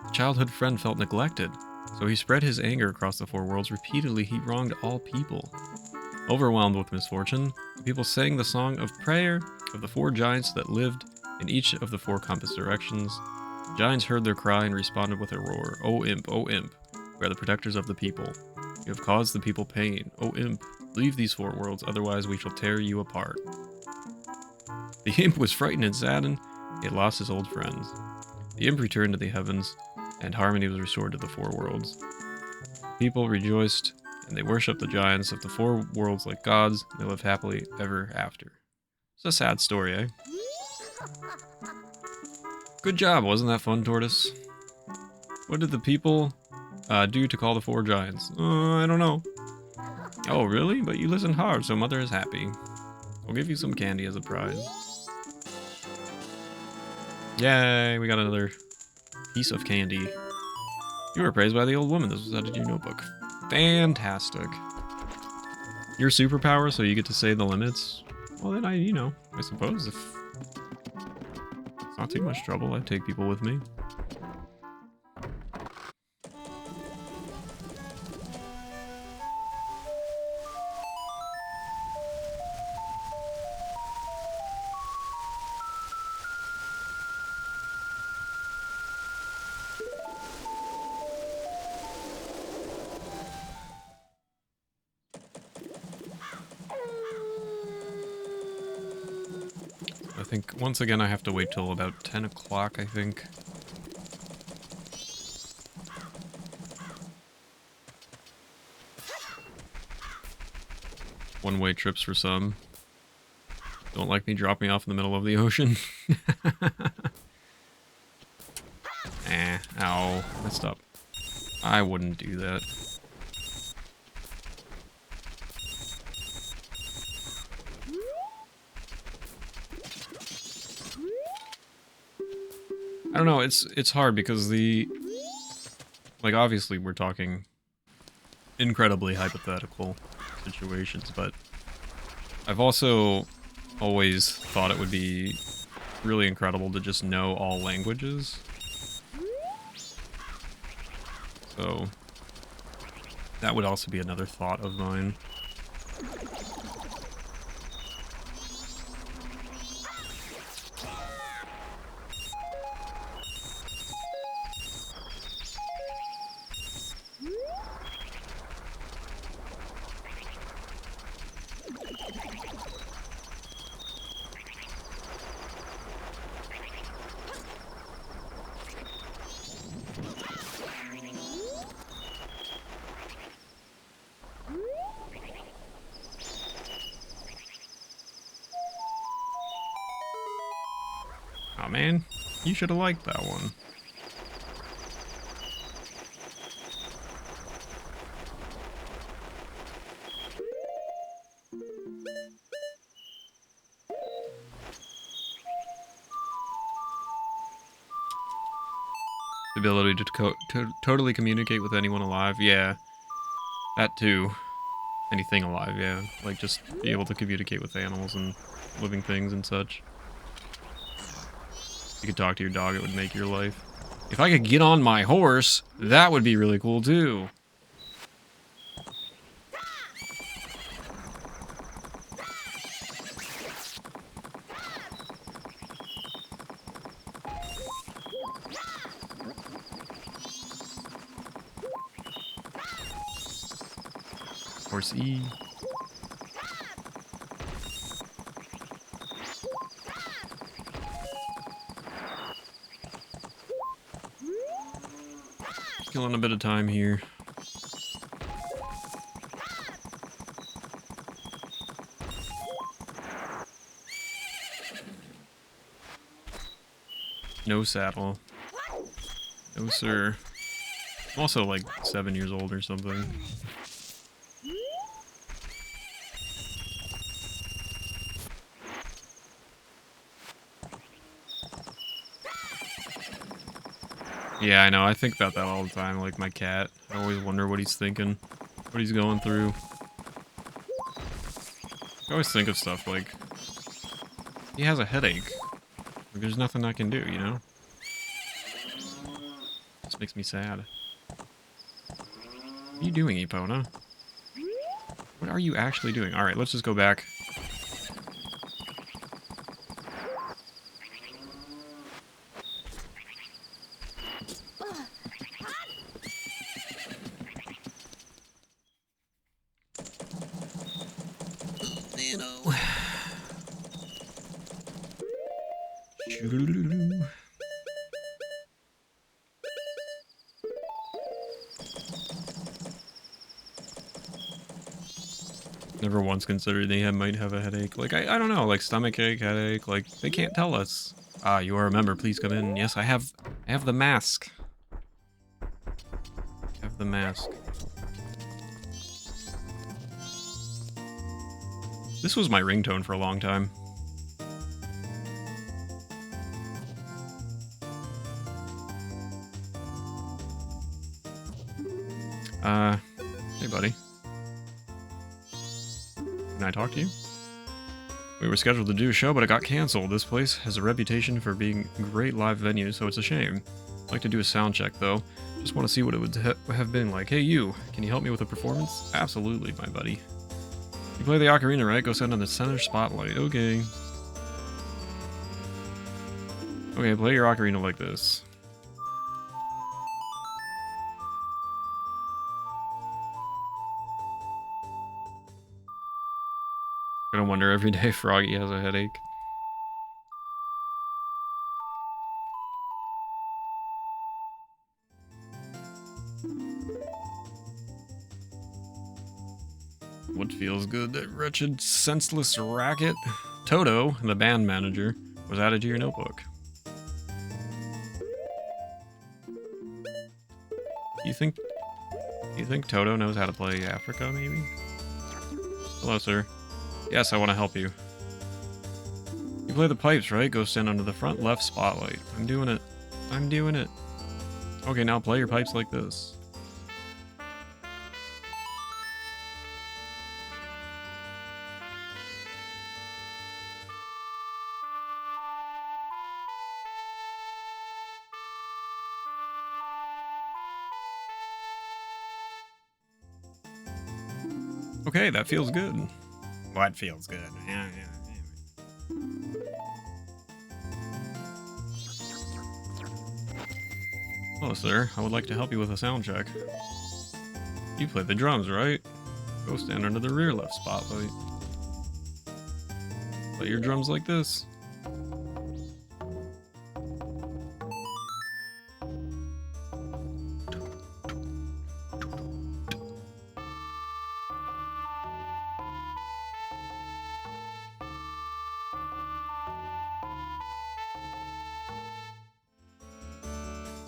The childhood friend felt neglected, so he spread his anger across the four worlds. Repeatedly, he wronged all people. Overwhelmed with misfortune, the people sang the song of prayer of the four giants that lived in each of the four compass directions. The giants heard their cry and responded with a roar. O imp, we are the protectors of the people. You have caused the people pain. O imp, leave these four worlds, otherwise we shall tear you apart. The imp was frightened and saddened. He had lost his old friends. The imp returned to the heavens, and harmony was restored to the four worlds. People rejoiced, and they worshipped the giants of the four worlds like gods, and they lived happily ever after. It's a sad story, eh? Good job, wasn't that fun, Tortoise? What did the people do to call the four giants? I don't know. Oh, really? But you listened hard, so mother is happy. I'll give you some candy as a prize. Yay, we got another piece of candy. You were praised by the old woman. This was out of your notebook. Fantastic. Your superpower, so you get to say the limits? Well, then I suppose if it's not too much trouble, I'd take people with me. think once again I have to wait till about 10 o'clock, I think. One-way trips for some. Don't like me dropping off in the middle of the ocean. Ow, messed up. I wouldn't do that. I don't know, it's hard because like obviously we're talking incredibly hypothetical situations, but I've also always thought it would be really incredible to just know all languages. So that would also be another thought of mine. Oh man, you should have liked that one. The ability to totally communicate with anyone alive, yeah. That too. Anything alive, yeah. Like just be able to communicate with animals and living things and such. You could talk to your dog, it would make your life. If I could get on my horse, that would be really cool too. Horse E. Killing a bit of time here. No saddle. No sir. I'm also like 7 years old or something. Yeah, I know. I think about that all the time. Like my cat. I always wonder what he's thinking. What he's going through. I always think of stuff like... he has a headache. Like, there's nothing I can do, you know? This makes me sad. What are you doing, Epona? What are you actually doing? Alright, let's just go back. Never once considered they might have a headache. Like, I don't know, like stomach ache, headache, like, they can't tell us. Ah, you are a member, please come in. Yes, I have the mask. I have the mask. This was my ringtone for a long time. Hey buddy. Can I talk to you? We were scheduled to do a show, but it got canceled. This place has a reputation for being a great live venue, so it's a shame. I'd like to do a sound check, though. Just want to see what it would have been like. Hey, you! Can you help me with a performance? Absolutely, my buddy. You play the ocarina, right? Go stand on the center spotlight. Okay. Okay, play your ocarina like this. I don't wonder every day Froggy has a headache. What feels good? That wretched, senseless racket? Toto, the band manager, was added to your notebook. You think Toto knows how to play Africa, maybe? Hello, sir. Yes, I want to help you. You play the pipes, right? Go stand under the front left spotlight. I'm doing it. I'm doing it. Okay, now play your pipes like this. Okay, that feels good. What feels good? Yeah. Hello, sir. I would like to help you with a sound check. You play the drums, right? Go stand under the rear left spotlight. Play your drums like this.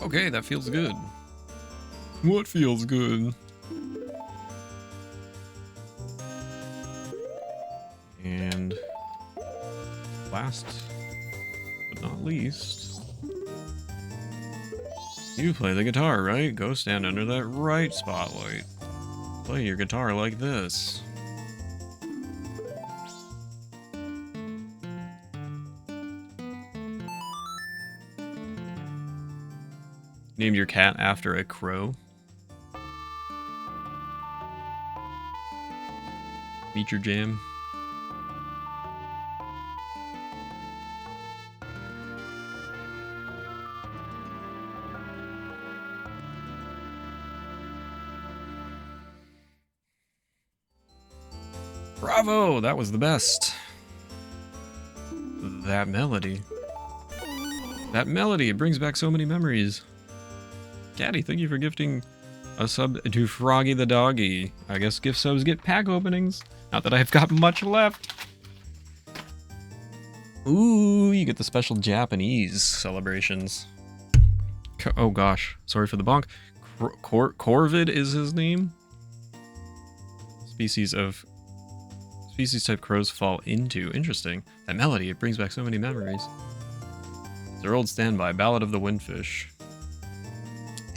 Okay, that feels good. What feels good? And last but not least, you play the guitar, right? Go stand under that right spotlight. Play your guitar like this. Named your cat after a crow. Meet your jam. Bravo! That was the best. That melody. That melody, it brings back so many memories. Caddy, thank you for gifting a sub to Froggy the Doggy. I guess gift subs get pack openings. Not that I've got much left. Ooh, you get the special Japanese celebrations. Oh gosh, sorry for the bonk. Corvid is his name. Species type crows fall into. Interesting. That melody, it brings back so many memories. It's their old standby, Ballad of the Windfish.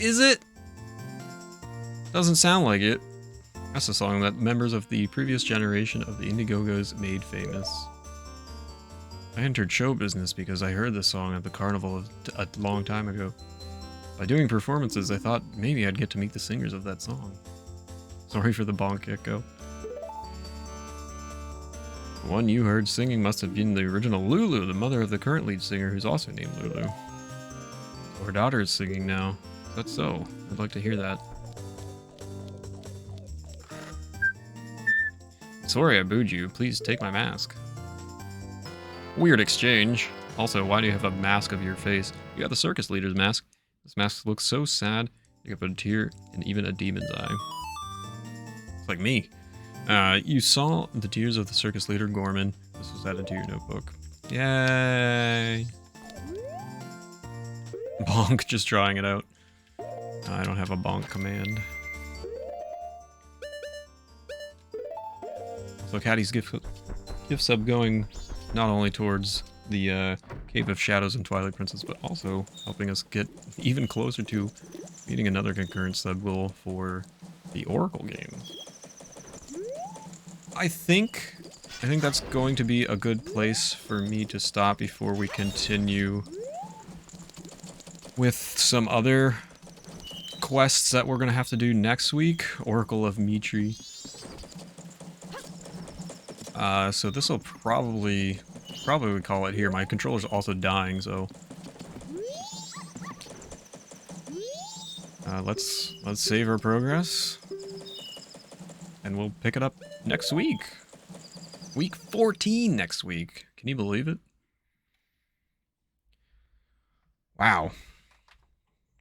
Is it? Doesn't sound like it. That's a song that members of the previous generation of the Indiegogos made famous. I entered show business because I heard this song at the carnival a long time ago. By doing performances, I thought maybe I'd get to meet the singers of that song. Sorry for the bonk echo. The one you heard singing must have been the original Lulu, the mother of the current lead singer who's also named Lulu. So her daughter is singing now. That's so. I'd like to hear that. Sorry I booed you. Please take my mask. Weird exchange. Also, why do you have a mask of your face? You got the circus leader's mask. This mask looks so sad. You could put a tear in even a demon's eye. It's like me. You saw the tears of the circus leader, Gorman. This was added to your notebook. Yay! Bonk, just trying it out. I don't have a bonk command. So Caddy's gift sub going not only towards the Cave of Shadows and Twilight Princess, but also helping us get even closer to meeting another concurrent sub goal for the Oracle game. I think that's going to be a good place for me to stop before we continue with some other quests that we're going to have to do next week. Oracle of Mitri. So this will probably call it here. My controller's also dying, so let's save our progress, and we'll pick it up next week. Week 14 next week. Can you believe it? Wow.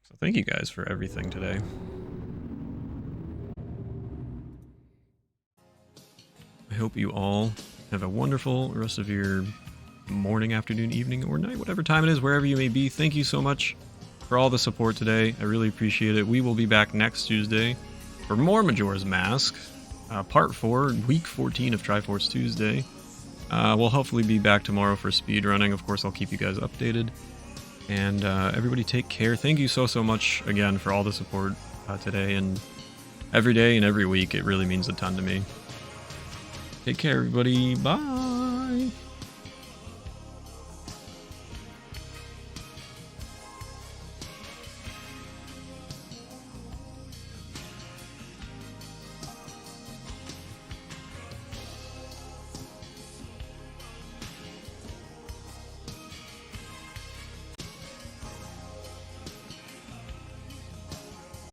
So thank you guys for everything today. hope you all have a wonderful rest of your morning, afternoon, evening, or night, whatever time it is, wherever you may be. Thank you so much for all the support today. I really appreciate it. We will be back next Tuesday for more Majora's Mask, part 4, week 14 of Triforce Tuesday. We'll hopefully be back tomorrow for speedrunning. Of course, I'll keep you guys updated. And everybody take care. Thank you so much again for all the support today and every day and every week. It really means a ton to me. Take care, everybody. Bye.